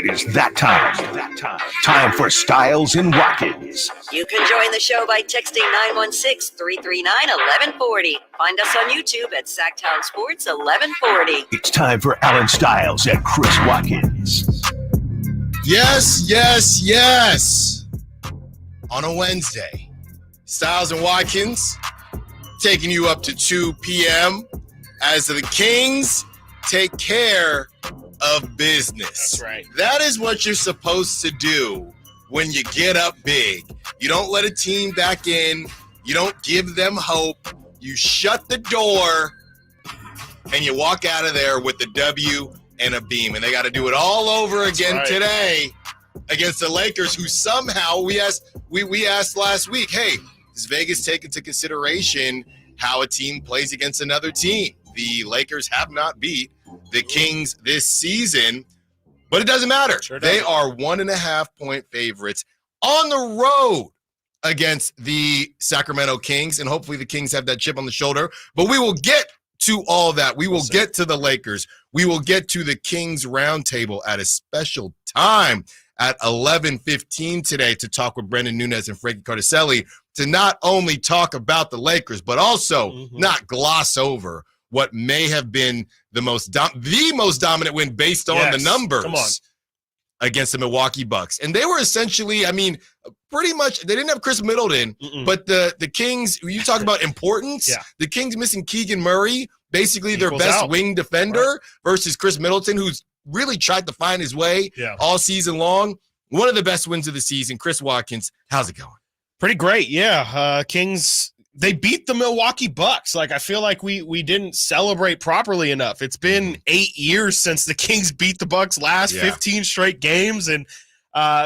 It is that time. Time for Stiles and Watkins. You can join the show by texting 916-339-1140. Find us on YouTube at Sactown Sports 1140. It's time for Alan Stiles and Chris Watkins. Yes. On a Wednesday, Stiles and Watkins taking you up to 2 p.m. as the Kings take care of business. That's right. That is what you're supposed to do when you get up big. You don't let a team back in. You don't give them hope. You shut the door and you walk out of there with a W and a beam. And they got to do it all over again today against the Lakers, who somehow we asked last week, hey, does Vegas take into consideration how a team plays against another team? The Lakers have not beat the Kings this season, but it doesn't matter. They are 1.5-point favorites on the road against the Sacramento Kings, and hopefully the Kings have that chip on the shoulder. But we will get to all that. We will get to the Lakers. We will get to the Kings roundtable at a special time at 11:15 today to talk with Brendan Nunez and Frankie Cardicelli to not only talk about the Lakers, but also not gloss over what may have been the most dominant win based on the numbers against the Milwaukee Bucks. And they were essentially, pretty much, they didn't have Chris Middleton, but the Kings, you talk about importance, the Kings missing Keegan Murray, basically their best wing defender, versus Chris Middleton, who's really tried to find his way all season long. One of the best wins of the season. Chris Watkins, how's it going? Pretty great, Kings, they beat the Milwaukee Bucks. I feel like we didn't celebrate properly enough. It's been 8 years since the Kings beat the Bucks last 15 straight games, and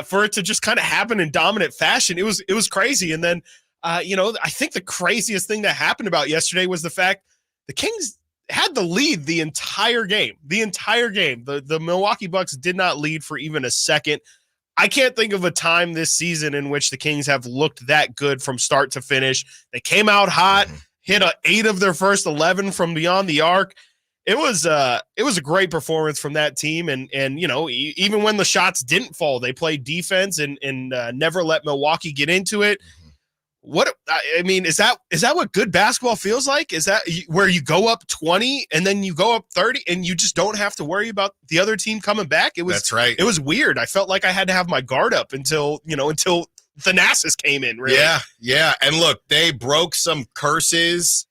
for it to just kind of happen in dominant fashion, it was crazy. And then, I think the craziest thing that happened about yesterday was the fact the Kings had the lead the entire game. The Milwaukee Bucks did not lead for even a second. I can't think of a time this season in which the Kings have looked that good from start to finish. They came out hot, hit 8 of their first 11 from beyond the arc. It was a great performance from that team, and even when the shots didn't fall, they played defense and never let Milwaukee get into it. Is that what good basketball feels like? Is that where you go up 20 and then you go up 30 and you just don't have to worry about the other team coming back? That's right. It was weird. I felt like I had to have my guard up until Thanasis came in. Really. Yeah. And look, they broke some curses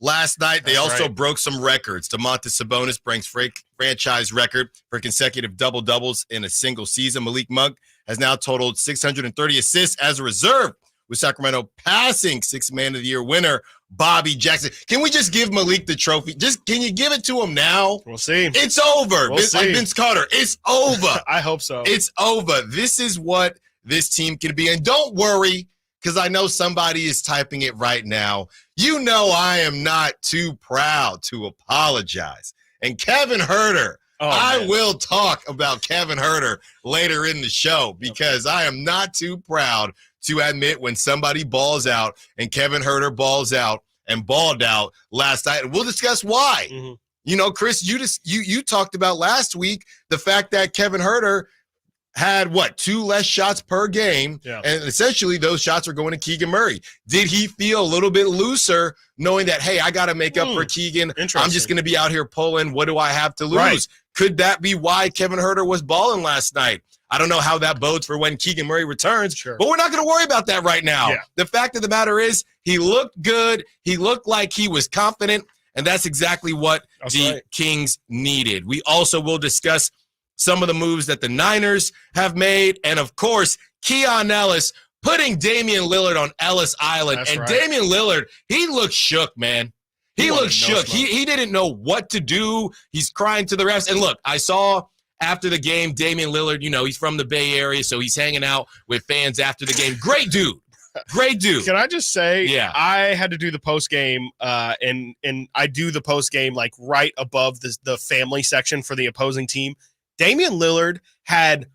last night. They also broke some records. Domantas Sabonis breaks franchise record for consecutive double-doubles in a single season. Malik Monk has now totaled 630 assists as a reserve, with Sacramento passing Sixth Man of the Year winner Bobby Jackson. Can we just give Malik the trophy? Can you give it to him now? We'll see. It's over. Like Vince Carter, it's over. I hope so. It's over. This is what this team can be. And don't worry, because I know somebody is typing it right now. You know I am not too proud to apologize. And Kevin Huerter, I will talk about Kevin Huerter later in the show, because I am not too proud to admit when somebody balls out, and Kevin Huerter balls out and balled out last night. And we'll discuss why. Chris, you talked about last week the fact that Kevin Huerter had 2 less shots per game, and essentially those shots are going to Keegan Murray. Did he feel a little bit looser knowing that, hey, I got to make up for Keegan. I'm just going to be out here pulling. What do I have to lose? Right. Could that be why Kevin Huerter was balling last night? I don't know how that bodes for when Keegan Murray returns, but we're not going to worry about that right now. The fact of the matter is he looked good. He looked like he was confident, and that's exactly what Kings needed. We also will discuss some of the moves that the Niners have made, and, of course, Keon Ellis putting Damian Lillard on Ellis Island. Damian Lillard, he looked shook, man. He looked shook. He didn't know what to do. He's crying to the refs. And, look, I saw – after the game, Damian Lillard, he's from the Bay Area, so he's hanging out with fans after the game. Great dude. Can I just say, I had to do the post game, and I do the post game right above the family section for the opposing team. Damian Lillard had,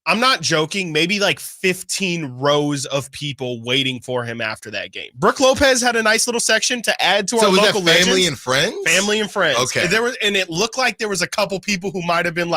I'm not joking, maybe 15 rows of people waiting for him after that game. Brooke Lopez had a nice little section to add to our local legends. Family and friends? Family and friends. Okay. And it looked like there was a couple people who might have been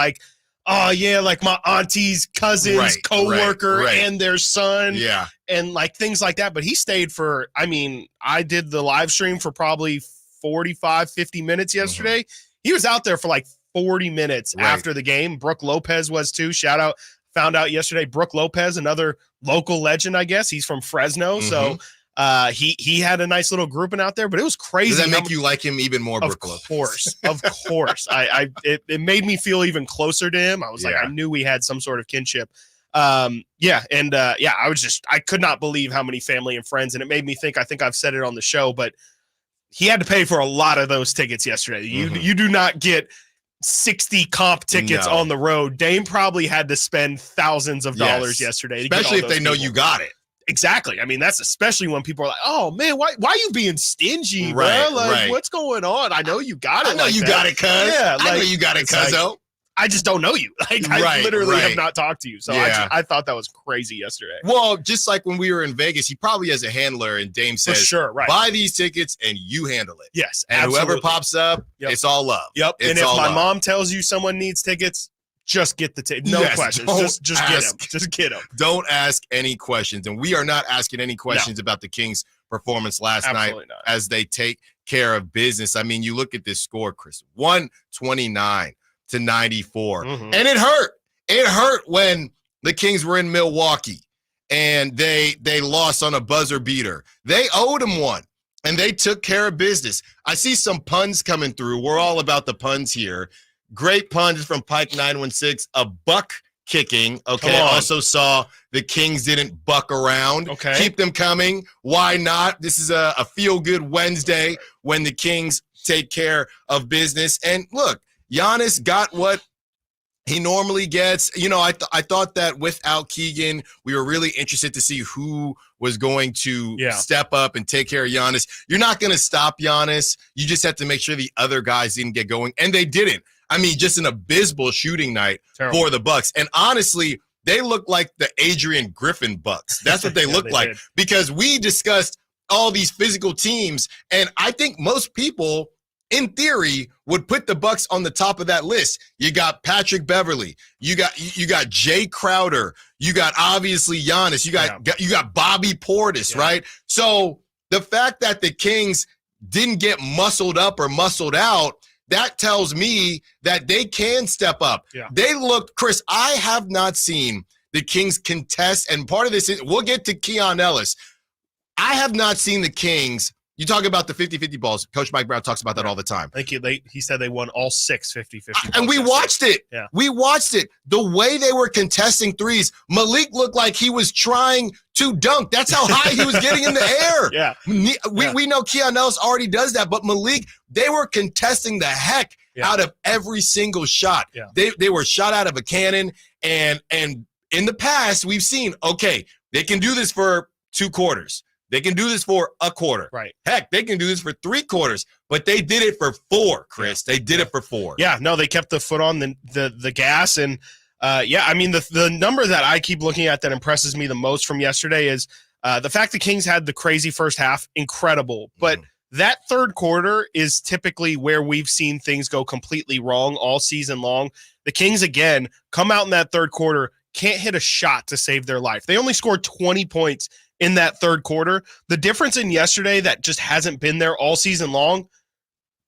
oh yeah, like my auntie's cousin's coworker right. and their son. Yeah. And like things like that. But he stayed for, I mean, I did the live stream for probably 45, 50 minutes yesterday. He was out there for like 40 minutes after the game. Brooke Lopez was too. Shout out. Found out yesterday, Brooke Lopez, another local legend, I guess. He's from Fresno. So he had a nice little grouping out there, but it was crazy. Does that make you like him even more, Brooke Lopez? Of course. It made me feel even closer to him. I was like, I knew we had some sort of kinship. I could not believe how many family and friends, and it made me think, I think I've said it on the show, but he had to pay for a lot of those tickets yesterday. You do not get 60 comp tickets on the road. Dame probably had to spend thousands of dollars yesterday. Especially if they know you got it. Exactly. I mean, that's especially when people are like, oh man, why are you being stingy, bro? Like, what's going on? I know you got it. I know you got it, cuz. Yeah, I know you got it, cuzzo. I just don't know you. Like, I literally have not talked to you. So I thought that was crazy yesterday. Well, just like when we were in Vegas, he probably has a handler, and Dame says, for sure, buy these tickets and you handle it. Yes. And whoever pops up, it's all love. Yep. And if my mom tells you someone needs tickets, just get the ticket. No questions. Just get them. Just get them. Don't ask any questions. And we are not asking any questions about the Kings' performance last night as they take care of business. I mean, you look at this score, Chris, 129 to 94. And it hurt. It hurt when the Kings were in Milwaukee and they lost on a buzzer beater. They owed them one, and they took care of business. I see some puns coming through. We're all about the puns here. Great puns from Pike 916. A buck kicking. Okay. Also saw the Kings didn't buck around. Okay. Keep them coming. Why not? This is a feel-good Wednesday when the Kings take care of business. And look, Giannis got what he normally gets. You know, I thought that without Keegan, we were really interested to see who was going to step up and take care of Giannis. You're not going to stop Giannis. You just have to make sure the other guys didn't get going, and they didn't. I mean, just an abysmal shooting night for the Bucks. And honestly, they look like the Adrian Griffin Bucks. That's what they look like, because we discussed all these physical teams, and I think most people, in theory, would put the Bucks on the top of that list. You got Patrick Beverley, you got Jay Crowder, you got obviously Giannis, you got Bobby Portis, right? So the fact that the Kings didn't get muscled up or muscled out, that tells me that they can step up. They looked, Chris, I have not seen the Kings contest, and part of this is, we'll get to Keon Ellis. I have not seen the Kings. You talk about the 50-50 balls. Coach Mike Brown talks about that all the time. I think he said they won all 6 50-50 balls. And we watched it. Yeah. We watched it. The way they were contesting threes, Malik looked like he was trying to dunk. That's how high he was getting in the air. We know Keon Ellis already does that, but Malik, they were contesting the heck out of every single shot. They were shot out of a cannon, and in the past, we've seen, okay, they can do this for 2 quarters. They can do this for a quarter. Right. Heck, they can do this for 3 quarters, but they did it for 4, Chris. They did it for 4. Yeah, no, they kept the foot on the gas. And, I mean, the number that I keep looking at that impresses me the most from yesterday is the fact the Kings had the crazy first half, incredible. But that third quarter is typically where we've seen things go completely wrong all season long. The Kings, again, come out in that third quarter, can't hit a shot to save their life. They only scored 20 points in that third quarter. The difference in yesterday that just hasn't been there all season long,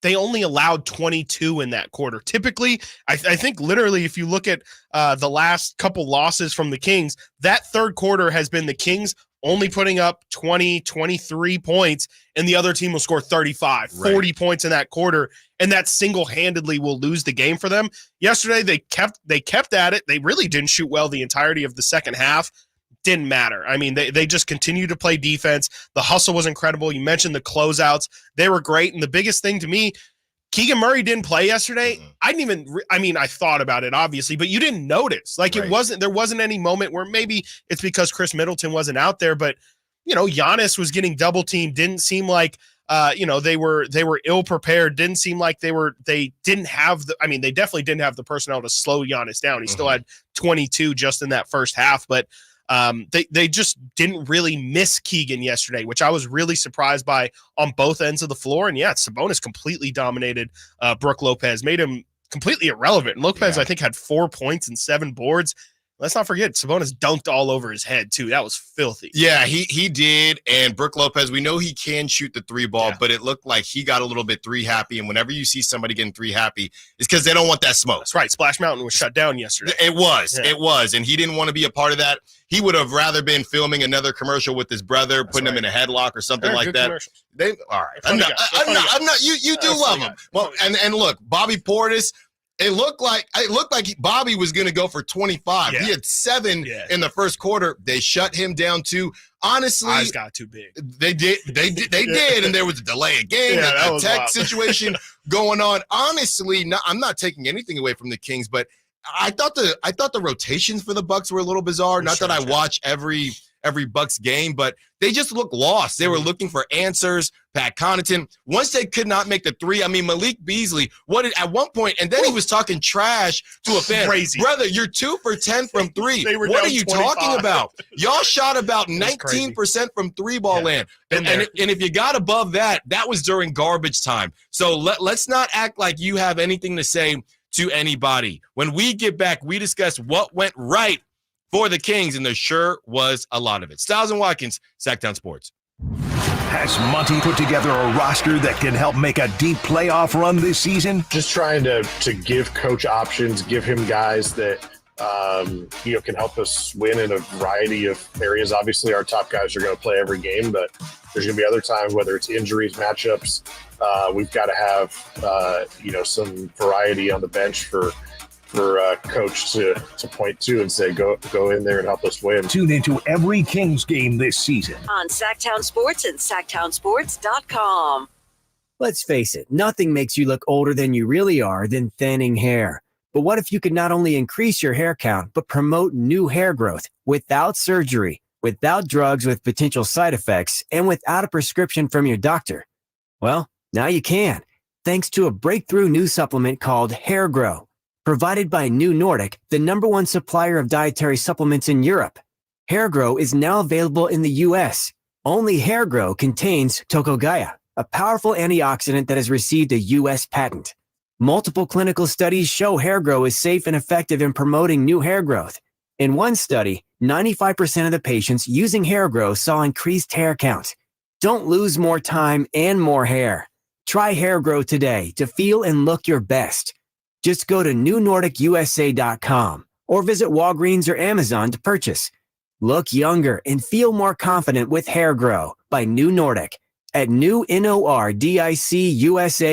they only allowed 22 in that quarter. Typically, I think literally if you look at the last couple losses from the Kings, that third quarter has been the Kings only putting up 20, 23 points, and the other team will score 35, 40 points in that quarter, and that single-handedly will lose the game for them. Yesterday, they kept at it. They really didn't shoot well the entirety of the second half. Didn't matter. I mean, they just continued to play defense. The hustle was incredible. You mentioned the closeouts. They were great. And the biggest thing to me, Keegan Murray didn't play yesterday. I thought about it, obviously, but you didn't notice. Like, there wasn't any moment where maybe it's because Chris Middleton wasn't out there, but, Giannis was getting double teamed. Didn't seem like, they were ill prepared. Didn't seem like they definitely didn't have the personnel to slow Giannis down. He still had 22 just in that first half, but they just didn't really miss Keegan yesterday, which I was really surprised by on both ends of the floor. And Sabonis completely dominated Brooke Lopez, made him completely irrelevant. And Lopez, Yeah. I think, had 4 points and 7 boards. Let's not forget, Sabonis dunked all over his head, too. That was filthy. Yeah, he did. And Brook Lopez, we know he can shoot the 3 ball, Yeah. but it looked like he got a little bit 3 happy. And whenever you see somebody getting 3 happy, it's because they don't want that smoke. That's right. Splash Mountain was shut down yesterday. It was. Yeah. It was. And he didn't want to be a part of that. He would have rather been filming another commercial with his brother, putting him in a headlock or something They're like good that. commercials. All right. Funny guy. I'm not. You do They're love funny him. guy. Well, and look, Bobby Portis. It looked like Bobby was going to go for 25. Yeah. He had 7 Yeah. in the first quarter. They shut him down too. Honestly, Eyes got too big. they did, and there was a delay of game, Yeah, that a was tech wild. situation going on. Honestly, I'm not taking anything away from the Kings, but I thought the rotations for the Bucks were a little bizarre. Not that I watch every Bucks game, but they just looked lost. They were looking for answers. Pat Connaughton, once they could not make the 3, I mean, Malik Beasley, at one point, and then he was talking trash to a fan. Crazy. Brother, you're 2 for 10 from 3. They were What down are you 25. talking about? Y'all shot about That's 19% from 3-ball Yeah. land. Been And there. if you got above that, that was during garbage time. So let's not act like you have anything to say to anybody. When we get back, we discuss what went right for the Kings, and there sure was a lot of it. Stiles and Watkins, Sactown Sports. Has Monty put together a roster that can help make a deep playoff run this season? Just trying to give coach options, give him guys that can help us win in a variety of areas. Obviously, our top guys are going to play every game, but there's going to be other times, whether it's injuries, matchups, we've got to have some variety on the bench for coach to point to and say, go in there and help us win. Tune into every Kings game this season. On Sactown Sports and SactownSports.com. Let's face it, nothing makes you look older than you really are than thinning hair. But what if you could not only increase your hair count, but promote new hair growth without surgery, without drugs with potential side effects, and without a prescription from your doctor? Well, now you can, thanks to a breakthrough new supplement called Hair Grow, provided by New Nordic, the #1 supplier of dietary supplements in Europe. Hair Grow is now available in the U.S. Only Hair Grow contains Tocogaya, a powerful antioxidant that has received a U.S. patent. Multiple clinical studies show Hair Grow is safe and effective in promoting new hair growth. In one study, 95% of the patients using Hair Grow saw increased hair count. Don't lose more time and more hair. Try Hair Grow today to feel and look your best. Just go to newnordicusa.com or visit Walgreens or Amazon to purchase. Look younger and feel more confident with Hair Grow by New Nordic at newnordicusa.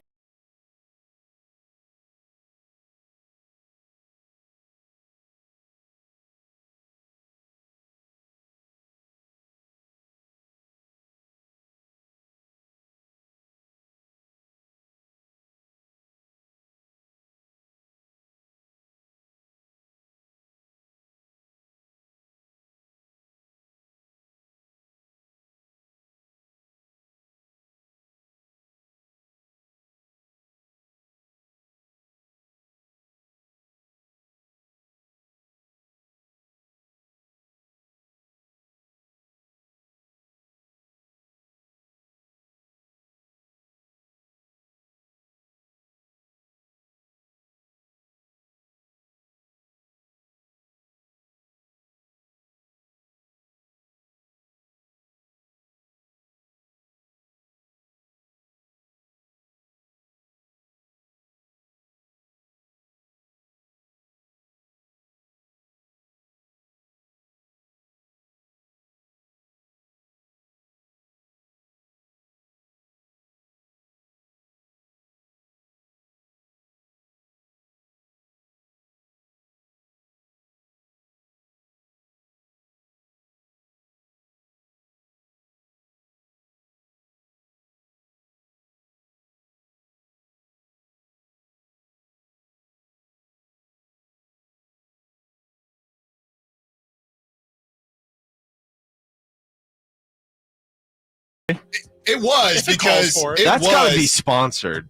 It was If it because calls for it. it That's was. got to be sponsored.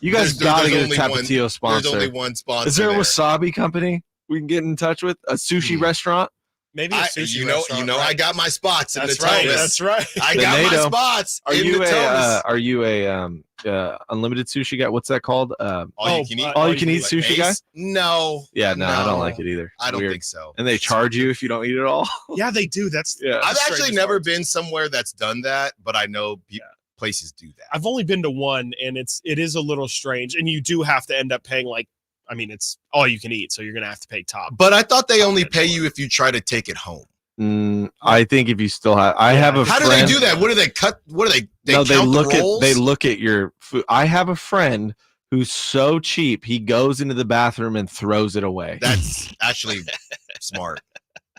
You guys got to get a only Tapatio sponsor. There's only one sponsor. Is there a there. wasabi company we can get in touch with? A sushi restaurant? Maybe a sushi you restaurant, know, right? I got my spots in That's the right. Thomas. That's right. I The got my NATO. spots Are in you the Thomas. a unlimited sushi guy? What's that called? All you can eat. all you can eat sushi guy? Base? No. Yeah, no, I don't like it either. I don't Weird. think so. And they charge you if you don't eat it all. Yeah, they do. That's Yeah. I've actually strangest never part. been somewhere that's done that, but I know places do that. I've only been to one, and it is a little strange, and you do have to end up paying it's all you can eat, so you're gonna have to pay top. But I thought they only pay you if you try to take it home. I think if you still have, I have a How friend. do they do that? What do they cut? What do they No, they count look the at rolls? they look at your food. I have a friend who's so cheap he goes into the bathroom and throws it away. That's actually smart.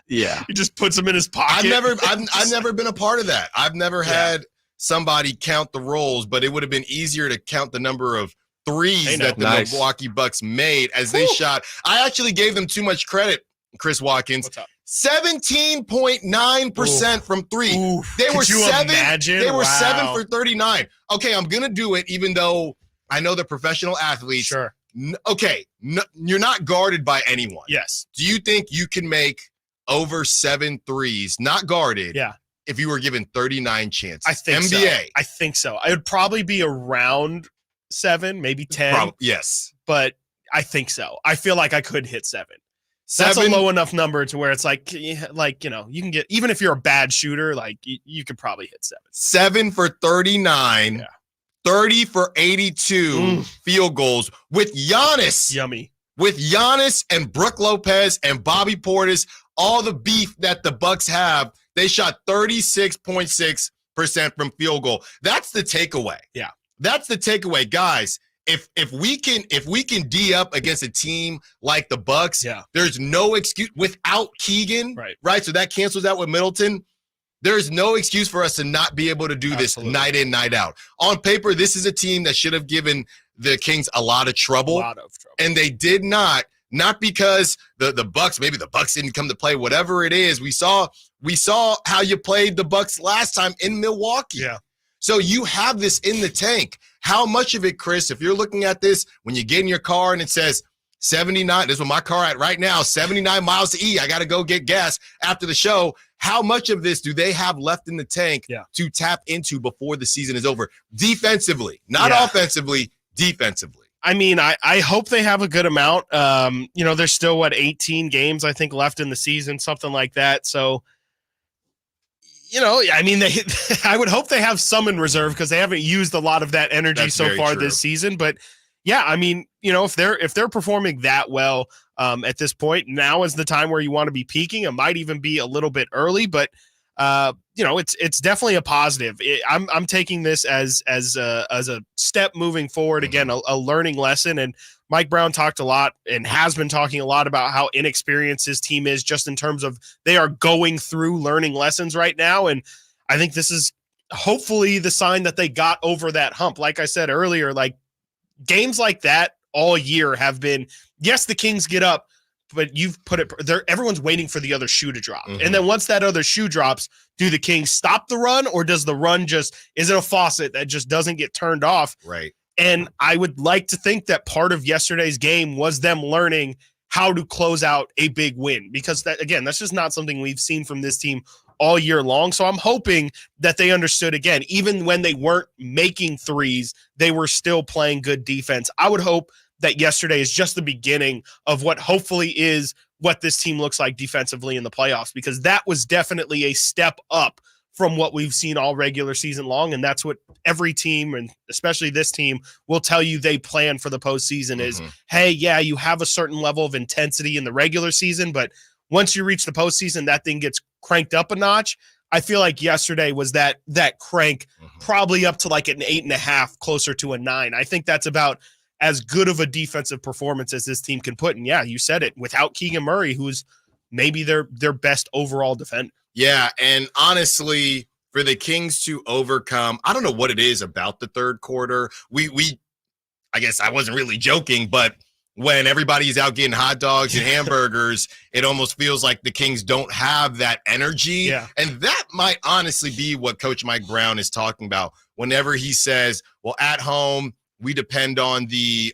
Yeah, He just puts them in his pocket. I've never been a part of that. I've never had somebody count the rolls, but it would have been easier to count the number of threes that the Nice. Milwaukee Bucks made as they shot. I actually gave them too much credit, Chris Watkins. What's up? 17.9% from three. Oof. They were Could you seven. imagine? They were Wow. 7 for 39. Okay, I'm gonna do it, even though I know they're professional athletes. Sure. You're not guarded by anyone. Yes. Do you think you can make over 7 threes, not guarded? Yeah. If you were given 39 chances, I think NBA. so. I think so. It would probably be around 7, maybe 10. Yes. But I think so. I feel like I could hit 7. That's 7. a low enough number to where it's you can get, even if you're a bad shooter, you could probably hit 7. 7 for 39. Yeah. 30 for 82 field goals with Giannis. Yummy. With Giannis and Brook Lopez and Bobby Portis, all the beef that the Bucks have, they shot 36.6% from field goal. That's the takeaway. Yeah. That's the takeaway, guys. If we can D up against a team like the Bucks, there's no excuse without Keegan, right? So that cancels out with Middleton. There's no excuse for us to not be able to do this night in, night out. On paper, this is a team that should have given the Kings a lot of trouble. And they did not because the Bucks, maybe the Bucks didn't come to play, whatever it is. We saw how you played the Bucks last time in Milwaukee. Yeah. So you have this in the tank. How much of it, Chris, if you're looking at this, when you get in your car and it says 79, this is what my car at right now, 79 miles to E, I got to go get gas after the show. How much of this do they have left in the tank to tap into before the season is over? Defensively, not offensively, defensively. I mean, I hope they have a good amount. There's still 18 games, I think, left in the season, something like that. So, I would hope they have some in reserve because they haven't used a lot of that energy so far this season. But yeah, I mean, if they're performing that well at this point, now is the time where you want to be peaking. It might even be a little bit early, but it's definitely a positive. I'm taking this as a step moving forward. Again, a learning lesson. And Mike Brown talked a lot and has been talking a lot about how inexperienced his team is, just in terms of they are going through learning lessons right now. And I think this is hopefully the sign that they got over that hump. Like I said earlier, games like that all year have been, yes, the Kings get up, but you've put it there. Everyone's waiting for the other shoe to drop. And then once that other shoe drops, do the Kings stop the run, or does the run is it a faucet that just doesn't get turned off? Right. And I would like to think that part of yesterday's game was them learning how to close out a big win, because that's just not something we've seen from this team all year long. So I'm hoping that they understood, again, even when they weren't making threes, they were still playing good defense. I would hope that yesterday is just the beginning of what hopefully is what this team looks like defensively in the playoffs, because that was definitely a step up from what we've seen all regular season long. And that's what every team, and especially this team, will tell you they plan for the postseason is, hey, yeah, you have a certain level of intensity in the regular season, but once you reach the postseason, that thing gets cranked up a notch. I feel like yesterday was that crank, probably up to an 8.5, closer to a 9. I think that's about as good of a defensive performance as this team can put. And yeah, you said it, without Keegan Murray, who's maybe their best overall defender. Yeah, and honestly, for the Kings to overcome, I don't know what it is about the third quarter. I guess I wasn't really joking, but when everybody's out getting hot dogs and hamburgers, it almost feels like the Kings don't have that energy. Yeah. And that might honestly be what Coach Mike Brown is talking about whenever he says, well, at home, we depend on the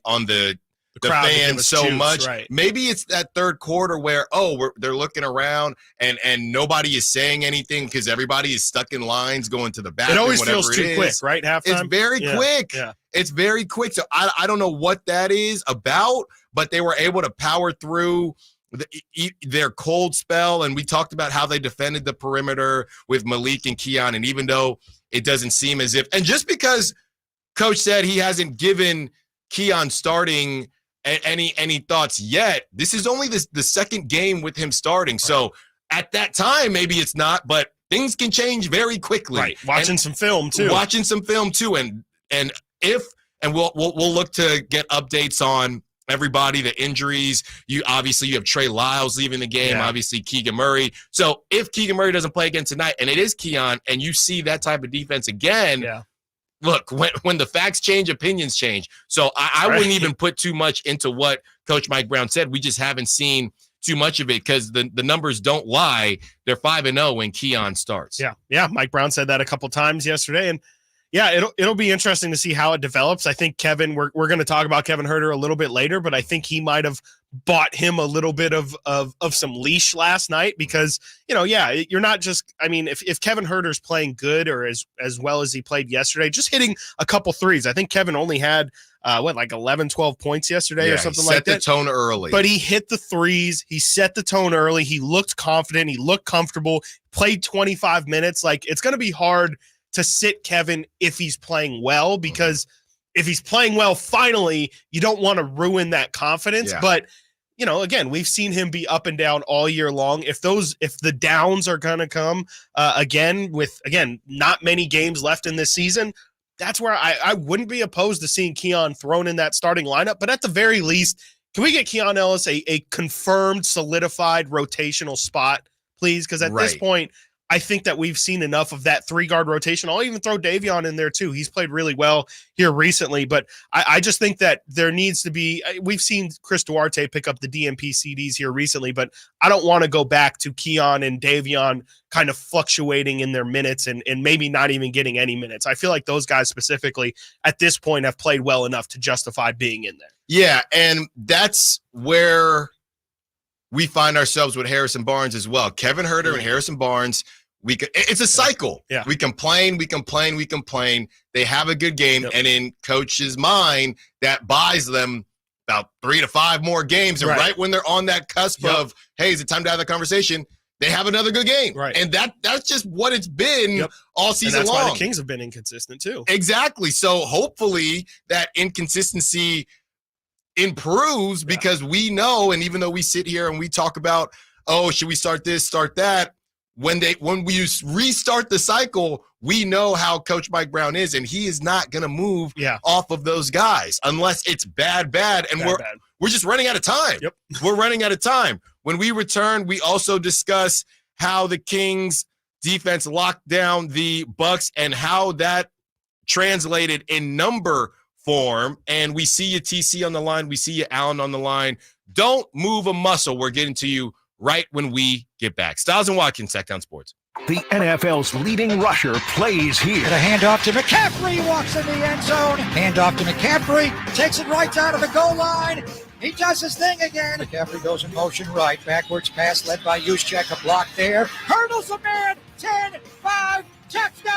the crowd to give fans us so juice, much. right. Maybe it's that third quarter where, they're looking around and nobody is saying anything because everybody is stuck in lines going to the bathroom. It always whatever feels it too is. quick, right? Halftime. It's very quick. Yeah. It's very quick. So I don't know what that is about, but they were able to power through their cold spell. And we talked about how they defended the perimeter with Malik and Keon. And even though it doesn't seem as if, and just because Coach said he hasn't given Keon starting any thoughts yet, this is only the second game with him starting. So at that time, maybe it's not, but things can change very quickly. Right. Watching some film too. And we'll look to get updates on everybody, the injuries. You have Trey Lyles leaving the game, obviously Keegan Murray. So if Keegan Murray doesn't play again tonight, and it is Keon, and you see that type of defense again, look, when the facts change, opinions change. So I wouldn't even put too much into what Coach Mike Brown said. We just haven't seen too much of it because the numbers don't lie. They're 5-0 when Keon starts. Yeah. Mike Brown said that a couple times yesterday, and it'll be interesting to see how it develops. I think Kevin, we're going to talk about Kevin Huerter a little bit later, but I think he might have bought him a little bit of some leash last night because, you're not just, if Kevin Huerter's playing good or as well as he played yesterday, just hitting a couple threes. I think Kevin only had 11, 12 points yesterday or something like that. Set the tone early. But he hit the threes. He set the tone early. He looked confident. He looked comfortable, played 25 minutes. Like, it's going to be hard to sit Kevin if he's playing well, because if he's playing well, finally, you don't want to ruin that confidence. Yeah. But, again, we've seen him be up and down all year long. If the downs are going to come with not many games left in this season, that's where I wouldn't be opposed to seeing Keon thrown in that starting lineup. But at the very least, can we get Keon Ellis a confirmed, solidified rotational spot, please? Because at this point, I think that we've seen enough of that 3-guard rotation. I'll even throw Davion in there too. He's played really well here recently, but I just think that there needs to be, we've seen Chris Duarte pick up the DMP CDs here recently, but I don't want to go back to Keon and Davion kind of fluctuating in their minutes and maybe not even getting any minutes. I feel like those guys specifically at this point have played well enough to justify being in there. Yeah, and that's where we find ourselves with Harrison Barnes as well. Kevin Huerter and Harrison Barnes, it's a cycle. Yeah. We complain. They have a good game, and in Coach's mind, that buys them about 3 to 5 more games. And right when they're on that cusp of, hey, is it time to have that conversation? They have another good game. Right. And that's just what it's been all season and that's long. why the Kings have been inconsistent too. Exactly. So hopefully that inconsistency improves because we know, and even though we sit here and we talk about, should we start this, start that, when we restart the cycle, we know how Coach Mike Brown is, and he is not going to move off of those guys unless it's bad, and we're just running out of time. Yep. We're running out of time. When we return, we also discuss how the Kings defense locked down the Bucks and how that translated in number form. And we see you, TC, on the line. We see you, Allen, on the line. Don't move a muscle. We're getting to you right when we get back. Stiles and Watkins, Sactown Sports. The NFL's leading rusher plays here. And a handoff to McCaffrey, walks in the end zone. Handoff to McCaffrey, takes it right down to the goal line. He does his thing again. McCaffrey goes in motion right. Backwards pass led by Juszczyk. A block there. Hurdles a man. 10-5. Touchdown!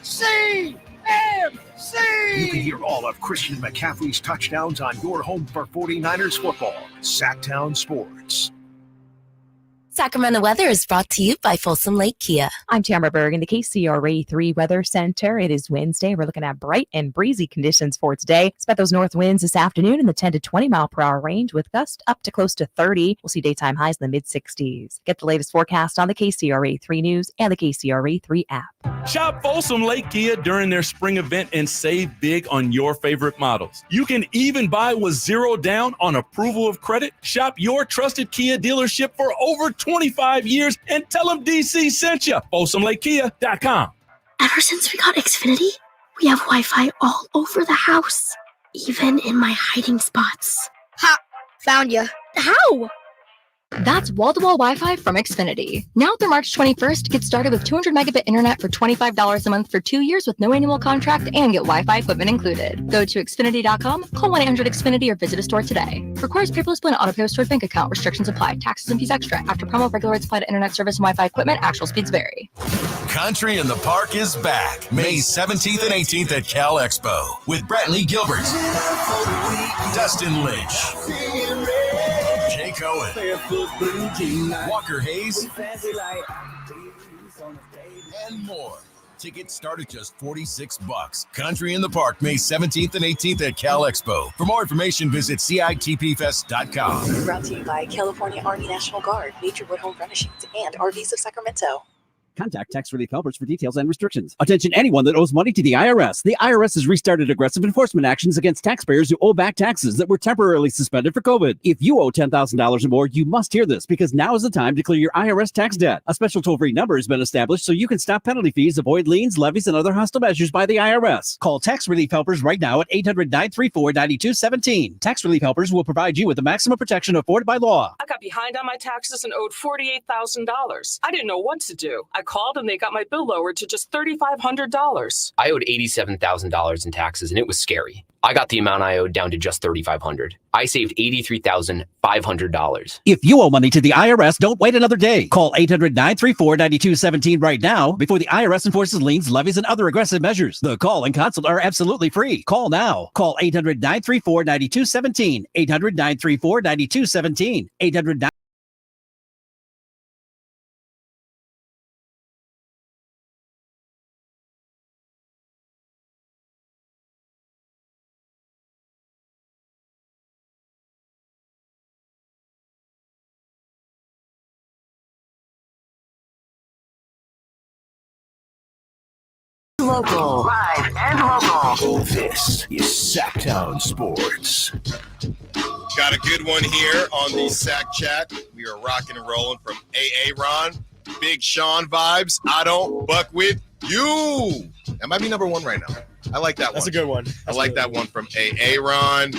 CMC! You can hear all of Christian McCaffrey's touchdowns on your home for 49ers football. Sactown Sports. Sacramento weather is brought to you by Folsom Lake Kia. I'm Tamara Berg in the KCRA 3 Weather Center. It is Wednesday. We're looking at bright and breezy conditions for today. Expect those north winds this afternoon in the 10 to 20 mile per hour range with gusts up to close to 30. We'll see daytime highs in the mid 60s. Get the latest forecast on the KCRA 3 News and the KCRA 3 app. Shop Folsom Lake Kia during their spring event and save big on your favorite models. You can even buy with zero down on approval of credit. Shop your trusted Kia dealership for over 25 years and tell them DC sent you. FolsomLakeKia.com. Ever since we got Xfinity, we have Wi-Fi all over the house, even in my hiding spots. Ha! Found you. How? That's wall-to-wall Wi-Fi from Xfinity. Now through March 21st, get started with 200 megabit internet for $25 a month for 2 years with no annual contract and get Wi-Fi equipment included. Go to Xfinity.com, call 1-800-XFINITY or visit a store today. Requires paperless plan auto pay with stored bank account. Restrictions apply. Taxes and fees extra. After promo, regular rates apply to internet service and Wi-Fi equipment. Actual speeds vary. Country in the Park is back May 17th and 18th at Cal Expo with Brantley Gilbert, Dustin Lynch, Jay Cohen, Walker Hayes, and more. Tickets start at just $46. Country in the Park, May 17th and 18th at Cal Expo. For more information, visit CITPFest.com. Brought to you by California Army National Guard, Major Wood Home Furnishings, and RVs of Sacramento. Contact Tax Relief Helpers for details and restrictions. Attention anyone that owes money to the IRS. The IRS has restarted aggressive enforcement actions against taxpayers who owe back taxes that were temporarily suspended for COVID. If you owe $10,000 or more, you must hear this because now is the time to clear your IRS tax debt. A special toll-free number has been established so you can stop penalty fees, avoid liens, levies, and other hostile measures by the IRS. Call Tax Relief Helpers right now at 800-934-9217. Tax Relief Helpers will provide you with the maximum protection afforded by law. I got behind on my taxes and owed $48,000. I didn't know what to do. I called and they got my bill lowered to just $3,500. I owed $87,000 in taxes and it was scary. I got the amount I owed down to just $3,500. I saved $83,500. If you owe money to the IRS, don't wait another day. Call 800-934-9217 right now before the IRS enforces liens, levies, and other aggressive measures. The call and consult are absolutely free. Call now. Call 800-934-9217. 800-934-9217. 800 Local. Live and local. This is Sactown Sports. Got a good one here on the Sac Chat. We are rocking and rolling from AA Ron. Big Sean vibes. I don't buck with you. That might be number one right now. I like that one. That's a good one. I like that one from AA Ron.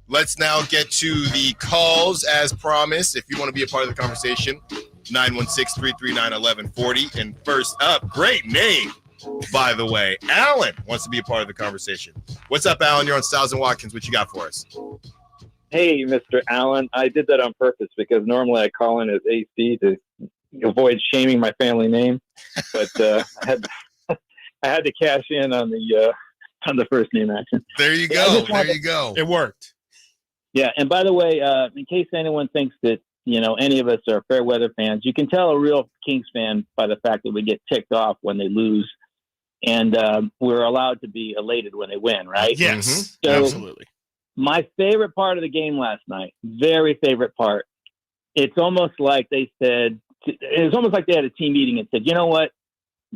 Let's now get to the calls as promised. If you want to be a part of the conversation, 916-339-1140. And first up, great name, by the way, Alan wants to be a part of the conversation. What's up, Alan? You're on Stiles Watkins. What you got for us? Hey, Mr. Allen. I did that on purpose because normally I call in as AC to avoid shaming my family name, but I had to cash in on the first name action. There you go. There you go. It worked. Yeah, and by the way, in case anyone thinks that any of us are fair weather fans, you can tell a real Kings fan by the fact that we get ticked off when they lose, and we're allowed to be elated when they win, right? Yes, so absolutely. My favorite part of the game last night, very favorite part, it's almost like they said, it was almost like they had a team meeting and said, you know what?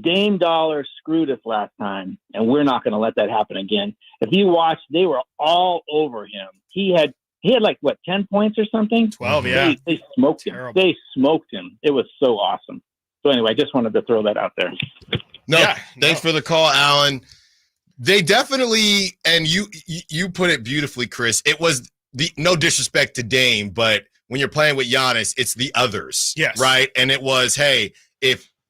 Dame Dollar screwed us last time, and we're not going to let that happen again. If you watch, they were all over him. He had like, 10 points or something? 12, yeah. They smoked him. Terrible. They smoked him. It was so awesome. So anyway, I just wanted to throw that out there. Thanks for the call, Alan. They definitely, and you put it beautifully, Chris. It was no disrespect to Dame, but when you're playing with Giannis, it's the others. Yes. Right? And it was, hey,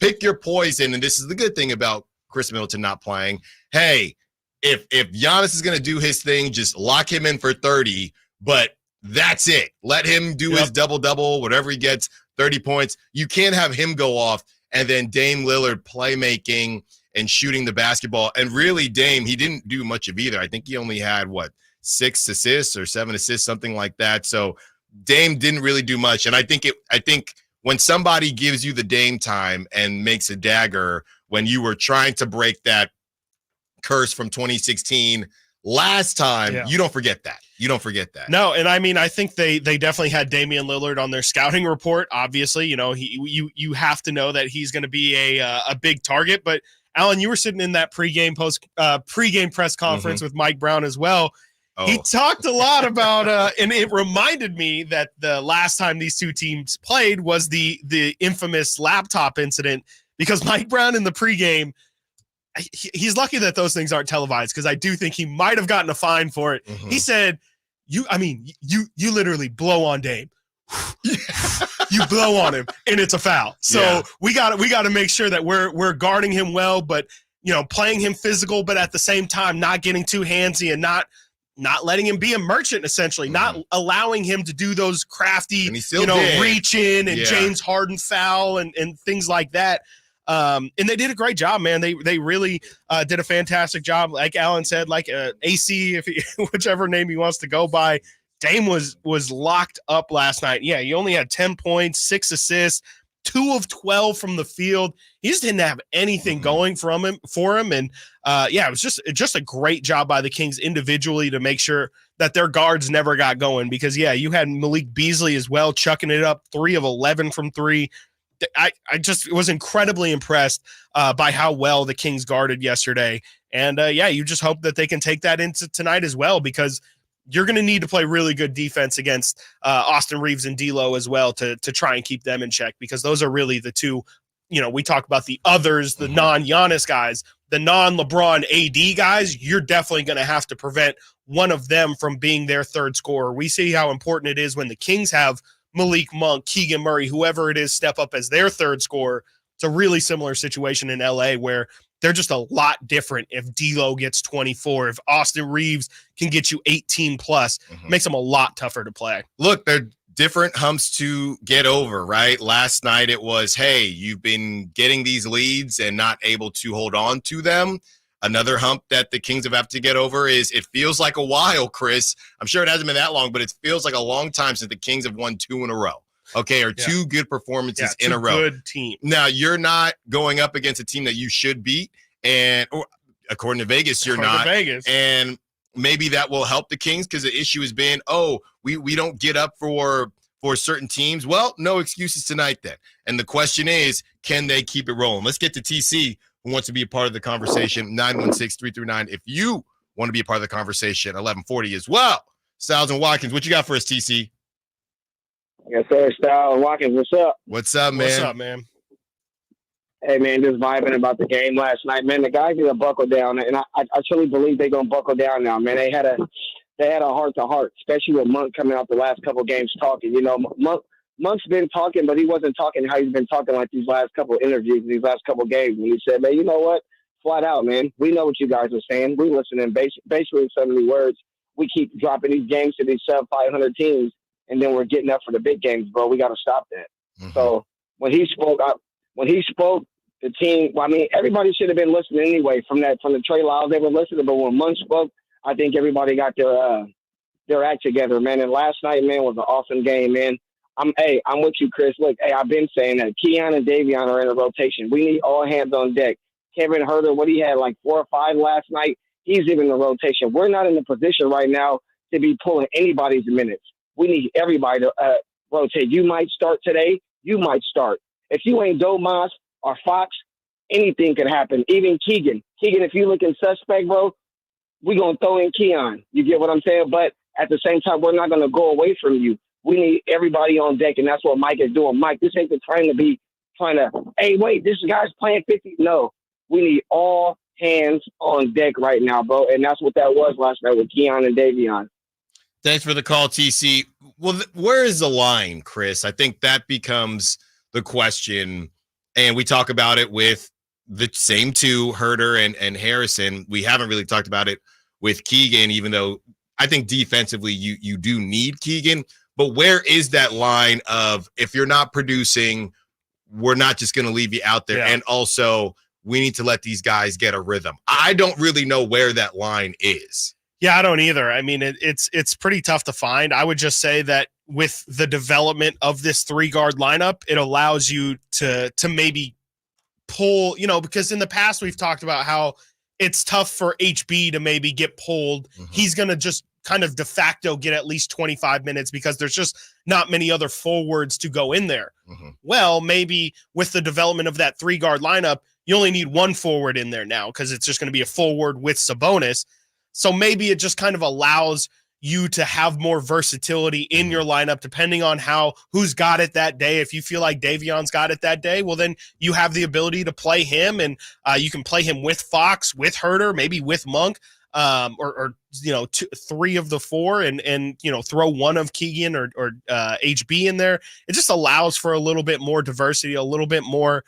pick your poison, and this is the good thing about Chris Middleton not playing. Hey, if Giannis is going to do his thing, just lock him in for 30, but that's it. Let him do his double-double, whatever he gets, 30 points. You can't have him go off and then Dame Lillard playmaking and shooting the basketball. And really, Dame, he didn't do much of either. I think he only had, 6 assists or 7 assists, something like that. So Dame didn't really do much. And I think when somebody gives you the Dame time and makes a dagger when you were trying to break that curse from 2016 last time, you don't forget that. You don't forget that. No, and I mean, I think they definitely had Damian Lillard on their scouting report. Obviously, you have to know that he's going to be a big target. But Alan, you were sitting in that pregame press conference with Mike Brown as well. Oh. He talked a lot about, and it reminded me that the last time these two teams played was the infamous laptop incident, because Mike Brown in the pregame, he's lucky that those things aren't televised, because I do think he might have gotten a fine for it. He said, you literally blow on Dame. you blow on him and it's a foul. So we got to make sure that we're guarding him well, but playing him physical, but at the same time not getting too handsy and not letting him be a merchant, essentially, not allowing him to do those crafty, reach in and James Harden foul and things like that. And they did a great job, man. They really did a fantastic job. Like Alan said, like AC, whichever name he wants to go by, Dame was locked up last night. Yeah, he only had 10 points, 6 assists, 2 of 12 from the field. He just didn't have anything going for him. And it was just a great job by the Kings individually to make sure that their guards never got going. Because you had Malik Beasley as well, chucking it up, 3 of 11 from 3. I just was incredibly impressed by how well the Kings guarded yesterday. And you just hope that they can take that into tonight as well, because you're going to need to play really good defense against Austin Reeves and D'Lo as well to try and keep them in check, because those are really the two. We talk about the others, the non-Giannis guys, the non-LeBron AD guys. You're definitely going to have to prevent one of them from being their third scorer. We see how important it is when the Kings have Malik Monk, Keegan Murray, whoever it is, step up as their third scorer. It's a really similar situation in LA where they're just a lot different. If D'Lo gets 24, if Austin Reeves can get you 18 plus, makes them a lot tougher to play. Look, they're different humps to get over, right? Last night it was, hey, you've been getting these leads and not able to hold on to them. Another hump that the Kings have to get over is it feels like a while, Chris. I'm sure it hasn't been that long, but it feels like a long time since the Kings have won 2 in a row. Okay, or 2 good performances in a row. Good team. Now, you're not going up against a team that you should beat, or according to Vegas, you're not. And maybe that will help the Kings, because the issue has been, we don't get up for certain teams. Well, no excuses tonight then. And the question is, can they keep it rolling? Let's get to TC, who wants to be a part of the conversation. 916-339. If you want to be a part of the conversation, 1140 as well. Stiles and Watkins, what you got for us, TC? Yes, sir. Stiles Watkins, what's up? What's up, man? What's up, man? Hey, man, just vibing about the game last night, man. The guys need to buckle down, and I truly believe they're gonna buckle down now, man. They had a heart-to-heart, especially with Monk coming out the last couple of games talking. Monk's been talking, but he wasn't talking how he's been talking like these last couple of interviews, these last couple of games. And he said, man, you know what? Flat out, man. We know what you guys are saying. We're listening basically in so many words. We keep dropping these games to these sub-500 teams, and then we're getting up for the big games, bro. We got to stop that. So when he spoke, the team, everybody should have been listening anyway from the Trey Lyles. They were listening, but when Monk spoke, I think everybody got their act together, man. And last night, man, was an awesome game, man. I'm with you, Chris. Look, I've been saying that Keon and Davion are in a rotation. We need all hands on deck. Kevin Huerter, what he had, like 4 or 5 last night, he's even in the rotation. We're not in the position right now to be pulling anybody's minutes. We need everybody to rotate. You might start today. You might start. If you ain't Domas or Fox, anything could happen. Even Keegan. If you looking suspect, bro, we going to throw in Keon. You get what I'm saying? But at the same time, we're not going to go away from you. We need everybody on deck, and that's what Mike is doing. Mike, this ain't the time to be trying to, hey, wait, this guy's playing 50. No, we need all hands on deck right now, bro. And that's what that was last night with Keon and Davion. Thanks for the call, TC. Well, where is the line, Chris? I think that becomes the question. And we talk about it with the same two, Huerter and Harrison. We haven't really talked about it with Keegan, even though I think defensively you do need Keegan. But where is that line of, if you're not producing, we're not just going to leave you out there. Yeah. And also, we need to let these guys get a rhythm. I don't really know where that line is. Yeah, I don't either. I mean, it's pretty tough to find. I would just say that with the development of this 3-guard lineup, it allows you to maybe pull, because in the past we've talked about how it's tough for HB to maybe get pulled. He's going to just kind of de facto get at least 25 minutes because there's just not many other forwards to go in there. Well, maybe with the development of that 3-guard lineup, you only need 1 forward in there now because it's just going to be a forward with Sabonis. So maybe it just kind of allows you to have more versatility in your lineup, depending on who's got it that day. If you feel like Davion's got it that day, well, then you have the ability to play him, and you can play him with Fox, with Huerter, maybe with Monk. or three of the four, and throw one of Keegan or HB in there. It just allows for a little bit more diversity, a little bit more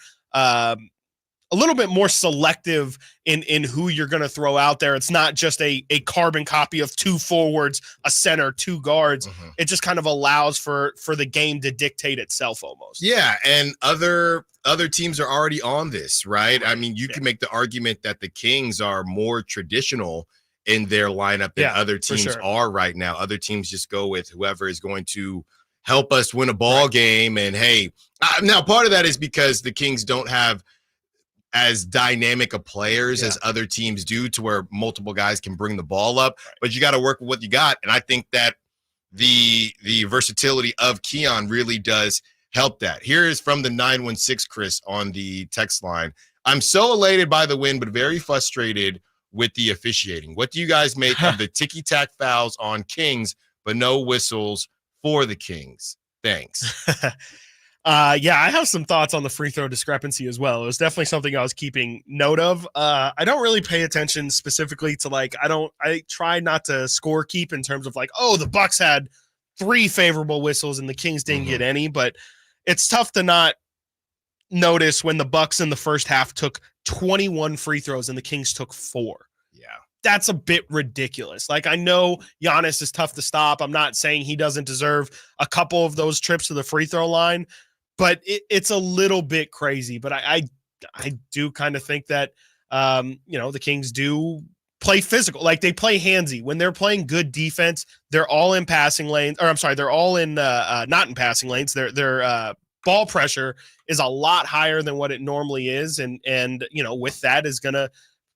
selective in who you're going to throw out there. It's not just a carbon copy of 2 forwards, a center, 2 guards. It just kind of allows for the game to dictate itself almost. Yeah, and other teams are already on this, right? I mean, you can make the argument that the Kings are more traditional in their lineup than other teams are right now. Other teams just go with whoever is going to help us win a ball game. And hey, now part of that is because the Kings don't have as dynamic of players as other teams do, to where multiple guys can bring the ball up, but you got to work with what you got. And I think that the versatility of Keon really does help that. Here is from the 916 Chris on the text line. I'm so elated by the win, but very frustrated with the officiating. What do you guys make of the ticky-tack fouls on Kings, but no whistles for the Kings? Thanks. I have some thoughts on the free throw discrepancy as well. It was definitely something I was keeping note of. I don't really pay attention specifically to I try not to score keep in terms of the Bucks had 3 favorable whistles and the Kings didn't get any, but it's tough to not notice when the Bucks in the first half took 21 free throws and the Kings took 4. Yeah. That's a bit ridiculous. I know Giannis is tough to stop. I'm not saying he doesn't deserve a couple of those trips to the free throw line, but it's a little bit crazy. But I do kind of think that, the Kings do play physical. They play handsy. When they're playing good defense, they're all in passing lanes. Or I'm sorry, they're all in not in passing lanes. Their ball pressure is a lot higher than what it normally is. And with that is going to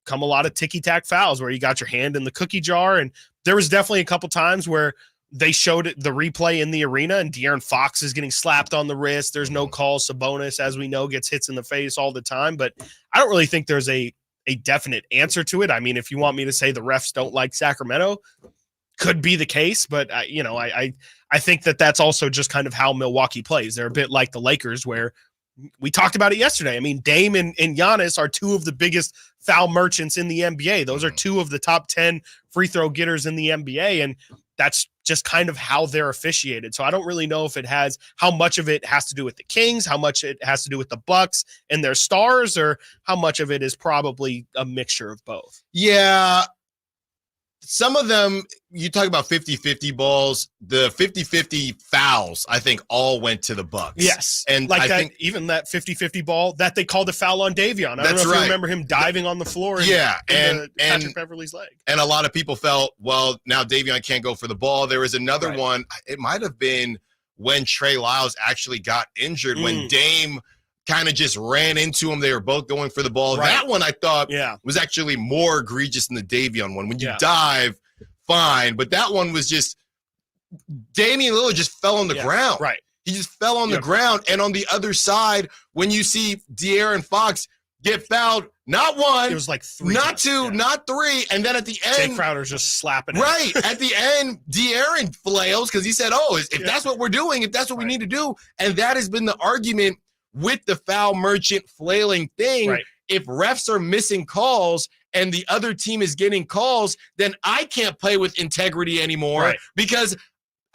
come a lot of ticky-tack fouls where you got your hand in the cookie jar. And there was definitely a couple times where they showed the replay in the arena and De'Aaron Fox is getting slapped on the wrist. There's no call. Sabonis, as we know, gets hits in the face all the time. But I don't really think there's a definite answer to it. I mean, if you want me to say the refs don't like Sacramento, could be the case. But, I think that that's also just kind of how Milwaukee plays. They're a bit like the Lakers, where we talked about it yesterday. I mean, Dame and Giannis are 2 of the biggest foul merchants in the NBA. Those are 2 of the top 10 free throw getters in the NBA. And that's just kind of how they're officiated. So I don't really know if how much of it has to do with the Kings, how much it has to do with the Bucks and their stars, or how much of it is probably a mixture of both. Yeah. Some of them, you talk about 50-50 balls, the 50-50 fouls, I think all went to the Bucks. Yes. And I think even that 50-50 ball that they called a foul on Davion. I don't know if you remember him diving on the floor and Patrick Beverly's leg. And a lot of people felt, well, now Davion can't go for the ball. There was another one. It might have been when Trey Lyles actually got injured, when Dame kind of just ran into him. They were both going for the ball. That one I thought was actually more egregious than the Davion one. When you dive, fine. But that one was just Damian Lillard just fell on the ground. Right. He just fell on the ground. And on the other side, when you see De'Aaron Fox get fouled, not 1, it was 3 not times, 2, not 3. And then at the end, Jay Crowder's just slapping it. At the end, De'Aaron flails because he said, if that's what we're doing, if that's what we need to do. And that has been the argument with the foul merchant flailing thing. If refs are missing calls and the other team is getting calls, then I can't play with integrity anymore because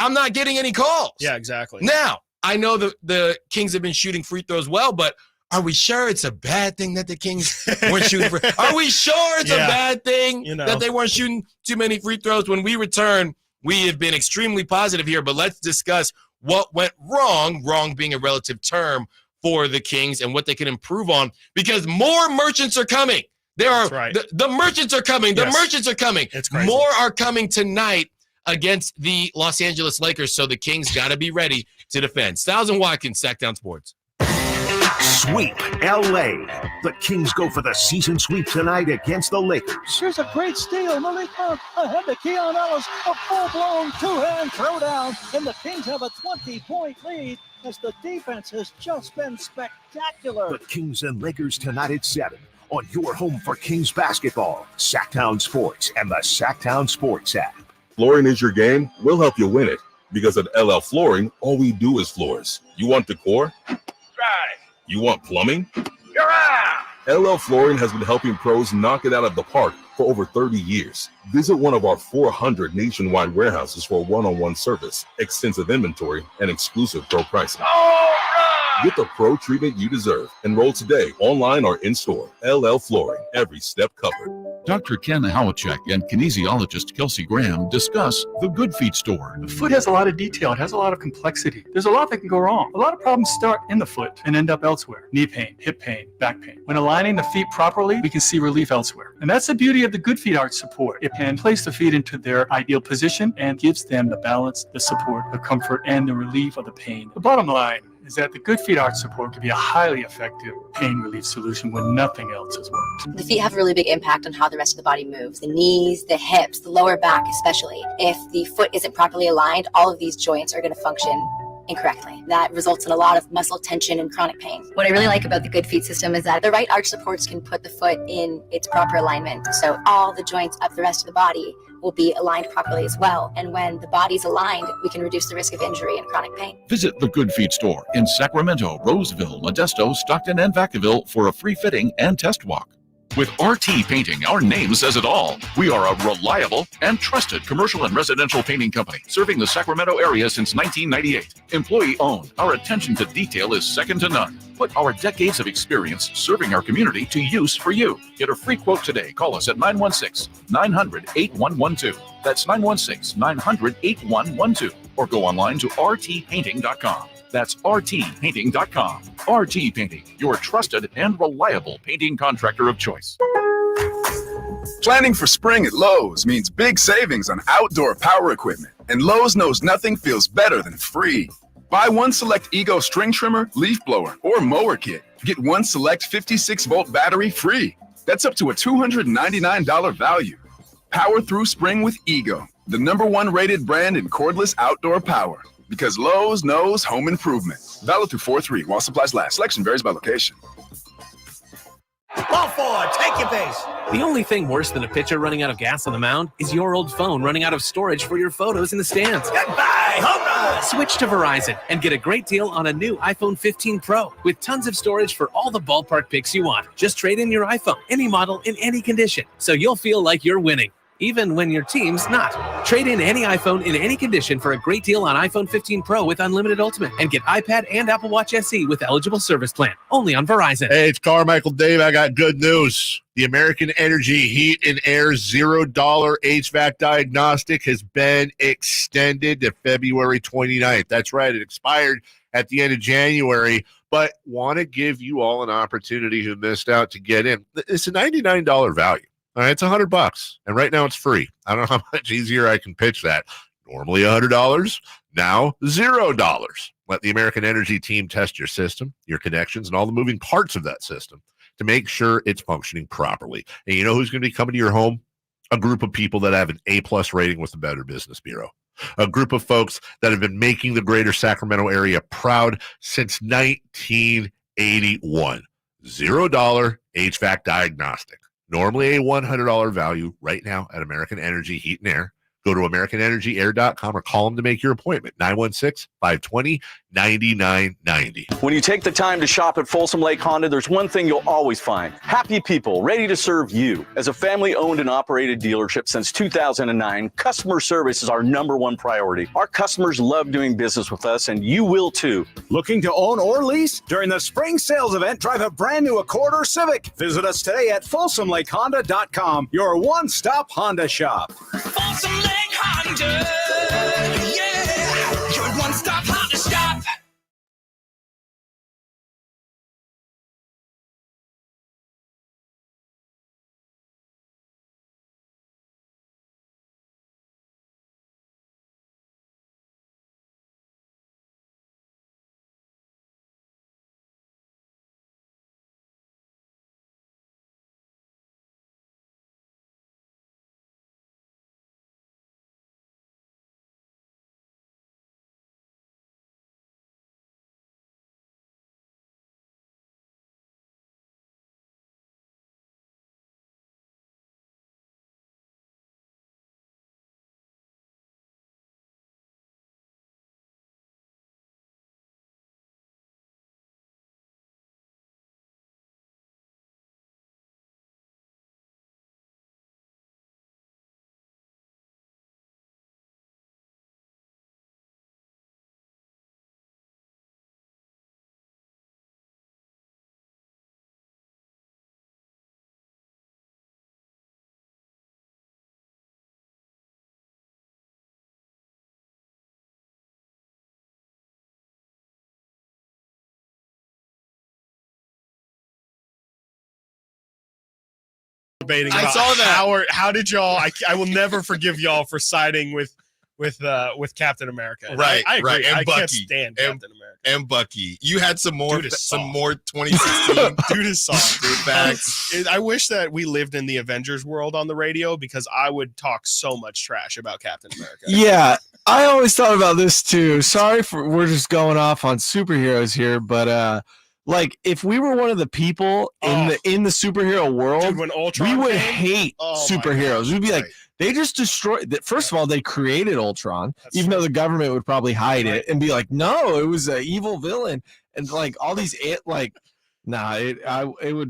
I'm not getting any calls. Yeah, exactly. Now, I know the Kings have been shooting free throws well, but are we sure it's a bad thing that the Kings weren't shooting Are we sure it's a bad thing that they weren't shooting too many free throws? When we return, we have been extremely positive here, but let's discuss what went wrong being a relative term, for the Kings and what they can improve on, because more merchants are coming. The merchants are coming. The merchants are coming. It's crazy. More are coming tonight against the Los Angeles Lakers, so the Kings got to be ready to defend. Stiles and Watkins, Sactown Sports. Sweep LA. The Kings go for the season sweep tonight against the Lakers. Here's a great steal. Malik Monk ahead to Keon Ellis. A full-blown 2-hand throwdown, and the Kings have a 20-point lead as the defense has just been spectacular. The Kings and Lakers tonight at 7 on your home for Kings basketball, Sactown Sports and the Sactown Sports app. Flooring is your game. We'll help you win it, because at LL Flooring, all we do is floors. You want decor? Try. You want plumbing? You're out. LL Flooring has been helping pros knock it out of the park for over 30 years. Visit one of our 400 nationwide warehouses for one-on-one service, extensive inventory, and exclusive pro pricing. Get the pro treatment you deserve. Enroll today, online or in-store. LL Flooring, every step covered. Dr. Ken Howachek and kinesiologist Kelsey Graham discuss the Good Feet store. The foot has a lot of detail. It has a lot of complexity. There's a lot that can go wrong. A lot of problems start in the foot and end up elsewhere. Knee pain, hip pain, back pain. When aligning the feet properly, we can see relief elsewhere. And that's the beauty of the Good Feet arch support. It can place the feet into their ideal position and gives them the balance, the support, the comfort, and the relief of the pain. The bottom line is that the Good Feet arch support can be a highly effective pain relief solution when nothing else has worked. The feet have a really big impact on how the rest of the body moves. The knees, the hips, the lower back especially. If the foot isn't properly aligned, all of these joints are going to function incorrectly. That results in a lot of muscle tension and chronic pain. What I really like about the Good Feet system is that the right arch supports can put the foot in its proper alignment. So all the joints up the rest of the body will be aligned properly as well. And when the body's aligned, we can reduce the risk of injury and chronic pain. Visit the Good Feet store in Sacramento, Roseville, Modesto, Stockton, and Vacaville for a free fitting and test walk. With RT Painting, our name says it all. We are a reliable and trusted commercial and residential painting company serving the Sacramento area since 1998. Employee owned, our attention to detail is second to none. Put our decades of experience serving our community to use for you. Get a free quote today. Call us at 916-900-8112. That's 916-900-8112. Or go online to rtpainting.com. That's rtpainting.com. RT Painting, your trusted and reliable painting contractor of choice. Planning for spring at Lowe's means big savings on outdoor power equipment, and Lowe's knows nothing feels better than free. Buy one select Ego string trimmer, leaf blower, or mower kit. Get one select 56-volt battery free. That's up to a $299 value. Power through spring with Ego, the #1 rated brand in cordless outdoor power. Because Lowe's knows home improvement. Valid through 4/3 while supplies last. Selection varies by location. Ball forward, take your base. The only thing worse than a pitcher running out of gas on the mound is your old phone running out of storage for your photos in the stands. Goodbye, home run! Switch to Verizon and get a great deal on a new iPhone 15 Pro with tons of storage for all the ballpark pics you want. Just trade in your iPhone, any model, in any condition, so you'll feel like you're winning, even when your team's not. Trade in any iPhone in any condition for a great deal on iPhone 15 Pro with unlimited Ultimate and get iPad and Apple Watch SE with eligible service plan. Only on Verizon. Hey, it's Carmichael Dave. I got good news. The American Energy Heat and Air $0 HVAC diagnostic has been extended to February 29th. That's right. It expired at the end of January, but want to give you all an opportunity who missed out to get in. It's a $99 value. All right, it's $100, and right now it's free. I don't know how much easier I can pitch that. Normally $100, now $0. Let the American Energy team test your system, your connections, and all the moving parts of that system to make sure it's functioning properly. And you know who's going to be coming to your home? A group of people that have an A+ rating with the Better Business Bureau. A group of folks that have been making the greater Sacramento area proud since 1981. $0 HVAC diagnostic. Normally a $100 value right now at American Energy Heat and Air. Go to AmericanEnergyAir.com or call them to make your appointment. 916-520-9990. When you take the time to shop at Folsom Lake Honda, there's one thing you'll always find. Happy people ready to serve you. As a family-owned and operated dealership since 2009, customer service is our #1 priority. Our customers love doing business with us, and you will too. Looking to own or lease? During the spring sales event, drive a brand new Accord or Civic. Visit us today at FolsomLakeHonda.com, your one-stop Honda shop. Folsom Lake Honda, yeah, your one-stop Honda shop. debating I about saw that. how did y'all? I will never forgive y'all for siding with Captain America. And Right, I agree. right. And I Bucky. can't stand Captain America. And Bucky. You had some more Dude is 2016. Dude is soft. Dude, facts. I wish that we lived in the Avengers world on the radio because I would talk so much trash about Captain America. Yeah, I always thought about this too. Sorry for we're just going off on superheroes here, but like if we were one of the people in the superhero world, Dude, when Ultron we would came, hate superheroes. We'd be like, they just destroyed. First of all, they created Ultron, even though the government would probably hide it and be like, no, it was an evil villain, and like all these it would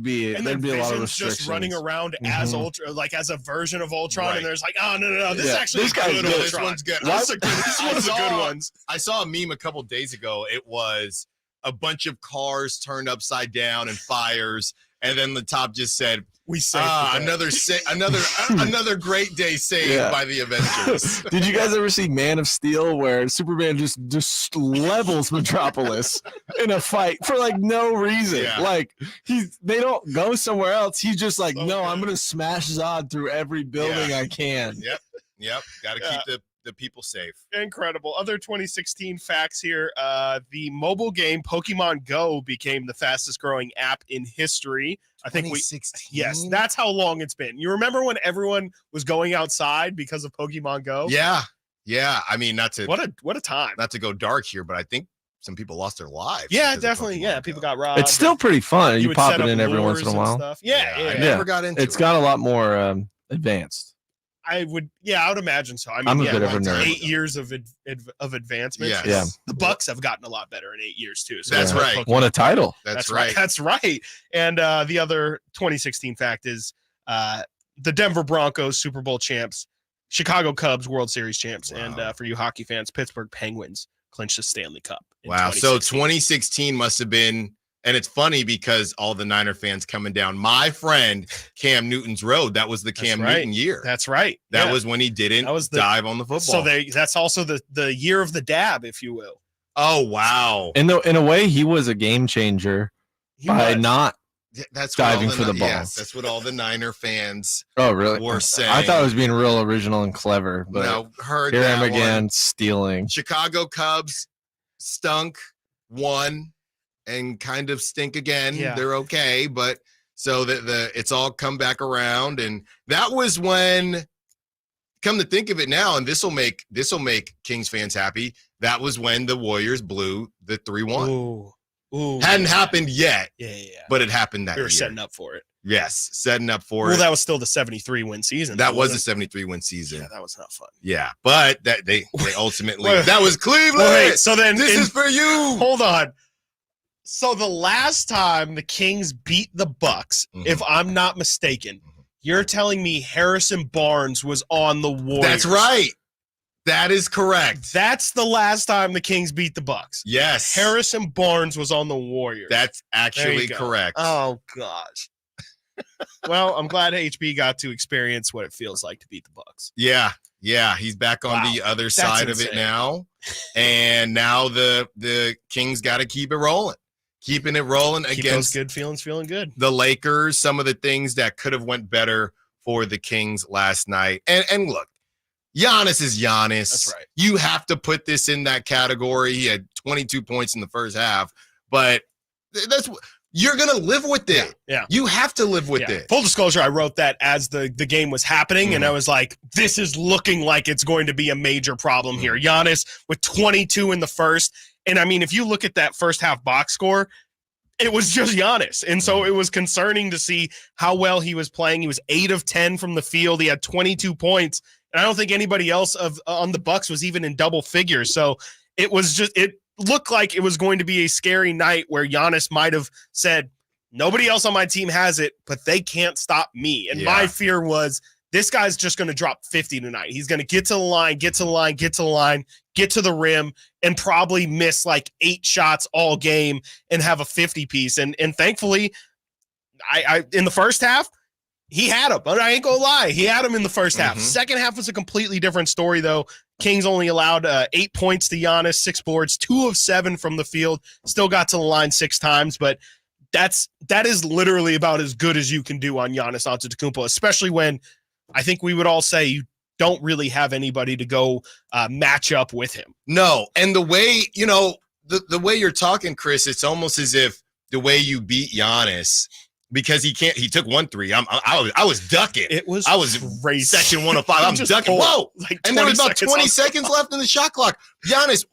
be And there'd then be a lot of Vision's restrictions. just running around as Ultron, like as a version of Ultron, and there's like, oh no, this is actually this good. This Ultron. one's good. This is one of the good ones. I saw a meme a couple days ago. It was a bunch of cars turned upside down and fires, and then the top just said, "We saved another great day saved by the Avengers." Did you guys ever see Man of Steel where Superman just levels Metropolis in a fight for like no reason? Yeah. Like they don't go somewhere else. He's just like, no, I'm gonna smash Zod through every building I can. Yep. Got to keep the people safe. Incredible. Other 2016 facts here. The mobile game Pokemon Go became the fastest growing app in history. I think 2016? Yes, that's how long it's been. You remember when everyone was going outside because of Pokemon Go? Yeah. I mean, not to what a time. Not to go dark here, but I think some people lost their lives. Yeah, definitely. Yeah, people got robbed. It's still pretty fun. You would pop set it up in every once in a lures and while. stuff. Yeah. I never got into It's got a lot more advanced. I would imagine so. I mean, I'm a bit of a nerd. 8 years of advancement. Yes. Yeah. The Bucks have gotten a lot better in 8 years too. So That's right. Pokemon. Won a title. That's right. That's right. And the other 2016 fact is the Denver Broncos Super Bowl champs, Chicago Cubs World Series champs, and for you hockey fans, Pittsburgh Penguins clinched the Stanley Cup. Wow. So 2016 must have been. And it's funny because all the Niner fans coming down my friend Cam Newton's road. That was the Cam Newton year. That's right. That was when he didn't dive on the football. So that's also the year of the dab, if you will. Oh, wow. In a way, he was a game changer by not diving for the ball. Yes, that's what all the Niner fans were saying. I thought it was being real original and clever, but here I am again stealing. Chicago Cubs stunk, won, and kind of stink again. Yeah. They're okay, but so it's all come back around, and that was when. Come to think of it now, and this will make Kings fans happy. That was when the Warriors blew the 3-1. Ooh, hadn't happened yet. Yeah. But it happened that We were year. setting up for it. Yes, setting up for it. Well, that was still the 73 win season. That was a 73 win season. Yeah, that was not fun. Yeah, but that they ultimately that was Cleveland. Wait, so then this is for you. Hold on. So the last time the Kings beat the Bucks, if I'm not mistaken, you're telling me Harrison Barnes was on the Warriors. That's right. That is correct. That's the last time the Kings beat the Bucks. Yes. Harrison Barnes was on the Warriors. That's actually go. correct. Oh, gosh. Well, I'm glad HB got to experience what it feels like to beat the Bucks. Yeah. He's back on the other side of it now. And now the Kings got to keep it rolling. Keeping it rolling Keep against those good feelings feeling good. The Lakers, some of the things that could have went better for the Kings last night. And look, Giannis is Giannis. That's right. You have to put this in that category. He had 22 points in the first half, but you're going to live with it. Yeah. You have to live with it. Full disclosure, I wrote that as the game was happening, and I was like, this is looking like it's going to be a major problem here. Giannis with 22 in the first. And, I mean, if you look at that first half box score, it was just Giannis. And so it was concerning to see how well he was playing. He was 8 of 10 from the field. He had 22 points. And I don't think anybody else on the Bucks was even in double figures. So it looked like it was going to be a scary night where Giannis might have said, nobody else on my team has it, but they can't stop me. And my fear was, this guy's just going to drop 50 tonight. He's going to get to the line, get to the rim, and probably miss like 8 shots all game and have a 50 piece. And thankfully, I in the first half, he had him. But I ain't gonna lie, he had him in the first half. Second half was a completely different story, though. Kings only allowed 8 points to Giannis, 6 boards, 2 of 7 from the field. Still got to the line 6 times, but that is literally about as good as you can do on Giannis Antetokounmpo, especially when I think we would all say you don't really have anybody to go match up with him. No, and the way, the way you're talking, Chris, it's almost as if the way you beat Giannis, because he took 1 3. I was ducking. I was crazy. section 105. I'm ducking. Whoa. Like and there was about 20 seconds seconds left in the shot clock. Giannis,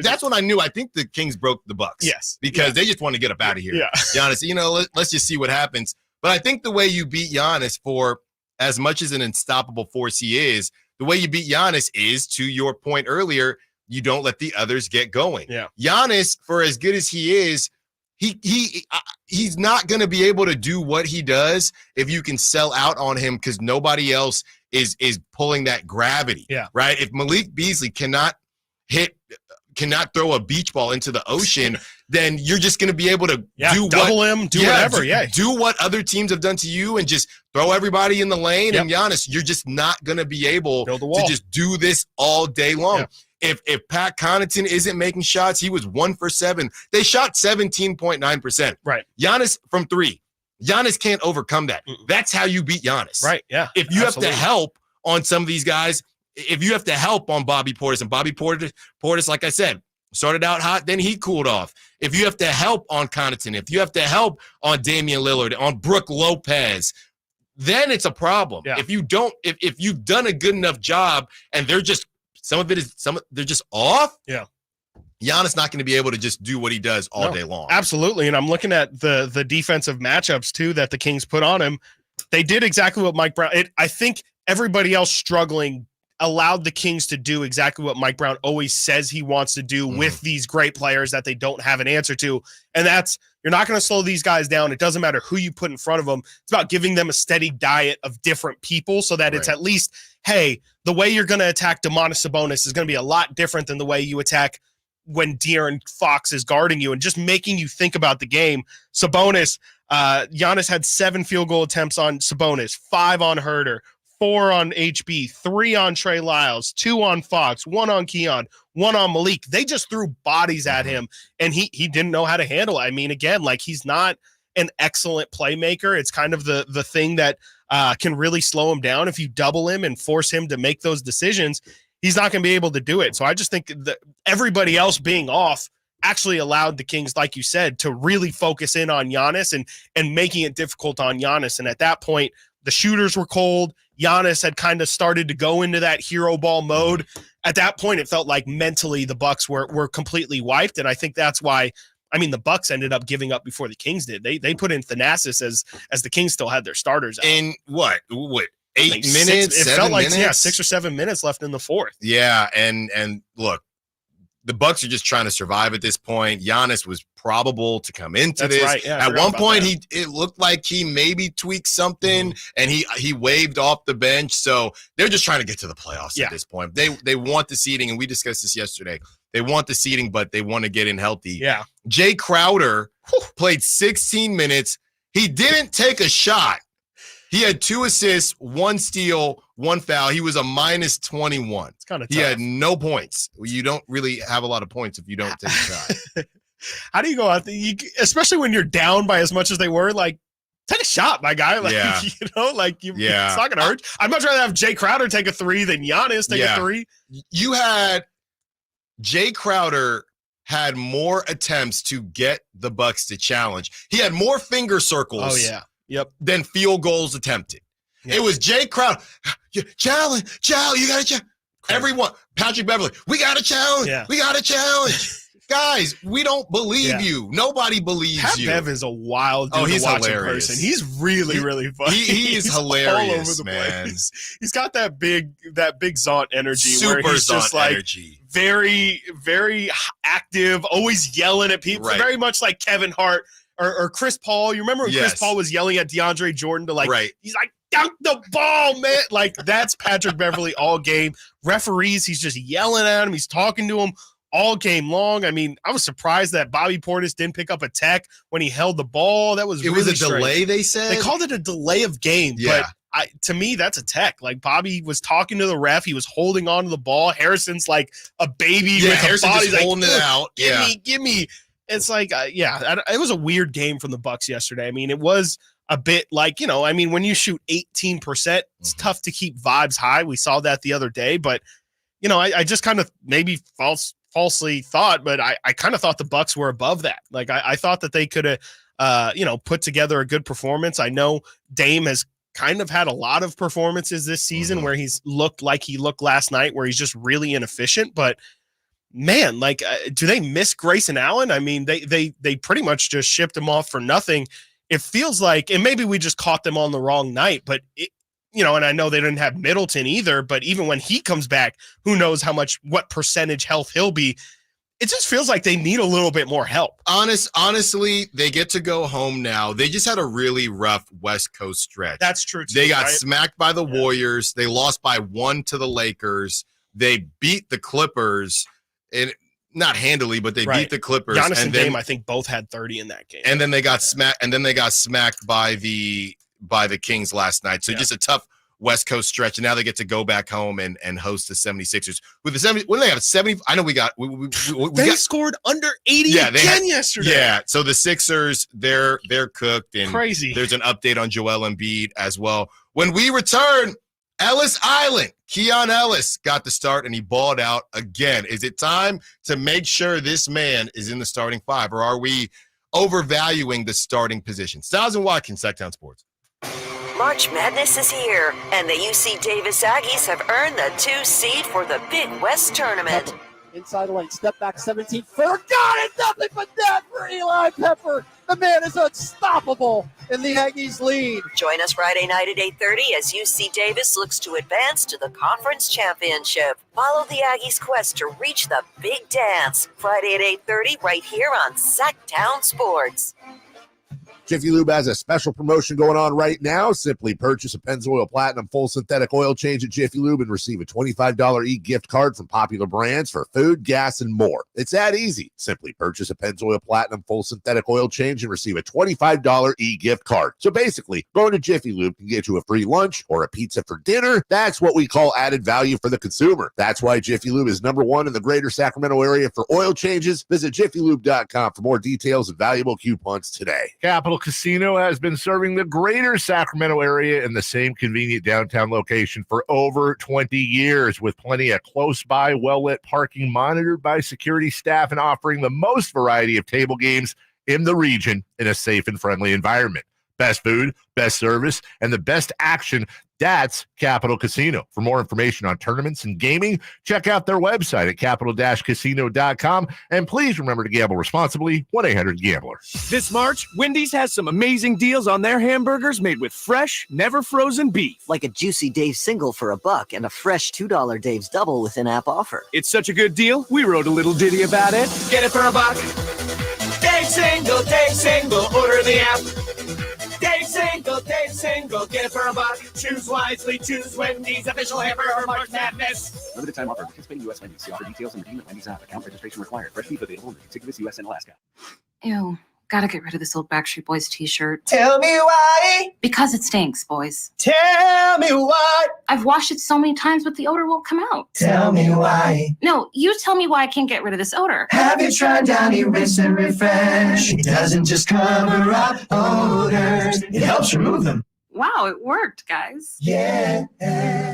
that's when I knew I think the Kings broke the Bucks. Yes. Because they just want to get up out of here. Yeah. Giannis, let's just see what happens. But I think the way you beat Giannis, for as much as an unstoppable force he is, the way you beat Giannis is, to your point earlier, you don't let the others get going. Yeah. Giannis, for as good as he is, he's not going to be able to do what he does if you can sell out on him, because nobody else is pulling that gravity. Yeah. Right. If Malik Beasley cannot throw a beach ball into the ocean, then you're just going to be able to double him, whatever. Do what other teams have done to you and just throw everybody in the lane. Yep. And Giannis, you're just not going to be able to just do this all day long. Yeah. If Pat Connaughton isn't making shots, he was 1 for 7. They shot 17.9%. Right. Giannis from 3. Giannis can't overcome that. That's how you beat Giannis. Right. Yeah. If you have to help on some of these guys, if you have to help on Bobby Portis, and Bobby Portis, like I said, started out hot, then he cooled off. If you have to help on Connaughton, if you have to help on Damian Lillard, on Brook Lopez, then it's a problem. Yeah. If you don't, if you've done a good enough job and they're just they're just off. Yeah. Giannis not going to be able to just do what he does all day long. Absolutely. And I'm looking at the defensive matchups too that the Kings put on him. They did exactly what Mike Brown. I think everybody else struggling allowed the Kings to do exactly what Mike Brown always says he wants to do with these great players that they don't have an answer to. And that's, you're not going to slow these guys down. It doesn't matter who you put in front of them. It's about giving them a steady diet of different people so that it's at least, hey, the way you're going to attack Domantas Sabonis is going to be a lot different than the way you attack when De'Aaron Fox is guarding you, and just making you think about the game. Sabonis, Giannis had 7 field goal attempts on Sabonis, 5 on Herter, 4 on HB, 3 on Trey Lyles, 2 on Fox, 1 on Keon, 1 on Malik. They just threw bodies at him, and he didn't know how to handle it. I mean, again, like, he's not an excellent playmaker. It's kind of the thing that can really slow him down. If you double him and force him to make those decisions, he's not going to be able to do it. So I just think that everybody else being off actually allowed the Kings, like you said, to really focus in on Giannis and making it difficult on Giannis. And at that point, the shooters were cold. Giannis had kind of started to go into that hero ball mode. At that point, it felt like mentally the Bucks were completely wiped. And I think that's why, I mean, the Bucks ended up giving up before the Kings did. They put in Thanasis as the Kings still had their starters out. In what 8 minutes? It felt like minutes? 6 or 7 minutes left in the fourth. Yeah, and look, the Bucks are just trying to survive at this point. Giannis was probable to come into That's this. right. Yeah, at one point, it looked like he maybe tweaked something, and he waved off the bench. So they're just trying to get to the playoffs at this point. They want the seeding, and we discussed this yesterday. They want the seeding, but they want to get in healthy. Yeah. Jay Crowder played 16 minutes. He didn't take a shot. He had 2 assists, 1 steal, 1 foul. He was a minus 21. It's kind of He had no points. You don't really have a lot of points if you don't take a shot. How do you go out there, especially when you're down by as much as they were? Like, take a shot, my guy. Like, it's not gonna hurt. I'd much rather have Jay Crowder take a 3 than Giannis take a 3. You had Jay Crowder had more attempts to get the Bucks to challenge. He had more finger circles. Oh yeah. Yep. Than field goals attempted. Yep. It was Jay Crowder. Challenge, you got to challenge. Everyone, Patrick Beverly, we got to challenge. Yeah. We got to challenge. Guys, we don't believe you. Nobody believes Pat you. Bev is a wild dude he's to watch hilarious. in person. He's really funny. He's hilarious, all over the man. Place. He's got that big Zaunt energy. Super where he's Zaunt just like energy. Very, very active, always yelling at people. Right. Very much like Kevin Hart. Or Chris Paul. You remember when Chris Paul was yelling at DeAndre Jordan to he's like, dunk the ball, man. Like, that's Patrick Beverly all game. Referees, he's just yelling at him. He's talking to him all game long. I mean, I was surprised that Bobby Portis didn't pick up a tech when he held the ball. That was really a strange. delay, they said? They called it a delay of game. Yeah. But to me, that's a tech. Like, Bobby was talking to the ref. He was holding on to the ball. Harrison's like a baby with Harrison a body. just holding it out. Give me. It's like, it was a weird game from the Bucks yesterday. I mean, it was a bit like, when you shoot 18%, it's tough to keep vibes high. We saw that the other day, but I just kind of maybe falsely thought, but I kind of thought the Bucks were above that. Like I thought that they could have, put together a good performance. I know Dame has kind of had a lot of performances this season where he's looked like he looked last night, where he's just really inefficient, but man, do they miss Grayson Allen? I mean, they pretty much just shipped him off for nothing. It feels like, and maybe we just caught them on the wrong night, but and I know they didn't have Middleton either, but even when he comes back, who knows what percentage health he'll be. It just feels like they need a little bit more help. Honestly, they get to go home now. They just had a really rough West Coast stretch. That's true, too. They got smacked by the Warriors. They lost by 1 to the Lakers. They beat the Clippers, and not handily, but they beat the Clippers. Giannis and Dame, I think, both had 30 in that game. And then they got smacked by the Kings last night. So just a tough West Coast stretch, and now they get to go back home and host the 76ers. With the 70, when they have 70, I know we scored under 80 yesterday. Yeah, so the Sixers, they're cooked, and crazy. There's an update on Joel Embiid as well. When we return, Ellis Island, Keon Ellis got the start, and he balled out again. Is it time to make sure this man is in the starting 5, or are we overvaluing the starting position? Stiles Watkins, Sactown Sports. March Madness is here, and the UC Davis Aggies have earned the 2 seed for the Big West Tournament. Pepper. Inside the lane, step back 17, got it, nothing but net for Eli Pepper. The man is unstoppable, and the Aggies lead. Join us Friday night at 8:30 as UC Davis looks to advance to the conference championship. Follow the Aggies' quest to reach the big dance. Friday at 8:30 right here on Sactown Sports. Jiffy Lube has a special promotion going on right now. Simply purchase a Pennzoil Platinum full synthetic oil change at Jiffy Lube and receive a $25 e-gift card from popular brands for food, gas, and more. It's that easy. Simply purchase a Pennzoil Platinum full synthetic oil change and receive a $25 e-gift card. So basically, going to Jiffy Lube can get you a free lunch or a pizza for dinner. That's what we call added value for the consumer. That's why Jiffy Lube is #1 in the greater Sacramento area for oil changes. Visit jiffylube.com for more details and valuable coupons today. Capital Casino has been serving the greater Sacramento area in the same convenient downtown location for over 20 years, with plenty of close-by, well-lit parking monitored by security staff and offering the most variety of table games in the region in a safe and friendly environment. Best food, best service, and the best action. That's Capital Casino. For more information on tournaments and gaming, check out their website at capital-casino.com. And please remember to gamble responsibly. 1-800-GAMBLER. This March, Wendy's has some amazing deals on their hamburgers made with fresh, never frozen beef. Like a juicy Dave's single for $1 and a fresh $2 Dave's double with in-app offer. It's such a good deal, we wrote a little ditty about it. Get it for $1. Dave's single, order the app. Dave's single, get it for $1. Choose wisely, choose Wendy's official hamburger March Madness. Limited time offer. Participating U.S. Wendy's. See offer details and redeem at Wendy's app. Account registration required. Fresh beef available in contiguous U.S. and Alaska. Ew. Gotta get rid of this old Backstreet Boys t-shirt. Tell me why. Because it stinks, boys. Tell me why. I've washed it so many times, but the odor won't come out. Tell me why. No, you tell me why I can't get rid of this odor. Have you tried Downy Rinse and Refresh? It doesn't just cover up odors. It helps remove them. Wow, it worked, guys. Yeah.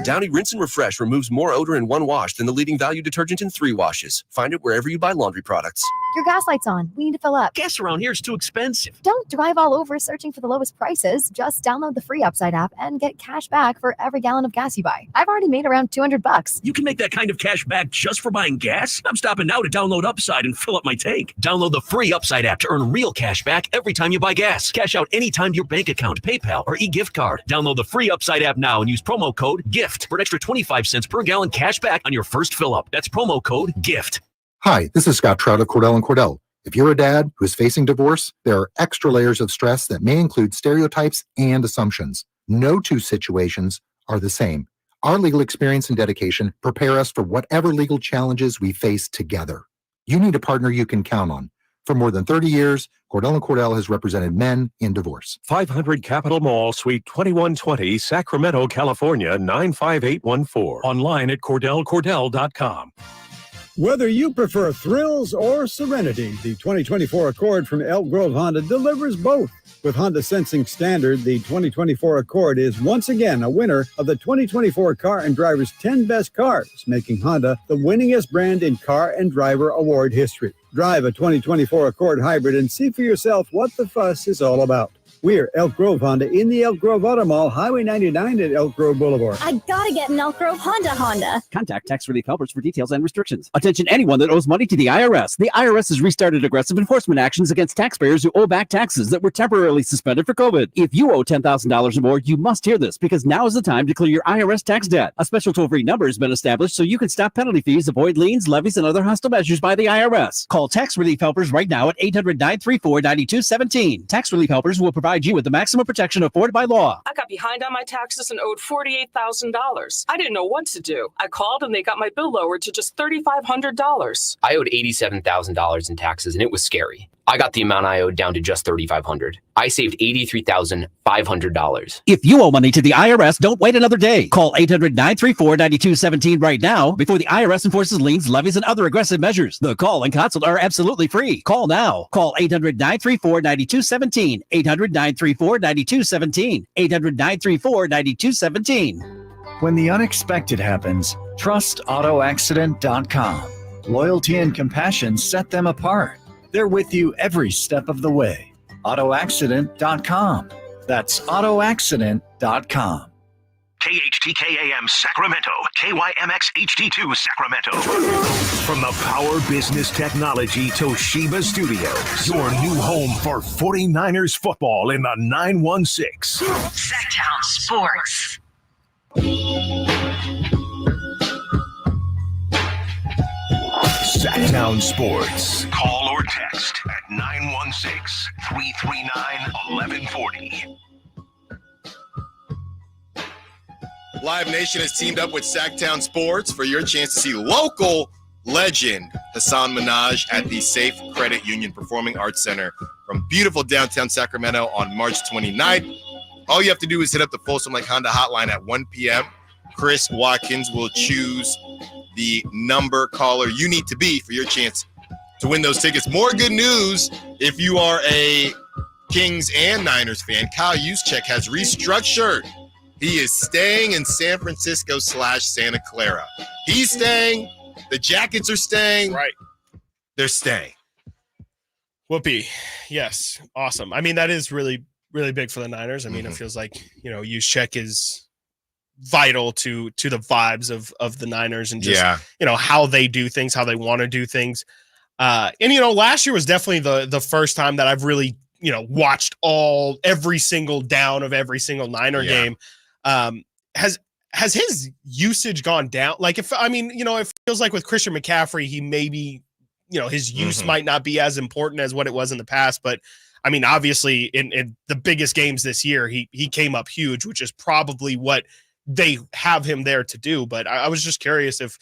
Downy Rinse and Refresh removes more odor in 1 wash than the leading value detergent in 3 washes. Find it wherever you buy laundry products. Your gas light's on. We need to fill up. Gas around here is too expensive. Don't drive all over searching for the lowest prices. Just download the free Upside app and get cash back for every gallon of gas you buy. I've already made around $200. You can make that kind of cash back just for buying gas? I'm stopping now to download Upside and fill up my tank. Download the free Upside app to earn real cash back every time you buy gas. Cash out anytime to your bank account, PayPal, or e-gift card. Download the free Upside app now and use promo code GIFT for an extra 25 cents per gallon cash back on your first fill up. That's promo code GIFT. Hi, this is Scott Trout of Cordell & Cordell. If you're a dad who's facing divorce, there are extra layers of stress that may include stereotypes and assumptions. No 2 situations are the same. Our legal experience and dedication prepare us for whatever legal challenges we face together. You need a partner you can count on. For more than 30 years, Cordell & Cordell has represented men in divorce. 500 Capitol Mall, Suite 2120, Sacramento, California, 95814. Online at CordellCordell.com. Whether you prefer thrills or serenity, the 2024 Accord from Elk Grove Honda delivers both. With Honda Sensing Standard, the 2024 Accord is once again a winner of the 2024 Car and Driver's 10 Best Cars, making Honda the winningest brand in car and driver award history. Drive a 2024 Accord Hybrid and see for yourself what the fuss is all about. We're Elk Grove Honda in the Elk Grove Auto Mall, Highway 99 at Elk Grove Boulevard. I gotta get an Elk Grove Honda. Contact tax relief helpers for details and restrictions. Attention anyone that owes money to the IRS. The IRS has restarted aggressive enforcement actions against taxpayers who owe back taxes that were temporarily suspended for COVID. If you owe $10,000 or more, you must hear this because now is the time to clear your IRS tax debt. A special toll-free number has been established so you can stop penalty fees, avoid liens, levies, and other hostile measures by the IRS. Call tax relief helpers right now at 800-934-9217. Tax relief helpers will provide you with the maximum protection afforded by law. I got behind on my taxes and owed $48,000. I didn't know what to do. I called and they got my bill lowered to just $3,500. I owed $87,000 in taxes and it was scary. I got the amount I owed down to just $3,500. I saved $83,500. If you owe money to the IRS, don't wait another day. Call 800-934-9217 right now before the IRS enforces liens, levies, and other aggressive measures. The call and consult are absolutely free. Call now. Call 800-934-9217. 800-934-9217. 800-934-9217. When the unexpected happens, trust AutoAccident.com. Loyalty and compassion set them apart. They're with you every step of the way. AutoAccident.com. That's AutoAccident.com. KHTKAM Sacramento, KYMX HD2 Sacramento. From the Power Business Technology Toshiba Studios, your new home for 49ers football in the 916. Sactown Sports. Sactown Sports. Call or text at 916-339-1140. Live Nation has teamed up with Sactown Sports for your chance to see local legend Hassan Minaj at the Safe Credit Union Performing Arts Center from beautiful downtown Sacramento on March 29th. All you have to do is hit up the Folsom Lake Honda hotline at 1 p.m. Chris Watkins will choose the number caller you need to be for your chance to win those tickets. More good news if you are a Kings and Niners fan. Kyle Juszczyk has restructured. He is staying in San Francisco / Santa Clara. He's staying. The Jackets are staying. Right. They're staying. Whoopee. Yes. Awesome. I mean, that is really, really big for the Niners. I mean, it feels like, Juszczyk is vital to the vibes of the Niners and just, how they do things, how they want to do things. And last year was definitely the first time that I've really, watched every single down of every single Niner game. Has his usage gone down? Like, it feels like with Christian McCaffrey, he maybe, his use might not be as important as what it was in the past. But I mean, obviously in the biggest games this year, he came up huge, which is probably what they have him there to do. But I was just curious if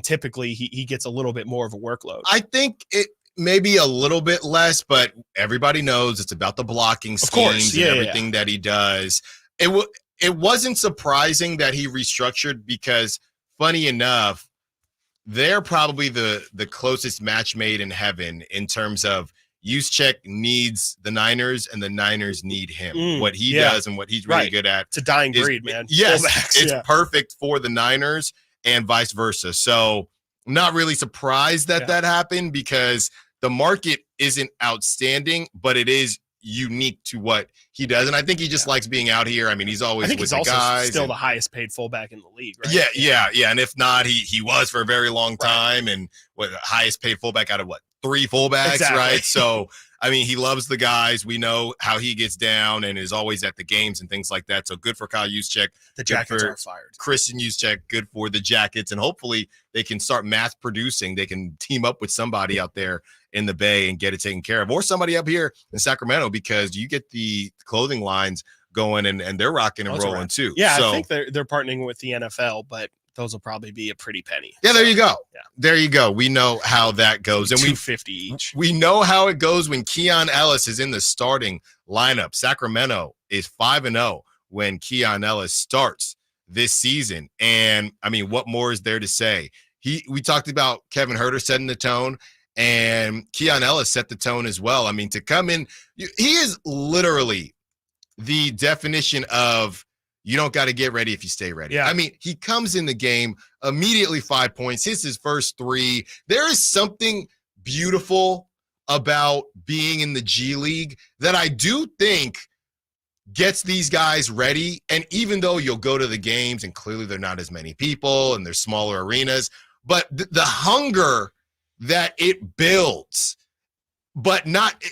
typically he gets a little bit more of a workload. I think it maybe a little bit less, but everybody knows it's about the blocking schemes and everything that he does. It wasn't surprising that he restructured because, funny enough, they're probably the closest match made in heaven in terms of Juszczyk needs the Niners and the Niners need him. What he does and what he's really good at. It's a dying breed, man. Yes, it's perfect for the Niners and vice versa. So I'm not really surprised that happened because the market isn't outstanding, but it is unique to what he does. And I think he just likes being out here. I mean, he's always with he's the also guys. Still the highest paid fullback in the league, right? Yeah. And if not, he was for a very long time and the highest paid fullback out of 3 fullbacks, right? So, I mean, he loves the guys. We know how he gets down and is always at the games and things like that. So good for Kyle Juszczyk. The Jackets are fired. Christian Juszczyk, good for the Jackets. And hopefully they can start mass producing. They can team up with somebody out there in the Bay and get it taken care of, or somebody up here in Sacramento, because you get the clothing lines going and they're rocking and rolling too. Yeah, so, I think they're partnering with the NFL, but those will probably be a pretty penny. Yeah, there you go. Yeah. There you go. We know how that goes. And $250 each. We know how it goes when Keon Ellis is in the starting lineup. Sacramento is 5-0 when Keon Ellis starts this season. And I mean, what more is there to say? we talked about Kevin Huerter setting the tone, and Keon Ellis set the tone as well. I mean, to come in, he is literally the definition of you don't got to get ready if you stay ready. Yeah. I mean, he comes in the game, immediately 5 points, hits his first 3. There is something beautiful about being in the G League that I do think gets these guys ready. And even though you'll go to the games and clearly they're not as many people and they're smaller arenas, but the hunger that it builds, but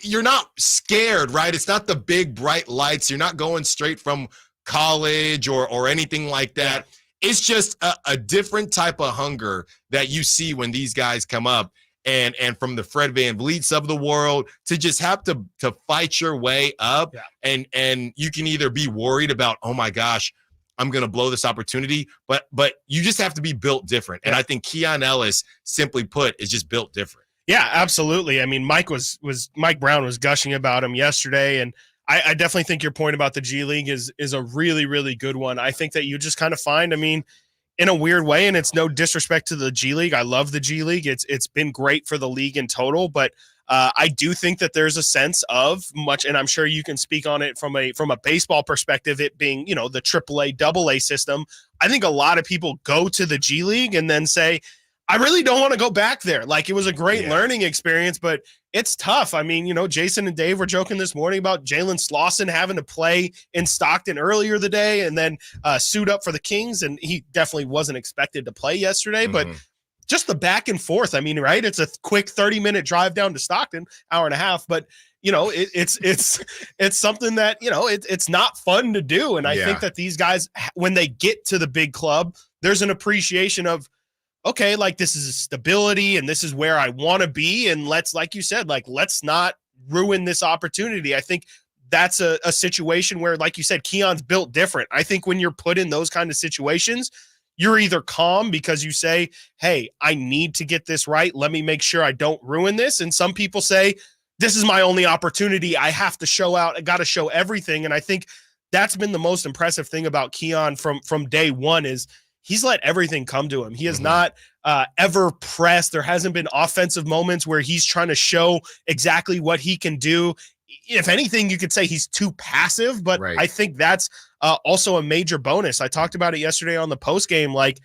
you're not scared, right? It's not the big bright lights. You're not going straight from college or anything like that. It's just a different type of hunger that you see when these guys come up. And from the Fred VanVleets of the world to just have to fight your way up. Yeah. And you can either be worried about, oh my gosh, I'm going to blow this opportunity, but you just have to be built different. And I think Keon Ellis, simply put, is just built different. Yeah, absolutely. I mean, Mike Brown was gushing about him yesterday, and I definitely think your point about the G League is a really, really good one. I think that you just kind of find, I mean, in a weird way, and it's no disrespect to the G League. I love the G League. It's been great for the league in total, but I do think that there's a sense of much, and I'm sure you can speak on it from a baseball perspective, it being, the AAA, AA system. I think a lot of people go to the G League and then say, I really don't want to go back there. Like, it was a great learning experience, but it's tough. I mean, Jason and Dave were joking this morning about Jalen Slauson having to play in Stockton earlier the day and then suit up for the Kings, and he definitely wasn't expected to play yesterday, but just the back and forth. I mean, right? It's a quick 30-minute drive down to Stockton, hour and a half, but it's something that, it's not fun to do. And I think that these guys, when they get to the big club, there's an appreciation of, okay, like, this is a stability and this is where I want to be. And let's, like you said, let's not ruin this opportunity. I think that's a situation where, like you said, Keon's built different. I think when you're put in those kind of situations, you're either calm because you say, hey, I need to get this right. Let me make sure I don't ruin this. And some people say, this is my only opportunity. I have to show out. I got to show everything. And I think that's been the most impressive thing about Keon from day one is he's let everything come to him. He has not ever pressed. There hasn't been offensive moments where he's trying to show exactly what he can do. If anything, you could say he's too passive, but I think that's also a major bonus. I talked about it yesterday on the postgame. Like,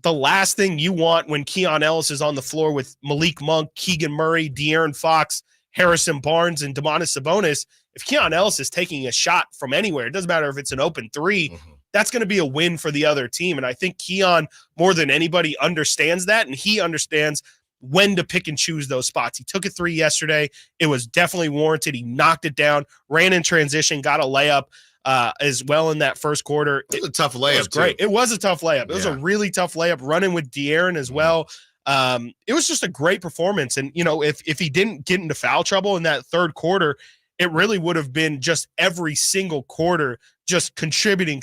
the last thing you want when Keon Ellis is on the floor with Malik Monk, Keegan Murray, De'Aaron Fox, Harrison Barnes, and Domantas Sabonis, if Keon Ellis is taking a shot from anywhere, it doesn't matter if it's an open three, that's going to be a win for the other team. And I think Keon, more than anybody, understands that, and he understands when to pick and choose those spots. He took a 3 yesterday. It was definitely warranted. He knocked it down, ran in transition, got a layup as well in that first quarter. It was a tough layup. It was great. It was a tough layup. It was a really tough layup, running with De'Aaron as well. It was just a great performance. And, if he didn't get into foul trouble in that third quarter, it really would have been just every single quarter just contributing.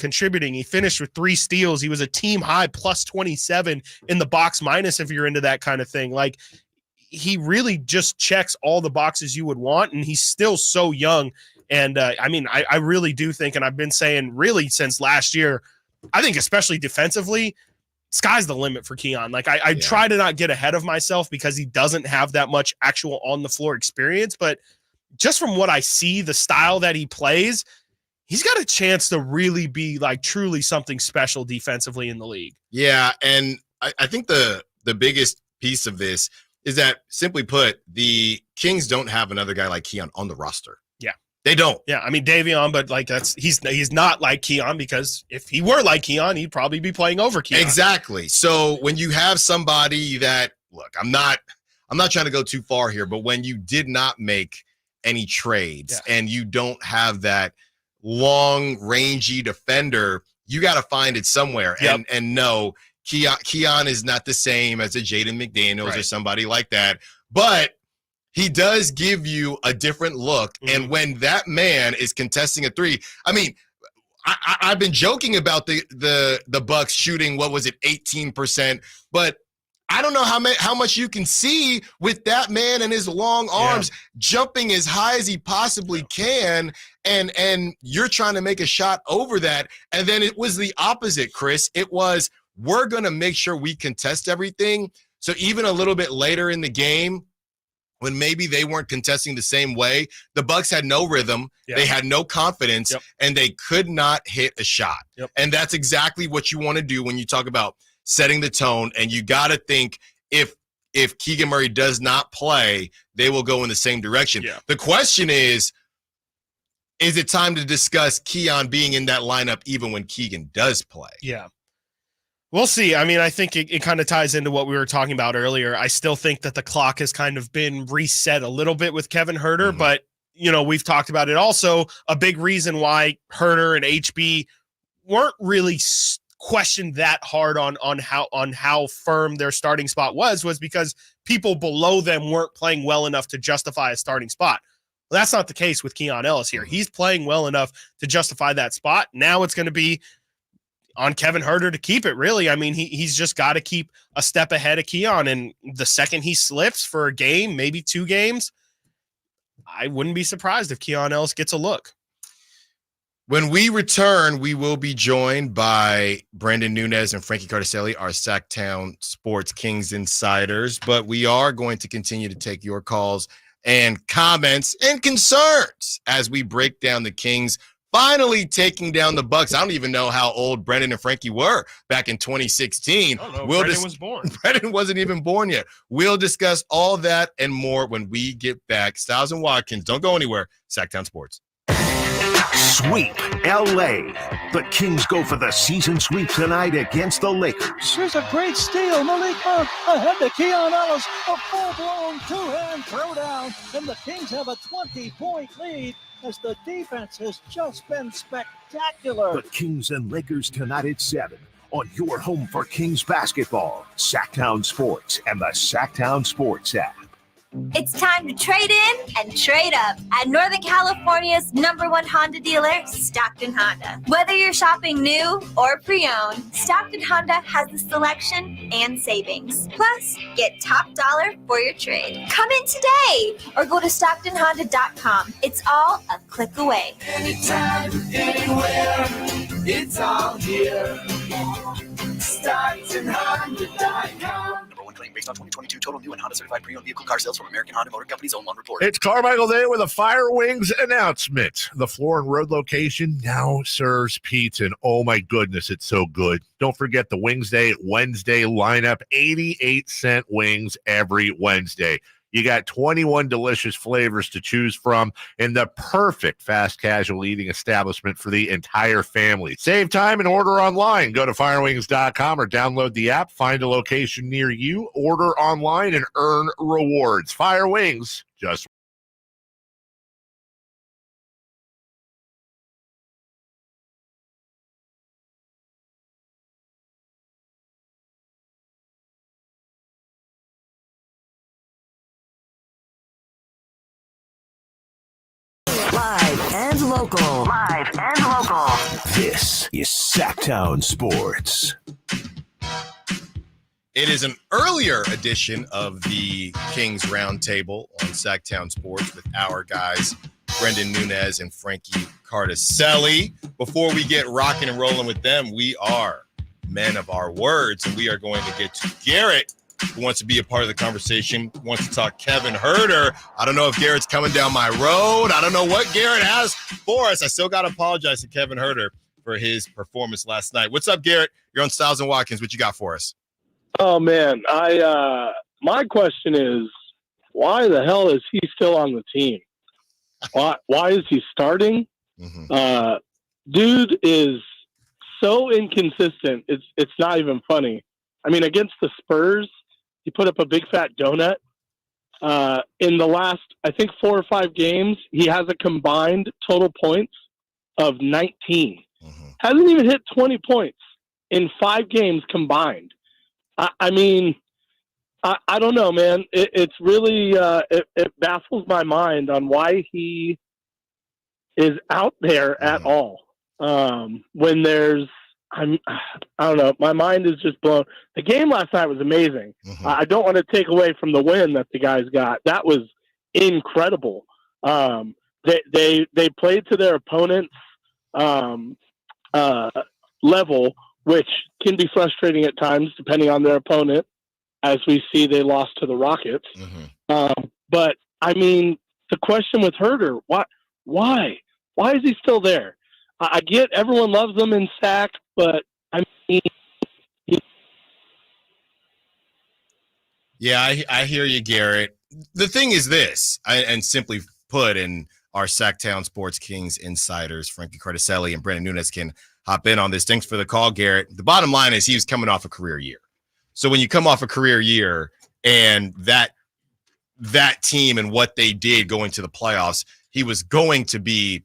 He finished with 3 steals. He was a team high plus 27 in the box minus if you're into that kind of thing. Like, he really just checks all the boxes you would want, and he's still so young. And I really do think, and I've been saying really since last year, I think especially defensively, sky's the limit for Keon. Like, I try to not get ahead of myself because he doesn't have that much actual on the floor experience, but just from what I see, the style that he plays, he's got a chance to really be like truly something special defensively in the league. Yeah. And I think the biggest piece of this is that, simply put, the Kings don't have another guy like Keon on the roster. Yeah. They don't. Yeah. I mean, Davion, but like he's not like Keon, because if he were like Keon, he'd probably be playing over Keon. Exactly. So when you have somebody that, look, I'm not trying to go too far here, but when you did not make any trades and you don't have that long rangy defender, you got to find it somewhere. And no, Keon is not the same as a Jaden McDaniels or somebody like that, but he does give you a different look. And when that man is contesting a 3, I mean, I've been joking about the Bucks shooting, what was it, 18%, but I don't know how much you can see with that man and his long arms jumping as high as he possibly can, and you're trying to make a shot over that. And then it was the opposite, Chris. It was we're going to make sure we contest everything. So even a little bit later in the game, when maybe they weren't contesting the same way, the Bucks had no rhythm, they had no confidence, and they could not hit a shot. And that's exactly what you want to do when you talk about setting the tone. And you got to think if Keegan Murray does not play, they will go in the same direction. The question is it time to discuss Keon being in that lineup even when Keegan does play? Yeah. We'll see. I mean, I think it kind of ties into what we were talking about earlier. I still think that the clock has kind of been reset a little bit with Kevin Huerter, but, you know, we've talked about it. Also, a big reason why Huerter and HB weren't really questioned that hard on how firm their starting spot was because people below them weren't playing well enough to justify a starting spot. Well, that's not the case with Keon Ellis here. He's playing well enough to justify that spot. Now it's going to be on Kevin Huerter to keep it, really. I mean, he's just got to keep a step ahead of Keon, and the second he slips for a game, maybe 2 games, I wouldn't be surprised if Keon Ellis gets a look. When we return, we will be joined by Brandon Nunez and Frankie Cardicelli, our Sactown Sports Kings insiders, but we are going to continue to take your calls and comments and concerns as we break down the Kings finally taking down the Bucks. I don't even know how old Brendan and Frankie were back in 2016. I don't know. Brendan was born. Brendan wasn't even born yet. We'll discuss all that and more when we get back. Stiles and Watkins, don't go anywhere. Sactown Sports. Sweep LA. The Kings go for the season sweep tonight against the Lakers. Here's a great steal. Malik Monk ahead to Keon Ellis. A full-blown 2-hand throwdown. And the Kings have a 20-point lead as the defense has just been spectacular. The Kings and Lakers tonight at 7 on your home for Kings basketball. Sactown Sports and the Sactown Sports app. It's time to trade in and trade up at Northern California's #1 Honda dealer, Stockton Honda. Whether you're shopping new or pre-owned, Stockton Honda has the selection and savings. Plus, get top dollar for your trade. Come in today or go to StocktonHonda.com. It's all a click away. Anytime, anywhere, it's all here. StocktonHonda.com. Based on 2022 total new and Honda certified pre-owned vehicle car sales from American Honda Motor Company's own loan report. It's Carmichael Day with a Fire Wings announcement. The Floor and Road location now serves pizza, and oh my goodness, it's so good. Don't forget the Wings Day Wednesday lineup, 88-cent wings every Wednesday. You got 21 delicious flavors to choose from in the perfect fast casual eating establishment for the entire family. Save time and order online. Go to firewings.com or download the app. Find a location near you, order online, and earn rewards. Fire Wings, just Live and local. Live and local. This is Sactown Sports. It is an earlier edition of the Kings Roundtable on Sactown Sports with our guys, Brendan Nunez and Frankie Cardicelli. Before we get rocking and rolling with them, we are men of our words, and we are going to get to Garrett, who wants to be a part of the conversation, wants to talk Kevin Huerter. I don't know if Garrett's coming down my road. I don't know what Garrett has for us. I still got to apologize to Kevin Huerter for his performance last night. What's up, Garrett? You're on Stiles and Watkins. What you got for us? Oh, man. My question is, why the hell is he still on the team? Why is he starting? Dude is so inconsistent. It's not even funny. I mean, against the Spurs, he put up a big fat donut. In the last, I think, 4 or 5 games, he has a combined total points of 19. Hasn't even hit 20 points in 5 games combined. I mean, I don't know, man. It's really it baffles my mind on why he is out there at all. When there's, I don't know. My mind is just blown. The game last night was amazing. I don't want to take away from the win that the guys got. That was incredible. They played to their opponent's level which can be frustrating at times depending on their opponent, as we see they lost to the Rockets. But, I mean, the question with Herter, why is he still there? I get everyone loves him in sack, but, I mean... Yeah, I hear you, Garrett. The thing is this, and simply put, and our Sactown Sports Kings insiders, Frankie Cardicelli and Brandon Nunes, can hop in on this. Thanks for the call, Garrett. The bottom line is he was coming off a career year. So when you come off a career year and that team and what they did going to the playoffs, he was going to be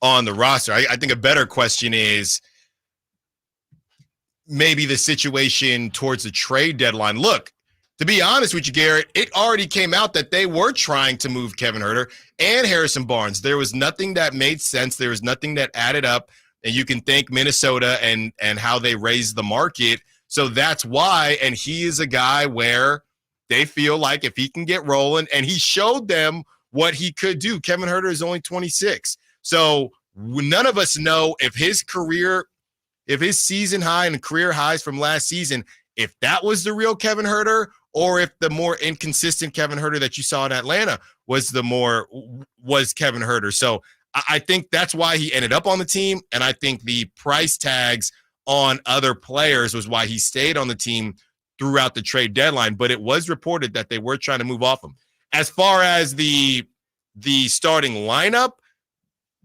on the roster. I think a better question is maybe the situation towards the trade deadline. Look, to be honest with you, Garrett, it already came out that they were trying to move Kevin Herter and Harrison Barnes. There was nothing that made sense. There was nothing that added up. And you can thank Minnesota and how they raised the market. So that's why. And he is a guy where they feel like if he can get rolling, and he showed them what he could do. Kevin Herter is only 26. So none of us know if his season high and career highs from last season, if that was the real Kevin Herter, or if the more inconsistent Kevin Herter that you saw in Atlanta was Kevin Herter. So I think that's why he ended up on the team, and I think the price tags on other players was why he stayed on the team throughout the trade deadline. But it was reported that they were trying to move off him. As far as the starting lineup,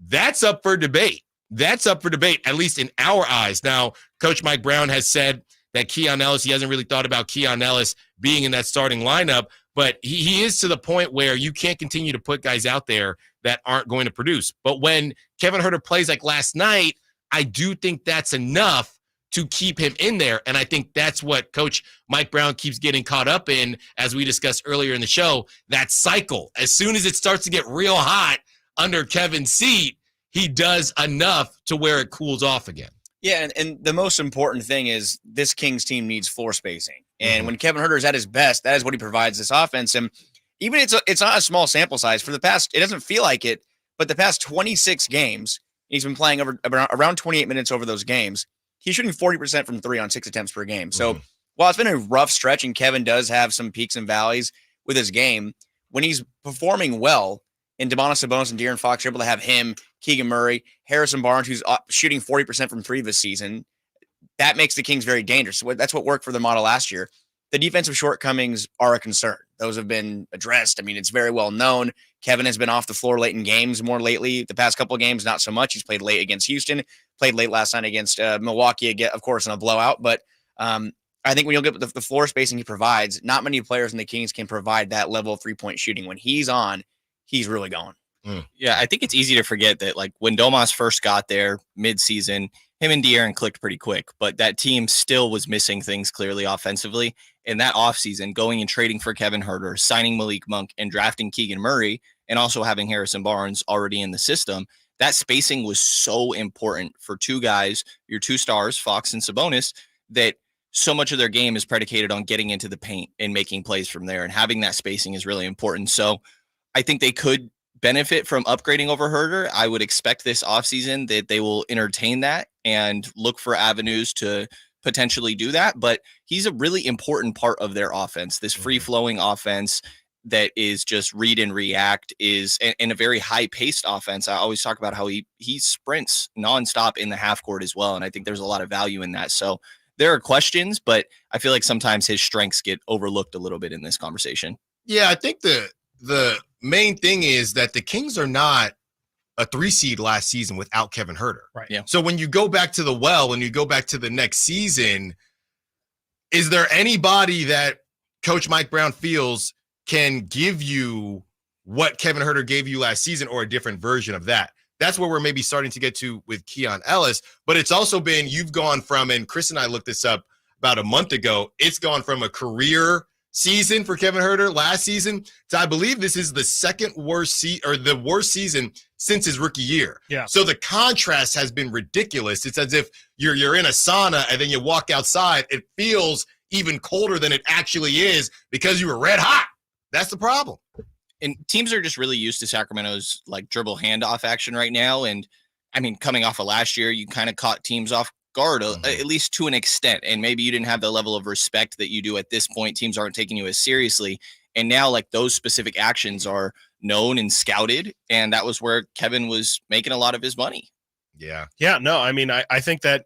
that's up for debate. That's up for debate, at least in our eyes. Now, Coach Mike Brown has said that Keon Ellis, he hasn't really thought about Keon Ellis being in that starting lineup, but he is to the point where you can't continue to put guys out there that aren't going to produce. But when Kevin Herter plays like last night, I do think that's enough to keep him in there. And I think that's what Coach Mike Brown keeps getting caught up in, as we discussed earlier in the show, that cycle. As soon as it starts to get real hot under Kevin's seat, he does enough to where it cools off again. Yeah, and the most important thing is this Kings team needs floor spacing. And when Kevin Herter is at his best, that is what he provides this offense. And even it's not a small sample size. For the past, it doesn't feel like it, but the past 26 games, he's been playing around 28 minutes over those games. He's shooting 40% from three on 6 attempts per game. So while it's been a rough stretch and Kevin does have some peaks and valleys with his game, when he's performing well, and Domantas Sabonis and De'Aaron Fox are able to have him, Keegan Murray, Harrison Barnes, who's shooting 40% from three this season, that makes the Kings very dangerous. So that's what worked for the model last year. The defensive shortcomings are a concern. Those have been addressed. I mean, it's very well known. Kevin has been off the floor late in games more lately. The past couple of games, not so much. He's played late against Houston, played late last night against Milwaukee, again, of course, in a blowout. But I think when you'll get the floor spacing he provides, not many players in the Kings can provide that level of three-point shooting. When he's on, he's really going. Yeah, I think it's easy to forget that, like, when Domas first got there mid-season, him and De'Aaron clicked pretty quick, but that team still was missing things clearly offensively. In that offseason, going and trading for Kevin Herter, signing Malik Monk, and drafting Keegan Murray, and also having Harrison Barnes already in the system, that spacing was so important for two guys, your two stars, Fox and Sabonis, that so much of their game is predicated on getting into the paint and making plays from there, and having that spacing is really important. So I think they could benefit from upgrading over Herter. I would expect this offseason that they will entertain that and look for avenues to potentially do that. But he's a really important part of their offense. This free-flowing offense that is just read and react is in a very high-paced offense. I always talk about how he sprints nonstop in the half court as well, and I think there's a lot of value in that. So there are questions, but I feel like sometimes his strengths get overlooked a little bit in this conversation. Yeah, I think the main thing is that the Kings are not a 3 seed last season without Kevin Herter. Right. Yeah. So when you go back to the well, when you go back to the next season, is there anybody that Coach Mike Brown feels can give you what Kevin Herter gave you last season, or a different version of that? That's where we're maybe starting to get to with Keon Ellis. But it's also been, you've gone from, and Chris and I looked this up about a month ago, it's gone from a career season for Kevin Herter last season to, I believe this is the second worst the worst season since his rookie year. Yeah. So the contrast has been ridiculous. It's as if you're in a sauna and then you walk outside. It feels even colder than it actually is because you were red hot. That's the problem. And teams are just really used to Sacramento's like dribble handoff action right now. And I mean, coming off of last year, you kind of caught teams off guard, at least to an extent. And maybe you didn't have the level of respect that you do at this point. Teams aren't taking you as seriously. And now, like, those specific actions are known and scouted. And that was where Kevin was making a lot of his money. Yeah. Yeah, no, I mean, I think that,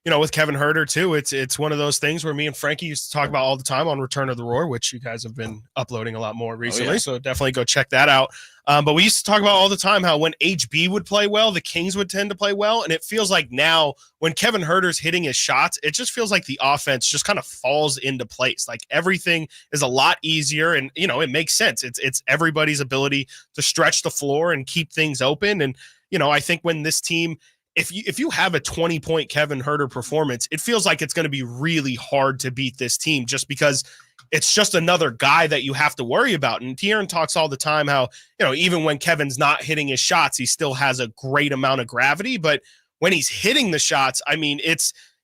with Kevin Herter too, it's one of those things where me and Frankie used to talk about all the time on Return of the Roar, which you guys have been uploading a lot more recently. yeah. So definitely go check that out. But we used to talk about all the time how when HB would play well, the Kings would tend to play well. And it feels like now when Kevin Herter's hitting his shots, it just feels like the offense just kind of falls into place. Like everything is a lot easier. And, it makes sense. It's everybody's ability to stretch the floor and keep things open. And, I think when this team, if you have a 20-point Kevin Herter performance, it feels like it's going to be really hard to beat this team just because it's just another guy that you have to worry about. And Tieran talks all the time how, even when Kevin's not hitting his shots, he still has a great amount of gravity. But when he's hitting the shots, I mean,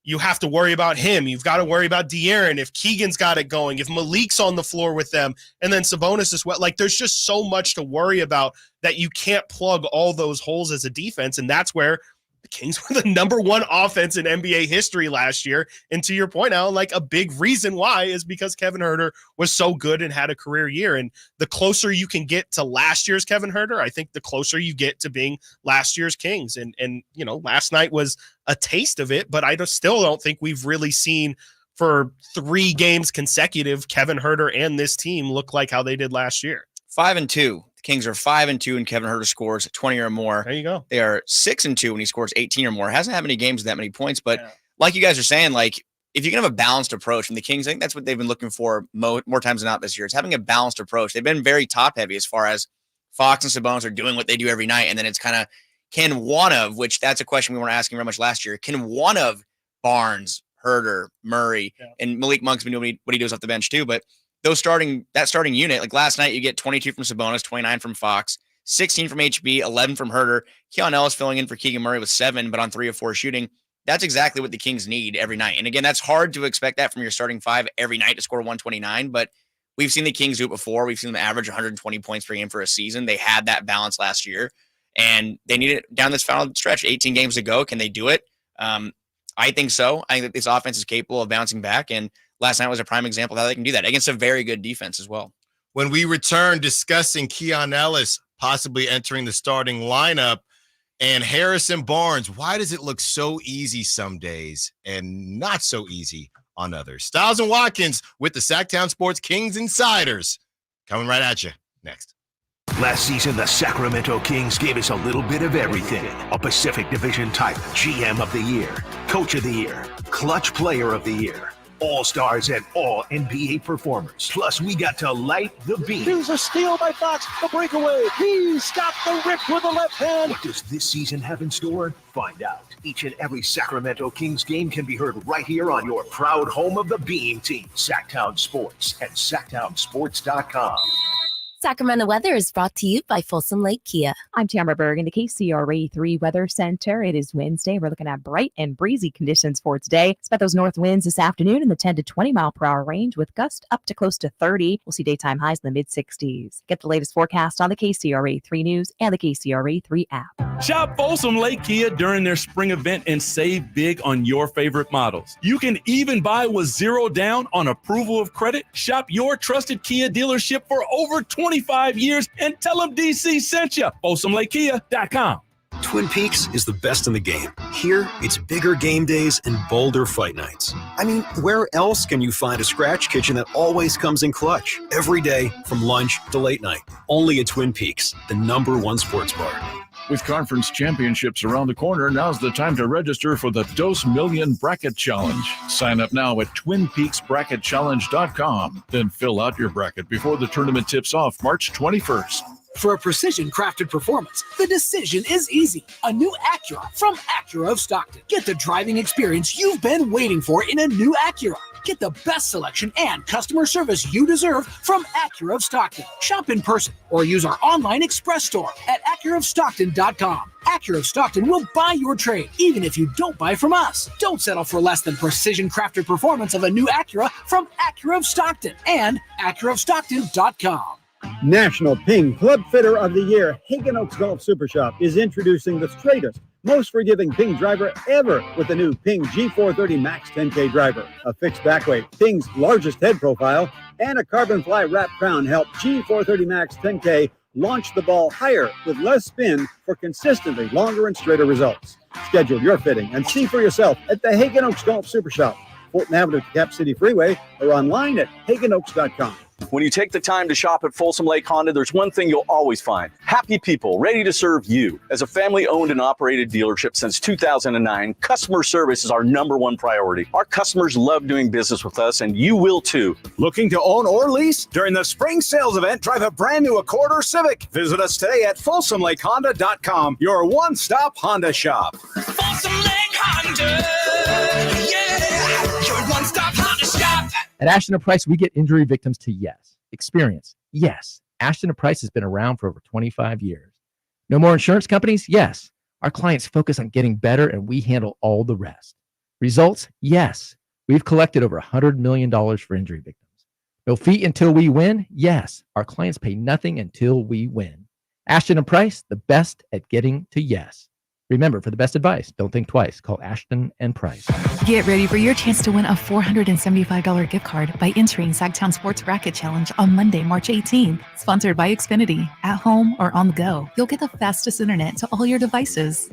you have to worry about him. You've got to worry about De'Aaron, if Keegan's got it going, if Malik's on the floor with them, and then Sabonis as well. Like, there's just so much to worry about that you can't plug all those holes as a defense. And that's where the Kings were the number one offense in NBA history last year. And to your point, Alan, like, a big reason why is because Kevin Herter was so good and had a career year. And the closer you can get to last year's Kevin Herter, I think the closer you get to being last year's Kings. And last night was a taste of it, but I still don't think we've really seen for 3 games consecutive Kevin Herter and this team look like how they did last year. 5-2. Kings are 5-2 and Kevin Herter scores 20 or more. There you go. They are 6-2 when he scores 18 or more. Hasn't had many games with that many points, but like you guys are saying, like, if you can have a balanced approach from the Kings, I think that's what they've been looking for more times than not this year. It's having a balanced approach. They've been very top heavy as far as Fox and Sabonis are doing what they do every night, and then it's kind of which that's a question we weren't asking very much last year. Can one of Barnes, Herter, Murray, and Malik Monk's been doing what he does off the bench too, but that starting unit, like last night, you get 22 from Sabonis, 29 from Fox, 16 from HB, 11 from Herter. Keon Ellis filling in for Keegan Murray with 7, but on 3 of 4 shooting. That's exactly what the Kings need every night. And again, that's hard to expect that from your starting 5 every night to score 129, but we've seen the Kings do it before. We've seen them average 120 points per game for a season. They had that balance last year, and they need it down this final stretch. 18 games to go. Can they do it? I think so. I think that this offense is capable of bouncing back, and last night was a prime example of how they can do that against a very good defense as well. When we return discussing Keon Ellis possibly entering the starting lineup and Harrison Barnes, why does it look so easy some days and not so easy on others? Stiles and Watkins with the Sactown Sports Kings Insiders coming right at you next. Last season, the Sacramento Kings gave us a little bit of everything. A Pacific Division type GM of the Year, Coach of the Year, Clutch Player of the Year, All-Stars and all NBA performers. Plus, we got to light the beam. Here's a steal by Fox, the breakaway. He's got the rip with the left hand. What does this season have in store? Find out. Each and every Sacramento Kings game can be heard right here on your proud home of the Beam Team, Sactown Sports and SactownSports.com. Sacramento weather is brought to you by Folsom Lake Kia. I'm Tamara Berg in the KCRA 3 Weather Center. It is Wednesday. We're looking at bright and breezy conditions for today. Expect those north winds this afternoon in the 10 to 20 mile per hour range with gusts up to close to 30. We'll see daytime highs in the mid 60s. Get the latest forecast on the KCRA 3 News and the KCRA 3 app. Shop Folsom Lake Kia during their spring event and save big on your favorite models. You can even buy with 0 down on approval of credit. Shop your trusted Kia dealership for over 25 years and tell them DC sent you. FolsomLakeKia.com. Twin Peaks is the best in the game. Here, it's bigger game days and bolder fight nights. I mean, where else can you find a scratch kitchen that always comes in clutch? Every day, from lunch to late night. Only at Twin Peaks, the #1 sports bar. With conference championships around the corner, now's the time to register for the Dos Million Bracket Challenge. Sign up now at TwinPeaksBracketChallenge.com. Then fill out your bracket before the tournament tips off March 21st. For a precision-crafted performance, the decision is easy. A new Acura from Acura of Stockton. Get the driving experience you've been waiting for in a new Acura. Get the best selection and customer service you deserve from Acura of Stockton. Shop in person or use our online express store at AcuraofStockton.com. Acura of Stockton will buy your trade, even if you don't buy from us. Don't settle for less than precision-crafted performance of a new Acura from Acura of Stockton and AcuraofStockton.com. National Ping Club Fitter of the Year, Hagen Oaks Golf Super Shop is introducing the straightest, most forgiving Ping driver ever with the new Ping G430 Max 10K driver. A fixed back weight, Ping's largest head profile, and a carbon fly wrap crown help G430 Max 10K launch the ball higher with less spin for consistently longer and straighter results. Schedule your fitting and see for yourself at the Hagen Oaks Golf Super Shop, Fulton Avenue to Cap City Freeway, or online at hagenoaks.com. When you take the time to shop at Folsom Lake Honda, there's one thing you'll always find. Happy people ready to serve you. As a family-owned and operated dealership since 2009, customer service is our #1 priority. Our customers love doing business with us, and you will too. Looking to own or lease? During the spring sales event, drive a brand new Accord or Civic. Visit us today at FolsomLakeHonda.com, your one-stop Honda shop. Folsom Lake Honda, yeah, your one-stop Honda shop. At Ashton & Price, we get injury victims to yes. Experience, yes. Ashton & Price has been around for over 25 years. No more insurance companies? Yes. Our clients focus on getting better, and we handle all the rest. Results? Yes. We've collected over $100 million for injury victims. No fee until we win? Yes. Our clients pay nothing until we win. Ashton & Price, the best at getting to yes. Remember, for the best advice, don't think twice. Call Ashton & Price. Get ready for your chance to win a $475 gift card by entering Sactown Sports Bracket Challenge on Monday, March 18th. Sponsored by Xfinity. At home or on the go, you'll get the fastest internet to all your devices.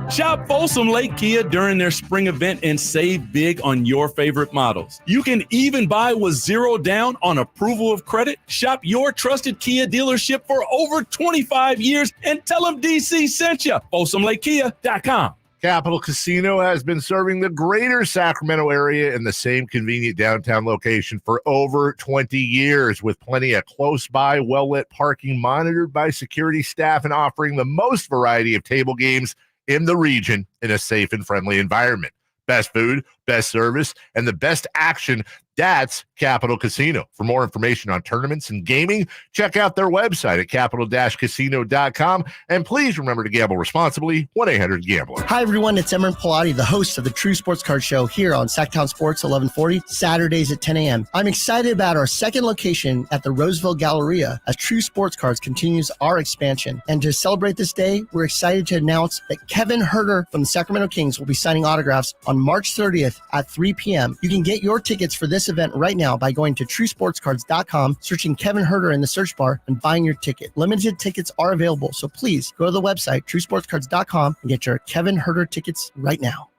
Shop Folsom Lake Kia during their spring event and save big on your favorite models. You can even buy with zero down on approval of credit. Shop your trusted Kia dealership for over 25 years and tell them DC sent you. FolsomLakeKia.com. Capital Casino has been serving the greater Sacramento area in the same convenient downtown location for over 20 years, with plenty of close-by, well-lit parking monitored by security staff and offering the most variety of table games in the region in a safe and friendly environment. Best food, best service, and the best action. That's Capital Casino. For more information on tournaments and gaming, check out their website at capital-casino.com. And please remember to gamble responsibly. 1-800-GAMBLER. Hi, everyone. It's Emran Pilati, the host of the True Sports Card Show here on Sactown Sports 1140, Saturdays at 10 a.m. I'm excited about our second location at the Roseville Galleria as True Sports Cards continues our expansion. And to celebrate this day, we're excited to announce that Kevin Huerter from the Sacramento Kings will be signing autographs on March 30th at 3 p.m. You can get your tickets for this event right now by going to TrueSportsCards.com, searching Kevin Huerter in the search bar, and buying your ticket. Limited tickets are available, so please go to the website, TrueSportsCards.com, and get your Kevin Huerter tickets right now.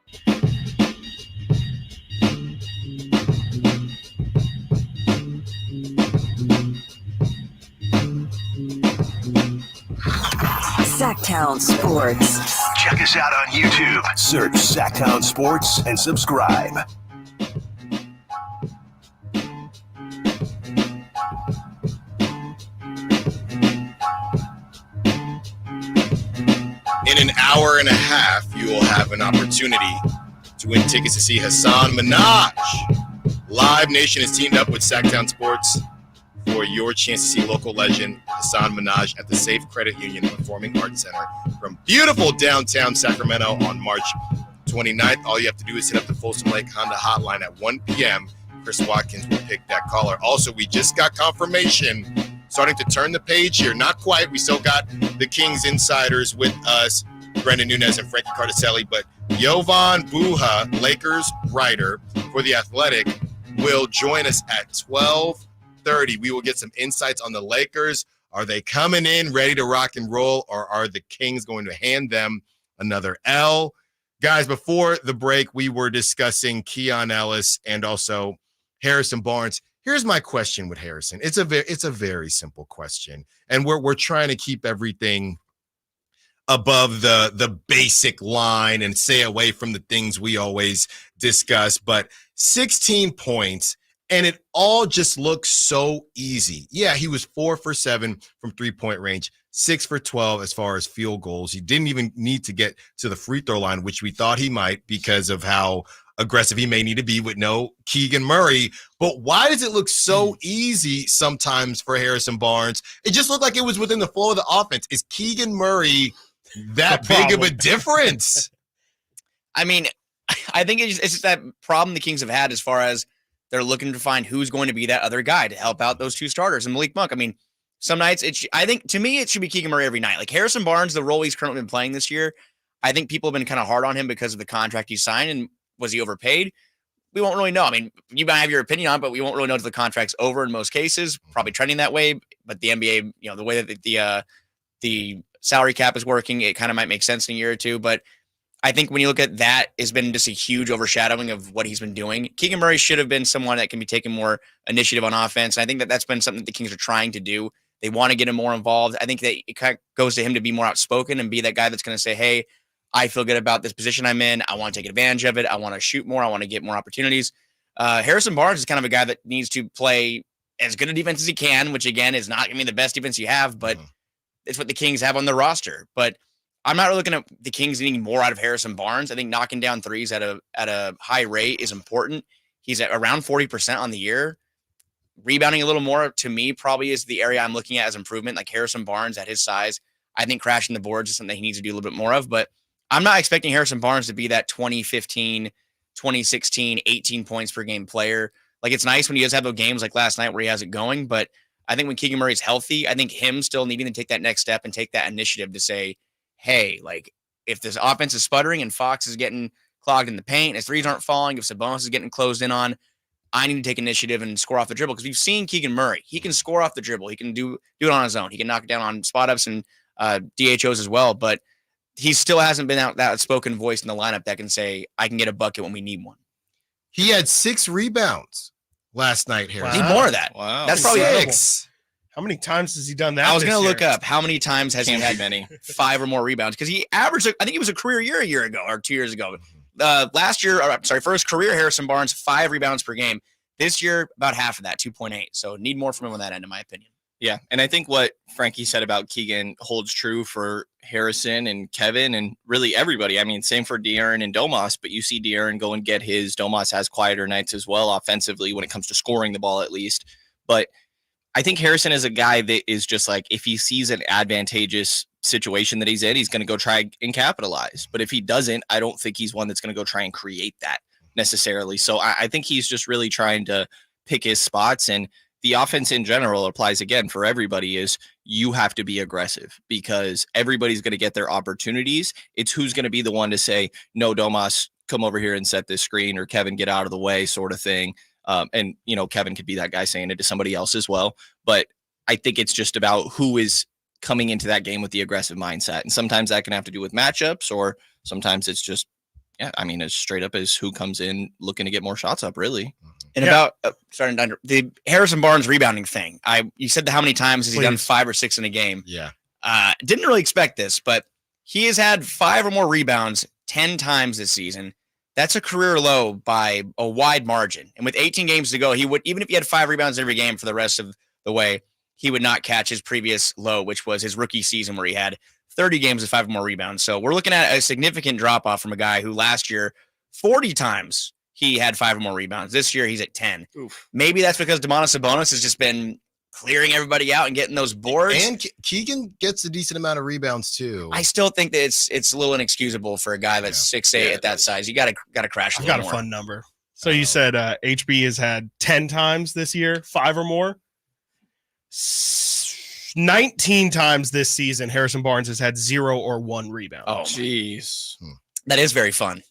Sactown Sports. Check us out on YouTube. Search Sactown Sports and subscribe. In an hour and a half, you will have an opportunity to win tickets to see Hassan Minhaj. Live Nation has teamed up with Sactown Sports for your chance to see local legend Hassan Minhaj at the Safe Credit Union Performing Arts Center from beautiful downtown Sacramento on March 29th. All you have to do is hit up the Folsom Lake Honda hotline at 1 p.m. Chris Watkins will pick that caller. Also, we just got confirmation, starting to turn the page here. Not quite. We still got the Kings insiders with us, Brendan Nunez and Frankie Cardicelli, but Jovan Buha, Lakers writer for The Athletic, will join us at 12:30. We will get some insights on the Lakers. Are they coming in ready to rock and roll, or are the Kings going to hand them another L? Guys, before the break, we were discussing Keon Ellis and also Harrison Barnes. Here's my question with Harrison. It's a very simple question, and we're trying to keep everything above the basic line and stay away from the things we always discuss. But 16 points, and it all just looks so easy. Yeah, he was 4 for 7 from three-point range, 6 for 12 as far as field goals. He didn't even need to get to the free throw line, which we thought he might because of how aggressive he may need to be with no Keegan Murray. But why does it look so easy sometimes for Harrison Barnes? It just looked like it was within the flow of the offense. Is Keegan Murray that big of a difference? I mean, I think it's just that problem the Kings have had as far as they're looking to find who's going to be that other guy to help out those two starters. And Malik Monk, I mean, some nights I think to me it should be Keegan Murray every night. Like Harrison Barnes, the role he's currently been playing this year, I think people have been kind of hard on him because of the contract he signed. And was he overpaid? We won't really know. I mean, you might have your opinion on it, but we won't really know until the contract's over in most cases, probably trending that way. But the NBA, the way that the salary cap is working, it kind of might make sense in a year or two. But I think when you look at that, it's been just a huge overshadowing of what he's been doing. Keegan Murray should have been someone that can be taking more initiative on offense. And I think that that's been something that the Kings are trying to do. They want to get him more involved. I think that it kind of goes to him to be more outspoken and be that guy that's going to say, hey, I feel good about this position I'm in. I want to take advantage of it. I want to shoot more. I want to get more opportunities. Harrison Barnes is kind of a guy that needs to play as good a defense as he can, which again is not going to be the best defense you have, but it's what the Kings have on their roster. But I'm not really looking at the Kings needing more out of Harrison Barnes. I think knocking down threes at a high rate is important. He's at around 40% on the year. Rebounding a little more, to me, probably is the area I'm looking at as improvement. Like Harrison Barnes at his size, I think crashing the boards is something he needs to do a little bit more of. But I'm not expecting Harrison Barnes to be that 2015, 2016, 18 points per game player. Like, it's nice when he does have those games like last night where he has it going. But I think when Keegan Murray's healthy, I think him still needing to take that next step and take that initiative to say, hey, like, if this offense is sputtering and Fox is getting clogged in the paint, his threes aren't falling, if Sabonis is getting closed in on, I need to take initiative and score off the dribble. Because we've seen Keegan Murray. He can score off the dribble. He can do it on his own. He can knock it down on spot ups and DHOs as well. But he still hasn't been out that outspoken voice in the lineup that can say, I can get a bucket when we need one. He had 6 rebounds last night, Harris. Need more of that. Wow. That's probably 6. How many times has he done that? I was going to look up how many times has he had many 5 or more rebounds, because he averaged, I think it was a career year a year ago or 2 years ago. Last year, for his career, Harrison Barnes, 5 rebounds per game. This year, about half of that, 2.8. So need more from him on that end, in my opinion. Yeah, and I think what Frankie said about Keegan holds true for Harrison and Kevin and really everybody. I mean, same for De'Aaron and Domas, but you see De'Aaron go and get his. Domas has quieter nights as well offensively when it comes to scoring the ball at least. But I think Harrison is a guy that is just like, if he sees an advantageous situation that he's in, he's going to go try and capitalize. But if he doesn't, I don't think he's one that's going to go try and create that necessarily. So I think he's just really trying to pick his spots, and the offense in general applies again for everybody is you have to be aggressive because everybody's going to get their opportunities. It's who's going to be the one to say, no, Domas, come over here and set this screen, or Kevin, get out of the way, sort of thing. And, Kevin could be that guy saying it to somebody else as well. But I think it's just about who is coming into that game with the aggressive mindset. And sometimes that can have to do with matchups, or sometimes it's just, as straight up as who comes in looking to get more shots up, really. And about the Harrison Barnes rebounding thing, you said how many times has he done 5 or 6 in a game? Yeah. Didn't really expect this, but he has had 5 or more rebounds 10 times this season. That's a career low by a wide margin. And with 18 games to go, he would, even if he had 5 rebounds every game for the rest of the way, he would not catch his previous low, which was his rookie season where he had 30 games with 5 or more rebounds. So we're looking at a significant drop off from a guy who last year 40 times he had 5 or more rebounds. This year he's at 10. Oof. Maybe that's because Domantas Sabonis has just been clearing everybody out and getting those boards. And Keegan gets a decent amount of rebounds too. I still think that it's a little inexcusable for a guy that's 6'8" at that size. You gotta crash. I've got a fun number. So you said HB has had 10 times this year, 5 or more. 19 times this season, Harrison Barnes has had 0 or 1 rebound. Oh, jeez. That is very fun.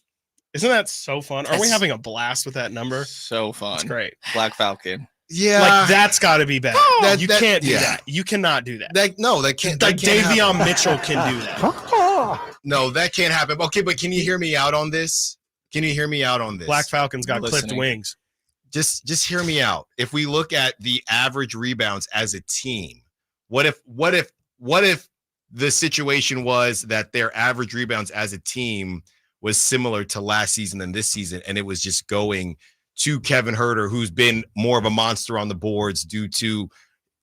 Isn't that so fun? Are we having a blast with that number? So fun. It's great. Black Falcon. Yeah. Like, that's got to be better. You can't do that. You cannot do that. That can't. Like, that can't Davion happen. Mitchell can do that. No, that can't happen. Okay, but can you hear me out on this? Black Falcon's got clipped Listening. wings. Just hear me out. If we look at the average rebounds as a team, what if the situation was that their average rebounds as a team was similar to last season than this season, and it was just going to Kevin Huerter, who's been more of a monster on the boards due to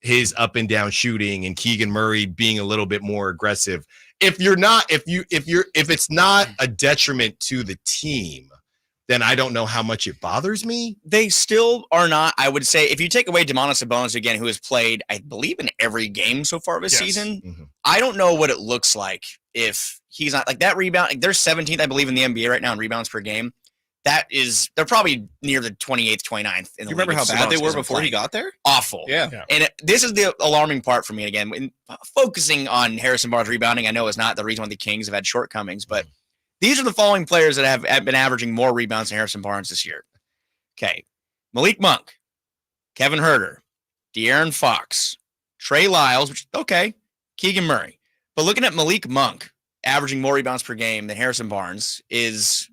his up and down shooting, and Keegan Murray being a little bit more aggressive. If it's not a detriment to the team, then I don't know how much it bothers me. They still are not. I would say if you take away Domantas Sabonis again, who has played, I believe, in every game so far this season, I don't know what it looks like if he's not like that rebound. Like, they're 17th, I believe, in the NBA right now in rebounds per game. They're probably near the 28th, 29th. In the You remember league how if bad they Sabonis were isn't before he playing. got there? Awful. Yeah. And this is the alarming part for me again. Focusing on Harrison Barnes rebounding, I know is not the reason why the Kings have had shortcomings, but These are the following players that have been averaging more rebounds than Harrison Barnes this year. Okay. Malik Monk, Kevin Huerter, De'Aaron Fox, Trey Lyles, which, okay, Keegan Murray. But looking at Malik Monk averaging more rebounds per game than Harrison Barnes is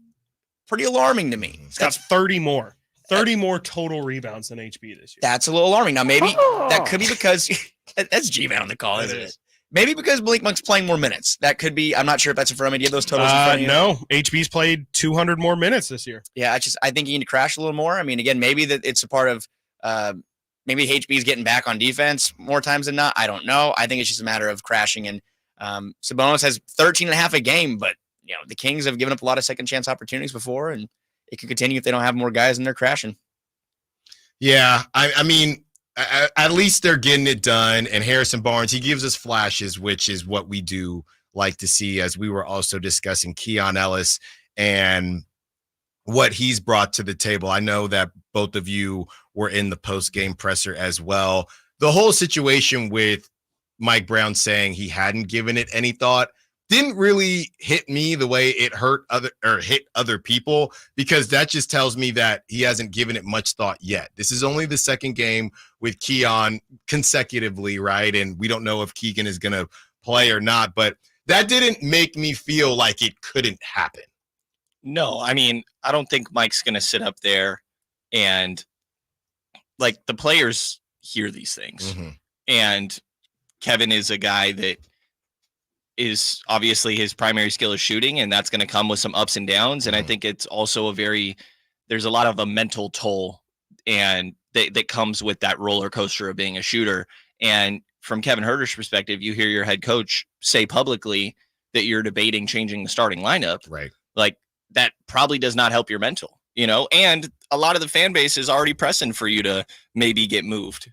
pretty alarming to me. He's got 30 more. 30 more total rebounds than HB this year. That's a little alarming. Now, maybe that could be because that's G-Man on the call, isn't it? Maybe because Malik Monk's playing more minutes. That could be. I'm not sure if that's in front of me. Do you have those totals in front of you? No. HB's played 200 more minutes this year. Yeah, I think you need to crash a little more. I mean, again, maybe that it's a part of maybe HB's getting back on defense more times than not. I don't know. I think it's just a matter of crashing. And Sabonis has 13 and a half a game, but the Kings have given up a lot of second chance opportunities before, and it could continue if they don't have more guys and they're crashing. Yeah, I mean, at least they're getting it done. And Harrison Barnes, he gives us flashes, which is what we do like to see, as we were also discussing Keon Ellis and what he's brought to the table. I know that both of you were in the post-game presser as well. The whole situation with Mike Brown saying he hadn't given it any thought didn't really hit me the way it hit other people, because that just tells me that he hasn't given it much thought yet. This is only the second game with Keon consecutively, right? And we don't know if Keegan is going to play or not, but that didn't make me feel like it couldn't happen. No, I mean, I don't think Mike's going to sit up there and the players hear these things. Mm-hmm. And Kevin is a guy that is obviously his primary skill is shooting, and that's going to come with some ups and downs. And I think it's also there's a lot of a mental toll and that comes with that roller coaster of being a shooter. And from Kevin Huerter's perspective, you hear your head coach say publicly that you're debating changing the starting lineup. Right. That probably does not help your mental, and a lot of the fan base is already pressing for you to maybe get moved,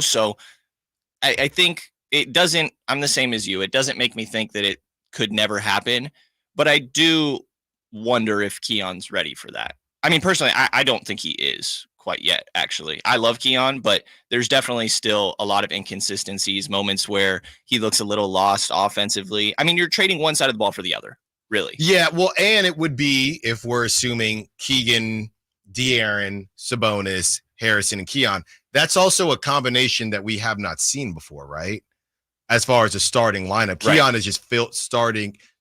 so I think it doesn't, I'm the same as you. It doesn't make me think that it could never happen, but I do wonder if Keon's ready for that. I mean, personally, I don't think he is quite yet, actually. I love Keon, but there's definitely still a lot of inconsistencies, moments where he looks a little lost offensively. I mean, you're trading one side of the ball for the other, really. Yeah, well, and it would be, if we're assuming Keegan, De'Aaron, Sabonis, Harrison, and Keon, that's also a combination that we have not seen before, right? As far as a starting lineup, right. Keon is just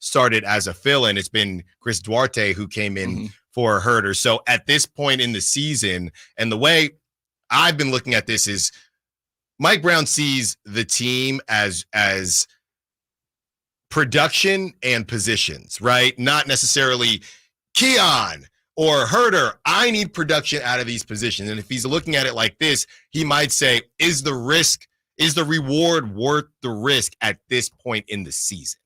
started as a fill-in. It's been Chris Duarte who came in for Huerter. So at this point in the season, and the way I've been looking at this is Mike Brown sees the team as production and positions, right? Not necessarily Keon or Huerter. I need production out of these positions. And if he's looking at it like this, he might say, is the reward worth the risk at this point in the season?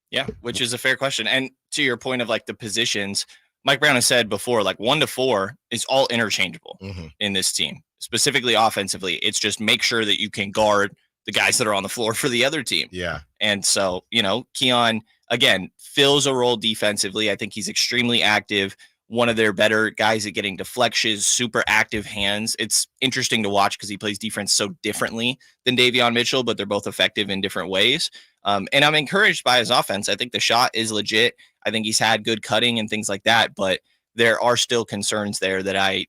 Yeah, which is a fair question. And to your point of the positions, Mike Brown has said before, 1 to 4 is all interchangeable in this team, specifically offensively. It's just make sure that you can guard the guys that are on the floor for the other team. Yeah. And so, Keon, again, fills a role defensively. I think he's extremely active. One of their better guys at getting deflections, super active hands. It's interesting to watch because he plays defense so differently than Davion Mitchell, but they're both effective in different ways. And I'm encouraged by his offense. I think the shot is legit. I think he's had good cutting and things like that, but there are still concerns there that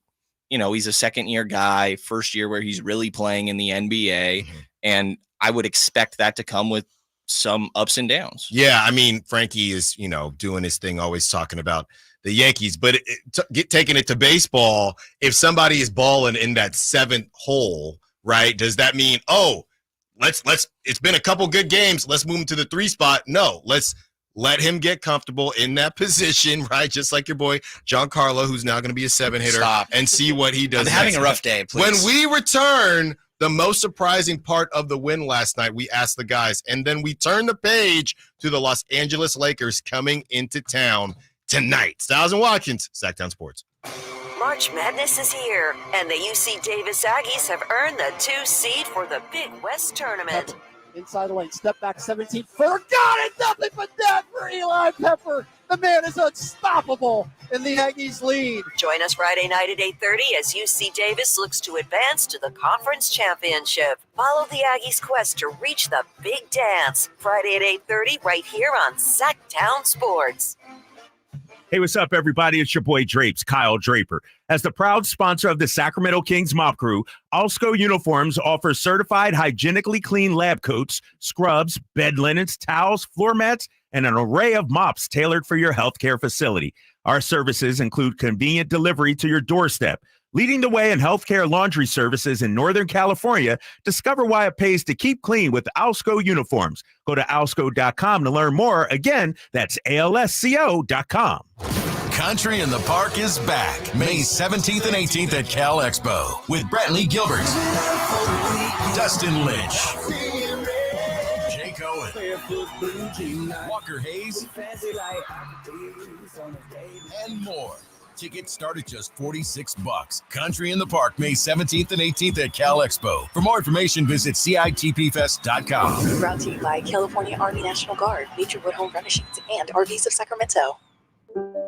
he's a second-year guy, first year where he's really playing in the NBA, and I would expect that to come with some ups and downs. Yeah, I mean, Frankie is, doing his thing, always talking about the Yankees, but taking it to baseball, if somebody is balling in that seventh hole, right, does that mean, it's been a couple good games, let's move him to the 3 spot? No, let's let him get comfortable in that position, right? Just like your boy, Giancarlo, who's now going to be a 7-hitter, and see what he does. I'm having a rough day, please. When we return, the most surprising part of the win last night, we asked the guys, and then we turn the page to the Los Angeles Lakers coming into town tonight. Stiles and Watkins, Sactown Sports. March Madness is here, and the UC Davis Aggies have earned the 2 seed for the Big West Tournament. Pepper. Inside the lane, step back 17, got it, nothing but net for Eli Pepper. The man is unstoppable, and the Aggies lead. Join us Friday night at 8:30 as UC Davis looks to advance to the conference championship. Follow the Aggies' quest to reach the big dance. Friday at 8:30 right here on Sactown Sports. Hey, what's up, everybody? It's your boy Drapes, Kyle Draper. As the proud sponsor of the Sacramento Kings Mop Crew, Alsco Uniforms offers certified hygienically clean lab coats, scrubs, bed linens, towels, floor mats, and an array of mops tailored for your healthcare facility. Our services include convenient delivery to your doorstep. Leading the way in healthcare laundry services in Northern California, discover why it pays to keep clean with Alsco Uniforms. Go to alsco.com to learn more. Again, that's alsco.com. Country in the Park is back May 17th and 18th at Cal Expo with Brantley Gilbert, Dustin Lynch, Jay Cohen, Walker Hayes, and more. Tickets start at just $46. Country in the Park, May 17th and 18th at Cal Expo. For more information, visit CITPFest.com. Brought to you by California Army National Guard, Naturewood Home Furnishings, and RVs of Sacramento.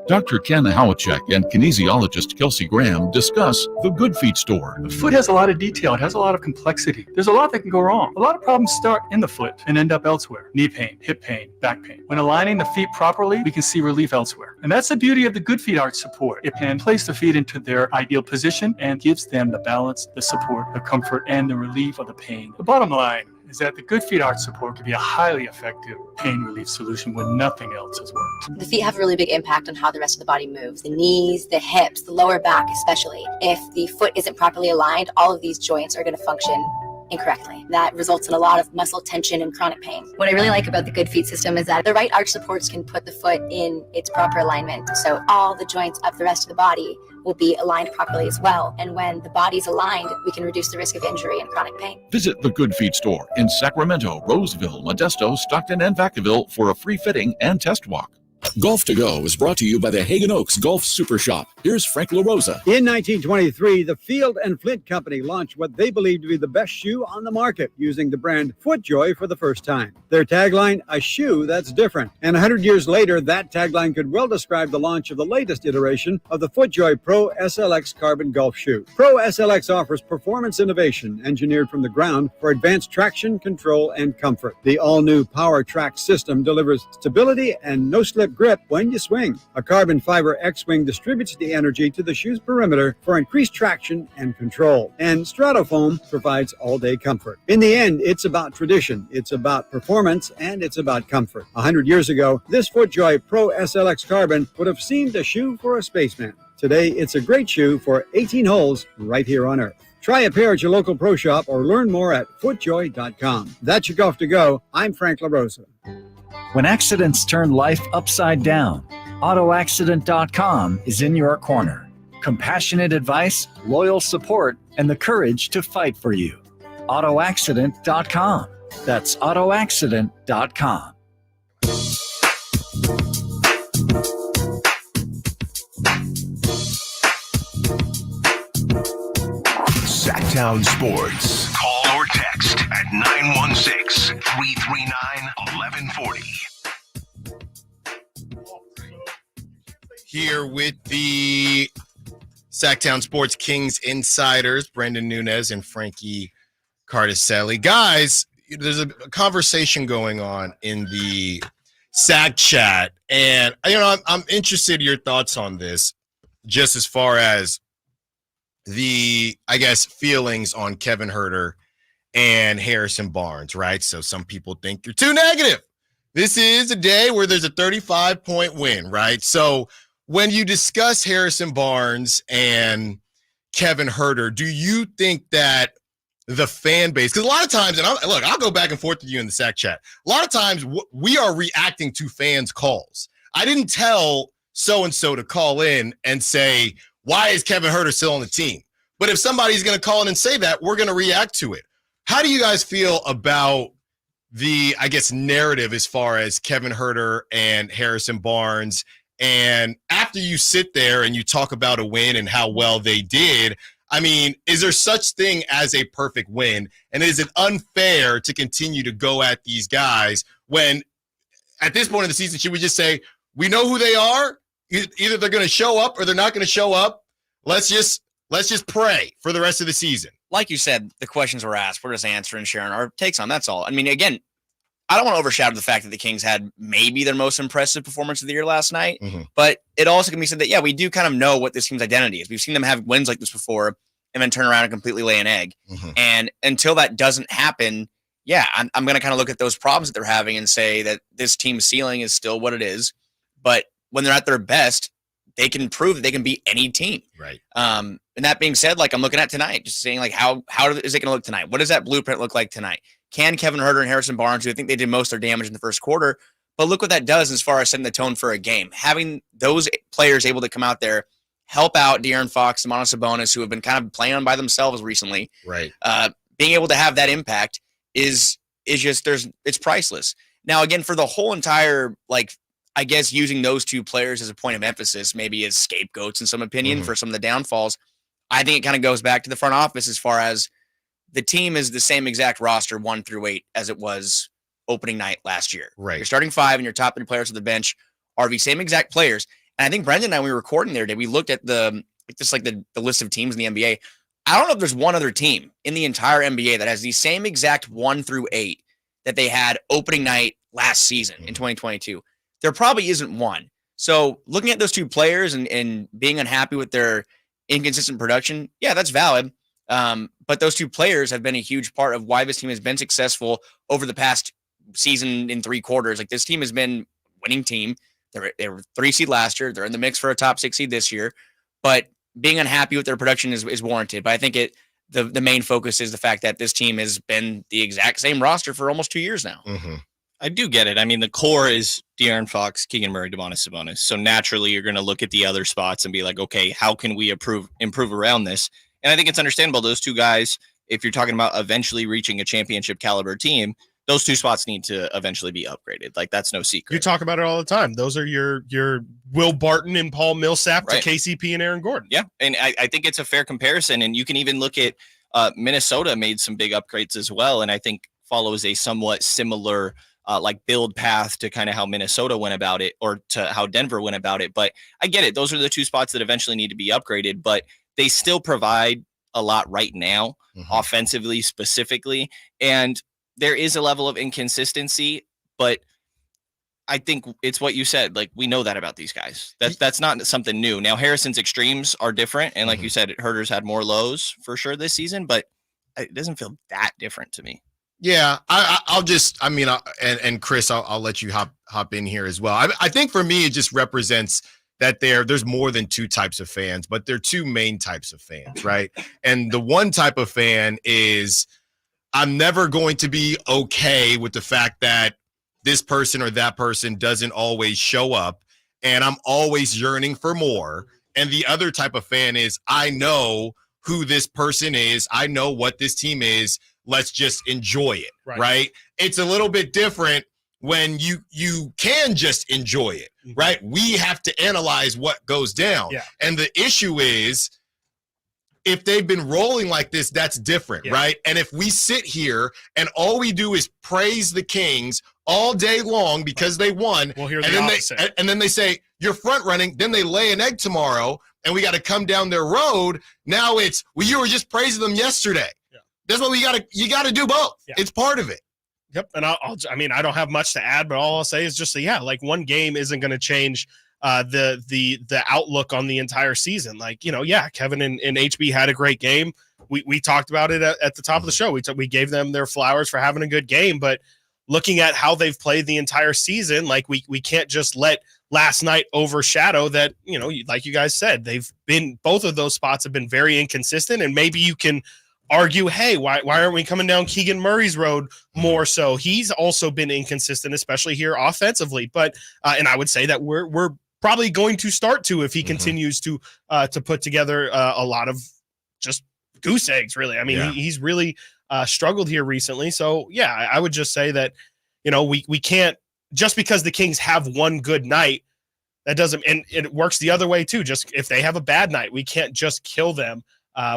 Dr. Ken Howachek and kinesiologist Kelsey Graham discuss the Good Feet store. The foot has a lot of detail. It has a lot of complexity. There's a lot that can go wrong. A lot of problems start in the foot and end up elsewhere. Knee pain, hip pain, back pain. When aligning the feet properly, we can see relief elsewhere. And that's the beauty of the Good Feet Arch support. It can place the feet into their ideal position and gives them the balance, the support, the comfort, and the relief of the pain. The bottom line is that the Good Feet Arch support can be a highly effective pain relief solution when nothing else has worked. The feet have a really big impact on how the rest of the body moves. The knees, the hips, the lower back especially. If the foot isn't properly aligned, all of these joints are going to function incorrectly. That results in a lot of muscle tension and chronic pain. What I really like about the Good Feet system is that the right arch supports can put the foot in its proper alignment. So all the joints of the rest of the body will be aligned properly as well. And when the body's aligned, we can reduce the risk of injury and chronic pain. Visit the Good Feet store in Sacramento, Roseville, Modesto, Stockton, and Vacaville for a free fitting and test walk. Golf to Go is brought to you by the Hagen Oaks Golf Super Shop. Here's Frank LaRosa. In 1923, the Field and Flint Company launched what they believed to be the best shoe on the market, using the brand FootJoy for the first time. Their tagline, a shoe that's different. And 100 years later, that tagline could well describe the launch of the latest iteration of the FootJoy Pro SLX Carbon Golf Shoe. Pro SLX offers performance innovation engineered from the ground for advanced traction, control, and comfort. The all-new Power Track system delivers stability and no-slip grip when you swing. A carbon fiber X-Wing distributes the energy to the shoe's perimeter for increased traction and control. And Stratofoam provides all-day comfort. In the end, it's about tradition, it's about performance, and it's about comfort. 100 years ago, this FootJoy Pro SLX Carbon would have seemed a shoe for a spaceman. Today, it's a great shoe for 18 holes right here on Earth. Try a pair at your local pro shop or learn more at footjoy.com. That's your Golf to Go. I'm Frank LaRosa. When accidents turn life upside down, AutoAccident.com is in your corner. Compassionate advice, loyal support, and the courage to fight for you. AutoAccident.com. That's AutoAccident.com. Sactown Sports. Call or text at 916-339-1140. Here with the Sactown Sports Kings insiders, Brendan Nunez and Frankie Cardicelli. Guys, there's a conversation going on in the Sac chat, and I'm interested in your thoughts on this, just as far as the, I guess, feelings on Kevin Huerter and Harrison Barnes, right? So some people think you're too negative. This is a day where there's a 35-point win, right? So when you discuss Harrison Barnes and Kevin Huerter, do you think that the fan base, because a lot of times, and I'll go back and forth with you in the Sac chat, a lot of times we are reacting to fans' calls. I didn't tell so-and-so to call in and say, why is Kevin Huerter still on the team? But if somebody's going to call in and say that, we're going to react to it. How do you guys feel about the, I guess, narrative as far as Kevin Huerter and Harrison Barnes? And after you sit there and you talk about a win and how well they did, I mean, is there such thing as a perfect win? And is it unfair to continue to go at these guys when at this point in the season, should we just say, we know who they are? Either they're going to show up or they're not going to show up. Let's just pray for the rest of the season. Like you said, the questions were asked. We're just answering, sharing our takes on. That's all. I mean, again, I don't want to overshadow the fact that the Kings had maybe their most impressive performance of the year last night, but it also can be said that, yeah, we do kind of know what this team's identity is. We've seen them have wins like this before and then turn around and completely lay an egg. And until that doesn't happen, yeah, I'm going to kind of look at those problems that they're having and say that this team's ceiling is still what it is. But when they're at their best, they can prove that they can beat any team. Right. And that being said, like I'm looking at tonight, just saying like how is it going to look tonight? What does that blueprint look like tonight? Can Kevin Huerter and Harrison Barnes, who I think they did most of their damage in the first quarter, but look what that does as far as setting the tone for a game. Having those players able to come out there, help out De'Aaron Fox and Sabonis, who have been kind of playing on by themselves recently. Right. Being able to have that impact is just it's priceless. Now, again, for the whole entire, like, I guess using those two players as a point of emphasis, maybe as scapegoats in some opinion for some of the downfalls, I think it kind of goes back to the front office as far as the team is the same exact roster 1 through 8 as it was opening night last year. Right. Your starting 5 and your top 3 players of the bench are the same exact players. And I think Brendan and I, when we were recording there, we looked at the list of teams in the NBA. I don't know if there's one other team in the entire NBA that has the same exact 1 through 8 that they had opening night last season in 2022. There probably isn't one. So looking at those two players and being unhappy with their inconsistent production, yeah, that's valid. But those two players have been a huge part of why this team has been successful over the past season in 3 quarters. Like this team has been a winning team. They were 3 seed last year. They're in the mix for a top 6 seed this year. But being unhappy with their production is warranted. But I think the main focus is the fact that this team has been the exact same roster for almost 2 years now. I do get it. I mean, the core is De'Aaron Fox, Keegan Murray, Domantas Sabonis. So naturally, you're going to look at the other spots and be like, okay, how can we improve around this? And I think it's understandable. Those two guys, if you're talking about eventually reaching a championship caliber team, those 2 spots need to eventually be upgraded. Like that's no secret. You talk about it all the time. Those are your Will Barton and Paul Millsap to KCP and Aaron Gordon. Yeah, and I think it's a fair comparison. And you can even look at Minnesota made some big upgrades as well, and I think follows a somewhat similar like build path to kind of how Minnesota went about it or to how Denver went about it. But I get it. Those are the 2 spots that eventually need to be upgraded, but they still provide a lot right now, offensively specifically. And there is a level of inconsistency, but I think it's what you said. Like we know that about these guys. That's not something new. Now Harrison's extremes are different. And like you said, Herter's had more lows for sure this season, but it doesn't feel that different to me. Yeah, I'll just, I mean, and Chris, I'll let you hop in here as well. I think for me, it just represents that there's more than 2 types of fans, but there are 2 main types of fans, right? And the one type of fan is I'm never going to be okay with the fact that this person or that person doesn't always show up, and I'm always yearning for more. And the other type of fan is I know who this person is. I know what this team is. Let's just enjoy it, right? It's a little bit different when you can just enjoy it, right? We have to analyze what goes down. Yeah. And the issue is if they've been rolling like this, that's different, right? And if we sit here and all we do is praise the Kings all day long because they won, we'll hear and then they say, you're front running, then they lay an egg tomorrow and we got to come down their road. Now it's, well, you were just praising them yesterday. That's what you got to do both. Yeah. It's part of it. Yep. And I mean, I don't have much to add, but all I'll say is just like one game isn't going to change the outlook on the entire season. Like, Kevin and HB had a great game. We talked about it at the top of the show. We gave them their flowers for having a good game, but looking at how they've played the entire season, like we can't just let last night overshadow that, like you guys said, both of those spots have been very inconsistent, and maybe you can argue, hey, why aren't we coming down Keegan Murray's road more so? He's also been inconsistent, especially here offensively. But and I would say that we're probably going to start to if he continues to put together a lot of just goose eggs, really. I mean, he's really struggled here recently. So, yeah, I would just say that, we can't, just because the Kings have one good night, that doesn't, and it works the other way too. Just if they have a bad night, we can't just kill them.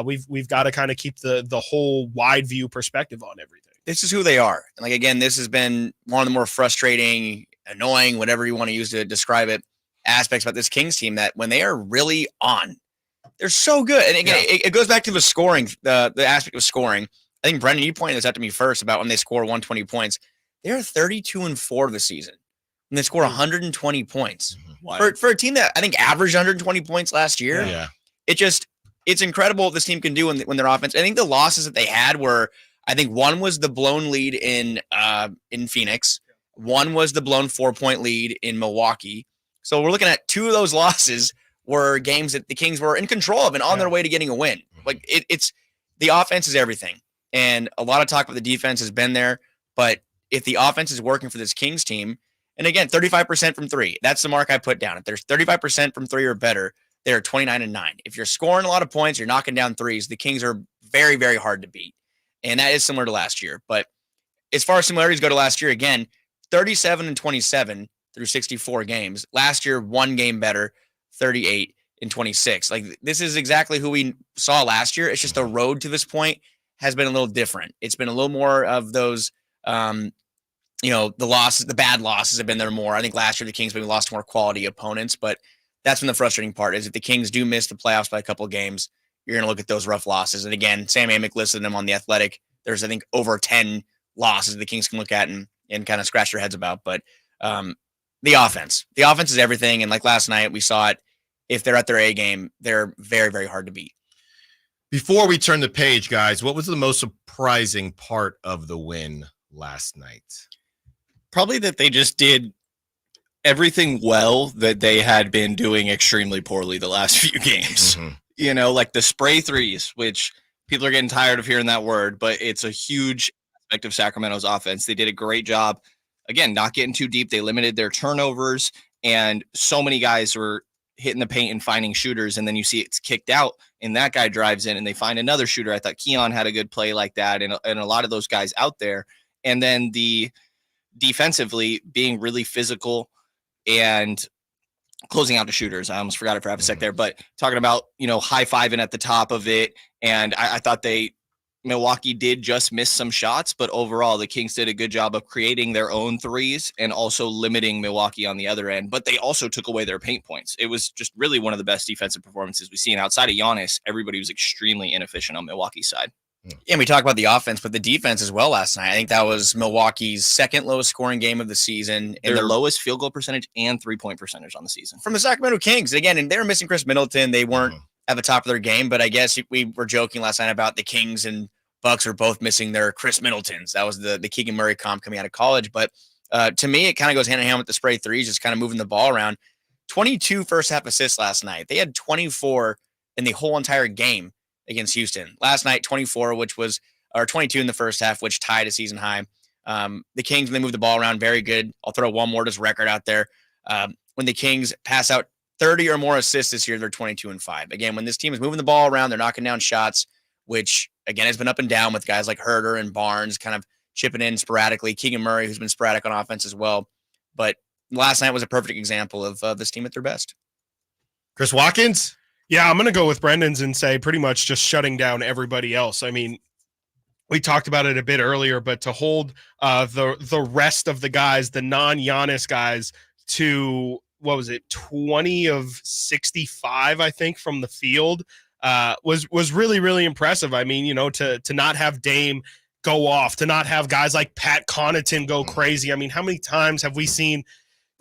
We've got to kind of keep the whole wide view perspective on everything. This is who they are. And like, again, this has been one of the more frustrating, annoying, whatever you want to use to describe it, aspects about this Kings team, that when they are really on, they're so good. And again, it goes back to the scoring, the aspect of scoring. I think, Brendan, you pointed this out to me first about when they score 120 points. They're 32-4 this season, and they score 120 points. Wow. For a team that I think averaged 120 points last year. Yeah. It's incredible what this team can do when their offense. I think the losses that they had were, I think one was the blown lead in Phoenix. One was the blown 4-point lead in Milwaukee. So we're looking at 2 of those losses were games that the Kings were in control of and on their way to getting a win. Like it's the offense is everything. And a lot of talk about the defense has been there, but if the offense is working for this Kings team, and again, 35% from 3, that's the mark I put down. If there's 35% from 3 or better, they're 29-9. If you're scoring a lot of points, you're knocking down threes, the Kings are very, very hard to beat. And that is similar to last year. But as far as similarities go to last year, again, 37-27 through 64 games. Last year, 1 game better, 38-26. Like, this is exactly who we saw last year. It's just the road to this point has been a little different. It's been a little more of those, the losses, the bad losses have been there more. I think last year the Kings maybe lost more quality opponents, but that's been the frustrating part is if the Kings do miss the playoffs by a couple of games, you're going to look at those rough losses. And again, Sam Amick listed them on The Athletic. There's, I think, over 10 losses the Kings can look at and kind of scratch their heads about. But the offense is everything. And like last night, we saw it. If they're at their A game, they're very, very hard to beat. Before we turn the page, guys, what was the most surprising part of the win last night? Probably that they just did everything well that they had been doing extremely poorly the last few games. Like the spray threes, which people are getting tired of hearing that word, but it's a huge aspect of Sacramento's offense. They did a great job, again, not getting too deep. They limited their turnovers, and so many guys were hitting the paint and finding shooters, and then you see it's kicked out, and that guy drives in, and they find another shooter. I thought Keon had a good play like that, and a lot of those guys out there. And then the defensively being really physical and closing out the shooters. I almost forgot it for half a sec there, but talking about, high-fiving at the top of it. And I thought Milwaukee did just miss some shots, but overall the Kings did a good job of creating their own threes and also limiting Milwaukee on the other end. But they also took away their paint points. It was just really one of the best defensive performances we've seen. Outside of Giannis, everybody was extremely inefficient on Milwaukee's side. Yeah, and we talked about the offense, but the defense as well last night. I think that was Milwaukee's second lowest scoring game of the season. And their lowest field goal percentage and 3-point percentage on the season. From the Sacramento Kings. Again, and they were missing Chris Middleton. They weren't at the top of their game, but I guess we were joking last night about the Kings and Bucks were both missing their Chris Middletons. That was the Keegan Murray comp coming out of college. But to me, it kind of goes hand in hand with the spray threes, just kind of moving the ball around. 22 first half assists last night. They had 24 in the whole entire game against Houston. Last night, 24, or 22 in the first half, which tied a season high. The Kings, when they move the ball around, very good. I'll throw one more just record out there. When the Kings pass out 30 or more assists this year, they're 22-5. Again, when this team is moving the ball around, they're knocking down shots, which again has been up and down with guys like Herter and Barnes kind of chipping in sporadically. Keegan Murray, who's been sporadic on offense as well. But last night was a perfect example of this team at their best. Chris Watkins? Yeah, I'm going to go with Brendan's and say pretty much just shutting down everybody else. I mean, we talked about it a bit earlier, but to hold the rest of the guys, the non-Giannis guys, to, 20 of 65, I think, from the field was really, really impressive. I mean, to not have Dame go off, to not have guys like Pat Connaughton go crazy. I mean, how many times have we seen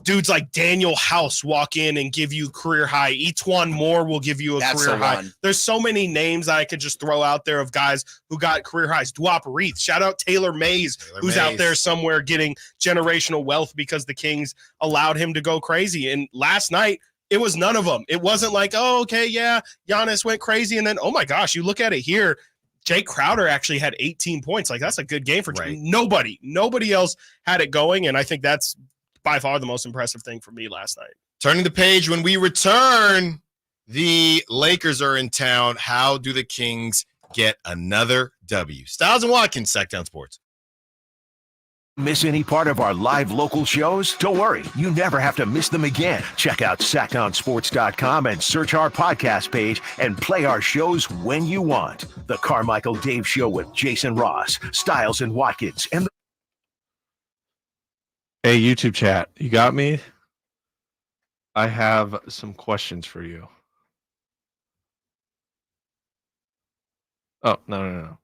dudes like Daniel House walk in and give you career high? Etuan Moore will give you a career high. There's so many names I could just throw out there of guys who got career highs. Duop Reith, shout out Taylor Mays, who's out there somewhere getting generational wealth because the Kings allowed him to go crazy. And last night, it was none of them. It wasn't like, oh, okay, yeah, Giannis went crazy. And then, oh my gosh, you look at it here, Jake Crowder actually had 18 points. Like, that's a good game for nobody else had it going. And I think that's by far the most impressive thing for me last night. Turning the page, when we return, the Lakers are in town. How do the Kings get another W? Stiles and Watkins, Sactown Sports. Miss any part of our live local shows? Don't worry, you never have to miss them again. Check out SactownSports.com and search our podcast page and play our shows when you want. The Carmichael Dave Show with Jason Ross, Stiles and Watkins, and Hey, YouTube chat, you got me? I have some questions for you. Oh, no.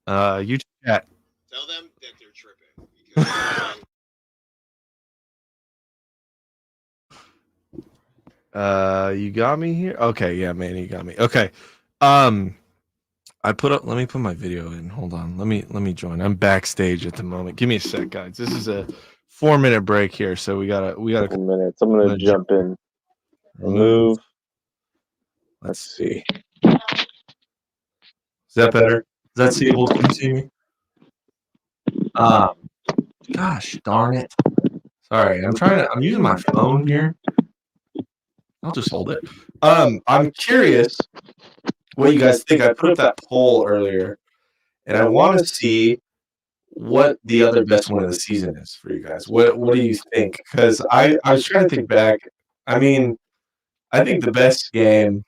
YouTube chat. Tell them that they're tripping. Because You got me here? Okay, yeah, man, you got me. Okay. Let me put my video in. Hold on. Let me join. I'm backstage at the moment. Give me a sec, guys. This is a 4-minute break here, so we got a couple minutes. I'm gonna jump in. Remove. Let's see. Is that better? Is that seeable? Can you see me? Gosh darn it. Sorry, I'm using my phone here. I'll just hold it. I'm curious what you guys think. I put up that poll earlier, and I want to see what the other best one of the season is for you guys. What do you think? Because I was trying to think back. I mean, I think the best win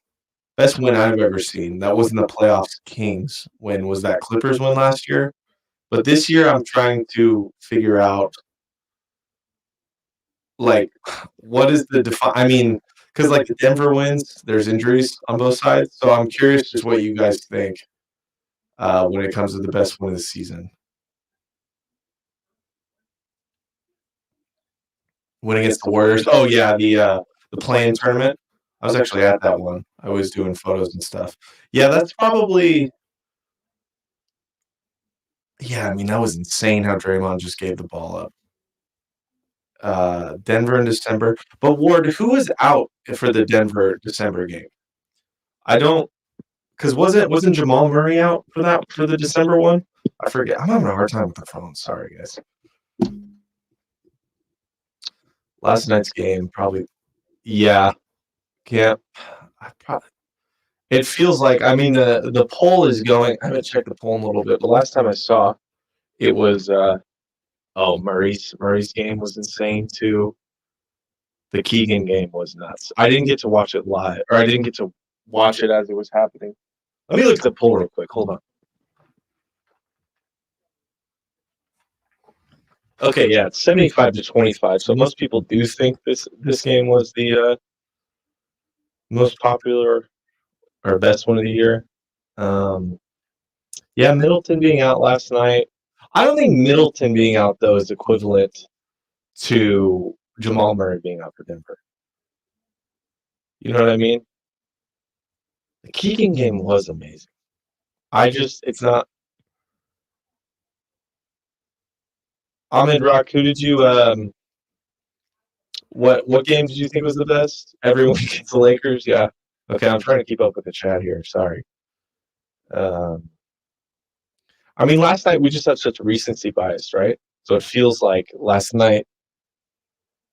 I've ever seen, that wasn't the playoffs Kings win, was that Clippers win last year. But this year I'm trying to figure out, like, what is the I mean, because like the Denver wins, there's injuries on both sides. So I'm curious just what you guys think when it comes to the best win of the season. Win against the Warriors. Oh yeah, the play-in tournament. I was actually at that one. I was doing photos and stuff. Yeah, that's probably. Yeah, I mean that was insane how Draymond just gave the ball up. Denver in December, but Ward, who was out for the Denver December game? I don't, because wasn't Jamal Murray out for the December one? I forget. I'm having a hard time with the phone. Sorry, guys. Last night's game, probably. Yeah. Can't. It feels like, I mean, the poll is going. I haven't checked the poll in a little bit, but last time I saw, it was. Murray's game was insane too. The Keegan game was nuts. I didn't get to watch it live, or I didn't get to watch it as it was happening. Let me look at the poll real quick. Hold on. Okay, yeah, it's 75-25. So most people do think this game was the most popular or best one of the year. Yeah, Middleton being out last night. I don't think Middleton being out, though, is equivalent to Jamal Murray being out for Denver. You know what I mean? The Keegan game was amazing. It's not. Ahmed Rock, who did you, what game did you think was the best? Everyone against the Lakers? Yeah. Okay, I'm trying to keep up with the chat here. Sorry. I mean, last night we just have such recency bias, right? So it feels like last night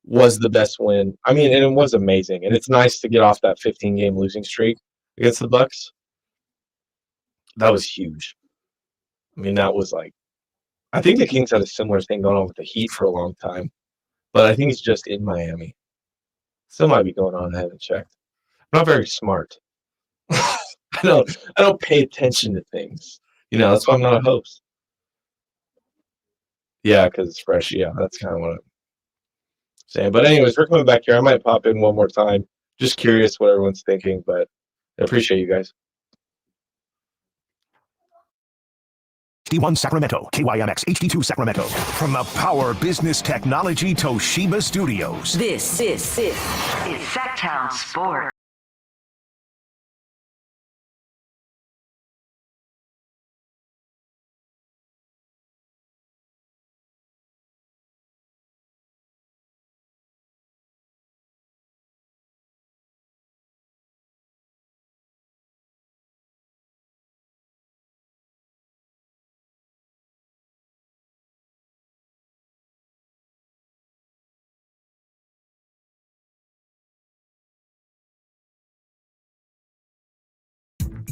was the best win. I mean, and it was amazing. And it's nice to get off that 15-game losing streak against the Bucks. That was huge. I mean, that was like, I think the Kings had a similar thing going on with the Heat for a long time. But I think it's just in Miami. Still might be going on. I haven't checked. I'm not very smart. I don't pay attention to things. You know, that's why I'm not a host. Yeah, because it's fresh. Yeah, that's kind of what I'm saying. But anyways, we're coming back here. I might pop in one more time. Just curious what everyone's thinking, but I appreciate you guys. HD1 Sacramento, KYMX HD2 Sacramento. From the Power Business Technology Toshiba Studios. This is Sactown Sport.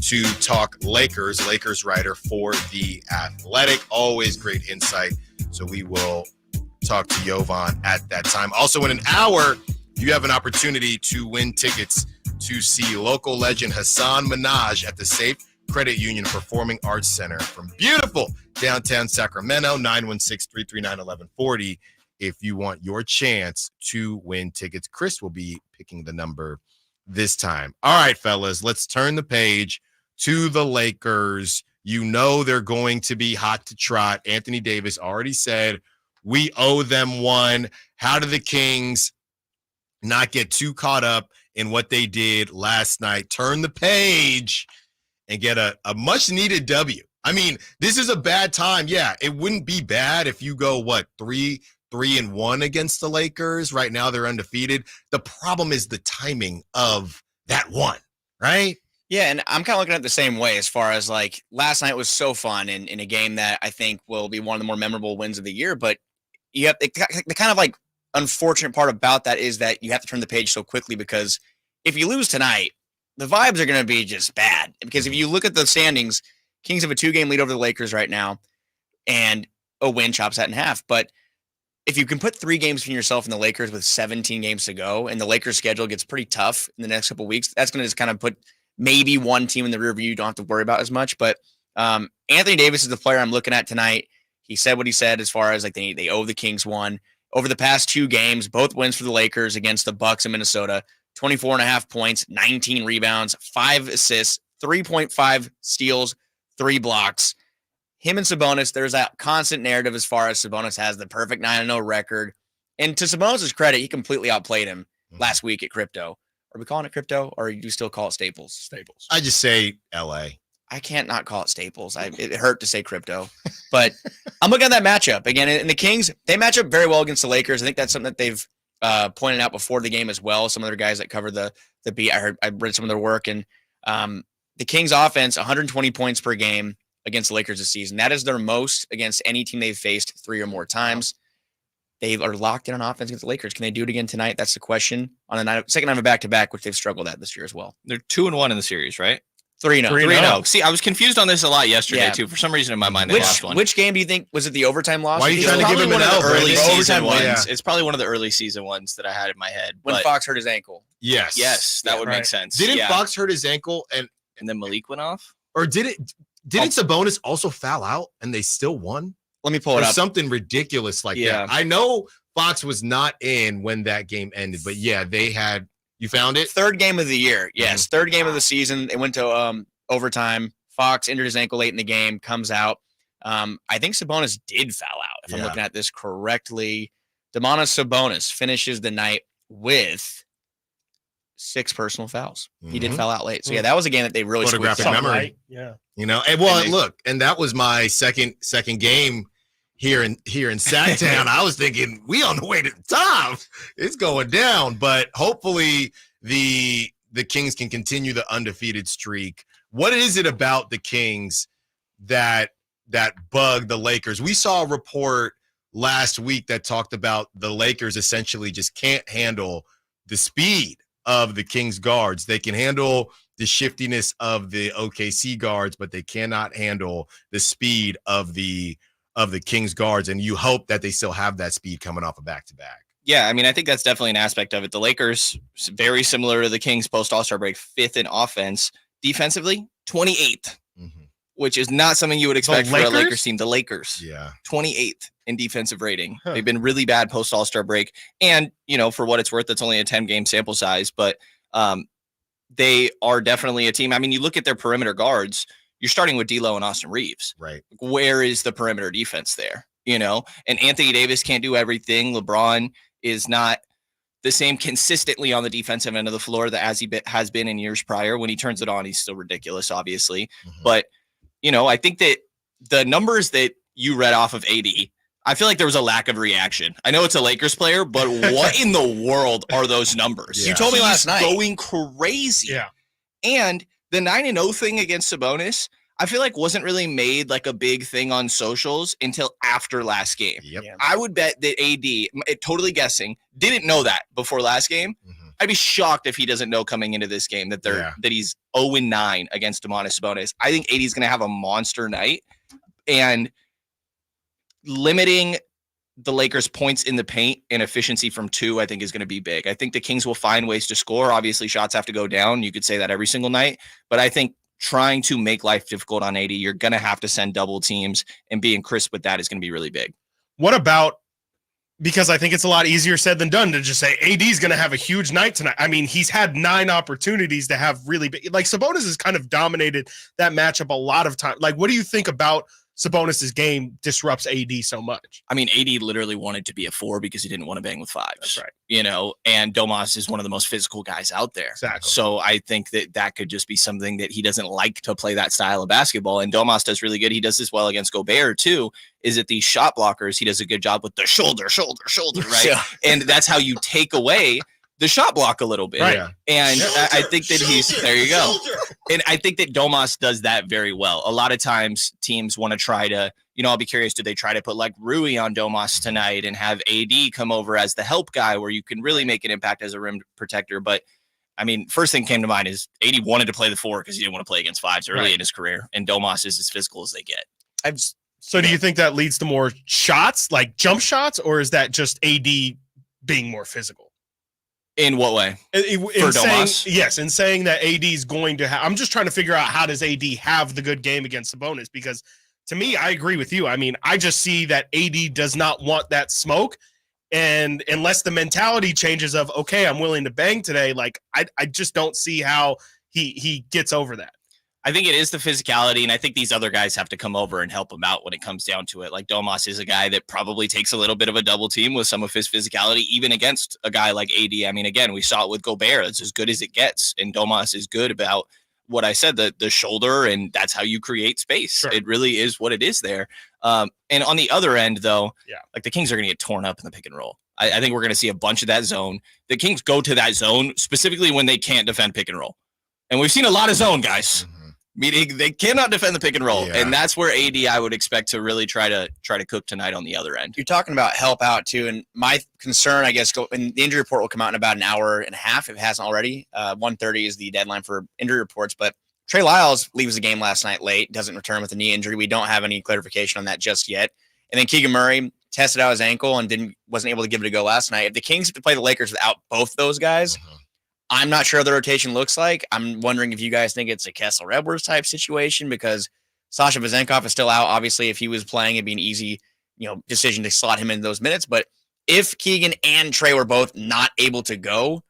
To talk Lakers writer for The Athletic. Always great insight. So we will talk to Jovan at that time. Also, in an hour, you have an opportunity to win tickets to see local legend Hassan Minhaj at the Safe Credit Union Performing Arts Center from beautiful downtown Sacramento, 916-339-1140. If you want your chance to win tickets, Chris will be picking the number this time. All right, fellas, let's turn the page to the Lakers. You know they're going to be hot to trot. Anthony Davis already said, we owe them one. How do the Kings not get too caught up in what they did last night? Turn the page and get a much-needed W. I mean, this is a bad time. Yeah, it wouldn't be bad if you go, 3-1 against the Lakers. Right now they're undefeated. The problem is the timing of that one, right? Yeah, and I'm kind of looking at it the same way as far as like last night was so fun in a game that I think will be one of the more memorable wins of the year. But you have the kind of like unfortunate part about that is that you have to turn the page so quickly, because if you lose tonight, the vibes are going to be just bad. Because if you look at the standings, Kings have a 2-game lead over the Lakers right now, and a win chops that in half. But if you can put 3 games between yourself and the Lakers with 17 games to go, and the Lakers schedule gets pretty tough in the next couple of weeks, that's going to just kind of put maybe one team in the rear view you don't have to worry about as much. But Anthony Davis is the player I'm looking at tonight. He said what he said as far as like they owe the Kings one. Over the past 2 games, both wins for the Lakers against the Bucks in Minnesota, 24.5 points, 19 rebounds, 5 assists, 3.5 steals, 3 blocks. Him and Sabonis, there's that constant narrative as far as Sabonis has the perfect 9-0 record. And to Sabonis' credit, he completely outplayed him last week at Crypto. Are we calling it Crypto, or do you still call it Staples? Staples. I just say LA. I can't not call it Staples. It hurt to say Crypto. But I'm looking at that matchup. Again, and the Kings, they match up very well against the Lakers. I think that's something that they've pointed out before the game as well. Some other guys that cover the beat, I read some of their work. And the Kings offense, 120 points per game against the Lakers this season. That is their most against any team they've faced 3 or more times. They are locked in on offense against the Lakers. Can they do it again tonight? That's the question. On the night, second night of a back-to-back, which they've struggled at this year as well. They're 2-1 in the series, right? 3-0. 3-0. See, I was confused on this a lot yesterday, too. For some reason in my mind, they lost one. Which game do you think, was it the overtime loss? Why are you trying to give him an L? Early season ones. Yeah. It's probably one of the early season ones that I had in my head. When Fox hurt his ankle. Yes. That would make sense. Didn't Fox hurt his ankle and then Malik went off? Or didn't Sabonis also foul out and they still won? Let me pull it up. Something ridiculous like that. I know Fox was not in when that game ended, but yeah, they had. You found it? Third game of the year. Yes, third game of the season. They went to overtime. Fox injured his ankle late in the game, comes out. I think Sabonis did foul out, if I'm looking at this correctly. Domantas Sabonis finishes the night with 6 personal fouls. He did foul out late. So, yeah, that was a game that they really photographic memory. Yeah. You know, and look, and that was my second game here in Sactown. I was thinking we on the way to the top. It's going down, but hopefully the Kings can continue the undefeated streak. What is it about the Kings that bug the Lakers? We saw a report last week that talked about the Lakers essentially just can't handle the speed of the Kings guards. They can handle the shiftiness of the OKC guards, but they cannot handle the speed of the Kings guards. And you hope that they still have that speed coming off a back-to-back. Yeah, I mean, I think that's definitely an aspect of it. The Lakers, very similar to the Kings post All-Star break, 5th in offense. Defensively, 28th, which is not something you would expect for a Lakers team. The Lakers, 28th in defensive rating. They've been really bad post All-Star break. And, you know, for what it's worth, that's only a 10-game sample size. But they are definitely a team. I mean, you look at their perimeter guards, you're starting with D'Lo and Austin Reeves. Right. Where is the perimeter defense there? You know, and Anthony Davis can't do everything. LeBron is not the same consistently on the defensive end of the floor that as he has been in years prior. When he turns it on, he's still ridiculous, obviously. But, you know, I think that the numbers that you read off of AD, I feel like there was a lack of reaction. I know it's a Lakers player, but what in the world are those numbers? You told me last night. Going crazy. Yeah. And the 9-0 thing against Sabonis, I feel like wasn't really made like a big thing on socials until after last game. I would bet that AD, totally guessing, didn't know that before last game. I'd be shocked if he doesn't know coming into this game that that he's 0-9 against Domantas Sabonis. I think AD is going to have a monster night, and limiting the Lakers' points in the paint and efficiency from 2, I think, is going to be big. I think the Kings will find ways to score. Obviously, shots have to go down. You could say that every single night, but I think trying to make life difficult on AD, you're going to have to send double teams, and being crisp with that is going to be really big. What about because I think it's a lot easier said than done to just say AD's going to have a huge night tonight. I mean, he's had 9 opportunities to have really big, like Sabonis has kind of dominated that matchup a lot of time. Like, what do you think about Sabonis's game disrupts AD so much? I mean, AD literally wanted to be a 4 because he didn't want to bang with 5s. That's right. You know, and Domas is one of the most physical guys out there. Exactly. So I think that could just be something that he doesn't like to play that style of basketball. And Domas does really good. He does this well against Gobert too. Is it these shot blockers? He does a good job with the shoulder, right? Yeah. And that's how you take away the shot block a little bit. Right. And I think that there you go. And I think that Domas does that very well. A lot of times teams want to try to, I'll be curious, do they try to put like Rui on Domas tonight and have AD come over as the help guy where you can really make an impact as a rim protector? But I mean, first thing came to mind is AD wanted to play the 4 because he didn't want to play against 5s early in his career. And Domas is as physical as they get. So do you think that leads to more shots, like jump shots, or is that just AD being more physical? In what way? In saying that AD is going to have, I'm just trying to figure out how does AD have the good game against Sabonis? Because to me, I agree with you. I mean, I just see that AD does not want that smoke. And unless the mentality changes of, okay, I'm willing to bang today, like I just don't see how he gets over that. I think it is the physicality, and I think these other guys have to come over and help him out when it comes down to it. Like Domas is a guy that probably takes a little bit of a double team with some of his physicality, even against a guy like AD. I mean, again, we saw it with Gobert. It's as good as it gets, and Domas is good about what I said, the shoulder, and that's how you create space. Sure. It really is what it is there. And on the other end, though, yeah, like the Kings are going to get torn up in the pick and roll. I think we're going to see a bunch of that zone. The Kings go to that zone specifically when they can't defend pick and roll. And we've seen a lot of zone, guys. Meaning they cannot defend the pick and roll, and that's where AD I would expect to really try to cook tonight on the other end. You're talking about help out too, and my concern, I guess, and the injury report will come out in about an hour and a half if it hasn't already. 1:30 is the deadline for injury reports, but Trey Lyles leaves the game last night late, doesn't return with a knee injury. We don't have any clarification on that just yet. And then Keegan Murray tested out his ankle and wasn't able to give it a go last night. If the Kings have to play the Lakers without both those guys. I'm not sure what the rotation looks like. I'm wondering if you guys think it's a Kessler Edwards type situation because Sasha Vezenkov is still out. Obviously, if he was playing, it'd be an easy, decision to slot him in those minutes. But if Keegan and Trey were both not able to go,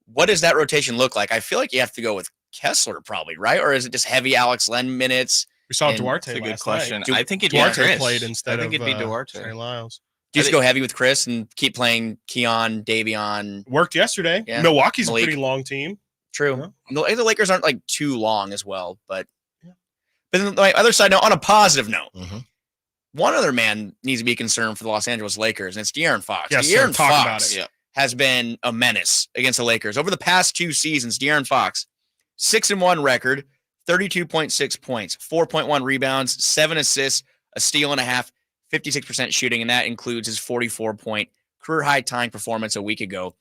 what does that rotation look like? I feel like you have to go with Kessler probably, right? Or is it just heavy Alex Len minutes? We saw Duarte. That's a good last question. night. I think Duarte played instead I think of it'd be Duarte. Trey Lyles. Do you just go heavy with Chris and keep playing Keon, Davion? Worked yesterday. Yeah. Milwaukee's Malik. a pretty long team. True. The Lakers aren't like too long as well, but then the other side note, on a positive note, one other man needs to be concerned for the Los Angeles Lakers, and it's De'Aaron Fox. Yes, De'Aaron talk Fox about it. Yeah. has been a menace against the Lakers. Over the past 2 seasons, De'Aaron Fox, 6-1 record, 32.6 points, 4.1 rebounds, 7 assists, a steal and a half, 56% shooting, and that includes his 44-point career-high tying performance a week ago.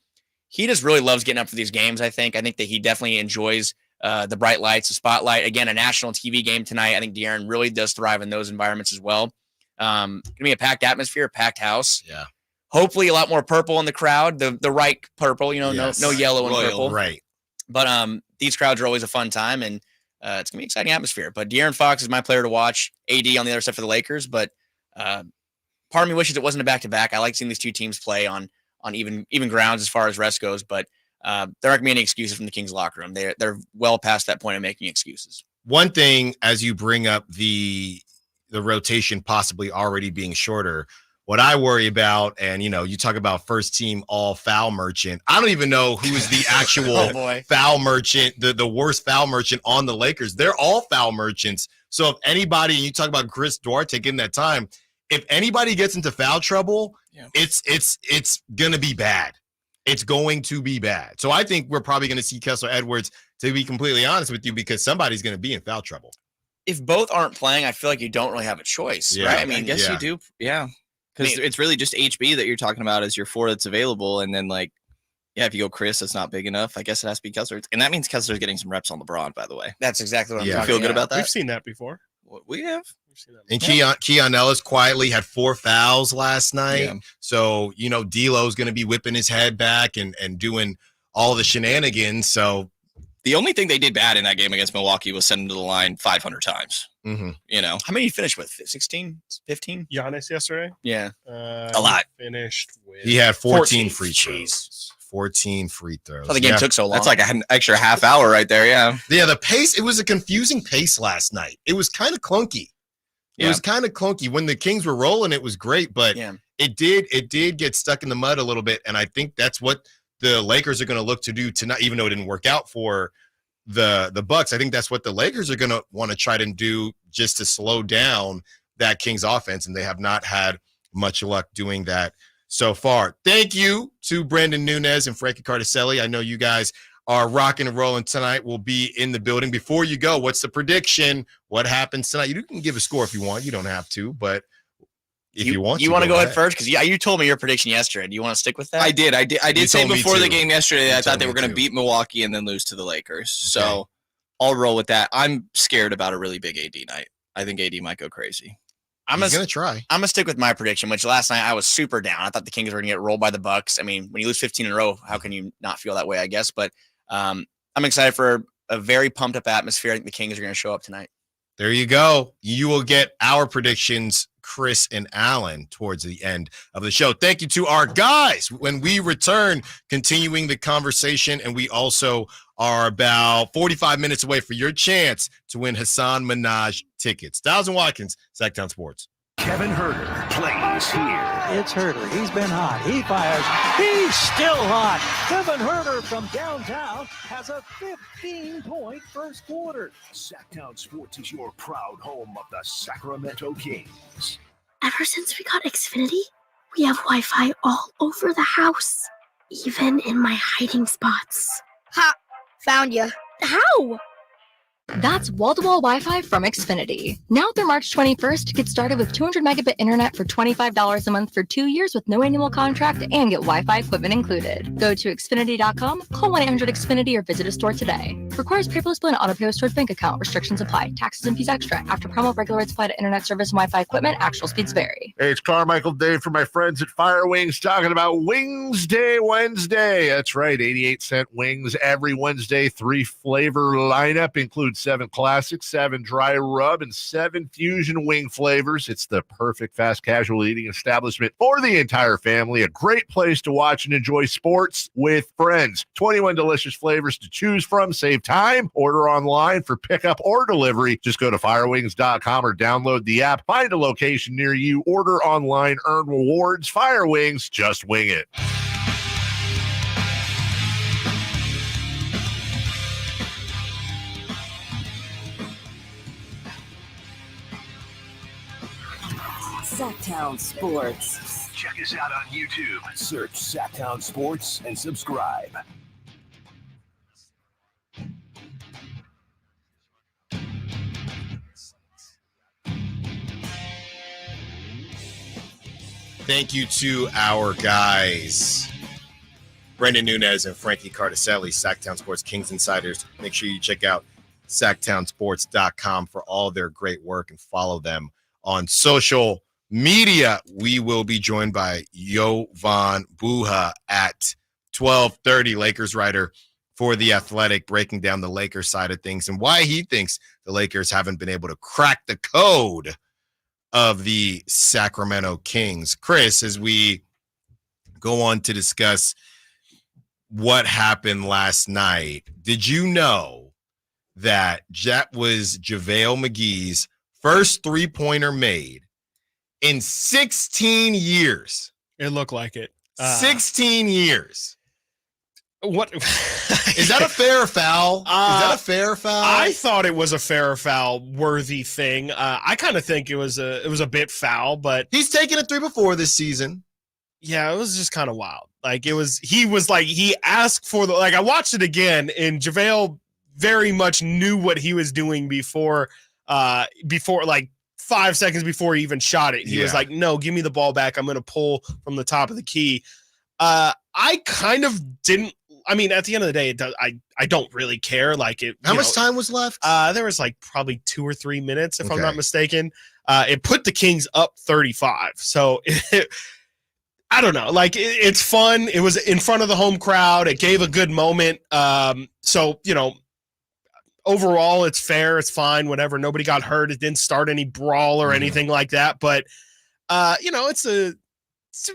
He just really loves getting up for these games, I think. I think that he definitely enjoys the bright lights, the spotlight. Again, a national TV game tonight. I think De'Aaron really does thrive in those environments as well. Going to be a packed atmosphere, packed house. Yeah. Hopefully a lot more purple in the crowd, the right purple, Yes. no yellow and Royal, purple. right. But these crowds are always a fun time, and it's going to be an exciting atmosphere. But De'Aaron Fox is my player to watch. AD on the other side for the Lakers, but part of me wishes it wasn't a back-to-back. I like seeing these two teams play on even grounds as far as rest goes, but there aren't going to be any excuses from the Kings locker room. They're well past that point of making excuses. One thing, as you bring up the rotation possibly already being shorter, what I worry about, and you talk about first team all foul merchant. I don't even know who is the actual foul merchant, the worst foul merchant on the Lakers. They're all foul merchants. So if anybody, and you talk about Chris Duarte getting that time, if anybody gets into foul trouble, it's gonna be bad. It's going to be bad. So I think we're probably gonna see Kessler Edwards, to be completely honest with you, because somebody's gonna be in foul trouble. If both aren't playing, I feel like you don't really have a choice, right? I mean, I guess you do. Yeah. Because it's really just HB that you're talking about as your 4 that's available. And then if you go Chris, that's not big enough. I guess it has to be Kessler. And that means Kessler's getting some reps on LeBron, by the way. That's exactly what I'm You talking feel good about. about that? We've seen that before. We have. And Keon Ellis quietly had 4 fouls last night. Yeah. So, D'Lo's going to be whipping his head back and doing all the shenanigans. So The only thing they did bad in that game against Milwaukee was send him to the line 500 times. Mm-hmm. You know, how many you finished with? 16, 15? Giannis yesterday? Yeah. A lot. Finished with He had 14 free throws. 14 free throws. Oh, the game took so long. That's like an extra half hour right there. Yeah. Yeah, the pace, it was a confusing pace last night. It was kind of clunky. It was kind of clunky. When the Kings were rolling, it was great, but it did get stuck in the mud a little bit, and I think that's what the Lakers are going to look to do tonight, even though it didn't work out for the Bucks. I think that's what the Lakers are going to want to try to do, just to slow down that Kings offense, and they have not had much luck doing that so far. Thank you to Brandon Nunez and Frankie Cardicelli. I know you guys are rocking and rolling tonight. We'll be in the building. Before you go, what's the prediction? What happens tonight? You can give a score if you want. You don't have to, but if you want to. You want to go ahead first? Because you told me your prediction yesterday. Do you want to stick with that? I did say before the game yesterday, I thought they were going to too. beat Milwaukee and then lose to the Lakers. So I'll roll with that. I'm scared about a really big AD night. I think AD might go crazy. I'm going to try. I'm going to stick with my prediction, which last night I was super down. I thought the Kings were going to get rolled by the Bucks. I mean, when you lose 15 in a row, how can you not feel that way, I guess? But I'm excited for a very pumped up atmosphere. I think the Kings are going to show up tonight. There you go. You will get our predictions, Chris and Alan, towards the end of the show. Thank you to our guys. When we return, continuing the conversation, and we also are about 45 minutes away for your chance to win Hassan Minaj tickets. Stiles Watkins, Sactown Sports. Kevin Herter plays here. It's Herter. He's been hot. He fires. He's still hot. Kevin Herter from downtown has a 15-point first quarter. Sactown Sports is your proud home of the Sacramento Kings. Ever since we got Xfinity, we have Wi-Fi all over the house, even in my hiding spots. Ha! Found you. How? That's wall-to-wall Wi-Fi from Xfinity. Now through March 21st, get started with 200 megabit internet for $25 a month for 2 years with no annual contract and get Wi-Fi equipment included. Go to Xfinity.com, call 1-800-XFINITY or visit a store today. Requires paperless bill and auto-pay with stored bank account. Restrictions apply. Taxes and fees extra. After promo, regular rates apply to internet service and Wi-Fi equipment. Actual speeds vary. Hey, it's Carmichael Dave for my friends at Fire Wings talking about Wings Day Wednesday. That's right, 88-cent wings every Wednesday. 3 flavor lineup includes 7 classic, 7 dry rub, and 7 fusion wing flavors. It's the perfect fast casual eating establishment for the entire family. A great place to watch and enjoy sports with friends. 21 delicious flavors to choose from. Save time. Order online for pickup or delivery. Just go to firewings.com or download the app. Find a location near you. Order online. Earn rewards. Fire Wings. Just wing it. Sactown Sports. Check us out on YouTube. Search Sactown Sports and subscribe. Thank you to our guys, Brendan Nunez and Frankie Cardicelli, Sactown Sports Kings Insiders. Make sure you check out SactownSports.com for all their great work and follow them on social media. We will be joined by Jovan Buha at 12:30, Lakers writer for The Athletic, breaking down the Lakers side of things and why he thinks the Lakers haven't been able to crack the code of the Sacramento Kings. Chris, as we go on to discuss what happened last night, did you know that was JaVale McGee's first three-pointer made in 16 years? It looked like it. 16 years. What is that a fair foul? Is that a fair foul? I thought it was a fair foul worthy thing. I kind of think it was a bit foul, but he's taken a 3 before this season. Yeah, it was just kind of wild. Like he asked for I watched it again, and JaVale very much knew what he was doing before like 5 seconds before he even shot it. He was like, no, give me the ball back. I'm going to pull from the top of the key. I kind of didn't. I mean, at the end of the day, I don't really care. Like it. How much time was left? There was like probably 2 or 3 minutes, if I'm not mistaken. It put the Kings up 35. So I don't know. Like it's fun. It was in front of the home crowd. It gave a good moment. So overall, it's fair. It's fine. Whatever. Nobody got hurt. It didn't start any brawl or anything like that. But, it's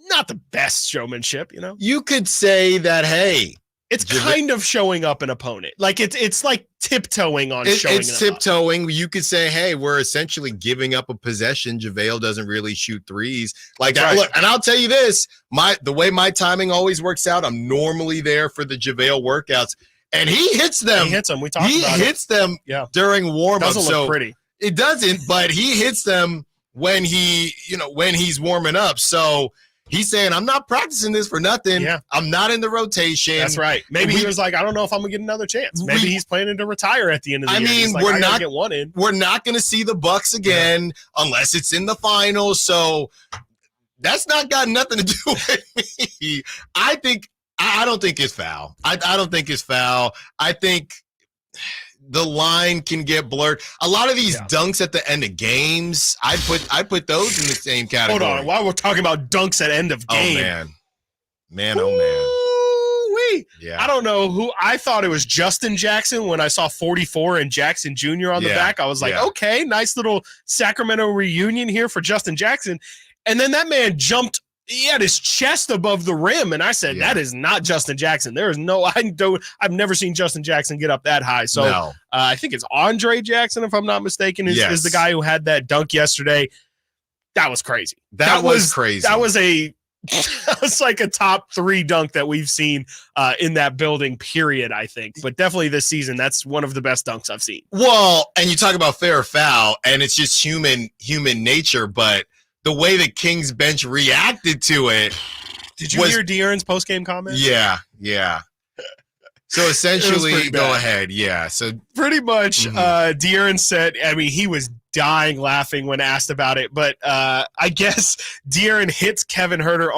not the best showmanship, You could say that, hey. It's kind of showing up an opponent. Like it's like tiptoeing on showing It's tiptoeing. You could say, hey, we're essentially giving up a possession. JaVale doesn't really shoot threes like that. Right. Look, and I'll tell you this, the way my timing always works out, I'm normally there for the JaVale workouts, and he hits them. He hits them. We talked about it. He hits them during warm-up. Doesn't look pretty. It doesn't, but he hits them when he's warming up. So he's saying, I'm not practicing this for nothing. Yeah. I'm not in the rotation. That's right. Maybe he was like, I don't know if I'm going to get another chance. Maybe he's planning to retire at the end of the year. mean, we're not get one in. We're not going to see the Bucks again unless it's in the finals. So that's not got nothing to do with me. I don't think it's foul. I don't think it's foul. I think the line can get blurred. A lot of these dunks at the end of games, I put those in the same category. Hold on, while we're talking about dunks at end of game. Oh man. Ooh-wee. Yeah. I don't know who. I thought it was Justin Jackson when I saw 44 and Jackson Jr. on the back. I was like, okay, nice little Sacramento reunion here for Justin Jackson. And then that man jumped. He had his chest above the rim, and I said, that is not Justin Jackson. There is no, I've never seen Justin Jackson get up that high. So I think it's Andre Jackson, if I'm not mistaken, is the guy who had that dunk yesterday. That was crazy. That was crazy. That was like a top 3 dunk that we've seen in that building, period, I think. But definitely this season, that's one of the best dunks I've seen. Well, and you talk about fair or foul, and it's just human nature, but the way the Kings bench reacted to it. Did you hear De'Aaron's post-game comment? Yeah. So essentially, go ahead. Yeah. So pretty much, De'Aaron said, he was dying laughing when asked about it, but I guess De'Aaron hits Kevin Huerter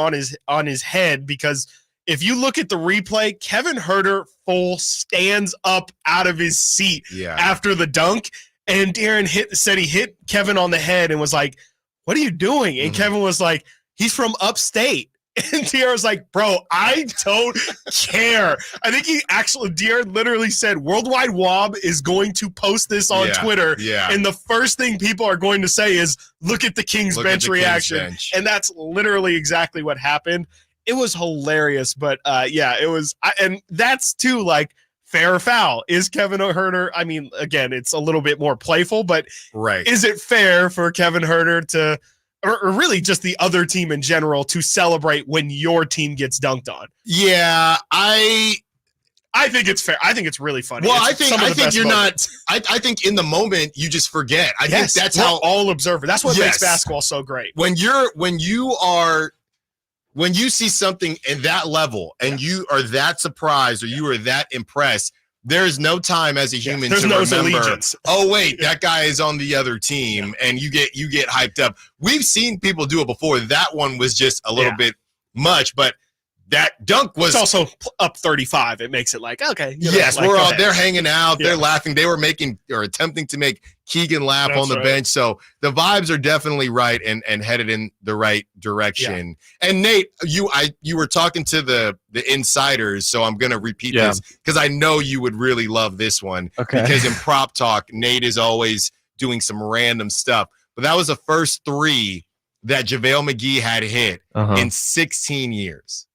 on his head because if you look at the replay, Kevin Huerter stands up out of his seat after the dunk, and De'Aaron said he hit Kevin on the head and was like, what are you doing? And Kevin was like, he's from upstate. And De'Aaron was like, bro, I don't care. I think De'Aaron literally said, Worldwide Wob is going to post this on Twitter. Yeah. And the first thing people are going to say is, look at the Kings bench reaction. And that's literally exactly what happened. It was hilarious. But it was. And that's too, like, fair or foul. Is Kevin Huerter? I mean, again, it's a little bit more playful, but is it fair for Kevin Huerter to, or really just the other team in general, to celebrate when your team gets dunked on? Yeah, I think it's fair. I think it's really funny. Well, I think you're not. I think in the moment you just forget. I think that's how all observer. That's what makes basketball so great. When you see something in that level and you are that surprised or you are that impressed, there's no time as a human to remember, allegiance. Oh, wait, that guy is on the other team, and you get hyped up. We've seen people do it before. That one was just a little bit much, but that dunk was also up 35. It makes it like, okay. They're hanging out. They're laughing. They were making or attempting to make Keegan laugh on the bench. So the vibes are definitely right and headed in the right direction. Yeah. And Nate, you were talking to the insiders, so I'm going to repeat this because I know you would really love this one. Okay. Because in prop talk, Nate is always doing some random stuff. But that was the first 3 that JaVale McGee had hit in 16 years.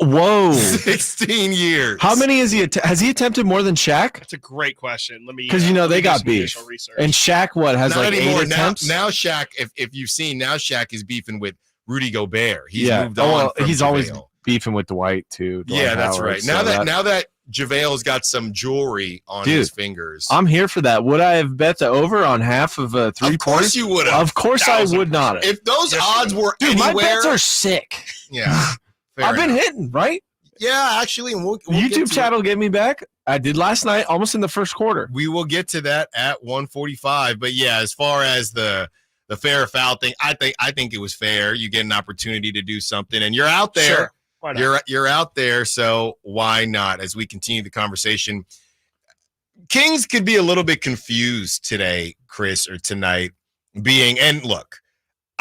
Whoa. 16 years. How many has he attempted more than Shaq? That's a great question. Let me, because they got beef. And Shaq has not like anymore. 8 attempts? Now Shaq, if you've seen, now Shaq is beefing with Rudy Gobert. He's moved on. From he's JaVale. always beefing with Dwight too. That's right. Now that JaVale's got some jewelry on his fingers. I'm here for that. Would I have bet the over on half of 3 points? Of course you would have. Of course I would not have. If those odds were anywhere. My bets are sick. Yeah. I've been hitting, right? Yeah, actually. And we'll YouTube chat will get me back. I did last night, almost in the first quarter. We will get to that at 1:45. But yeah, as far as the fair or foul thing, I think it was fair. You get an opportunity to do something, and you're out there. Sure. Why not? You're out there, so why not? As we continue the conversation, Kings could be a little bit confused today, Chris, or tonight. And look,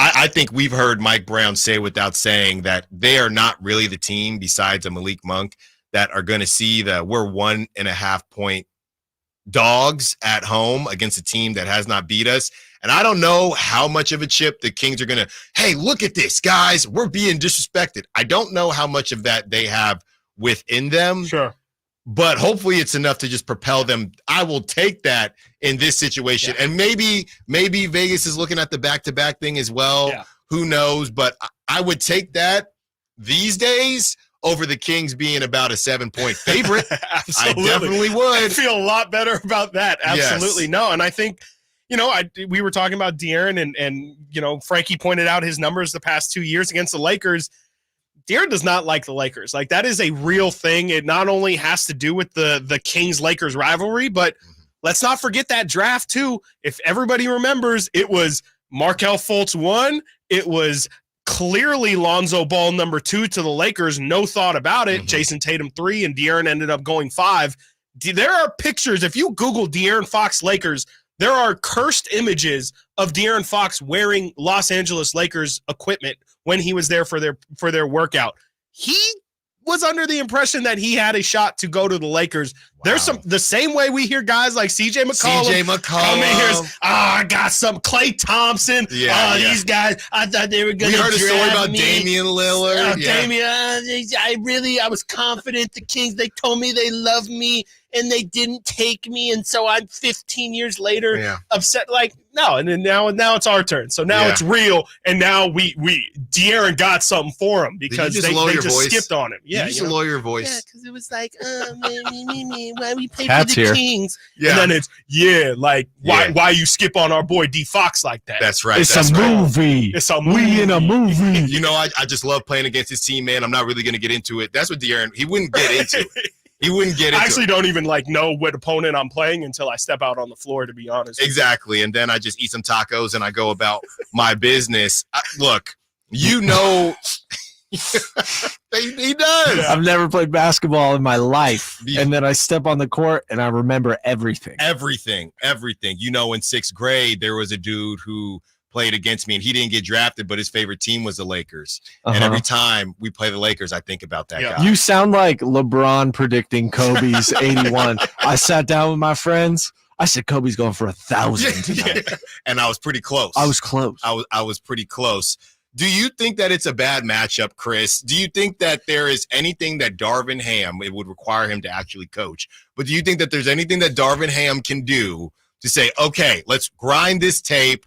I think we've heard Mike Brown say without saying that they are not really the team besides a Malik Monk that are going to see we're 1.5 point dogs at home against a team that has not beat us. And I don't know how much of a chip the Kings are going to, hey, look at this, guys. We're being disrespected. I don't know how much of that they have within them. Sure. But hopefully it's enough to just propel them. I will take that in this situation. Yeah. And maybe Vegas is looking at the back-to-back thing as well. Yeah. Who knows? But I would take that these days over the Kings being about a 7-point favorite. I definitely would. I feel a lot better about that. Absolutely. Yes. No, and I think, we were talking about De'Aaron and Frankie pointed out his numbers the past 2 years against the Lakers. De'Aaron does not like the Lakers. Like, that is a real thing. It not only has to do with the Kings-Lakers rivalry, but let's not forget that draft, too. If everybody remembers, it was Markelle Fultz 1. It was clearly Lonzo Ball number 2 to the Lakers. No thought about it. Jason Tatum 3, and De'Aaron ended up going 5. There are pictures. If you Google De'Aaron Fox Lakers, there are cursed images of De'Aaron Fox wearing Los Angeles Lakers equipment when he was there for their workout. He was under the impression that he had a shot to go to the Lakers. Wow. There's the same way we hear guys like CJ McCollum come in here. I got some Klay Thompson. These guys, I thought they were going to draft me. We heard a story about Damian Lillard. I was confident the Kings, they told me they loved me and they didn't take me. And so I'm 15 years later upset. Like, no. And then now it's our turn. So now it's real. And now De'Aaron got something for him because they just skipped on him. Yeah. You just lower your voice. Yeah. Cause it was like, why we pay for the Kings? Yeah. And then it's, why you skip on our boy D Fox like that? That's right. It's a movie. It's a movie. We in a movie. I just love playing against his team, man. I'm not really going to get into it. That's what De'Aaron, he wouldn't get into it. He wouldn't get into it. I actually don't even know what opponent I'm playing until I step out on the floor, to be honest. Exactly. And then I just eat some tacos and I go about my business. Look, he does. I've never played basketball in my life. And then I step on the court and I remember everything. Everything. In sixth grade, there was a dude who played against me and he didn't get drafted, but his favorite team was the Lakers. And every time we play the Lakers, I think about that guy. You sound like LeBron predicting Kobe's 81. I sat down with my friends. I said, Kobe's going for 1,000 tonight. And I was pretty close. I was close. I was pretty close. Do you think that it's a bad matchup, Chris? Do you think that there is anything that Darvin Ham, it would require him to actually coach, but do you think that there's anything that Darvin Ham can do to say, okay, let's grind this tape?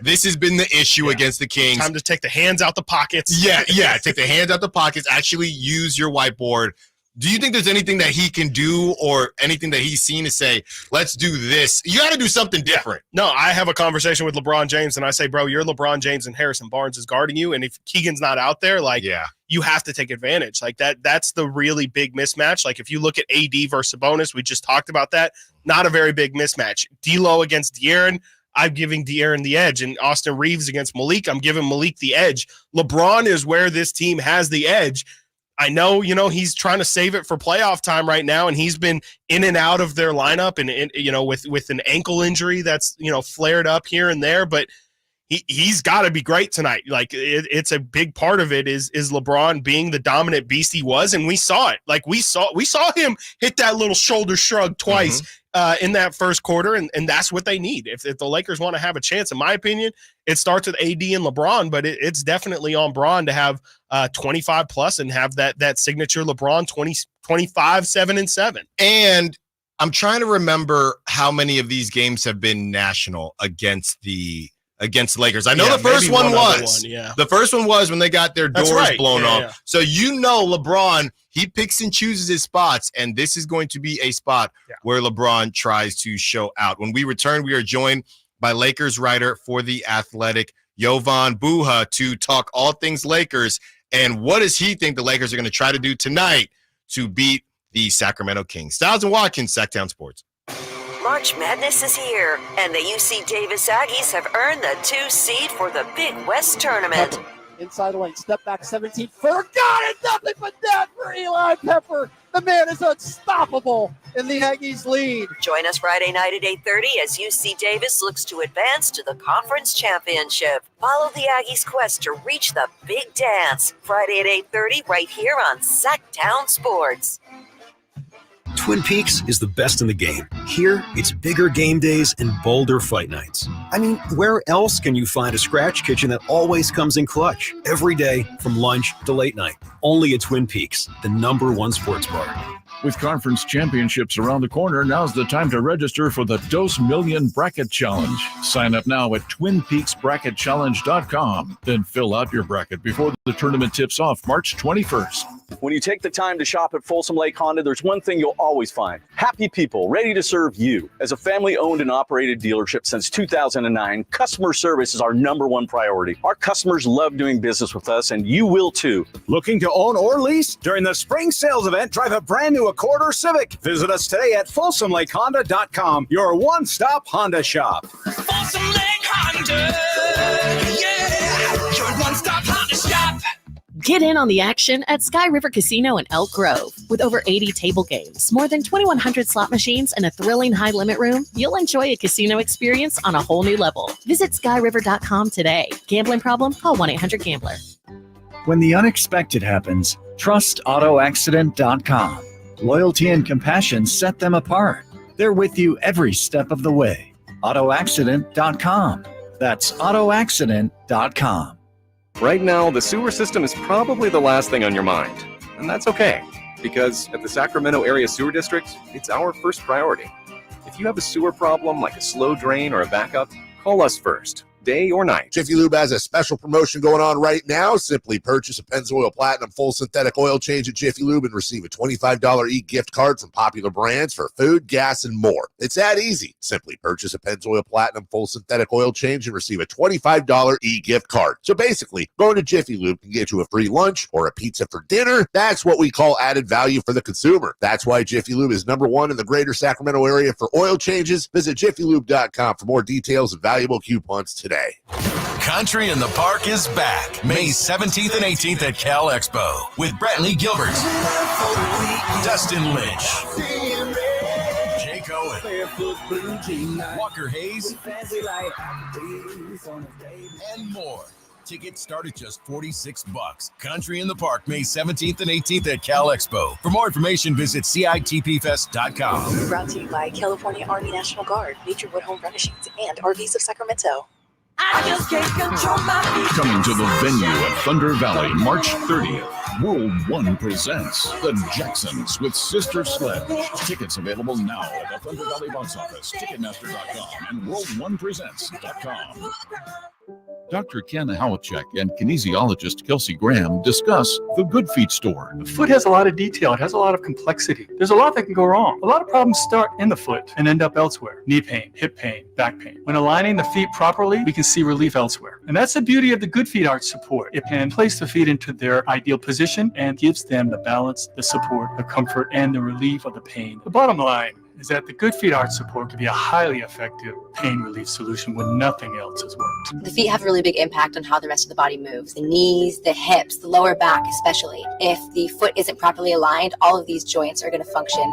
This has been the issue against the Kings. Time to take the hands out the pockets. Yeah. Take the hands out the pockets. Actually use your whiteboard. Do you think there's anything that he can do or anything that he's seen to say, let's do this? You got to do something different. No, I have a conversation with LeBron James and I say, bro, you're LeBron James and Harrison Barnes is guarding you. And if Keegan's not out there, you have to take advantage. Like that's the really big mismatch. Like if you look at AD versus Sabonis, we just talked about that. Not a very big mismatch. D'Lo against De'Aaron, I'm giving De'Aaron the edge. And Austin Reeves against Malik, I'm giving Malik the edge. LeBron is where this team has the edge. I know, he's trying to save it for playoff time right now, and he's been in and out of their lineup and with an ankle injury that's, flared up here and there, but he's got to be great tonight. Like it's a big part of it is LeBron being the dominant beast he was, and we saw it. Like we saw him hit that little shoulder shrug twice in that first quarter, and that's what they need. If the Lakers want to have a chance, in my opinion, it starts with AD and LeBron, but it's definitely on Bron to have 25 plus and have that signature LeBron 25, 7 and 7. And I'm trying to remember how many of these games have been national against the Lakers. I know the first one was. The first one was when they got their doors blown off. Yeah. So LeBron, he picks and chooses his spots, and this is going to be a spot where LeBron tries to show out. When we return, we are joined by Lakers writer for The Athletic, Jovan Buha, to talk all things Lakers and what does he think the Lakers are going to try to do tonight to beat the Sacramento Kings. Stiles and Watkins, Sactown Sports. March Madness is here, and the UC Davis Aggies have earned the 2 seed for the Big West Tournament. Pepper, inside the lane, step back 17, forgot it, nothing but net for Eli Pepper. The man is unstoppable, and the Aggies lead. Join us Friday night at 8:30 as UC Davis looks to advance to the conference championship. Follow the Aggies' quest to reach the big dance. Friday at 8:30 right here on Sactown Sports. Twin Peaks is the best in the game. Here, it's bigger game days and bolder fight nights. I mean, where else can you find a scratch kitchen that always comes in clutch? Every day, from lunch to late night. Only at Twin Peaks, the #1 sports bar. With conference championships around the corner, now's the time to register for the Dos Million Bracket Challenge. Sign up now at TwinPeaksBracketChallenge.com. Then fill out your bracket before the tournament tips off March 21st. When you take the time to shop at Folsom Lake Honda, there's one thing you'll always find. Happy people ready to serve you. As a family-owned and operated dealership since 2009, customer service is our #1 priority. Our customers love doing business with us, and you will too. Looking to own or lease? During the spring sales event, drive a brand new Accord or Civic. Visit us today at FolsomLakeHonda.com, your one-stop Honda shop. Folsom Lake Honda, yeah, your one-stop Honda shop. Get in on the action at Sky River Casino in Elk Grove. With over 80 table games, more than 2,100 slot machines, and a thrilling high-limit room, you'll enjoy a casino experience on a whole new level. Visit SkyRiver.com today. Gambling problem? Call 1-800-GAMBLER. When the unexpected happens, trust AutoAccident.com. Loyalty and compassion set them apart. They're with you every step of the way. AutoAccident.com. That's AutoAccident.com. Right now, the sewer system is probably the last thing on your mind. And that's okay, because at the Sacramento Area Sewer District, it's our first priority. If you have a sewer problem like a slow drain or a backup, call us first, day or night. Jiffy Lube has a special promotion going on right now. Simply purchase a Pennzoil Platinum full synthetic oil change at Jiffy Lube and receive a $25 e-gift card from popular brands for food, gas, and more. It's that easy. Simply purchase a Pennzoil Platinum full synthetic oil change and receive a $25 e-gift card. So basically, going to Jiffy Lube can get you a free lunch or a pizza for dinner. That's what we call added value for the consumer. That's why Jiffy Lube is #1 in the greater Sacramento area for oil changes. Visit JiffyLube.com for more details and valuable coupons today. Country in the Park is back May 17th and 18th at Cal Expo with Brantley Gilbert, Dustin Lynch, Jake Owen, Walker Hayes, and more. Tickets start at just $46. Country in the Park May 17th and 18th at Cal Expo. For more information, visit CITPFest.com. Brought to you by California Army National Guard, Nature Wood Home Furnishings, and RVs of Sacramento. I just can't control my feet. Coming to the venue at Thunder Valley, March 30th. World One presents The Jacksons with Sister Sledge. Tickets available now at the Thunder Valley box office, Ticketmaster.com, and WorldOnePresents.com. Dr. Ken Howachek and kinesiologist Kelsey Graham discuss the Good Feet store. The foot has a lot of detail. It has a lot of complexity. There's a lot that can go wrong. A lot of problems start in the foot and end up elsewhere. Knee pain, hip pain, back pain. When aligning the feet properly, we can see relief elsewhere. And that's the beauty of the Good Feet arch support. It can place the feet into their ideal position and gives them the balance, the support, the comfort, and the relief of the pain. The bottom line is that the Good Feet arch support can be a highly effective pain relief solution when nothing else has worked. The feet have a really big impact on how the rest of the body moves. The knees, the hips, the lower back especially. If the foot isn't properly aligned, all of these joints are going to function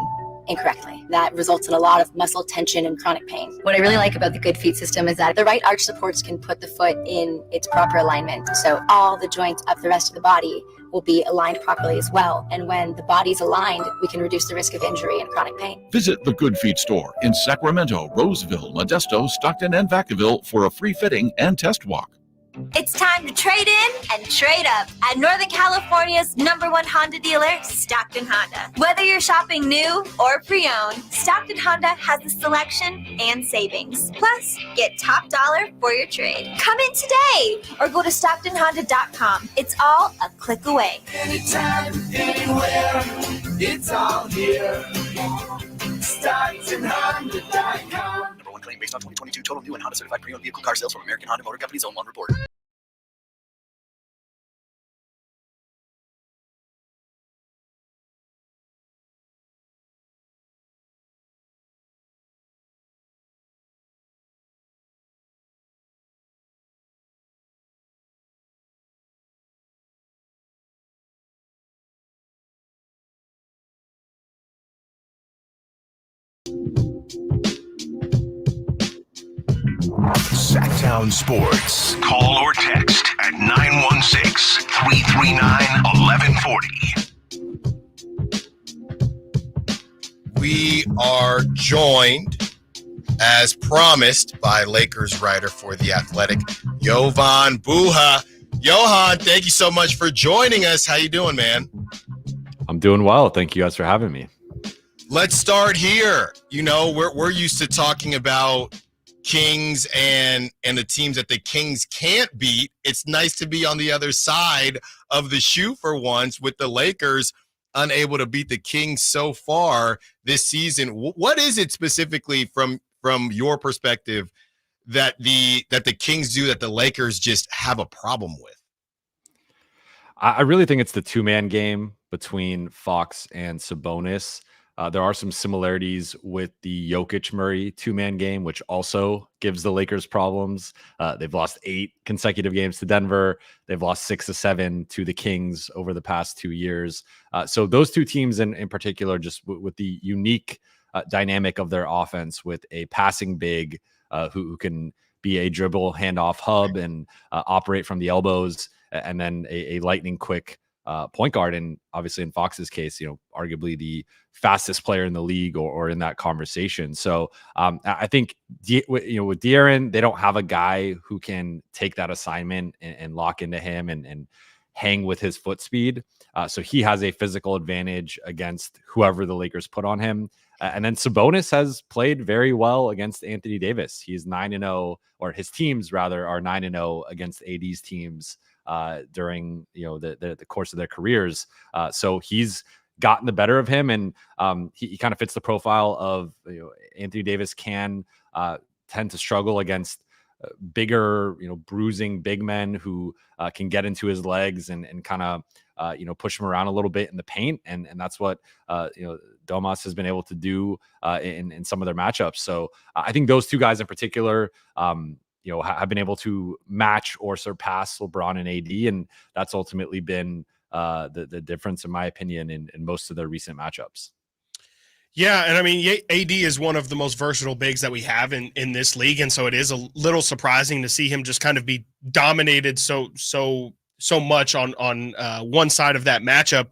incorrectly. That results in a lot of muscle tension and chronic pain. What I really like about the Good Feet system is that the right arch supports can put the foot in its proper alignment. So all the joints up the rest of the body will be aligned properly as well. And when the body's aligned, we can reduce the risk of injury and chronic pain. Visit the Good Feet store in Sacramento, Roseville, Modesto, Stockton, and Vacaville for a free fitting and test walk. It's time to trade in and trade up at Northern California's #1 Honda dealer, Stockton Honda. Whether you're shopping new or pre-owned, Stockton Honda has the selection and savings. Plus, get top dollar for your trade. Come in today or go to StocktonHonda.com. It's all a click away. Anytime, anywhere, it's all here. StocktonHonda.com. #1 claim based on 2022 total new and Honda certified pre-owned vehicle car sales from American Honda Motor Company Zone 1 report. Sactown Sports. Call or text at 916-339-1140. We are joined, as promised, by Lakers writer for The Athletic, Jovan Buha. Johan, thank you so much for joining us. How you doing, man? I'm doing well. Thank you guys for having me. Let's start here. You know, we're used to talking about Kings and the teams that the Kings can't beat. It's nice to be on the other side of the shoe for once with the Lakers unable to beat the Kings so far this season. What is it specifically from your perspective that the Kings do that the Lakers just have a problem with? I really think it's the two-man game between Fox and Sabonis. There are some similarities with the Jokic-Murray two-man game, which also gives the Lakers problems. They've lost 8 consecutive games to Denver. They've lost 6 of 7 to the Kings over the past 2 years. So those two teams in particular, just with the unique dynamic of their offense with a passing big who can be a dribble handoff hub and operate from the elbows, and then a lightning quick point guard. And obviously in Fox's case, arguably the fastest player in the league or in that conversation. So I think, with De'Aaron, they don't have a guy who can take that assignment and lock into him and hang with his foot speed. So he has a physical advantage against whoever the Lakers put on him. And then Sabonis has played very well against Anthony Davis. He's 9-0, or his teams rather are 9-0 against AD's teams during the course of their careers. So he's gotten the better of him, and he kind of fits the profile of Anthony Davis can tend to struggle against bigger, bruising big men who can get into his legs and kind of push him around a little bit in the paint, and that's what Domas has been able to do in some of their matchups. So I think those two guys in particular have been able to match or surpass LeBron and AD, and that's ultimately been the difference, in my opinion, in most of their recent matchups. Yeah, and I mean, AD is one of the most versatile bigs that we have in this league, and so it is a little surprising to see him just kind of be dominated so much on one side of that matchup.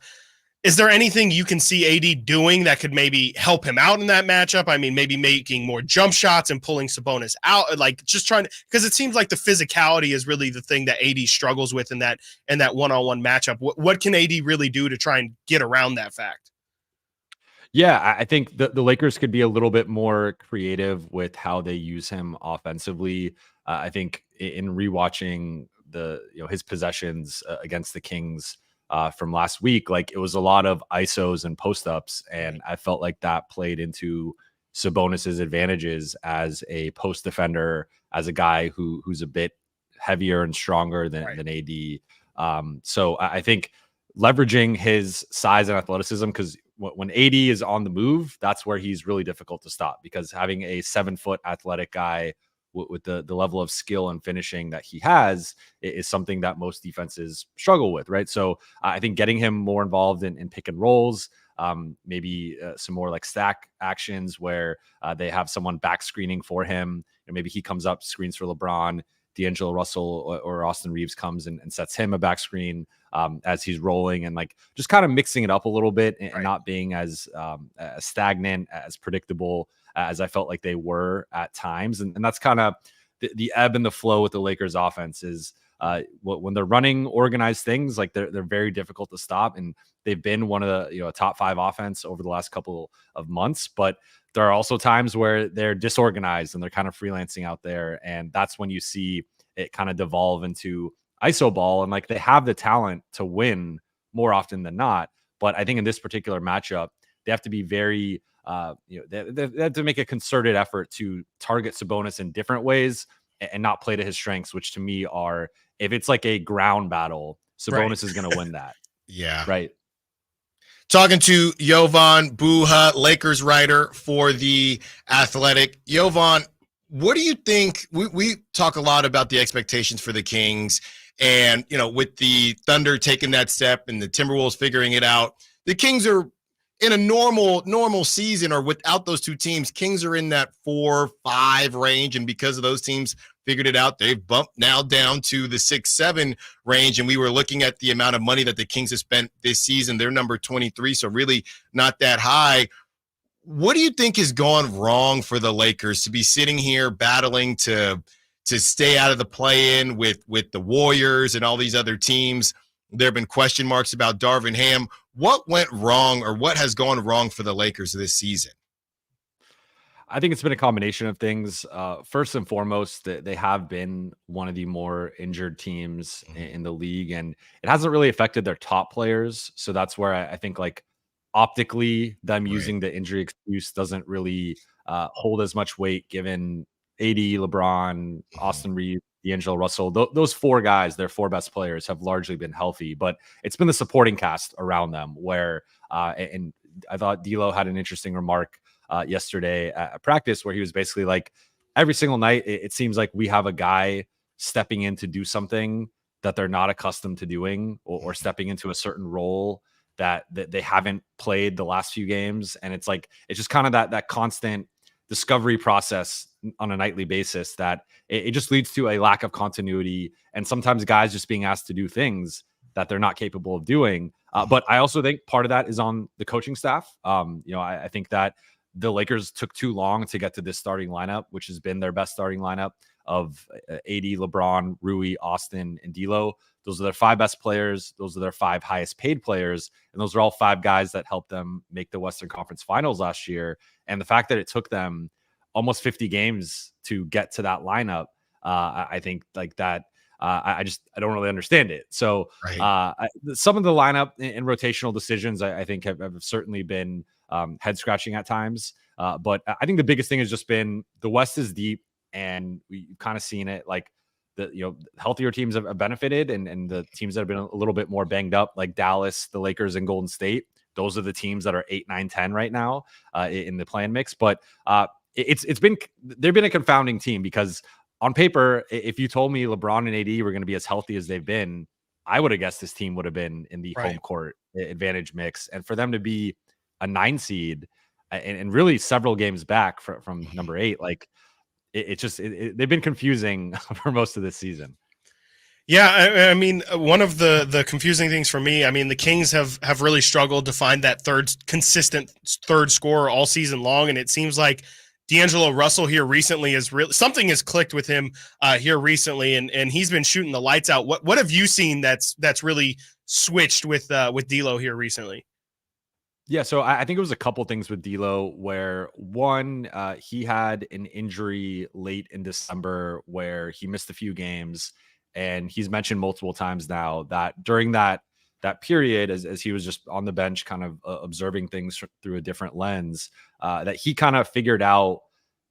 Is there anything you can see AD doing that could maybe help him out in that matchup? I mean, maybe making more jump shots and pulling Sabonis out, like just trying to, because it seems like the physicality is really the thing that AD struggles with in that one-on-one matchup. What can AD really do to try and get around that fact? Yeah, I think the Lakers could be a little bit more creative with how they use him offensively. I think in rewatching his possessions against the Kings from last week, like it was a lot of ISOs and post-ups, and I felt like that played into Sabonis's advantages as a post defender, as a guy who's a bit heavier and stronger than AD. So I think leveraging his size and athleticism, because when AD is on the move, that's where he's really difficult to stop, because having a 7-foot athletic guy with the level of skill and finishing that he has is something that most defenses struggle with, right? So I think getting him more involved in pick and rolls, maybe some more like stack actions where they have someone back screening for him, and maybe he comes up, screens for LeBron, D'Angelo Russell or Austin Reeves comes and sets him a back screen as he's rolling, and like just kind of mixing it up a little bit and not being as stagnant, as predictable as I felt like they were at times. And that's kind of the ebb and the flow with the Lakers offense is when they're running organized things, like they're very difficult to stop. And they've been one of the, a top 5 offense over the last couple of months, but there are also times where they're disorganized and they're kind of freelancing out there. And that's when you see it kind of devolve into ISO ball. And like they have the talent to win more often than not. But I think in this particular matchup, they have to be very, they have to make a concerted effort to target Sabonis in different ways and not play to his strengths, which to me are, if it's like a ground battle, Sabonis is going to win that. Yeah. Right. Talking to Jovan Buha, Lakers writer for The Athletic. Jovan, what do you think? We talk a lot about the expectations for the Kings, and, with the Thunder taking that step and the Timberwolves figuring it out, the Kings are in a normal season, or without those two teams, Kings are in that 4-5 range. And because of those teams figured it out, they've bumped now down to the 6-7 range. And we were looking at the amount of money that the Kings have spent this season. They're number 23, so really not that high. what do you think has gone wrong for the Lakers to be sitting here battling to stay out of the play-in with the Warriors and all these other teams? There have been question marks about Darvin Ham. What went wrong, or what has gone wrong for the Lakers this season? I think it's been a combination of things. First and foremost, they have been one of the more injured teams in the league, and it hasn't really affected their top players. So that's where I think, like, optically, them using the injury excuse doesn't really hold as much weight, given AD, LeBron, Austin Reeves, D'Angelo Russell. Those four guys, their four best players, have largely been healthy, but it's been the supporting cast around them where, and I thought D'Lo had an interesting remark yesterday at practice where he was basically like, every single night it seems like we have a guy stepping in to do something that they're not accustomed to doing, or stepping into a certain role that they haven't played the last few games. And it's like, it's just kind of that constant discovery process on a nightly basis that it just leads to a lack of continuity, and sometimes guys just being asked to do things that they're not capable of doing. But I also think part of that is on the coaching staff. I think that the Lakers took too long to get to this starting lineup, which has been their best starting lineup of AD, LeBron, Rui, Austin, and D'Lo. Those are their five best players. Those are their five highest paid players. And those are all five guys that helped them make the Western Conference Finals last year. And the fact that it took them almost 50 games to get to that lineup, I think like that, I don't really understand it. So some of the lineup and rotational decisions, I think have certainly been head scratching at times. But I think the biggest thing has just been the West is deep, and we've kind of seen it. Like the healthier teams have benefited, and the teams that have been a little bit more banged up, like Dallas, the Lakers, and Golden State. Those are the teams that are 8, 9, 10 right now in the plan mix. But they've been a confounding team, because on paper, if you told me LeBron and AD were going to be as healthy as they've been, I would have guessed this team would have been in the home court advantage mix. And for them to be a 9 seed and really several games back from number 8, like they've been confusing for most of this season. Yeah, I mean, one of the confusing things for me, I mean, the Kings have really struggled to find that consistent third scorer all season long, and it seems like D'Angelo Russell here recently something has clicked with him here recently, and he's been shooting the lights out. What have you seen that's really switched with D'Lo here recently? Yeah, so I think it was a couple things with D'Lo, where one, he had an injury late in December where he missed a few games, and he's mentioned multiple times now that during that period, as he was just on the bench, kind of observing things through a different lens, that he kind of figured out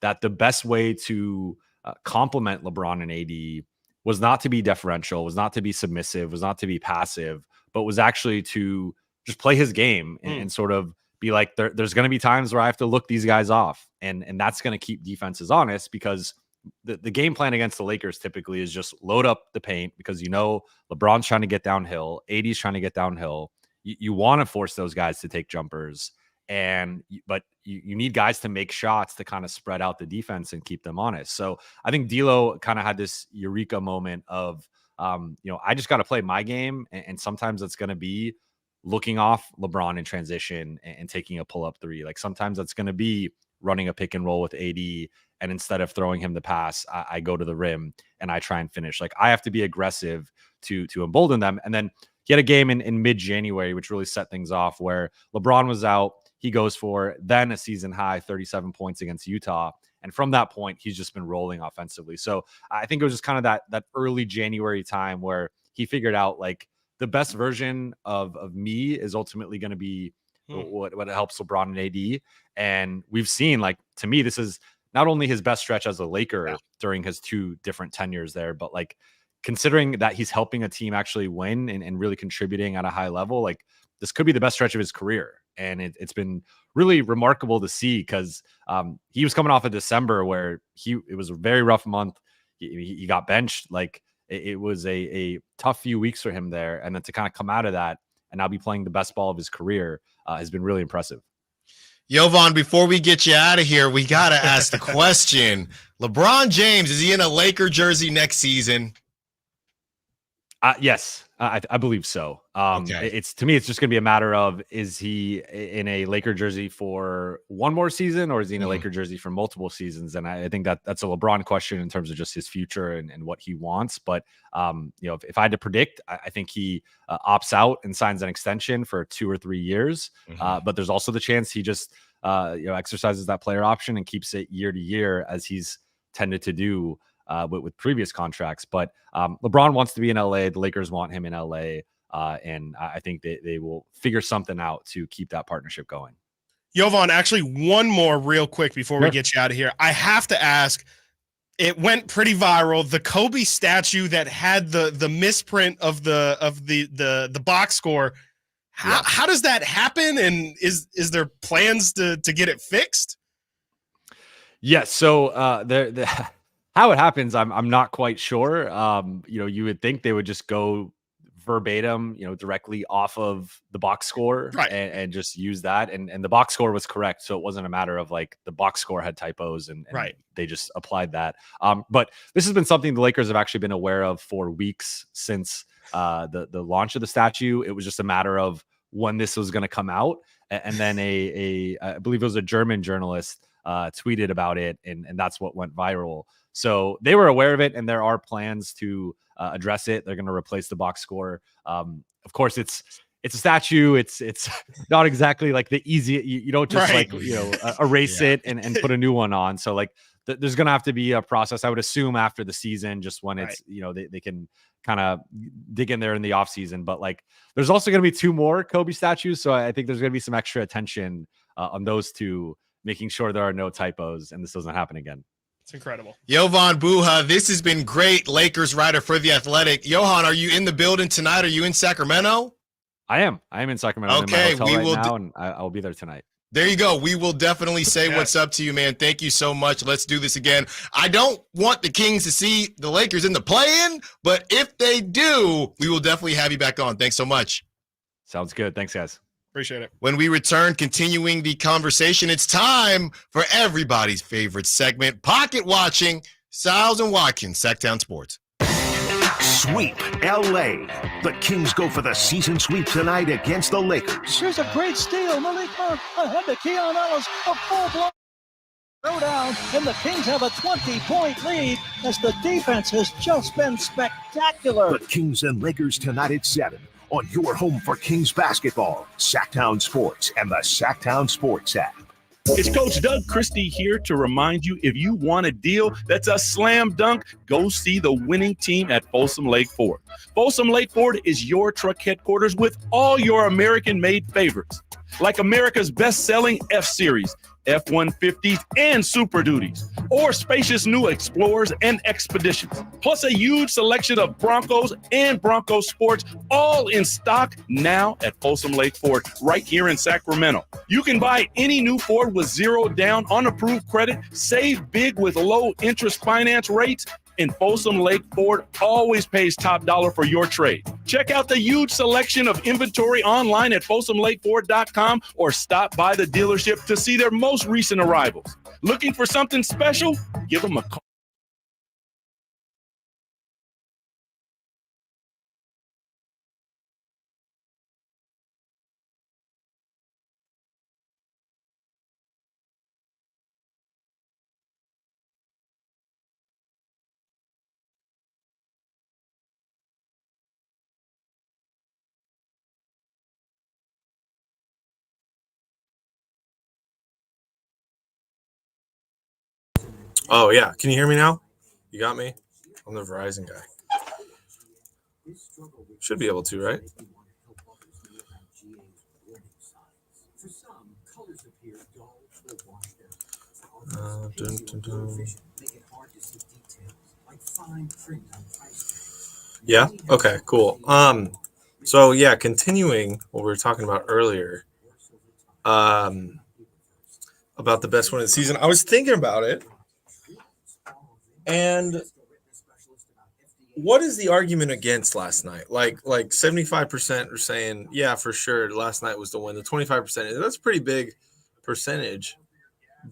that the best way to complement LeBron and AD was not to be deferential, was not to be submissive, was not to be passive, but was actually to just play his game and sort of be like, there's going to be times where I have to look these guys off. And that's going to keep defenses honest, because the game plan against the Lakers typically is just load up the paint, because LeBron's trying to get downhill, AD's trying to get downhill. You want to force those guys to take jumpers, but you need guys to make shots to kind of spread out the defense and keep them honest. So I think D'Lo kind of had this eureka moment of, I just got to play my game, and sometimes it's going to be looking off LeBron in transition and taking a pull-up three. Like sometimes that's going to be running a pick and roll with AD, and instead of throwing him the pass, I go to the rim and I try and finish. Like I have to be aggressive to embolden them. And then he had a game in mid-January, which really set things off, where LeBron was out. He goes for then a season high 37 points against Utah. And from that point, he's just been rolling offensively. So I think it was just kind of that early January time where he figured out, like, the best version of me is ultimately going to be what helps LeBron and AD. And we've seen, like, to me, this is not only his best stretch as a Laker during his 2 different tenures there, but like considering that he's helping a team actually win and really contributing at a high level, like this could be the best stretch of his career. And it's been really remarkable to see, because he was coming off of December where it was a very rough month. He got benched. Like it was a tough few weeks for him there. And then to kind of come out of that and now be playing the best ball of his career has been really impressive. Jovan, before we get you out of here, we got to ask the question. LeBron James, is he in a Laker jersey next season? Yes, I believe so. Okay. It's to me, it's just going to be a matter of, is he in a Laker jersey for one more season, or is he in a Laker jersey for multiple seasons? And I think that's a LeBron question in terms of just his future and what he wants. But if I had to predict, I think he opts out and signs an extension for 2 or 3 years. But there's also the chance he just exercises that player option and keeps it year to year, as he's tended to do with previous contracts. But LeBron wants to be in LA. The Lakers want him in LA. And I think they will figure something out to keep that partnership going. Jovan, actually, one more real quick before we get you out of here. I have to ask, it went pretty viral. The Kobe statue that had the misprint of the box score. How does that happen? And is there plans to get it fixed? Yes. So how it happens, I'm not quite sure. You would think they would just go verbatim, directly off of the box score, and just use that. And the box score was correct. So it wasn't a matter of like the box score had typos and they just applied that. But this has been something the Lakers have actually been aware of for weeks since the launch of the statue. It was just a matter of when this was going to come out. And then I believe it was a German journalist tweeted about it, and that's what went viral. So they were aware of it, and there are plans to address it. They're going to replace the box score. Of course, it's a statue. It's not exactly like the easy. You don't just erase it and put a new one on. So like there's going to have to be a process, I would assume, after the season, just when it's they can kind of dig in there in the off season. But like there's also going to be 2 more Kobe statues, so I think there's going to be some extra attention on those 2, making sure there are no typos and this doesn't happen again. It's incredible. Jovan Buha, this has been great. Lakers writer for The Athletic. Johan, are you in the building tonight? Are you in Sacramento? I am in Sacramento. Okay, I'm in my hotel right now, and I'll be there tonight. There you go. We will definitely say what's up to you, man. Thank you so much. Let's do this again. I don't want the Kings to see the Lakers in the play-in, but if they do, we will definitely have you back on. Thanks so much. Sounds good. Thanks, guys. Appreciate it. When we return, continuing the conversation, it's time for everybody's favorite segment, Pocket Watching. Stiles and Watkins, Sactown Sports. Sweep LA. The Kings go for the season sweep tonight against the Lakers. Here's a great steal. Malik Monk ahead to Keon Ellis. A full block. Throw down, and the Kings have a 20-point lead as the defense has just been spectacular. The Kings and Lakers tonight at 7 on your home for Kings basketball, Sactown Sports and the Sactown Sports app. It's Coach Doug Christie here to remind you, if you want a deal that's a slam dunk, go see the winning team at Folsom Lake Ford. Folsom Lake Ford is your truck headquarters with all your American-made favorites, like America's best-selling F-Series, F-150s, and Super Duties, or spacious new Explorers and Expeditions, plus a huge selection of Broncos and Bronco Sports, all in stock now at Folsom Lake Ford, right here in Sacramento. You can buy any new Ford with 0 down on approved credit, save big with low interest finance rates, and Folsom Lake Ford always pays top dollar for your trade. Check out the huge selection of inventory online at folsomlakeford.com or stop by the dealership to see their most recent arrivals. Looking for something special? Give them a call. Oh, yeah. Can you hear me now? You got me? I'm the Verizon guy. Should be able to, right? Dun, dun, dun. Yeah? Okay, cool. So, yeah, continuing what we were talking about earlier about the best one of the season. I was thinking about it. And what is the argument against last night? Like 75% are saying, yeah, for sure, last night was the win. The 25%, that's a pretty big percentage.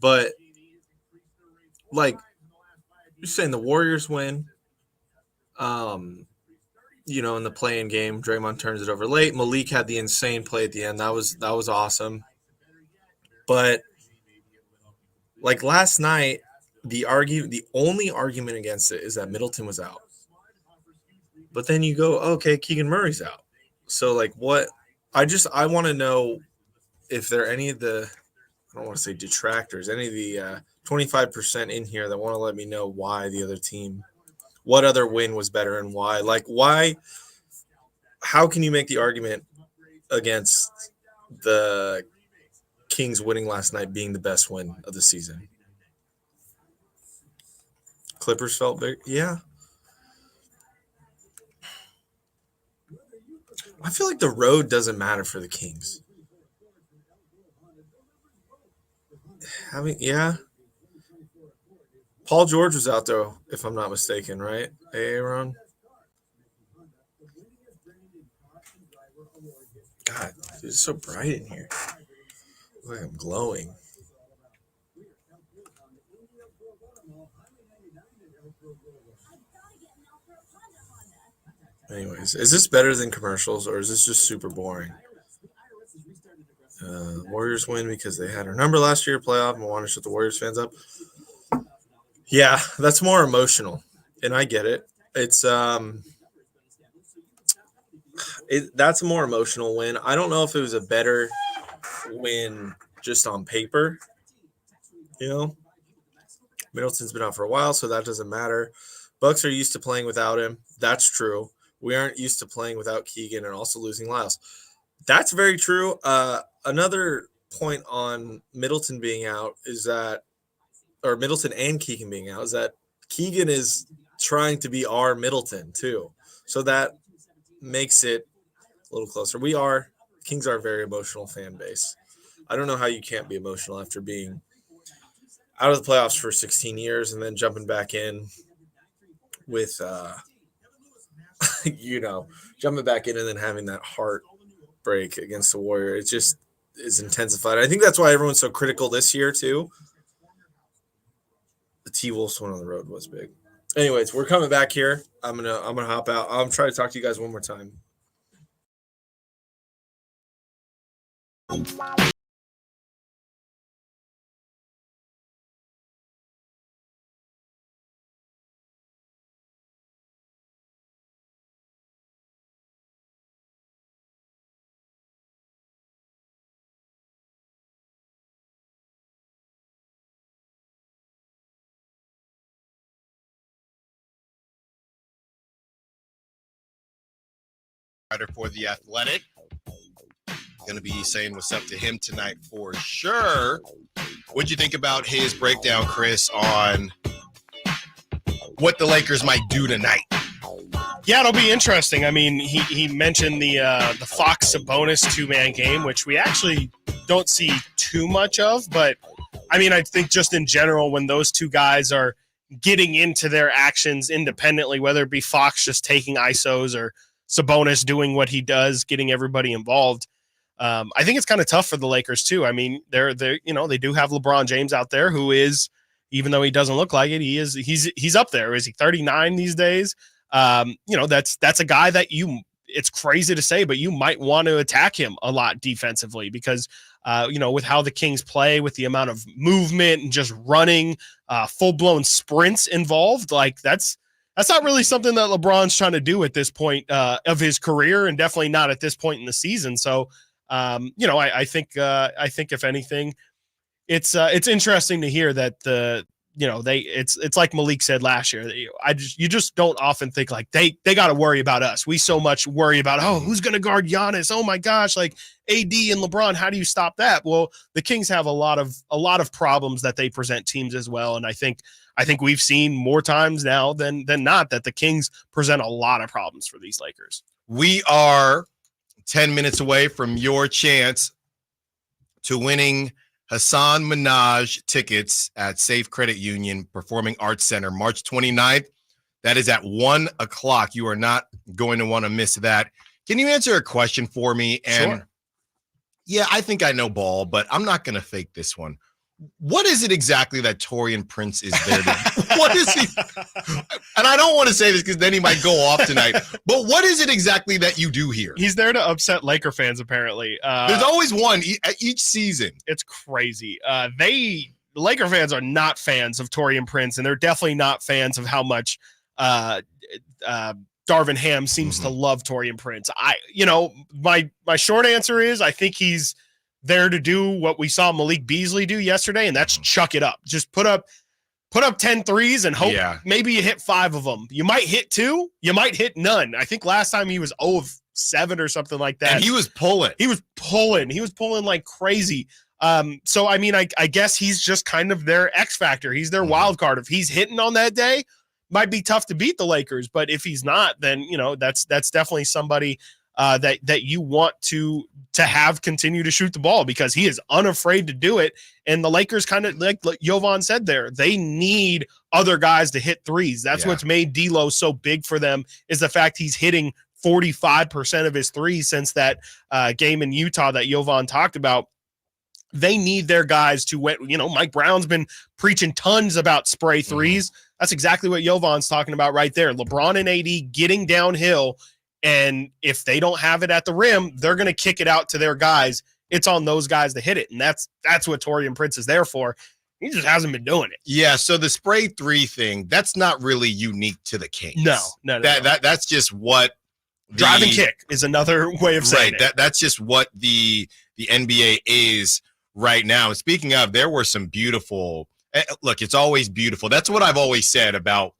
But, like, you're saying the Warriors win. in the play-in game, Draymond turns it over late. Malik had the insane play at the end. That was awesome. But like last night, the only argument against it is that Middleton was out. But then you go, okay, Keegan Murray's out. So like what? I want to know if there are any of the, I don't want to say detractors, any of the 25% in here that want to let me know why the other team, what other win was better and why. Like why? How can you make the argument against the Kings winning last night being the best win of the season? Clippers felt big. Yeah. I feel like the road doesn't matter for the Kings. Paul George was out there, if I'm not mistaken, right? Aaron. God, it's so bright in here. Look like I'm glowing. Anyways, is this better than commercials or is this just super boring? Warriors win because they had our number last year playoff and want to shut the Warriors fans up. Yeah, that's more emotional, and I get it. It's that's a more emotional win. I don't know if it was a better win just on paper. Middleton's been out for a while, so that doesn't matter. Bucks are used to playing without him. That's true. We aren't used to playing without Keegan and also losing Lyles. That's very true. Another point on Middleton being out is that, or Middleton and Keegan being out, is that Keegan is trying to be our Middleton too. So that makes it a little closer. Kings are a very emotional fan base. I don't know how you can't be emotional after being out of the playoffs for 16 years and then jumping back in with, jumping back in and then having that heartbreak against the Warrior. It just is intensified. I think that's why everyone's so critical this year too. The T-Wolves one on the road was big. Anyways, we're coming back here. I'm gonna hop out. I'm trying to talk to you guys one more time. For The Athletic. Going to be saying what's up to him tonight for sure. What'd you think about his breakdown, Chris, on what the Lakers might do tonight? Yeah, it'll be interesting. I mean, he mentioned the Fox Sabonis two-man game, which we actually don't see too much of. But, I mean, I think just in general, when those two guys are getting into their actions independently, whether it be Fox just taking ISOs or Sabonis doing what he does, getting everybody involved. I think it's kind of tough for the Lakers too. I mean, they do have LeBron James out there who is, even though he doesn't look like it, he's up there. Is he 39 these days? That's a guy that it's crazy to say, but you might want to attack him a lot defensively because, with how the Kings play, with the amount of movement and just running, full blown sprints involved, like that's not really something that LeBron's trying to do at this point of his career, and definitely not at this point in the season. So, I think if anything, it's interesting to hear that it's like Malik said last year. You just don't often think like they got to worry about us. We so much worry about who's going to guard Giannis. Oh my gosh, like AD and LeBron. How do you stop that? Well, the Kings have a lot of problems that they present teams as well, and I think we've seen more times now than not that the Kings present a lot of problems for these Lakers. We are 10 minutes away from your chance to winning Hassan Minaj tickets at Safe Credit Union Performing Arts Center, March 29th. That is at 1 o'clock. You are not going to want to miss that. Can you answer a question for me? And sure. Yeah, I think I know ball, but I'm not going to fake this one. what is it exactly that Taurean Prince is there to what is he? And I don't want to say this because then he might go off tonight, but what is it exactly that you do here? He's there to upset Laker fans, apparently. There's always one each season. It's crazy. Laker fans are not fans of Taurean Prince, and they're definitely not fans of how much Darvin Ham seems to love Taurean Prince. My short answer is I think he's there to do what we saw Malik Beasley do yesterday, and that's chuck it up. Just put up 10 threes and hope maybe you hit 5 of them. You might hit 2, you might hit none. I think last time he was 0 of 7 or something like that. And he was pulling. He was pulling like crazy. So I mean, I guess he's just kind of their X factor. He's their wild card. If he's hitting on that day, might be tough to beat the Lakers. But if he's not, then that's definitely somebody that you want to have continue to shoot the ball because he is unafraid to do it. And the Lakers kind of like Jovan said there, they need other guys to hit threes. That's what's made D'Lo so big for them is the fact he's hitting 45% of his threes since that game in Utah that Jovan talked about. They need their guys to win. Mike Brown's been preaching tons about spray threes. That's exactly what Jovan's talking about right there. LeBron and AD getting downhill. And if they don't have it at the rim, they're going to kick it out to their guys. It's on those guys to hit it. And that's what Taurean Prince is there for. He just hasn't been doing it. Yeah, so the spray 3 thing, that's not really unique to the Kings. No. That's just what drive and kick is another way of saying it. That's just what the NBA is right now. And speaking of, there were some beautiful look, it's always beautiful. That's what I've always said about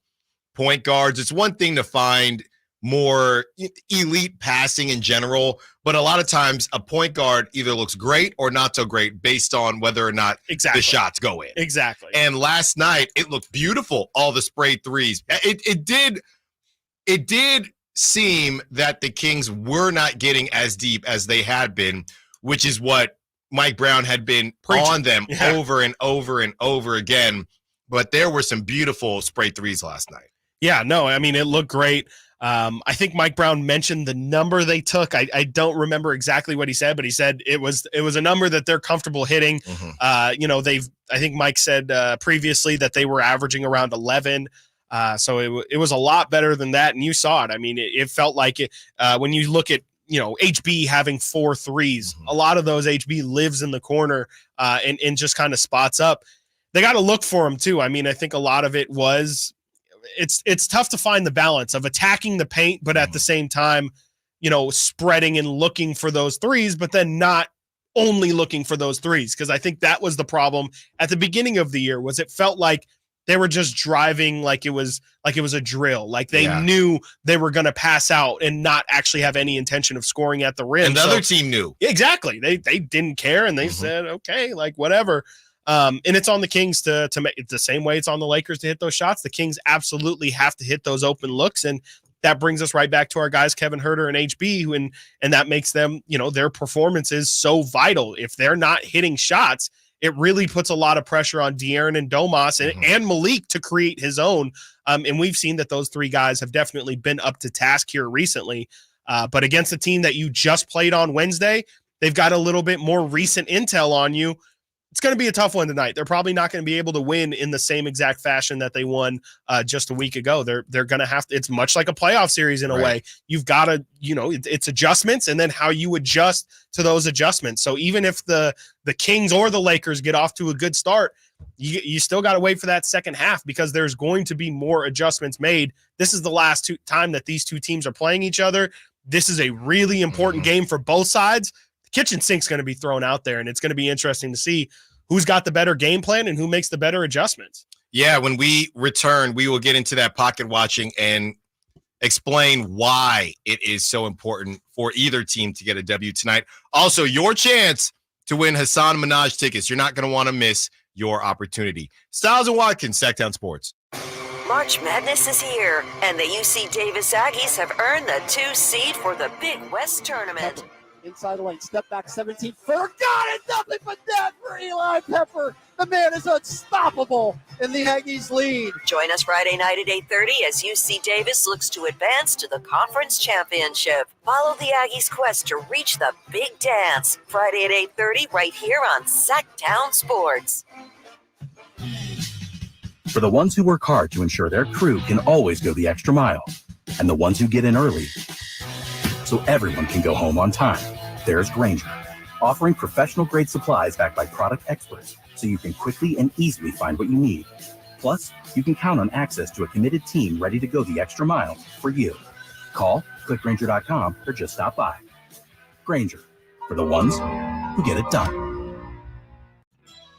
point guards. It's one thing to find more elite passing in general, but a lot of times a point guard either looks great or not so great based on whether or not the shots go in. Exactly. And last night it looked beautiful, all the spray threes. It did seem that the Kings were not getting as deep as they had been, which is what Mike Brown had been on them over and over and over again. But there were some beautiful spray threes last night. Yeah, no, I mean, it looked great. I think Mike Brown mentioned the number they took. I don't remember exactly what he said, but he said it was a number that they're comfortable hitting. I think Mike said previously that they were averaging around 11. So it was a lot better than that. And you saw it. I mean, it felt like it when you look at, HB having 4 threes, a lot of those HB lives in the corner and just kind of spots up. They got to look for him too. I mean, I think a lot of it was, it's tough to find the balance of attacking the paint, but at the same time, spreading and looking for those threes, but then not only looking for those threes. Cause I think that was the problem at the beginning of the year was it felt like they were just driving like it was a drill. Like they knew they were going to pass out and not actually have any intention of scoring at the rim. And the other team knew. Exactly. They didn't care. And they said, okay, like whatever. And it's on the Kings to make it the same way it's on the Lakers to hit those shots. The Kings absolutely have to hit those open looks. And that brings us right back to our guys, Kevin Huerter and HB, and that makes them, their performance is so vital. If they're not hitting shots, it really puts a lot of pressure on De'Aaron and Domas and Malik to create his own. And we've seen that those 3 guys have definitely been up to task here recently. But against a team that you just played on Wednesday, they've got a little bit more recent intel on you. It's going to be a tough one tonight. They're probably not going to be able to win in the same exact fashion that they won just a week ago. They're going to have to. It's much like a playoff series in a way. You've got to, it's adjustments and then how you adjust to those adjustments. So even if the Kings or the Lakers get off to a good start, you still got to wait for that second half because there's going to be more adjustments made. This is the last time that these two teams are playing each other. This is a really important game for both sides. Kitchen sink's going to be thrown out there, and it's going to be interesting to see who's got the better game plan and who makes the better adjustments. Yeah, when we return, we will get into that pocket watching and explain why it is so important for either team to get a W tonight. Also, your chance to win Hassan Minhaj tickets. You're not going to want to miss your opportunity. Stiles and Watkins, Sactown Sports. March Madness is here, and the UC Davis Aggies have earned the 2 seed for the Big West Tournament. Inside the lane, step back 17. Forgot it, nothing but that for Eli. Eli Pepper. The man is unstoppable in the Aggies lead. Join us Friday night at 8:30 as UC Davis looks to advance to the conference championship. Follow the Aggies' quest to reach the big dance. Friday at 8:30 right here on Sactown Sports. For the ones who work hard to ensure their crew can always go the extra mile, and the ones who get in early so everyone can go home on time, there's Grainger, offering professional-grade supplies backed by product experts so you can quickly and easily find what you need. Plus, you can count on access to a committed team ready to go the extra mile for you. Call, click Grainger.com, or just stop by. Grainger, for the ones who get it done.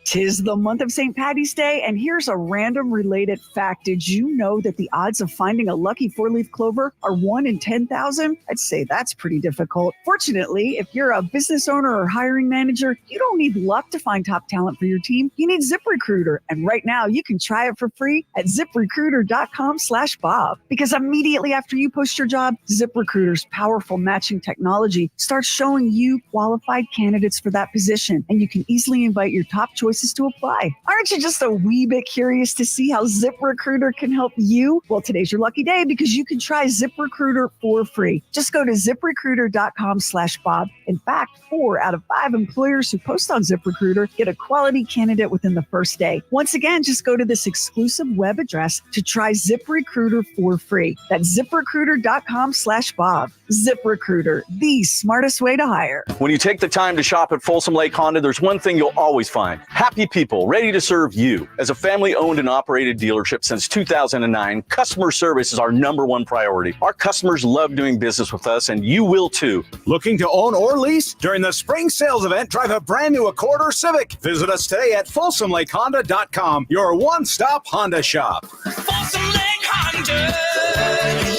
'Tis the month of St. Paddy's Day, and here's a random related fact. Did you know that the odds of finding a lucky four-leaf clover are 1 in 10,000? I'd say that's pretty difficult. Fortunately, if you're a business owner or hiring manager, you don't need luck to find top talent for your team. You need ZipRecruiter, and right now you can try it for free at ZipRecruiter.com/Bob. Because immediately after you post your job, ZipRecruiter's powerful matching technology starts showing you qualified candidates for that position, and you can easily invite your top choices to apply. Aren't you just a wee bit curious to see how ZipRecruiter can help you? Well, today's your lucky day because you can try ZipRecruiter for free. Just go to ZipRecruiter.com/Bob. In fact, 4 out of 5 employers who post on ZipRecruiter get a quality candidate within the first day. Once again, just go to this exclusive web address to try ZipRecruiter for free. That's ZipRecruiter.com/Bob. ZipRecruiter, the smartest way to hire. When you take the time to shop at Folsom Lake Honda, there's one thing you'll always find. Happy people ready to serve you. As a family-owned and operated dealership since 2009, customer service is our #1 priority. Our customers love doing business with us, and you will too. Looking to own or lease? During the spring sales event, drive a brand new Accord or Civic. Visit us today at FolsomLakeHonda.com, your one-stop Honda shop. Folsom Lake Honda,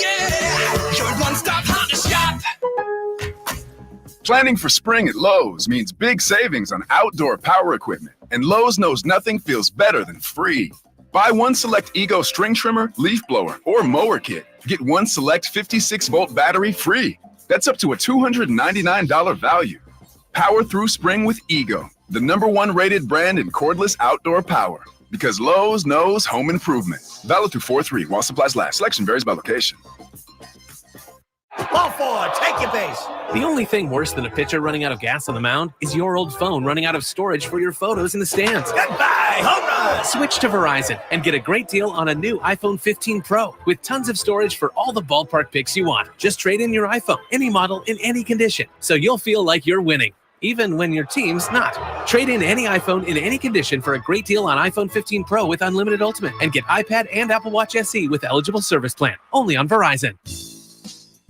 yeah, your one-stop Honda shop. Planning for spring at Lowe's means big savings on outdoor power equipment, and Lowe's knows nothing feels better than free. Buy one select Ego string trimmer, leaf blower, or mower kit. Get one select 56-volt battery free. That's up to a $299 value. Power through spring with Ego, the #1 rated brand in cordless outdoor power. Because Lowe's knows home improvement. Valid through 4/3 while supplies last. Selection varies by location. Ball forward, take your base. The only thing worse than a pitcher running out of gas on the mound is your old phone running out of storage for your photos in the stands. Goodbye, home run. Switch to Verizon and get a great deal on a new iPhone 15 Pro with tons of storage for all the ballpark pics you want. Just trade in your iPhone, any model, in any condition, so you'll feel like you're winning, even when your team's not. Trade in any iPhone in any condition for a great deal on iPhone 15 Pro with unlimited Ultimate, and get iPad and Apple Watch SE with eligible service plan, only on Verizon.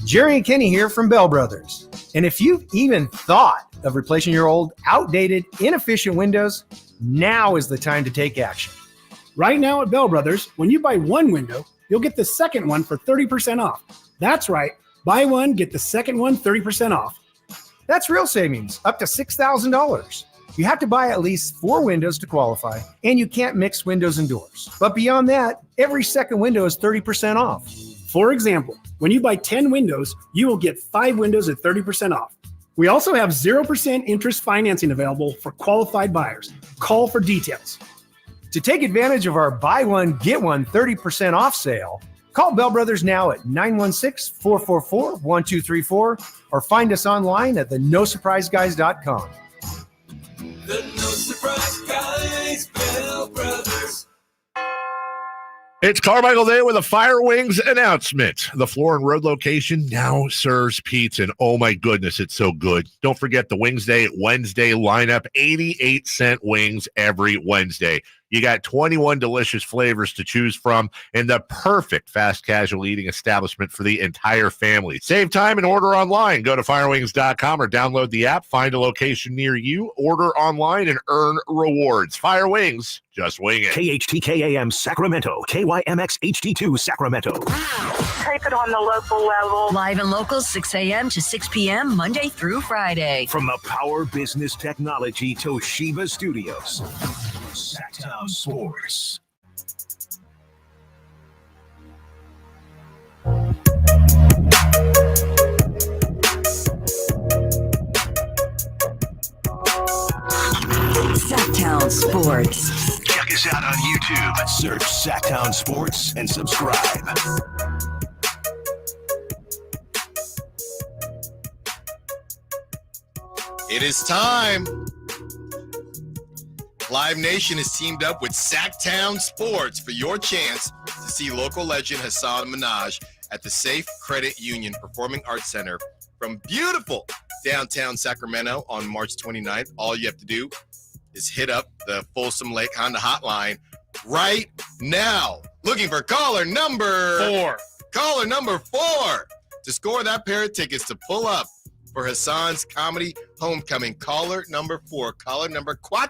Jerry and Kenny here from Bell Brothers. And if you've even thought of replacing your old, outdated, inefficient windows, now is the time to take action. Right now at Bell Brothers, when you buy one window, you'll get the second one for 30% off. That's right. Buy one, get the second one 30% off. That's real savings, up to $6,000. You have to buy at least 4 windows to qualify, and you can't mix windows and doors. But beyond that, every second window is 30% off. For example, when you buy 10 windows, you will get 5 windows at 30% off. We also have 0% interest financing available for qualified buyers. Call for details. To take advantage of our buy one, get one 30% off sale, call Bell Brothers now at 916-444-1234 or find us online at theNoSurpriseGuys.com. The No Surprise Guys, Bell Brothers. It's Carmichael Day with a Fire Wings announcement. The Floor and Road location now serves pizza, and oh my goodness, it's so good. Don't forget the Wings Day Wednesday lineup, 88-cent wings every Wednesday. You got 21 delicious flavors to choose from and the perfect fast casual eating establishment for the entire family. Save time and order online. Go to firewings.com or download the app. Find a location near you, order online, and earn rewards. Fire Wings, just wing it. KHTKAM Sacramento, KYMX HD2 Sacramento. Type it on the local level. Live and local, 6 a.m. to 6 p.m., Monday through Friday. From the Power Business Technology Toshiba Studios. Sactown Sports. Sactown Sactown Sports. Check us out on YouTube. Search Sactown Sports and subscribe. It is time. Live Nation has teamed up with Sactown Sports for your chance to see local legend Hassan Minhaj at the Safe Credit Union Performing Arts Center from beautiful downtown Sacramento on March 29th. All you have to do is hit up the Folsom Lake Honda hotline right now. Looking for caller number 4. Caller number 4 to score that pair of tickets to pull up for Hassan's comedy homecoming. Caller number 4. Caller number 4.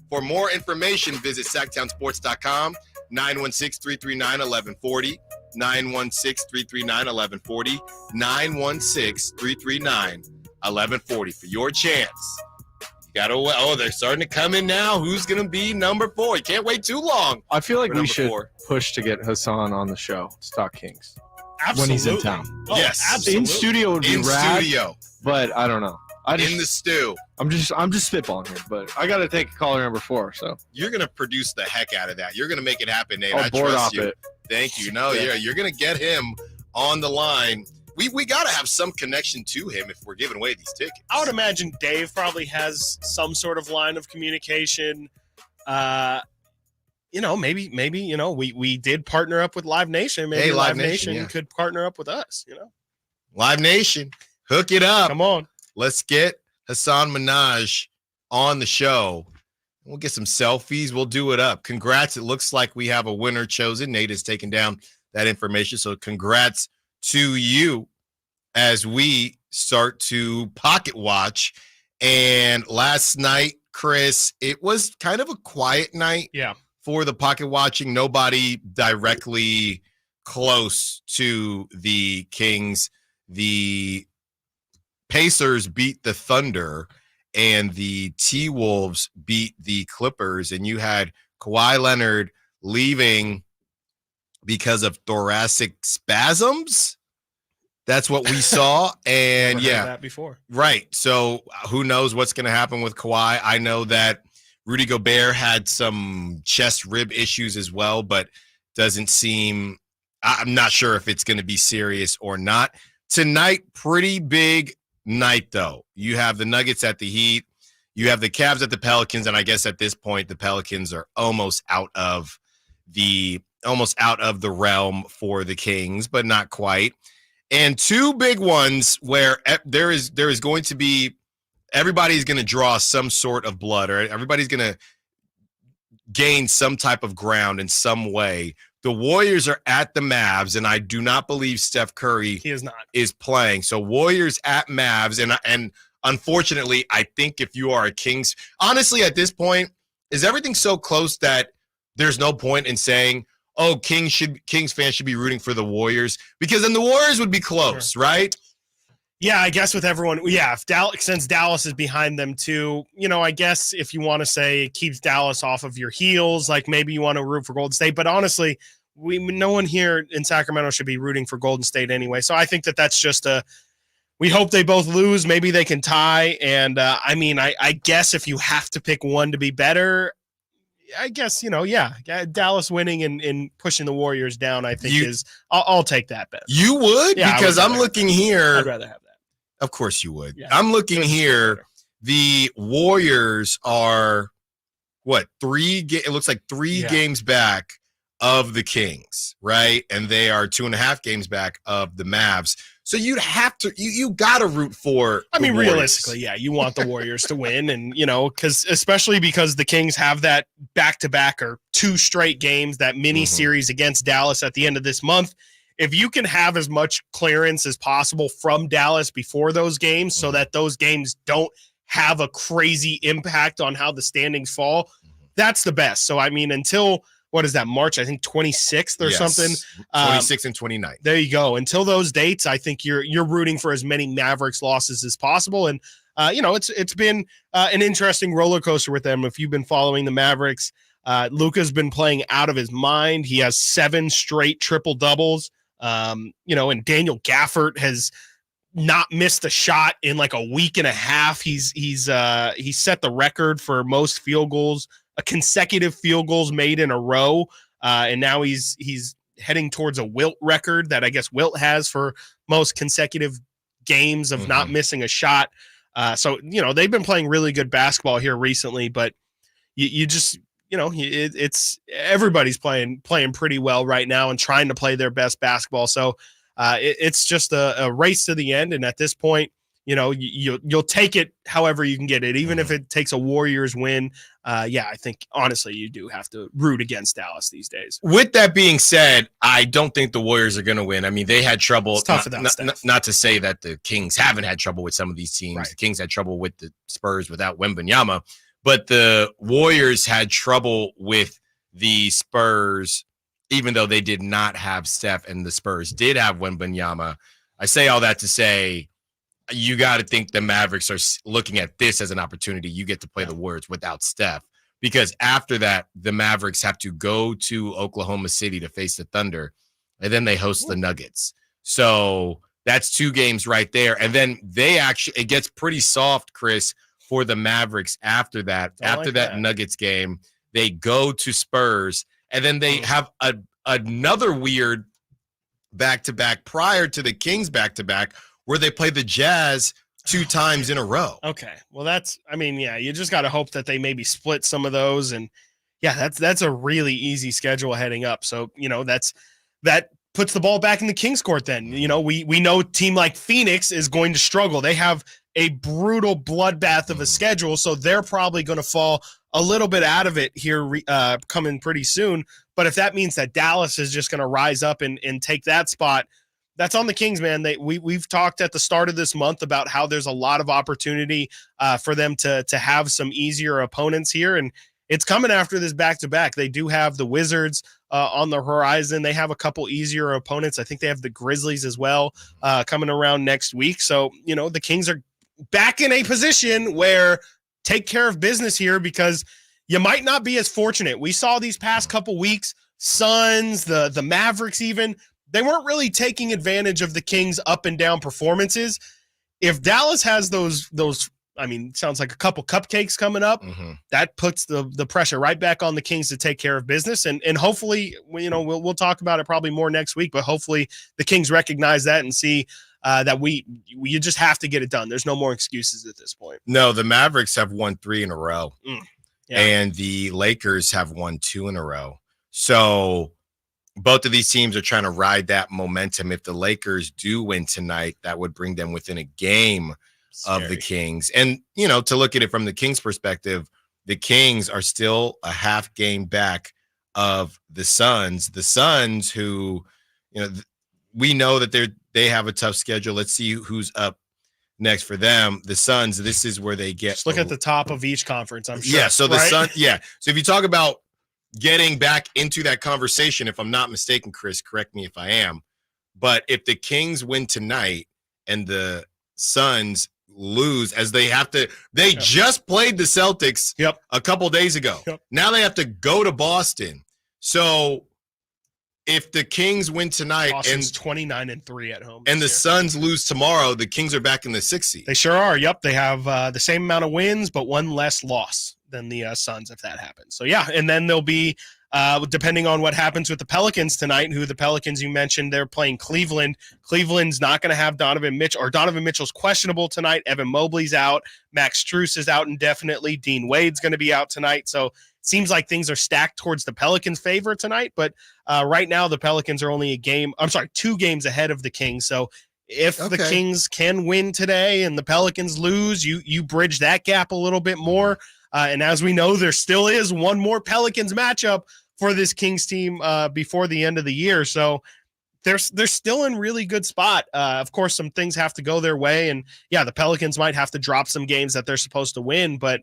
For more information, visit SactownSports.com, 916-339-1140, 916-339-1140, 916-339-1140 for your chance. You gotta, they're starting to come in now. Who's gonna be number 4? You can't wait too long. I feel like we should 4. push to get Hassan on the show, Stock Kings. Absolutely. When he's in town. Oh, yes. absolutely. In studio would be In rad, studio. but I don't know. In the stew. I'm just spitballing here, but I got to take caller number 4. So You're going to produce the heck out of that. You're going to make it happen, Nate. I'll I board trust off you. it. Thank you. No, Yeah. you're going to get him on the line. We got to have some connection to him if we're giving away these tickets. I would imagine Dave probably has some sort of line of communication. Maybe, we did partner up with Live Nation. Maybe Live Nation could partner up with us, Live Nation, hook it up. Come on. Let's get Hassan Minhaj on the show. We'll get some selfies. We'll do it up. Congrats. It looks like we have a winner chosen. Nate has taken down that information. So congrats to you as we start to pocket watch. And last night, Chris, it was kind of a quiet night for the pocket watching. Nobody directly close to the Kings. The Pacers beat the Thunder and the T-Wolves beat the Clippers, and you had Kawhi Leonard leaving because of thoracic spasms. That's what we saw. And Never heard that before. Right. So who knows what's going to happen with Kawhi? I know that Rudy Gobert had some chest rib issues as well, but doesn't seem, I'm not sure if it's going to be serious or not. Tonight, pretty big night, though. You have the Nuggets at the Heat. You have the Cavs at the Pelicans, and I guess at this point, the Pelicans are almost out of the realm for the Kings, but not quite. And two big ones where there is going to be, everybody's going to draw some sort of blood, or everybody's going to gain some type of ground in some way. The Warriors are at the Mavs, and I do not believe Steph Curry is playing. So Warriors at Mavs, and unfortunately, I think if you are a Kings, honestly, at this point, is everything so close that there's no point in saying, oh, Kings fans should be rooting for the Warriors, because then the Warriors would be close, right? Yeah, I guess with everyone, since Dallas is behind them too, I guess if you want to say it keeps Dallas off of your heels, like maybe you want to root for Golden State, but honestly, no one here in Sacramento should be rooting for Golden State anyway. So I think that's just we hope they both lose. Maybe they can tie. And I guess if you have to pick one to be better, I guess, Dallas winning and pushing the Warriors down, I think I'll take that bet. You would? Yeah, because I'm looking here. I'd rather have that. Of course you would. Yeah. I'm looking here. The Warriors are what? It looks like three games back of the Kings, right? And they are 2.5 games back of the Mavs. So you'd have to, you got to root for. Realistically, you want the Warriors to win, and especially because the Kings have that back-to-back or 2 straight games, that mini series against Dallas at the end of this month. If you can have as much clearance as possible from Dallas before those games, so that those games don't have a crazy impact on how the standings fall, that's the best. So until. What is that, March, I think 26th or something? 26th and 29th. There you go. Until those dates, I think you're rooting for as many Mavericks losses as possible. And, it's been an interesting roller coaster with them. If you've been following the Mavericks, Luka's been playing out of his mind. He has 7 straight triple-doubles. And Daniel Gafford has not missed a shot in like a week and a half. He's set the record for most field goals, consecutive field goals made in a row. And now he's heading towards a Wilt record that I guess Wilt has for most consecutive games of not missing a shot. So, they've been playing really good basketball here recently, but you just, it's everybody's playing pretty well right now and trying to play their best basketball. So it's just a race to the end. And at this point, you'll take it however you can get it, even if it takes a Warriors win. I think honestly you do have to root against Dallas these days. With that being said, I don't think the Warriors are going to win. I mean, they had trouble. It's tough without Steph. Not to say that the Kings haven't had trouble with some of these teams. Right. The Kings had trouble with the Spurs without Wembanyama, but the Warriors had trouble with the Spurs, even though they did not have Steph and the Spurs did have Wembanyama. I say all that to say, you got to think the Mavericks are looking at this as an opportunity. You get to play the Warriors without Steph, because after that, the Mavericks have to go to Oklahoma City to face the Thunder, and then they host the Nuggets. So that's 2 games right there. And then it gets pretty soft, Chris, for the Mavericks after that. After that Nuggets game, they go to Spurs, and then they have another weird back-to-back prior to the Kings back-to-back, where they play the Jazz 2 times in a row. Okay. Well, you just got to hope that they maybe split some of those. And that's a really easy schedule heading up. So, that puts the ball back in the Kings court then. We know a team like Phoenix is going to struggle. They have a brutal bloodbath of a schedule, so they're probably going to fall a little bit out of it here coming pretty soon. But if that means that Dallas is just going to rise up and take that spot, that's on the Kings, man. We've talked at the start of this month about how there's a lot of opportunity for them to have some easier opponents here, and it's coming after this back-to-back. They do have the Wizards on the horizon. They have a couple easier opponents. I think they have the Grizzlies as well coming around next week. So, the Kings are back in a position where take care of business here, because you might not be as fortunate. We saw these past couple weeks, Suns, the Mavericks even, they weren't really taking advantage of the Kings' up and down performances. If Dallas has those, sounds like a couple cupcakes coming up, that puts the pressure right back on the Kings to take care of business. And hopefully, we'll talk about it probably more next week, but hopefully the Kings recognize that and see that you just have to get it done. There's no more excuses at this point. No, the Mavericks have won 3 in a row, and the Lakers have won 2 in a row. So both of these teams are trying to ride that momentum. If the Lakers do win tonight, that would bring them within a game of the Kings. And, to look at it from the Kings' perspective, the Kings are still a half game back of the Suns. The Suns, who, we know that they have a tough schedule. Let's see who's up next for them. The Suns, this is where they get. Just look at the top of each conference, I'm sure. Yeah, so the Suns, So if you talk about getting back into that conversation, if I'm not mistaken, Chris, correct me if I am, but if the Kings win tonight and the Suns lose, as they have to, just played the Celtics a couple days ago. Now they have to go to Boston. So if the Kings win tonight, Boston's 29-3 at home, and the Suns lose tomorrow, the Kings are back in the 6th seed. They sure are. Yep, they have the same amount of wins, but one less loss than the Suns if that happens. So and then there'll be depending on what happens with the Pelicans tonight, who the Pelicans you mentioned, they're playing Cleveland. Cleveland's not going to have Donovan Mitchell, or Donovan Mitchell's questionable tonight. Evan Mobley's out. Max Strus is out indefinitely. Dean Wade's going to be out tonight. So it seems like things are stacked towards the Pelicans' favor tonight. But right now the Pelicans are only 2 games ahead of the Kings. So if the Kings can win today and the Pelicans lose, you bridge that gap a little bit more. And as we know, there still is one more Pelicans matchup for this Kings team before the end of the year. So they're still in really good spot. Of course, some things have to go their way. And the Pelicans might have to drop some games that they're supposed to win, but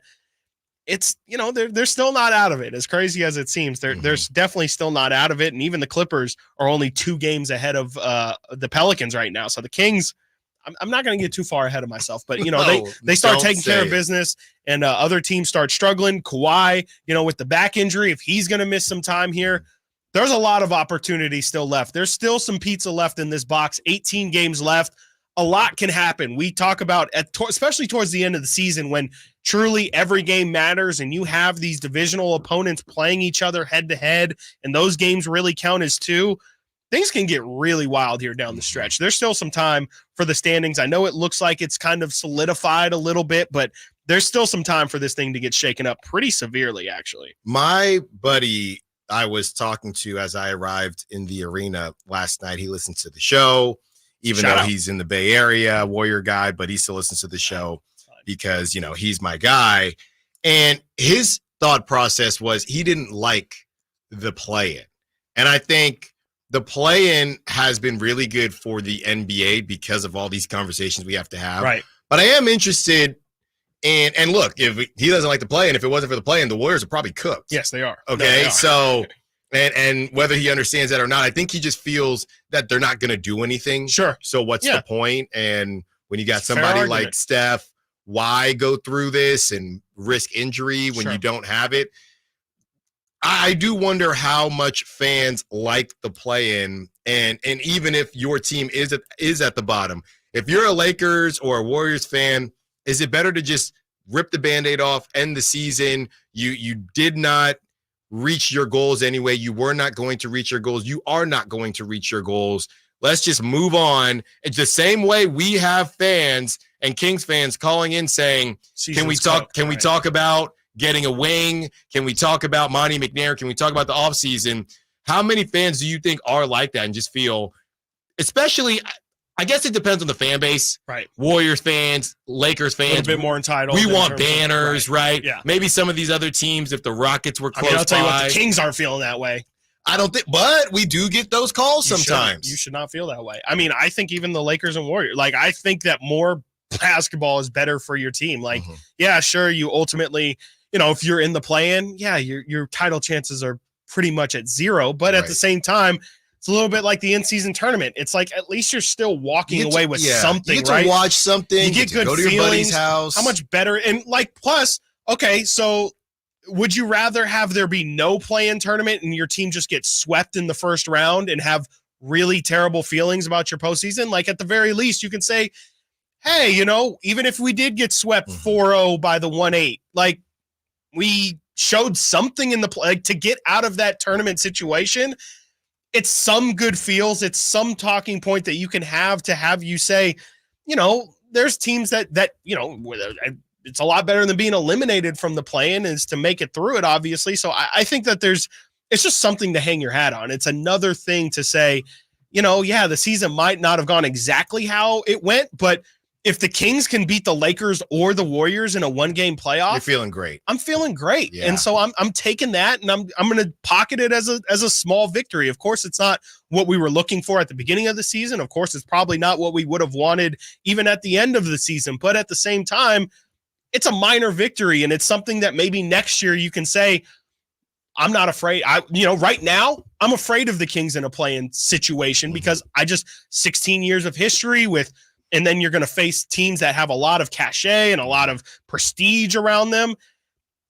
it's, they're still not out of it. As crazy as it seems, they're definitely still not out of it. And even the Clippers are only 2 games ahead of the Pelicans right now. So the Kings, I'm not going to get too far ahead of myself, but they start taking care of business, and other teams start struggling. Kawhi, with the back injury, if he's going to miss some time here, there's a lot of opportunity still left. There's still some pizza left in this box. 18 games left. a lot can happen. We talk about, especially towards the end of the season, when truly every game matters and you have these divisional opponents playing each other head to head, and those games really count as two. Things can get really wild here down the stretch. There's still some time for the standings. I know it looks like it's kind of solidified a little bit, but there's still some time for this thing to get shaken up pretty severely, actually. My buddy I was talking to as I arrived in the arena last night, he listened to the show, even though he's in the Bay Area, Warrior guy, but he still listens to the show because, he's my guy. And his thought process was he didn't like the play-in. And I think the play-in has been really good for the NBA because of all these conversations we have to have. Right. But I am interested in, and look, if he doesn't like the play-in, if it wasn't for the play-in, the Warriors are probably cooked. Yes, they are. Okay, no, they are. So, and whether he understands that or not, I think he just feels that they're not going to do anything. Sure. So what's the point? And when you got somebody like Steph, why go through this and risk injury when you don't have it? I do wonder how much fans like the play-in, and even if your team is at the bottom, if you're a Lakers or a Warriors fan, is it better to just rip the Band-Aid off, end the season? You did not reach your goals anyway. You were not going to reach your goals. You are not going to reach your goals. Let's just move on. It's the same way we have fans and Kings fans calling in saying, Can we talk about getting a wing? Can we talk about Monty McNair? Can we talk about the offseason? How many fans do you think are like that and just feel, especially, I guess it depends on the fan base. Right. Warriors fans, Lakers fans. A little bit more entitled. We want banners, right? Yeah. Maybe some of these other teams, if the Rockets were close I'll tell you what, by. the Kings aren't feeling that way. I don't think, but we do get those calls sometimes. You should not feel that way. I mean, I think even the Lakers and Warriors, I think that more basketball is better for your team. Yeah, sure, you ultimately, if you're in the play-in, yeah, your title chances are pretty much at zero. But at the same time, it's a little bit like the in-season tournament. It's like at least you're still walking away with something, you get to watch something. You get good go to feelings. Your buddy's house. How much better? And plus, okay, so would you rather have there be no play-in tournament and your team just get swept in the first round and have really terrible feelings about your postseason? At the very least, you can say, hey, even if we did get swept 4-0 by the 1-8, we showed something in the play to get out of that tournament situation. It's some good feels. It's some talking point that you can have to have you say, there's teams that it's a lot better than being eliminated from the play-in is to make it through it, obviously. So I think that it's just something to hang your hat on. It's another thing to say, the season might not have gone exactly how it went, but if the Kings can beat the Lakers or the Warriors in a one-game playoff, you're feeling great. I'm feeling great. Yeah. And so I'm taking that and I'm going to pocket it as a small victory. Of course, it's not what we were looking for at the beginning of the season. Of course, it's probably not what we would have wanted even at the end of the season. But at the same time, it's a minor victory, and it's something that maybe next year you can say, I'm not afraid. Right now, I'm afraid of the Kings in a play-in situation because 16 years of history and then you're going to face teams that have a lot of cachet and a lot of prestige around them.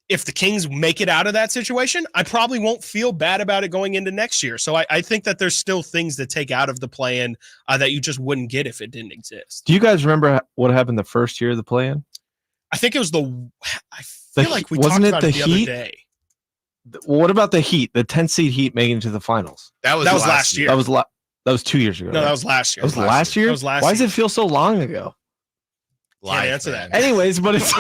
If the Kings make it out of that situation, I probably won't feel bad about it going into next year. So I think that there's still things to take out of the play-in that you just wouldn't get if it didn't exist. Do you guys remember what happened the first year of the play-in? I think it was I feel like we talked about it the other day. What about the Heat, the 10th seed Heat making it to the finals? That was last year. That was 2 years ago. No, right? that was last year. That was last year? That was last Why year. does it feel so long ago? Can't answer that. Anyways, but it's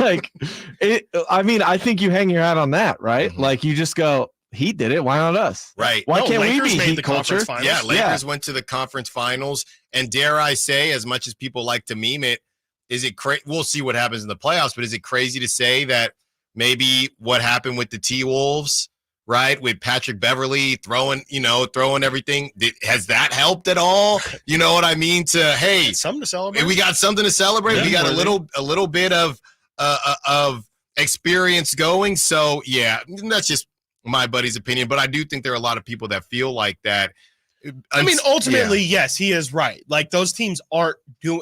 I think you hang your hat on that, right? You just go, Heat did it. Why not us? Right. Why can't Lakers we be made Heat the culture? conference finals. Yeah, Lakers went to the conference finals. And dare I say, as much as people like to meme it, is it crazy? We'll see what happens in the playoffs, but is it crazy to say that maybe what happened with the T-Wolves, right, with Patrick Beverly throwing everything, has that helped at all? You know what I mean? Something to celebrate. We got something to celebrate. Yeah, we got a little bit of experience going. So yeah, that's just my buddy's opinion, but I do think there are a lot of people that feel like that. I mean, ultimately, yes, he is right. Those teams aren't doing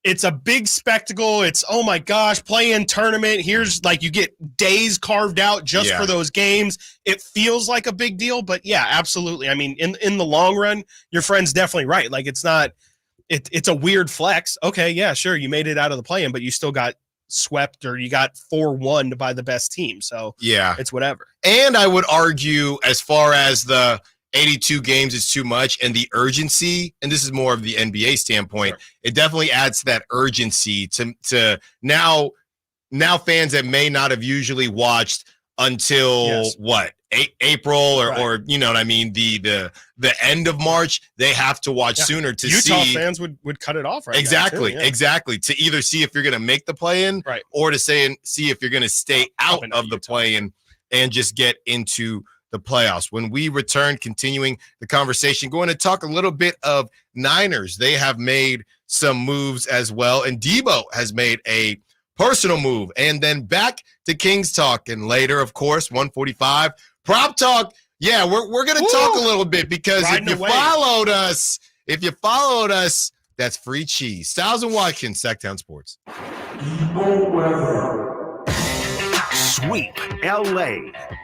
it's a big spectacle. It's, oh my gosh, play-in tournament. Here's you get days carved out just for those games. It feels like a big deal, but yeah, absolutely. I mean, in the long run, your friend's definitely right. It's it's a weird flex. Okay, yeah, sure, you made it out of the play-in, but you still got swept or you got 4-1 by the best team. So yeah, it's whatever. And I would argue, as far as the 82 games is too much and the urgency, and this is more of the NBA standpoint, it definitely adds to that urgency to now fans that may not have usually watched until April or you know what I mean, the end of March, they have to watch sooner to Utah see. fans would cut it off Exactly, now too, exactly, to either see if you're going to make the play-in or to see if you're going to stay out of the play-in and just get into the playoffs. When we return, continuing the conversation, going to talk a little bit of Niners. They have made some moves as well, and Debo has made a personal move. And then back to Kings talk, and later, of course, 145 prop talk. Yeah, we're going to talk a little bit, because if you followed us, that's free cheese. Stiles and Watkins, Sactown Sports. Sweep LA.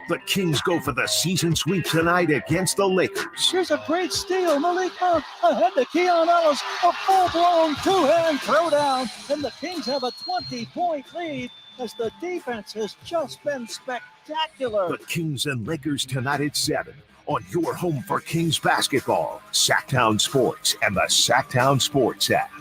The Kings go for the season sweep tonight against the Lakers. Here's a great steal. Malik Monk ahead to Keon Ellis. A full-blown two-hand throwdown. And the Kings have a 20-point lead as the defense has just been spectacular. The Kings and Lakers tonight at 7 on your home for Kings basketball, Sactown Sports and the Sactown Sports app.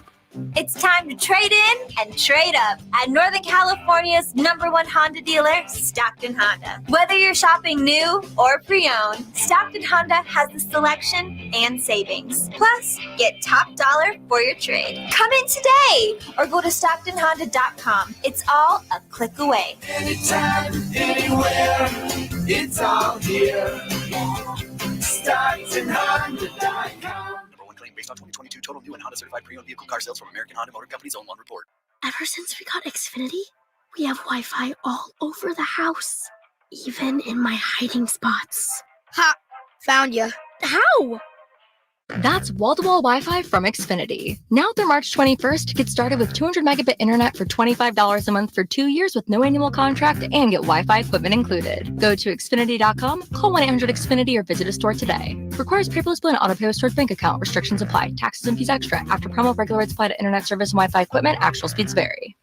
It's time to trade in and trade up at Northern California's #1 Honda dealer, Stockton Honda. Whether you're shopping new or pre-owned, Stockton Honda has the selection and savings. Plus, get top dollar for your trade. Come in today or go to StocktonHonda.com. It's all a click away. Anytime, anywhere, it's all here. StocktonHonda.com. Based on 2022 total new and Honda certified pre-owned vehicle car sales from American Honda Motor Company's own one report. Ever since we got Xfinity, we have Wi-Fi all over the house, even in my hiding spots. Ha! Found you. How? That's wall-to-wall Wi-Fi from Xfinity. Now through March 21st, get started with 200 megabit internet for $25 a month for 2 years with no annual contract and get Wi-Fi equipment included. Go to Xfinity.com, call 1-800-XFINITY or visit a store today. Requires paperless bill and auto-pay with stored bank account. Restrictions apply. Taxes and fees extra. After promo, regular rates apply to internet service and Wi-Fi equipment. Actual speeds vary.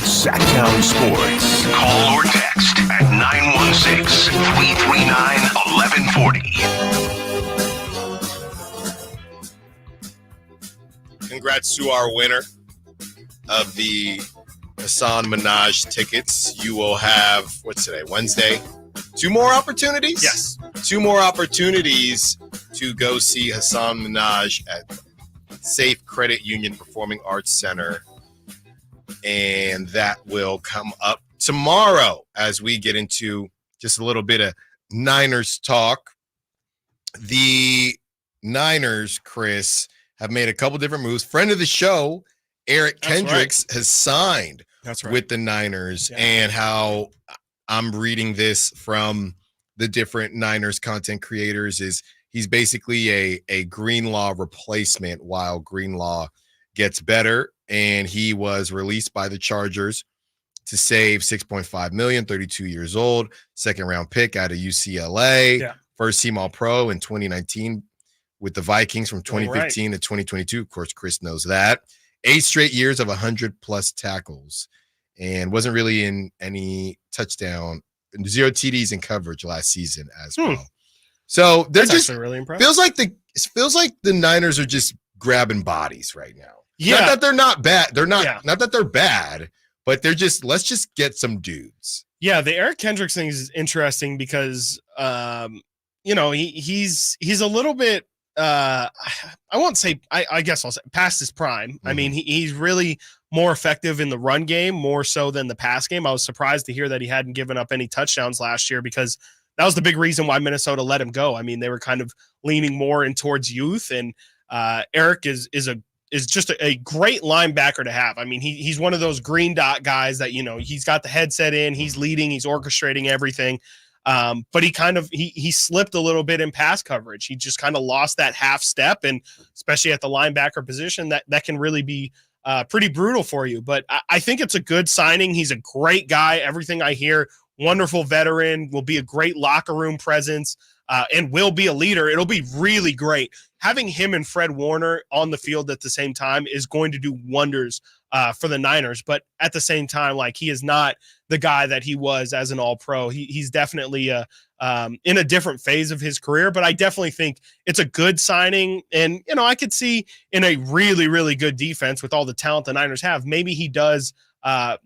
Sactown Sports. Call or text at 916-339-1140. Congrats to our winner of the Hassan Minaj tickets. You will have, what's today, Wednesday? 2 more opportunities? Yes. 2 more opportunities to go see Hassan Minaj at Safe Credit Union Performing Arts Center. And that will come up tomorrow as we get into just a little bit of Niners talk. The Niners, Chris, have made a couple different moves. Friend of the show, Eric Kendricks, has signed with the Niners. And how I'm reading this from the different Niners content creators is he's basically a Greenlaw replacement while Greenlaw gets better. And he was released by the Chargers to save $6.5 million, 32 years old, second-round pick out of UCLA, first team All-Pro in 2019 with the Vikings from 2015 to 2022. Of course, Chris knows that. 8 straight years of 100-plus tackles and wasn't really in any touchdown, 0 TDs in coverage last season as well. So they're That's just really impressive. feels like the Niners are just grabbing bodies right now. Yeah. Not that they're not bad. They're not that they're bad, but they're just, let's just get some dudes. Yeah, the Eric Kendricks thing is interesting because he's a little bit I won't say I guess I'll say past his prime. I mean, he's really more effective in the run game, more so than the pass game. I was surprised to hear that he hadn't given up any touchdowns last year because that was the big reason why Minnesota let him go. I mean, they were kind of leaning more in towards youth, and Eric is just a great linebacker to have. I mean, he's one of those green dot guys that, he's got the headset in, he's leading, he's orchestrating everything. But he slipped a little bit in pass coverage. He just kind of lost that half step, and especially at the linebacker position, that can really be pretty brutal for you. But I think it's a good signing. He's a great guy. Everything I hear, wonderful veteran, will be a great locker room presence, and will be a leader. It'll be really great. Having him and Fred Warner on the field at the same time is going to do wonders for the Niners. But at the same time, like, he is not the guy that he was as an all-pro. He's definitely in a different phase of his career, but I definitely think it's a good signing. And, I could see in a really, really good defense with all the talent the Niners have, maybe he does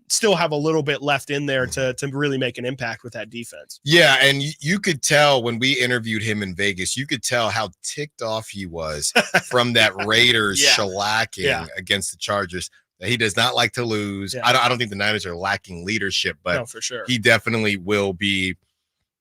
still have a little bit left in there to really make an impact with that defense. Yeah, and you could tell when we interviewed him in Vegas, you could tell how ticked off he was from that Raiders shellacking against the Chargers. He does not like to lose. Yeah. I don't think the Niners are lacking leadership, but no, for sure. he definitely will be.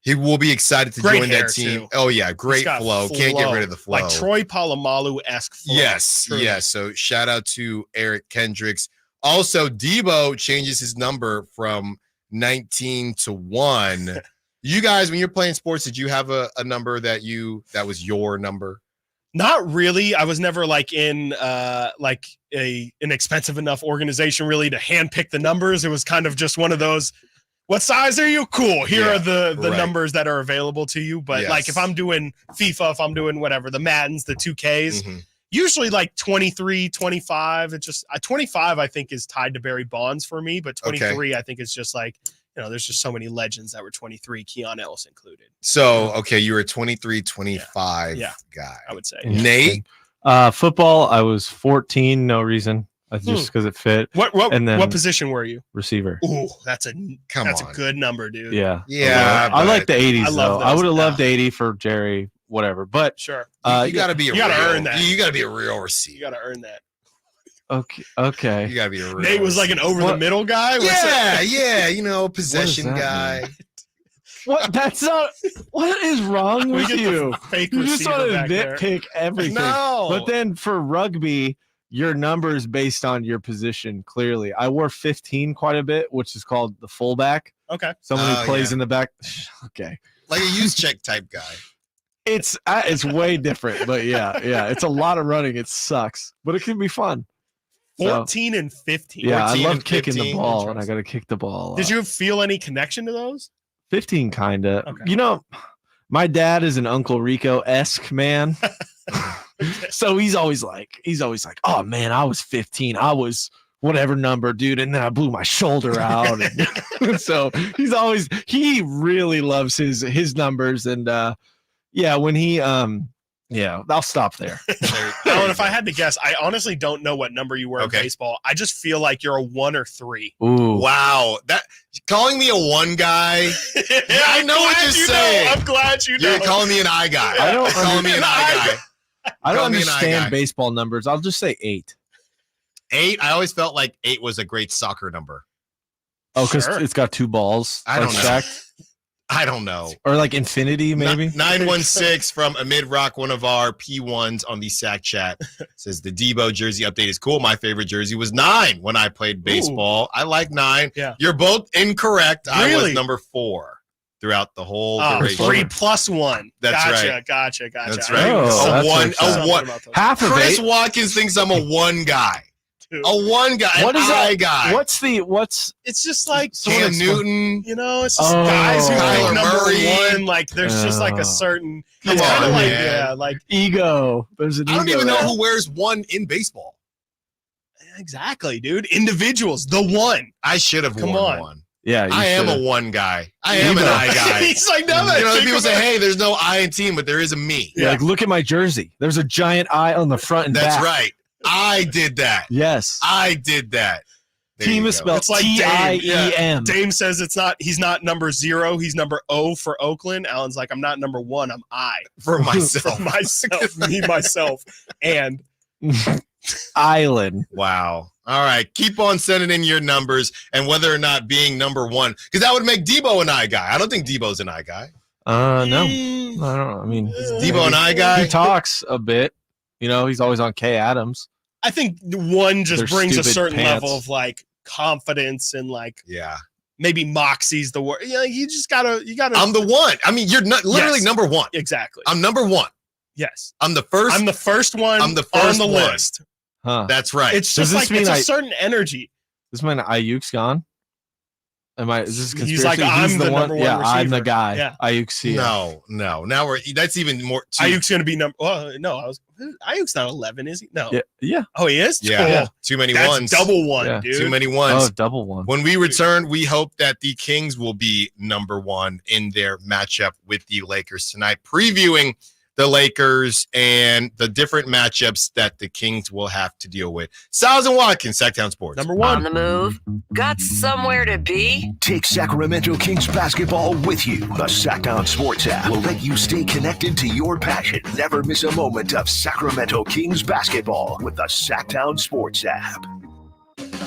He will be excited to join that team. Too. Oh yeah, great flow. Can't get rid of the flow. Like Troy Polamalu-esque flow. Yes, Truly. yes. So shout out to Eric Kendricks. Also, Debo changes his number from 19 to 1. You guys, when you're playing sports, did you have a number that was your number? Not really. I was never like in like an expensive enough organization really to handpick the numbers. It was kind of just one of those, what size are you? Cool. Here are the numbers that are available to you. But like if I'm doing FIFA, if I'm doing whatever, the Maddens, the 2Ks, usually like 23, 25. It's just 25, I think, is tied to Barry Bonds for me. But 23, I think is just like, there's just so many legends that were 23, Keon Ellis included. So, okay, you were a 23, 25 guy. I would say. Nate? Football, I was 14, no reason. Just because it fit. What position were you? Receiver. Ooh, that's a good number, dude. Yeah. Yeah. I like the 80s, I though. I would have loved 80 for Jerry, whatever. But sure. You got to be you gotta earn that. You got to be a real receiver. You got to earn that. Okay. You got to be a real Nate was like an over-the-middle guy? Yeah, possession guy. What? That's not. What is wrong with you? Fake You just want to receiver back nitpick everything. No. But then for rugby, your number is based on your position. Clearly, I wore 15 quite a bit, which is called the fullback. Okay. Someone who plays in the back. Okay. Like a use check type guy. It's way different, but yeah, it's a lot of running. It sucks, but it can be fun. 14 and 15. Yeah, I love 15. kicking the ball, and I got to kick the ball. Did you feel any connection to those? 15, kind of. Okay. My dad is an Uncle Rico-esque man. So he's always like, oh man, I was 15. I was whatever number, dude. And then I blew my shoulder out. And so he really loves his numbers. And when he, I'll stop there. Alan, if I had to guess, I honestly don't know what number you were in baseball. I just feel like you're a 1 or 3. Ooh. Wow. Calling me a 1 guy. I know what you're saying. I'm glad you know. You're calling me an I guy. I don't understand baseball numbers. I'll just say 8. 8? I always felt like 8 was a great soccer number. Oh, because it's got 2 balls. I don't know. Stacked. I don't know. Or like infinity, maybe? 916 from Amid Rock, one of our P1s on the Sack Chat, says the Debo jersey update is cool. My favorite jersey was 9 when I played baseball. I like 9. Yeah. You're both incorrect. Really? I was number 4 throughout the whole duration. 3 plus 1. That's right. Gotcha. That's right. Oh, a 1. Half of Chris 8. Watkins thinks I'm a 1 guy. A 1 guy. What is I that guy. It's just like Cam Newton. It's just guys who Kyler think number Murray. 1. Like there's just like a certain. Come it's on, kind of like man. like ego. There's an I don't ego even know there. who wears 1 in baseball. exactly, dude. Individuals, the 1. I should have worn 1. Yeah, I am a 1 guy. I am an I guy. He's like, no, people say, hey, there's no I in team, but there is a me. Yeah, like look at my jersey. There's a giant eye on the front and That's back. right. I did that. Yes. I did that. There Team you is go. spelled It's like T-I-E-M. Dame says he's not number 0, he's number O for Oakland. Alan's like, I'm not number 1, I'm I. For myself. For myself, me, myself, and Island. Wow. All right. Keep on sending in your numbers and whether or not being number 1, because that would make Debo an I guy. I don't think Debo's an I guy. No. I don't know. I mean, Debo an I guy. He talks a bit. He's always on Kay Adams. I think 1 just Their brings a stupid certain pants. level of like confidence and like Yeah. maybe moxie's the word. Yeah, you gotta. I'm the 1. I mean, you're not literally Yes. number 1. Exactly. I'm number 1. Yes. I'm the first. I'm the first one. I'm the first on the one. list. Huh. That's right. It's Does just this like mean it's a certain energy. Does this mean Ayuk's gone? Is this conspiracy? He's like, I'm the number one Yeah, receiver. I'm the guy. Yeah. Ayuk see. No. Now that's even more. Ayuk's going to be number. Well, no, Ayuk's not 11, is he? No. Yeah. Oh, he is. Yeah. Oh, Too many that's ones. Double one, Yeah. dude. Too many ones. Oh, double one. When we return, we hope that the Kings will be number one in their matchup with the Lakers tonight, previewing the Lakers and the different matchups that the Kings will have to deal with. Stiles and Watkins, Sactown Sports. Number one. On the move? Got somewhere to be? Take Sacramento Kings basketball with you. The Sactown Sports app will let you stay connected to your passion. Never miss a moment of Sacramento Kings basketball with the Sactown Sports app.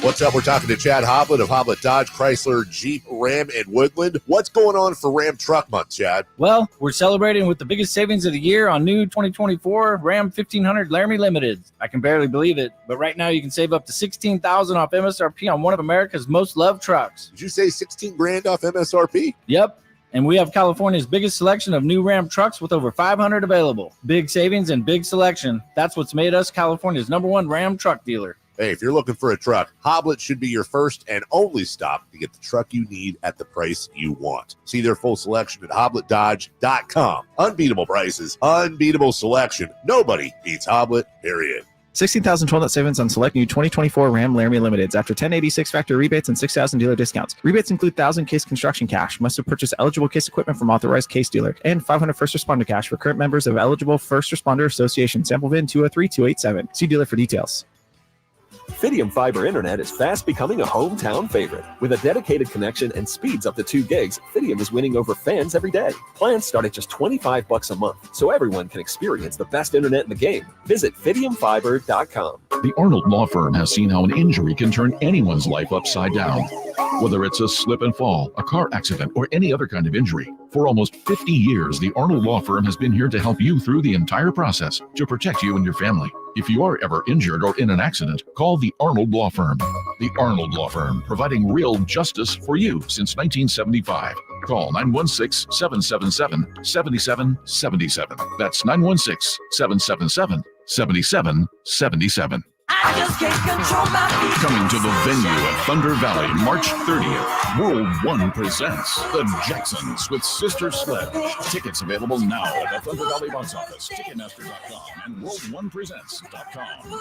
What's up? We're talking to Chad Hoblet of Hoblet Dodge, Chrysler, Jeep, Ram, and Woodland. What's going on for Ram Truck Month, Chad? Well, we're celebrating with the biggest savings of the year on new 2024 Ram 1500 Laramie Limited. I can barely believe it, but right now you can save up to $16,000 off MSRP on one of America's most loved trucks. Did you say $16,000 off MSRP? Yep. And we have California's biggest selection of new Ram trucks with over 500 available. Big savings and big selection. That's what's made us California's #1 Ram truck dealer. Hey, if you're looking for a truck, Hoblet should be your first and only stop to get the truck you need at the price you want. See their full selection at HobletDodge.com. Unbeatable prices, unbeatable selection. Nobody beats Hoblet, period. $16,012 savings on select new 2024 Ram Laramie Limiteds after $1086 factory rebates and $6,000 dealer discounts. Rebates include 1,000 case construction cash. Must have purchased eligible case equipment from authorized case dealer and $500 first responder cash for current members of eligible First Responder Association. Sample VIN 203287. See dealer for details. Fidium Fiber Internet is fast becoming a hometown favorite. With a dedicated connection and speeds up to 2 gigs, Fidium is winning over fans every day. Plans start at just $25 a month, so everyone can experience the best internet in the game. Visit FidiumFiber.com. The Arnold Law Firm has seen how an injury can turn anyone's life upside down. Whether it's a slip and fall, a car accident, or any other kind of injury. For almost 50 years, the Arnold Law Firm has been here to help you through the entire process to protect you and your family. If you are ever injured or in an accident, call the Arnold Law Firm. The Arnold Law Firm, providing real justice for you since 1975. Call 916-777-7777. That's 916-777-7777. I just can't control my feet. Coming to the venue at Thunder Valley, March 30th, World One presents The Jacksons with Sister Sledge. Tickets available now at the Thunder Valley box office, Ticketmaster.com, and World1Presents.com.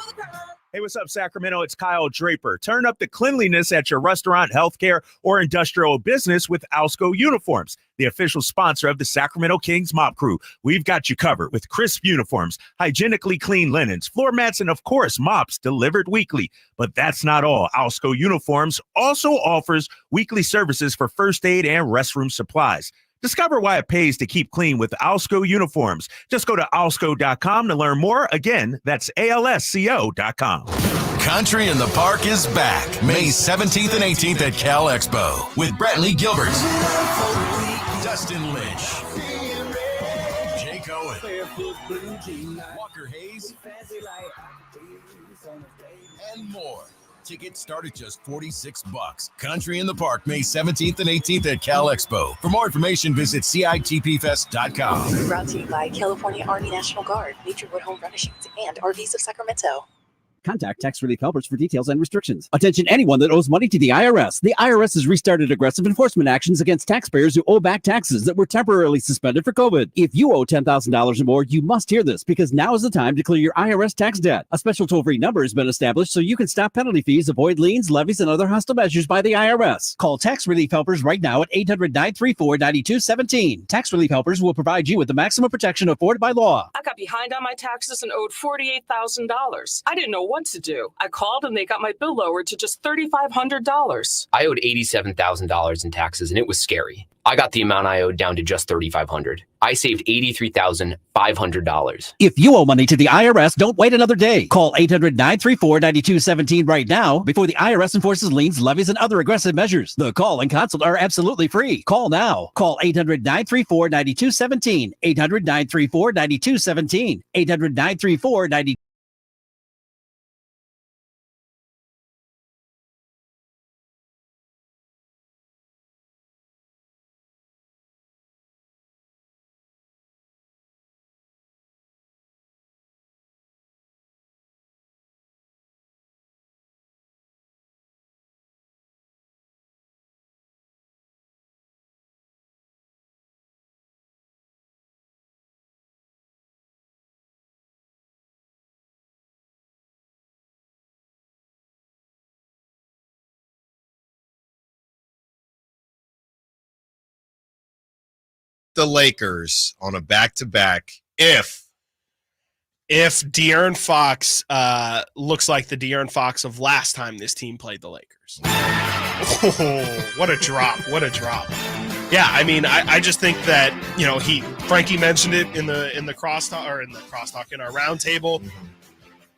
Hey, what's up, Sacramento? It's Kyle Draper. Turn up the cleanliness at your restaurant, healthcare, or industrial business with Alsco Uniforms, the official sponsor of the Sacramento Kings Mop Crew. We've got you covered with crisp uniforms, hygienically clean linens, floor mats, and, of course, mops delivered weekly. But that's not all. Alsco Uniforms also offers weekly services for first aid and restroom supplies. Discover why it pays to keep clean with Alsco Uniforms. Just go to alsco.com to learn more. Again, that's ALSCO.com. Country in the Park is back May 17th and 18th at Cal Expo with Brantley Gilbert, Dustin Lynch, Jay Cohen, Walker Hayes, and more. Tickets start at just $46. Country in the Park, May 17th and 18th at Cal Expo. For more information, visit CITPFest.com. Brought to you by California Army National Guard, Naturewood Home Furnishings, and RVs of Sacramento. Contact tax relief helpers for details and restrictions. Attention anyone that owes money to the IRS. The IRS has restarted aggressive enforcement actions against taxpayers who owe back taxes that were temporarily suspended for COVID. If you owe $10,000 or more, you must hear this because now is the time to clear your IRS tax debt. A special toll-free number has been established so you can stop penalty fees, avoid liens, levies, and other hostile measures by the IRS. Call tax relief helpers right now at 800-934-9217. Tax relief helpers will provide you with the maximum protection afforded by law. I got behind on my taxes and owed $48,000. I didn't know what to do. I called and they got my bill lowered to just $3,500. I owed $87,000 in taxes and it was scary. I got the amount I owed down to just $3,500. I saved $83,500. If you owe money to the IRS, don't wait another day. Call 800-934-9217 right now before the IRS enforces liens, levies, and other aggressive measures. The call and consult are absolutely free. Call now. Call 800-934-9217. 800-934-9217. 800-934-9217. the Lakers on a back-to-back if De'Aaron Fox looks like the De'Aaron Fox of last time this team played the Lakers. Oh, what a drop. What a drop. Yeah, I mean, I just think that, Frankie mentioned it in the crosstalk in our roundtable.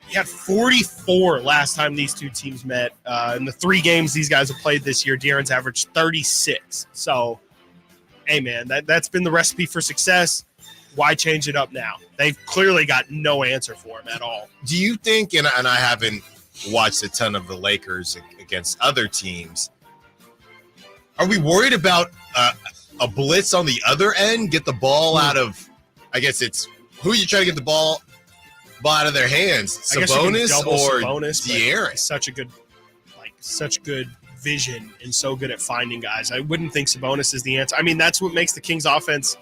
He had 44 last time these two teams met. In the 3 games these guys have played this year, De'Aaron's averaged 36. So, hey, man, that's been the recipe for success. Why change it up now? They've clearly got no answer for him at all. Do you think, and I haven't watched a ton of the Lakers against other teams, are we worried about a blitz on the other end? Get the ball out of, I guess it's, who are you trying to get the ball out of their hands? Sabonis or De'Aaron? Such good vision and so good at finding guys. I wouldn't think Sabonis is the answer. I mean, that's what makes the Kings offense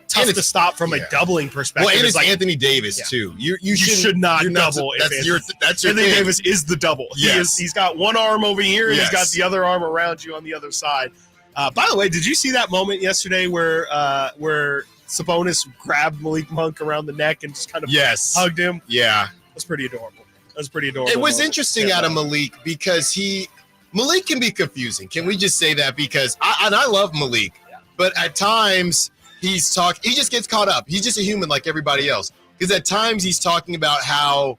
tough to stop from a doubling perspective. Well, and it's Anthony Davis too. You should not double. That's your Anthony thing. Davis is the double. Yes. He's got one arm over here and Yes. he's got the other arm around you on the other side. By the way, did you see that moment yesterday where Sabonis grabbed Malik Monk around the neck and just kind of hugged him? Yeah. That's pretty adorable. It was interesting out of Malik because Malik can be confusing. Can we just say that? Because I love Malik, but at times he just gets caught up. He's just a human like everybody else. Because at times he's talking about how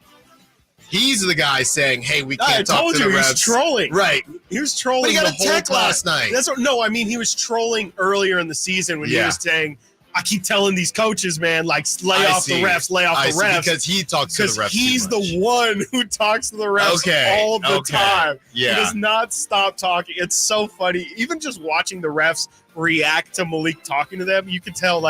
he's the guy saying, "Hey, we can't talk to the refs." He was trolling. Right. He was trolling. But he got the a whole tech time. last night. He was trolling earlier in the season when he was saying, "I keep telling these coaches, man, like lay off the refs, lay off the refs," because he talks to the refs. He's the one who talks to the refs all the time. Yeah. He does not stop talking. It's so funny. Even just watching the refs react to Malik talking to them, you can tell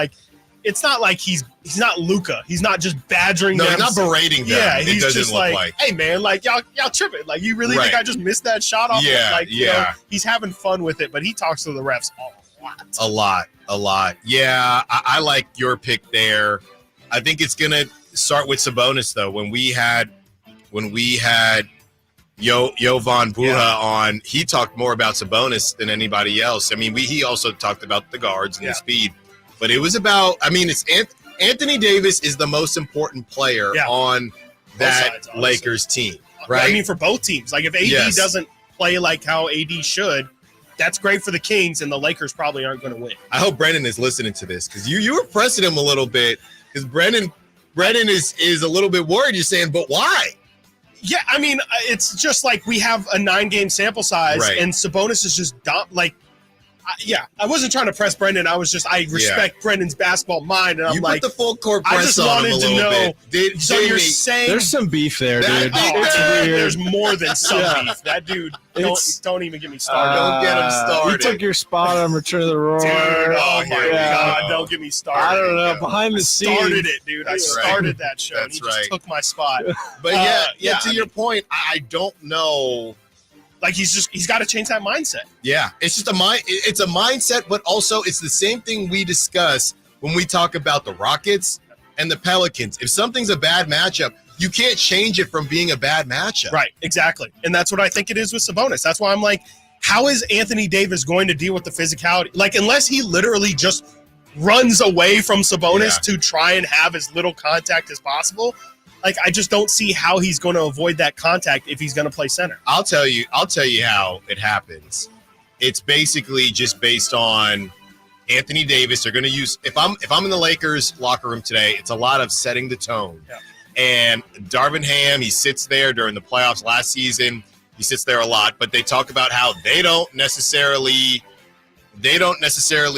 it's not like he's not Luka. He's not just badgering them. No, he's not berating them. Yeah, It he's doesn't just look like, "Hey, man, y'all tripping. You really think I just missed that shot off?" Yeah, He's having fun with it, but he talks to the refs a lot. Yeah, I like your pick there. I think it's gonna start with Sabonis though. When we had Jovan Buha on, he talked more about Sabonis than anybody else. I mean, he also talked about the guards and the speed, but it was about. I mean, it's Anthony Davis is the most important player on that Lakers team, right? I mean, for both teams. If AD doesn't play like how AD should, that's great for the Kings, and the Lakers probably aren't going to win. I hope Brendan is listening to this because you were pressing him a little bit because Brendan is a little bit worried. You're saying, but why? Yeah, I mean, it's just we have a 9-game sample size, and Sabonis is just dumb. I wasn't trying to press Brendan. I respect Brendan's basketball mind, and I'm put the full court press I just on wanted him a to little know. bit. So you're saying there's some beef there, dude. It's weird. There's more than some beef. That dude. Don't even get me started. Don't get him started. You took your spot on Return of the Roar. Dude, oh my God! Don't get me started. I don't know. Behind the scenes, started it, dude. I started that show. That's and he just took my spot. But to your point, I don't know. He's got to change that mindset. Yeah, it's just it's a mindset, but also it's the same thing we discuss when we talk about the Rockets and the Pelicans. If something's a bad matchup, you can't change it from being a bad matchup. Right, exactly. And that's what I think it is with Sabonis. That's why I'm like, how is Anthony Davis going to deal with the physicality? Unless he literally just runs away from Sabonis to try and have as little contact as possible. I just don't see how he's going to avoid that contact if he's going to play center. I'll tell you how it happens. It's basically just based on Anthony Davis. They're going to use if I'm in the Lakers locker room today, it's a lot of setting the tone. Yeah. And Darvin Ham, he sits there during the playoffs last season. He sits there a lot, but they talk about how they don't necessarily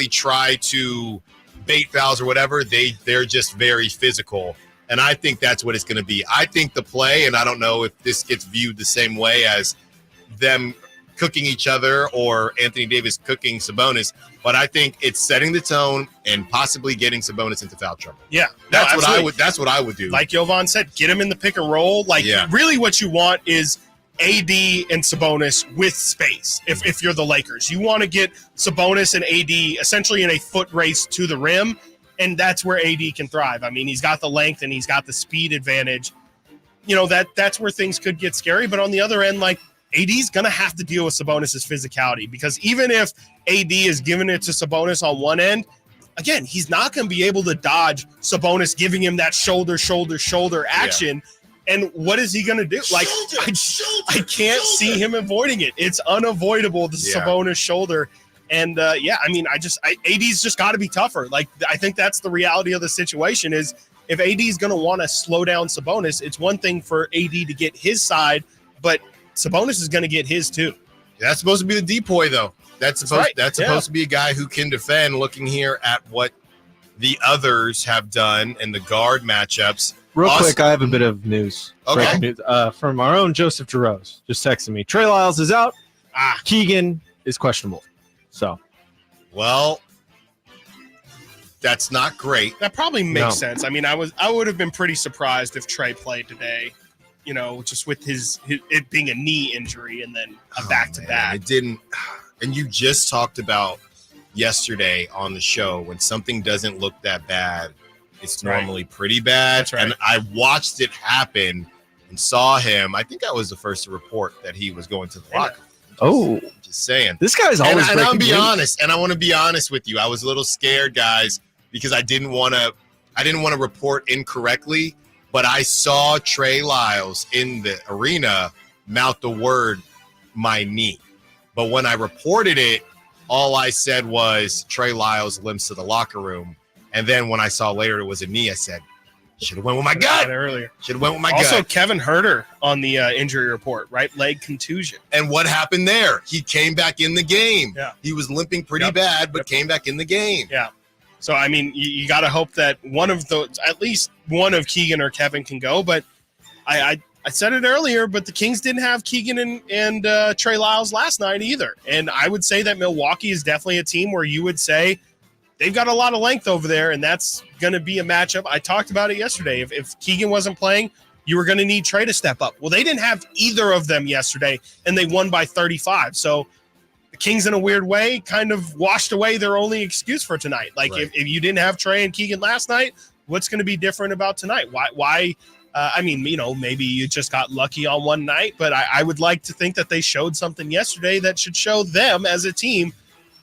try to bait fouls or whatever. They're just very physical. And I think that's what it's going to be. I think the play, and I don't know if this gets viewed the same way as them cooking each other or Anthony Davis cooking Sabonis, but I think it's setting the tone and possibly getting Sabonis into foul trouble. Yeah, that's what I would do. Like Jovan said, get him in the pick and roll. Really, what you want is AD and Sabonis with space. If you're the Lakers, you want to get Sabonis and AD essentially in a foot race to the rim. And that's where AD can thrive. I mean, he's got the length and he's got the speed advantage. That's where things could get scary. But on the other end, AD's going to have to deal with Sabonis' physicality because even if AD is giving it to Sabonis on one end, again, he's not going to be able to dodge Sabonis giving him that shoulder action. Yeah. And what is he going to do? Like, I can't see him avoiding it. It's unavoidable, the Sabonis shoulder. And, AD's just got to be tougher. Like, I think that's the reality of the situation is if AD is going to want to slow down Sabonis, it's one thing for AD to get his side, but Sabonis is going to get his too. That's supposed to be the depoy, though. That's supposed to be a guy who can defend. Looking here at what the others have done in the guard matchups. Real quick, I have a bit of news. Okay. Breaking news from our own Joseph Giroux. Just texted me. Trey Lyles is out. Keegan is questionable. So, well, that's not great. That probably makes sense. I mean, I would have been pretty surprised if Trey played today. You know, just with his it being a knee injury and then a back-to-back. It didn't. And you just talked about yesterday on the show when something doesn't look that bad, it's normally pretty bad. That's right. And I watched it happen and saw him. I think I was the first to report that he was going to the locker room. Just saying. This guy's always and I'll be news. honest, and I want to be honest with you. I was a little scared, guys, because I didn't want to report incorrectly. But I saw Trey Lyles in the arena mouth the word, my knee. But when I reported it, all I said was Trey Lyles limps to the locker room. And then when I saw later it was a knee, I said, should have went with my gut. Should have went with my gut. Also, Kevin Huerter on the injury report, right leg contusion. And what happened there? He came back in the game. Yeah. He was limping pretty bad, but came back in the game. Yeah. So, I mean, you got to hope that at least one of Keegan or Kevin can go. But I said it earlier, but the Kings didn't have Keegan and Trey Lyles last night either. And I would say that Milwaukee is definitely a team where you would say they've got a lot of length over there, and that's going to be a matchup. I talked about it yesterday. If Keegan wasn't playing, you were going to need Trey to step up. Well, they didn't have either of them yesterday, and they won by 35. So the Kings, in a weird way, kind of washed away their only excuse for tonight. Like, if you didn't have Trey and Keegan last night, what's going to be different about tonight? Why? Maybe you just got lucky on one night, but I would like to think that they showed something yesterday that should show them as a team.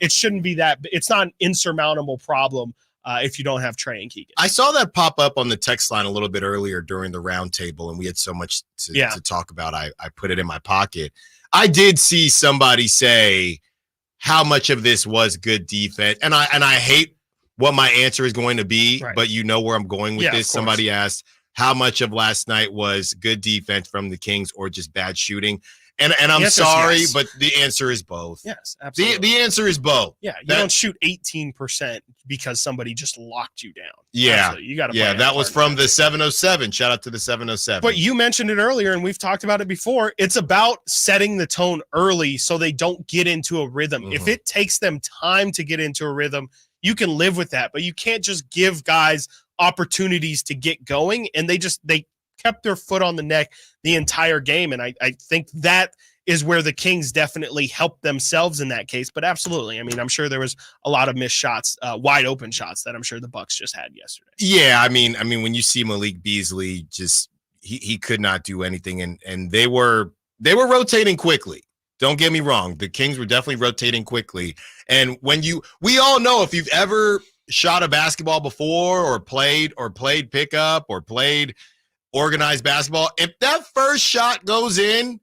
It shouldn't be that. It's not an insurmountable problem if you don't have Trey and Keegan. I saw that pop up on the text line a little bit earlier during the roundtable, and we had so much to talk about. I put it in my pocket. I did see somebody say how much of this was good defense, and I hate what my answer is going to be, but you know where I'm going with this. Somebody asked how much of last night was good defense from the Kings or just bad shooting. And I'm sorry, but the answer is both. Yes, absolutely. The answer is both. Yeah, you don't shoot 18% because somebody just locked you down. Yeah, absolutely. You got to. Yeah, that was from the 707. Shout out to the 707. But you mentioned it earlier, and we've talked about it before. It's about setting the tone early so they don't get into a rhythm. Mm-hmm. If it takes them time to get into a rhythm, you can live with that. But you can't just give guys opportunities to get going, and they kept their foot on the neck the entire game. And I think that is where the Kings definitely helped themselves in that case. But absolutely. I mean, I'm sure there was a lot of missed shots, wide open shots that I'm sure the Bucks just had yesterday. Yeah. I mean, when you see Malik Beasley, just he could not do anything. And they were rotating quickly. Don't get me wrong. The Kings were definitely rotating quickly. And we all know if you've ever shot a basketball before or played pickup or played organized basketball, if that first shot goes in,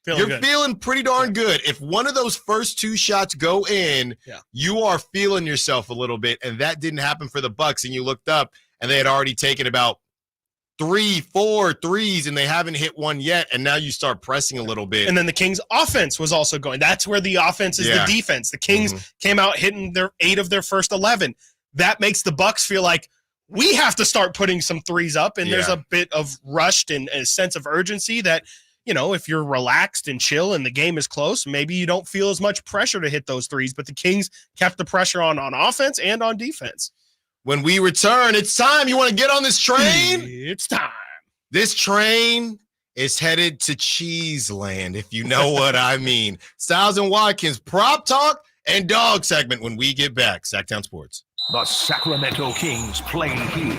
you're feeling pretty darn good. If one of those first two shots go in, you are feeling yourself a little bit, and that didn't happen for the Bucks. And you looked up, and they had already taken about 3-4 threes, and they haven't hit one yet. And now you start pressing a little bit. And then the Kings' offense was also going. That's where the offense is the defense. The Kings came out hitting their 8 of their first 11. That makes the Bucks feel like we have to start putting some threes up, and there's a bit of rushed and a sense of urgency that, if you're relaxed and chill and the game is close, maybe you don't feel as much pressure to hit those threes, but the Kings kept the pressure on offense and on defense. When we return, it's time. You want to get on this train? It's time. This train is headed to Cheeseland, if you know what I mean. Stiles and Watkins, prop talk and dog segment when we get back. Sactown Sports. The Sacramento Kings play here.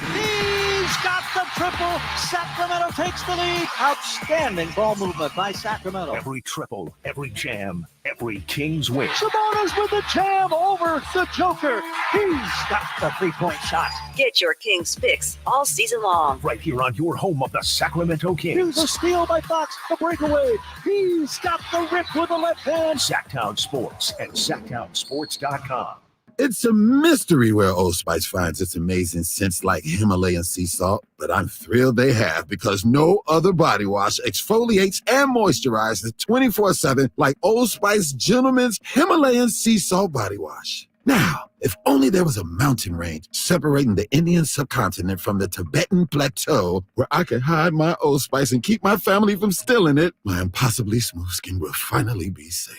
got the triple. Sacramento takes the lead. Outstanding ball movement by Sacramento. Every triple, every jam, every Kings win. Sabonis with the jam over the Joker. He's got the three-point shot. Get your Kings fix all season long. Right here on your home of the Sacramento Kings. Here's a steal by Fox. The breakaway. He's got the rip with the left hand. Sactown Sports and SactownSports.com. It's a mystery where Old Spice finds its amazing scents like Himalayan sea salt, but I'm thrilled they have because no other body wash exfoliates and moisturizes 24/7 like Old Spice Gentleman's Himalayan sea salt body wash. Now, if only there was a mountain range separating the Indian subcontinent from the Tibetan plateau where I could hide my Old Spice and keep my family from stealing it, my impossibly smooth skin will finally be safe.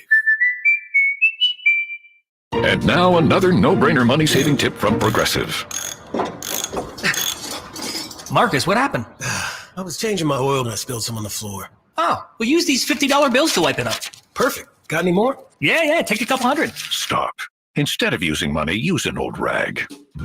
And now another no-brainer money-saving tip from Progressive. Marcus, what happened? I was changing my oil and I spilled some on the floor. Oh, well, use these $50 bills to wipe it up. Perfect. Got any more? Yeah, take a couple hundred. Stop. Instead of using money, use an old rag.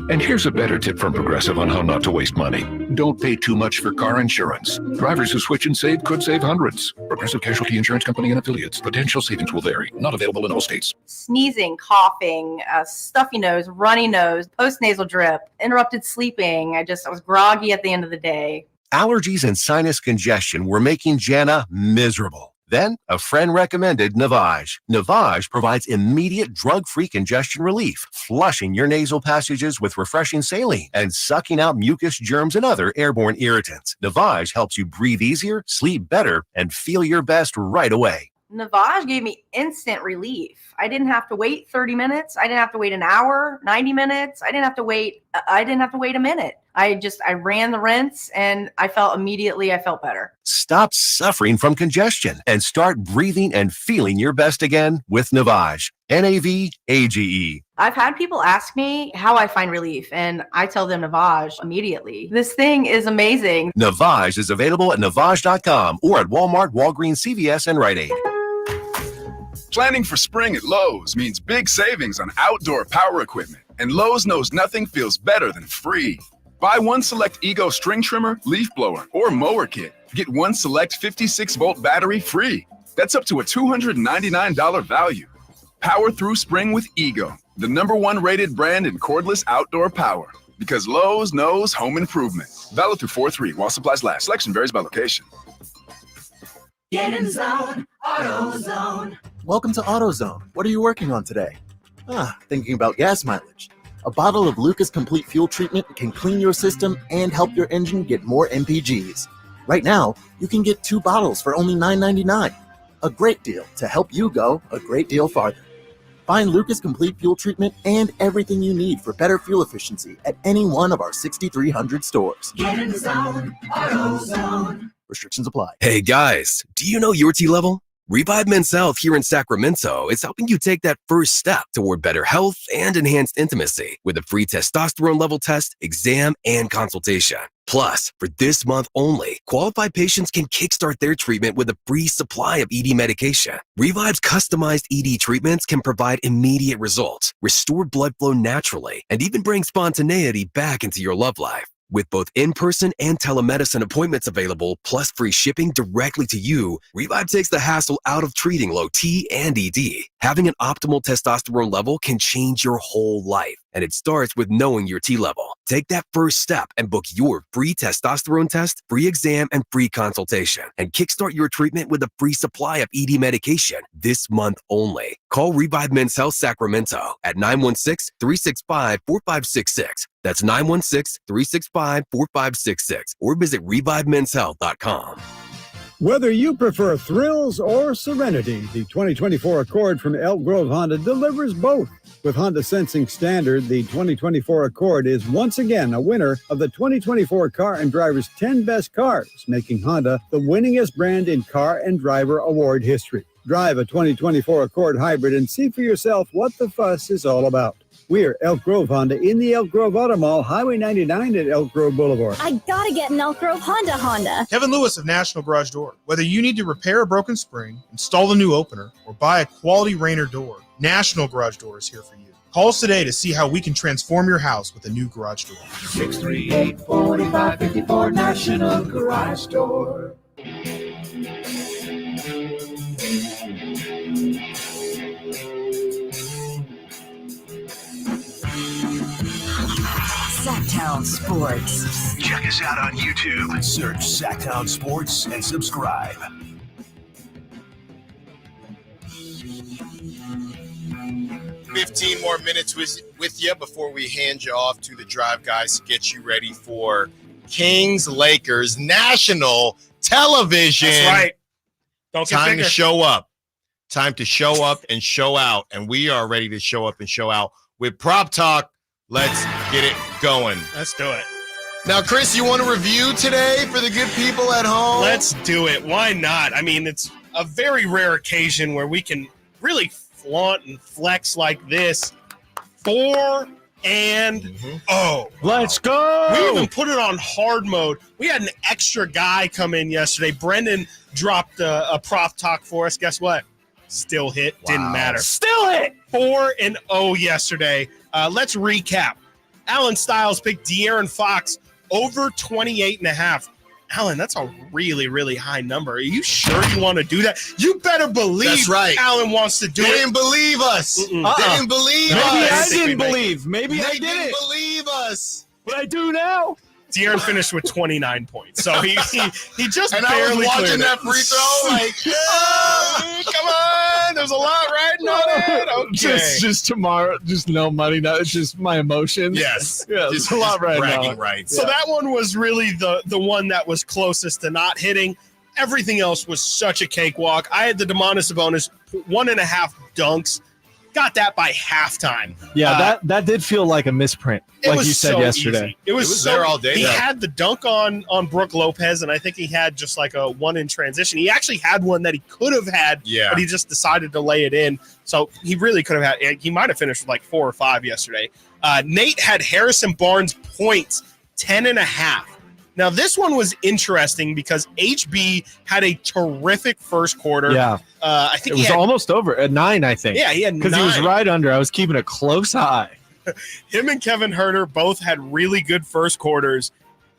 And here's a better tip from Progressive on how not to waste money. Don't pay too much for car insurance. Drivers who switch and save could save hundreds. Progressive Casualty Insurance Company and affiliates. Potential savings will vary. Not available in all states. Sneezing, coughing, stuffy nose, runny nose, postnasal drip, interrupted sleeping. I was groggy at the end of the day. Allergies and sinus congestion were making Jana miserable. Then, a friend recommended Navage. Navage provides immediate drug-free congestion relief, flushing your nasal passages with refreshing saline and sucking out mucus, germs, and other airborne irritants. Navage helps you breathe easier, sleep better, and feel your best right away. Navage gave me instant relief. I didn't have to wait 30 minutes. I didn't have to wait an hour, 90 minutes. I didn't have to wait a minute. I ran the rinse and I felt better. Stop suffering from congestion and start breathing and feeling your best again with Navage. Navage. I've had people ask me how I find relief, and I tell them Navage immediately. This thing is amazing. Navage is available at Navage.com or at Walmart, Walgreens, CVS, and Rite Aid. Planning for spring at Lowe's means big savings on outdoor power equipment, and Lowe's knows nothing feels better than free. Buy one select Ego string trimmer, leaf blower, or mower kit. Get one select 56-volt battery free. That's up to a $299 value. Power through spring with Ego, the #1 rated brand in cordless outdoor power. Because Lowe's knows home improvement. Valid through 4/3 while supplies last. Selection varies by location. Get in the zone, AutoZone. Welcome to AutoZone. What are you working on today? Thinking about gas mileage. A bottle of Lucas Complete Fuel Treatment can clean your system and help your engine get more MPGs. Right now, you can get 2 bottles for only $9.99. A great deal to help you go a great deal farther. Find Lucas Complete Fuel Treatment and everything you need for better fuel efficiency at any one of our 6,300 stores. Get in the zone, AutoZone. Restrictions apply. Hey guys, do you know your T level? Revive Men's Health here in Sacramento is helping you take that first step toward better health and enhanced intimacy with a free testosterone level test, exam, and consultation. Plus, for this month only, qualified patients can kickstart their treatment with a free supply of ED medication. Revive's customized ED treatments can provide immediate results, restore blood flow naturally, and even bring spontaneity back into your love life. With both in-person and telemedicine appointments available, plus free shipping directly to you, Revive takes the hassle out of treating low T and ED. Having an optimal testosterone level can change your whole life, and it starts with knowing your T level. Take that first step and book your free testosterone test, free exam, and free consultation, and kickstart your treatment with a free supply of ED medication this month only. Call Revive Men's Health Sacramento at 916-365-4566. That's 916-365-4566, or visit ReviveMen'sHealth.com. Whether you prefer thrills or serenity, the 2024 Accord from Elk Grove Honda delivers both. With Honda Sensing Standard, the 2024 Accord is once again a winner of the 2024 Car and Driver's 10 Best Cars, making Honda the winningest brand in car and driver award history. Drive a 2024 Accord Hybrid and see for yourself what the fuss is all about. We're Elk Grove Honda in the Elk Grove Auto Mall, Highway 99 at Elk Grove Boulevard. I gotta get an Elk Grove Honda. Kevin Lewis of National Garage Door. Whether you need to repair a broken spring, install a new opener, or buy a quality Rainer door, National Garage Door is here for you. Call us today to see how we can transform your house with a new garage door. 638-4554 National Garage Door. Sactown Sports. Check us out on YouTube. Search Sactown Sports and subscribe. $15 more minutes with you before we hand you off to the drive guys to get you ready for Kings Lakers national television. That's right. Don't get Time bigger. to show up. Time to show up and show out. And we are ready to show up and show out with Prop Talk. Let's get it going. Let's do it. Now, Chris, you want to review today for the good people at home? Let's do it. Why not? I mean, it's a very rare occasion where we can really flaunt and flex like this. 4-0. Let's go. We even put it on hard mode. We had an extra guy come in yesterday. Brendan dropped a prop talk for us. Guess what? Still hit. Wow. Didn't matter. Still hit. 4-0 yesterday. Let's recap. Alan Stiles picked De'Aaron Fox over 28.5. Alan, that's a really, really high number. Are you sure you want to do that? You better believe That's right. Alan wants to do They it. didn't believe us. They didn't believe Maybe us. I didn't believe. Maybe I They didn't didn't. believe us. But I do now. De'Aaron finished with 29 points. So he just And barely I was watching cleared that it. free throw like, yeah, come on. There's a lot riding on it. Okay. Just tomorrow, just no money. No, it's just my emotions. Yes. Yeah, Just it's a lot right bragging now. rights. So that one was really the one that was closest to not hitting. Everything else was such a cakewalk. I had the Domantas Sabonis 1.5 dunks. Got that by halftime. Yeah, that did feel like a misprint, It like was you said so yesterday. easy. It was so, there all day, He though. had the dunk on Brooke Lopez, and I think he had just like a one in transition. He actually had one that he could have had, but he just decided to lay it in. So he really could have had. He might have finished with like 4 or 5 yesterday. Nate had Harrison Barnes points 10.5. Now this one was interesting because HB had a terrific first quarter. Yeah. I think It was almost over at 9, I think. Yeah, he had because he was 9. right under. I was keeping a close eye. Him and Kevin Herter both had really good first quarters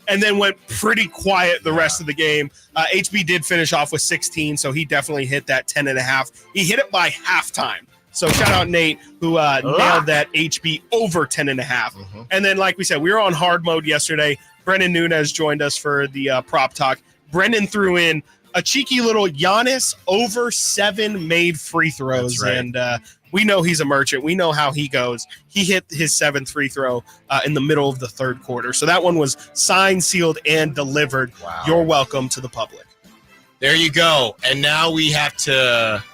and then went pretty quiet the rest of the game. HB did finish off with 16, so he definitely hit that 10.5. He hit it by halftime. So shout out Nate, who nailed that HB over 10.5. And then, like we said, we were on hard mode yesterday. Brendan Nunez joined us for the prop talk. Brendan threw in a cheeky little Giannis over 7 made free throws. That's right. And we know he's a merchant. We know how he goes. He hit his 7th free throw in the middle of the third quarter. So that one was signed, sealed, and delivered. Wow. You're welcome to the public. There you go. And now we have to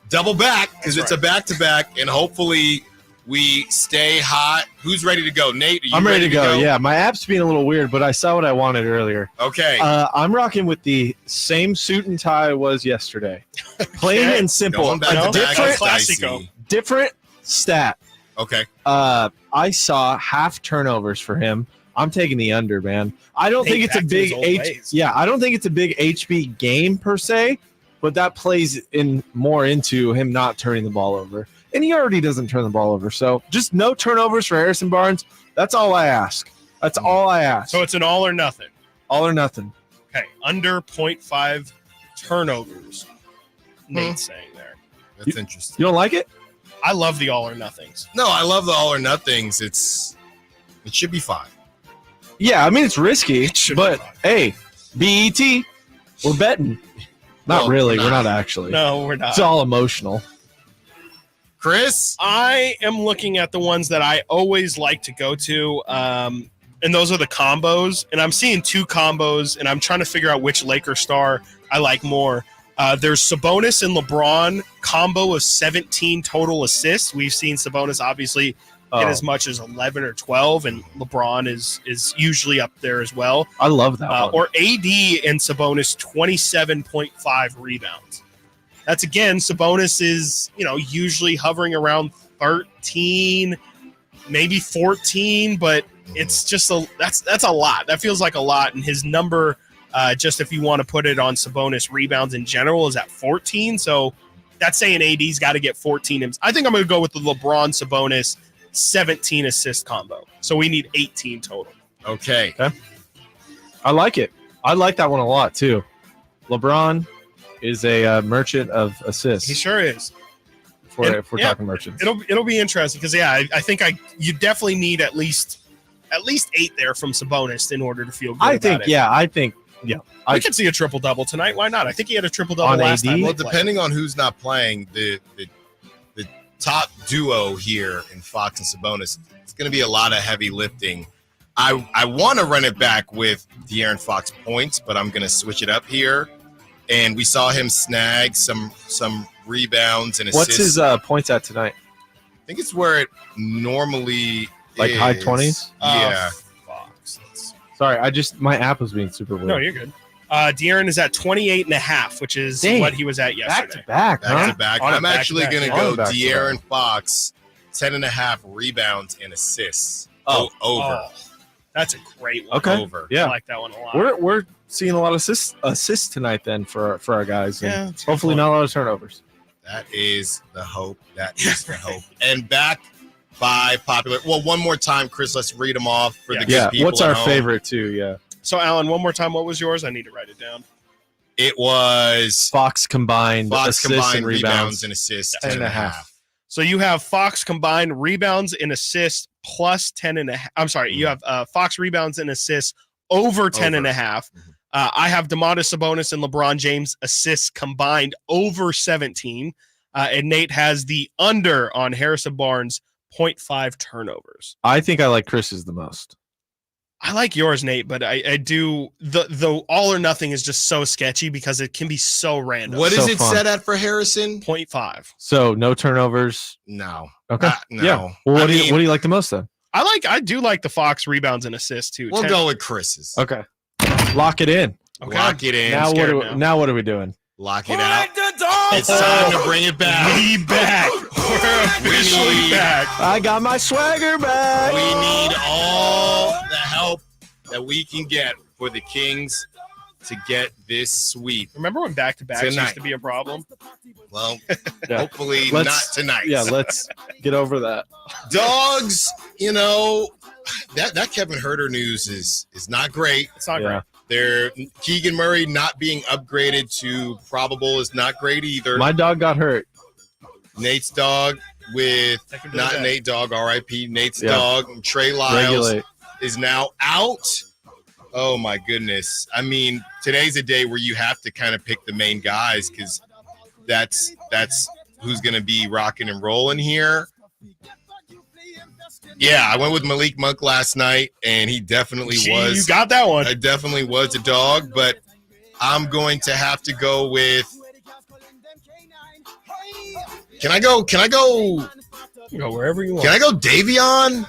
double back because it's a back-to-back, and hopefully we stay hot. Who's ready to go? Nate, are you I'm ready to go. Yeah, my app's being a little weird, but I saw what I wanted earlier. Okay. I'm rocking with the same suit and tie I was yesterday. Plain and simple. Going back A to back, different stat. Okay. I saw half turnovers for him. I'm taking the under, man. I don't think it's a big I don't think it's a big HB game per se, but that plays in more into him not turning the ball over. And he already doesn't turn the ball over. So just no turnovers for Harrison Barnes. That's all I ask. That's all I ask. So it's an all or nothing. All or nothing. Okay. Under 0.5 turnovers. Nate's saying there. That's interesting. You don't like it? I love the all or nothings. No, I love the all or nothings. It should be fine. Yeah, I mean, it's risky, but hey, BET, we're betting. Not Well, really. we're We're not. not actually. No, we're not. It's all emotional. Chris? I am looking at the ones that I always like to go to, and those are the combos. And I'm seeing 2 combos, and I'm trying to figure out which Laker star I like more. There's Sabonis and LeBron combo of 17 total assists. We've seen Sabonis obviously get as much as 11 or 12, and LeBron is usually up there as well. I love that one. Or AD and Sabonis 27.5 rebounds. That's again, Sabonis is usually hovering around 13, maybe 14, but it's just that's a lot. That feels like a lot, and his number, just if you want to put it on Sabonis rebounds in general, is at 14. So That's saying AD's got to get 14. I think I'm going to go with the LeBron Sabonis 17 assist combo. So we need 18 total. Okay. I like it. I like that one a lot too. LeBron is a merchant of assists. He sure is. If we're talking merchants, it'll be interesting because I think you definitely need at least 8 there from Sabonis in order to feel good. I think we could see a triple double tonight. Why not? I think he had a triple double last time. Well, depending on who's not playing, the top duo here in Fox and Sabonis, it's going to be a lot of heavy lifting. I want to run it back with De'Aaron Fox points, but I'm going to switch it up here. And we saw him snag some rebounds and assists. What's his points at tonight? I think it's where it normally like is. high 20s. Yeah. Fox. Sorry, my app was being super weird. No, you're good. De'Aaron is at 28.5, which is what he was at yesterday. Back to back. I'm actually going to go De'Aaron Fox, 10.5 rebounds and assists. Over. Oh, that's a great one. Okay. Over. Yeah. I like that one a lot. We're seeing a lot of assists tonight then for our guys. Yeah, hopefully not a lot of turnovers. That is the hope. And back by popular. Well, one more time, Chris. Let's read them off for the good people. What's our at home. favorite too? Yeah. So, Alan, one more time. What was yours? I need to write it down. It was Fox combined assists and rebounds and assists 10.5. So you have Fox combined rebounds and assists plus 10.5. I'm sorry. You have Fox rebounds and assists over 10.5. I have Domantas Sabonis and LeBron James assists combined over 17. And Nate has the under on Harrison Barnes 0.5 turnovers. I think I like Chris's the most. I like yours, Nate, but I do the all or nothing is just so sketchy because it can be so random. What is it fun. set at for Harrison? 0.5. So no turnovers. No. Okay. No. Yeah. Well, what do you like the most then? I do like the Fox rebounds and assists too. We'll go with Chris's. Okay. Lock it in. Okay. Lock it in. Now what are we doing? Lock it out. It's time to bring it back. We back. We're officially back. I got my swagger back. We need all the help that we can get for the Kings to get this sweep. Remember when back-to-backs used to be a problem? Well, hopefully not tonight. Yeah, let's get over that. Dogs, that Kevin Huerter news is not great. It's not great. Keegan Murray not being upgraded to probable is not great either. My dog got hurt. Nate's dog with not Nate Dogg, R.I.P. Nate's dog, Trey Lyles is now out. Oh my goodness! I mean, today's a day where you have to kind of pick the main guys because that's who's going to be rocking and rolling here. Yeah, I went with Malik Monk last night, and he definitely was. You got that one. I definitely was a dog, but I'm going to have to go with. Can I go? You go wherever you want. Can I go Davion?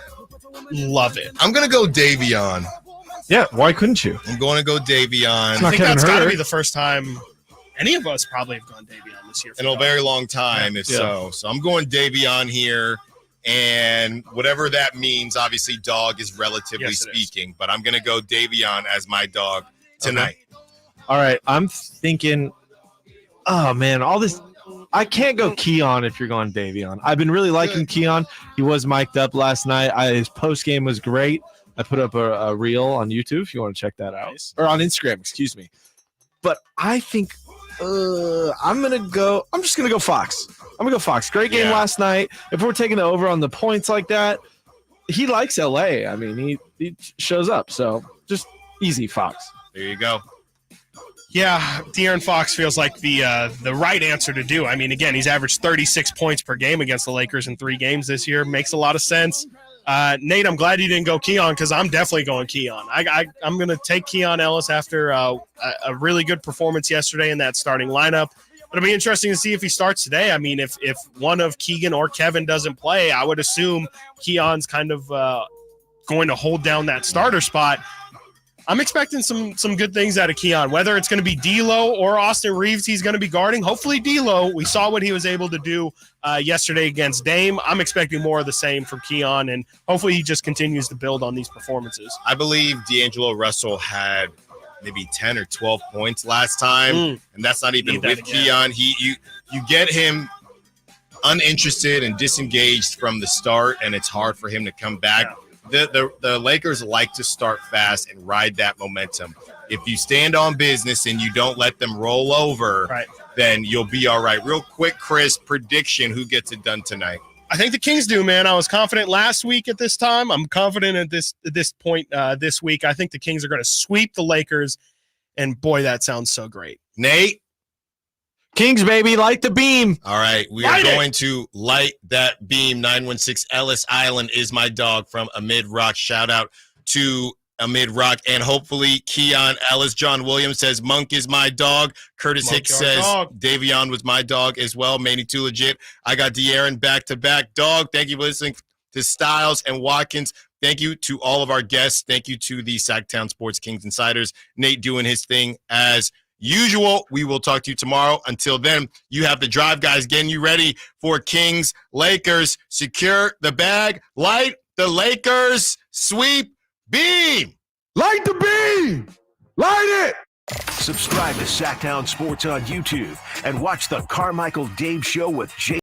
Love it. I'm going to go Davion. Yeah, why couldn't you? I'm going to go Davion. I think that's got to be the first time any of us probably have gone Davion this year. In a very long time, so. So I'm going Davion here. And whatever that means, obviously, dog is relatively speaking, but I'm going to go Davion as my dog tonight. Okay. All right. I'm thinking, oh, man, all this. I can't go Keon if you're going Davion. I've been really liking Keon. He was mic'd up last night. His post game was great. I put up a reel on YouTube if you want to check that out. Or on Instagram, excuse me. But I think I'm just going to go Fox. I'm going to go Fox. Great game last night. If we're taking the over on the points like that, he likes LA. I mean, he shows up. So just easy Fox. There you go. Yeah, De'Aaron Fox feels like the right answer to do. I mean, again, he's averaged 36 points per game against the Lakers in 3 games this year. Makes a lot of sense. Nate, I'm glad you didn't go Keon because I'm definitely going Keon. I'm going to take Keon Ellis after a really good performance yesterday in that starting lineup. It'll be interesting to see if he starts today. I mean, if one of Keegan or Kevin doesn't play, I would assume Keon's kind of going to hold down that starter spot. I'm expecting some good things out of Keon, whether it's going to be D'Lo or Austin Reeves he's going to be guarding. Hopefully D'Lo. We saw what he was able to do yesterday against Dame. I'm expecting more of the same from Keon, and hopefully he just continues to build on these performances. I believe D'Angelo Russell had maybe 10 or 12 points last time, and that's not even with Keon. You get him uninterested and disengaged from the start, and it's hard for him to come back. The Lakers like to start fast and ride that momentum. If you stand on business and you don't let them roll over, then you'll be all right. Real quick, Chris, prediction, who gets it done tonight? I think the Kings do, man. I was confident last week at this time. I'm confident at this point this week. I think the Kings are going to sweep the Lakers, and boy, that sounds so great. Nate? Kings, baby, light the beam. All right, we are going to light that beam. 916 Ellis Island is my dog from Amid Rock. Shout out to Amid Rock, and hopefully Keon Ellis. John Williams says Monk is my dog. Curtis Hicks says Davion was my dog as well. Manny Too Legit. I got De'Aaron back-to-back. Dog, thank you for listening to Stiles and Watkins. Thank you to all of our guests. Thank you to the Sactown Sports Kings Insiders. Nate doing his thing as usual. We will talk to you tomorrow. Until then, you have the drive, guys, getting you ready for Kings Lakers. Secure the bag. Light the Lakers. Sweep beam. Light the beam. Light it. Subscribe to Sactown Sports on YouTube and watch the Carmichael Dave Show with Jay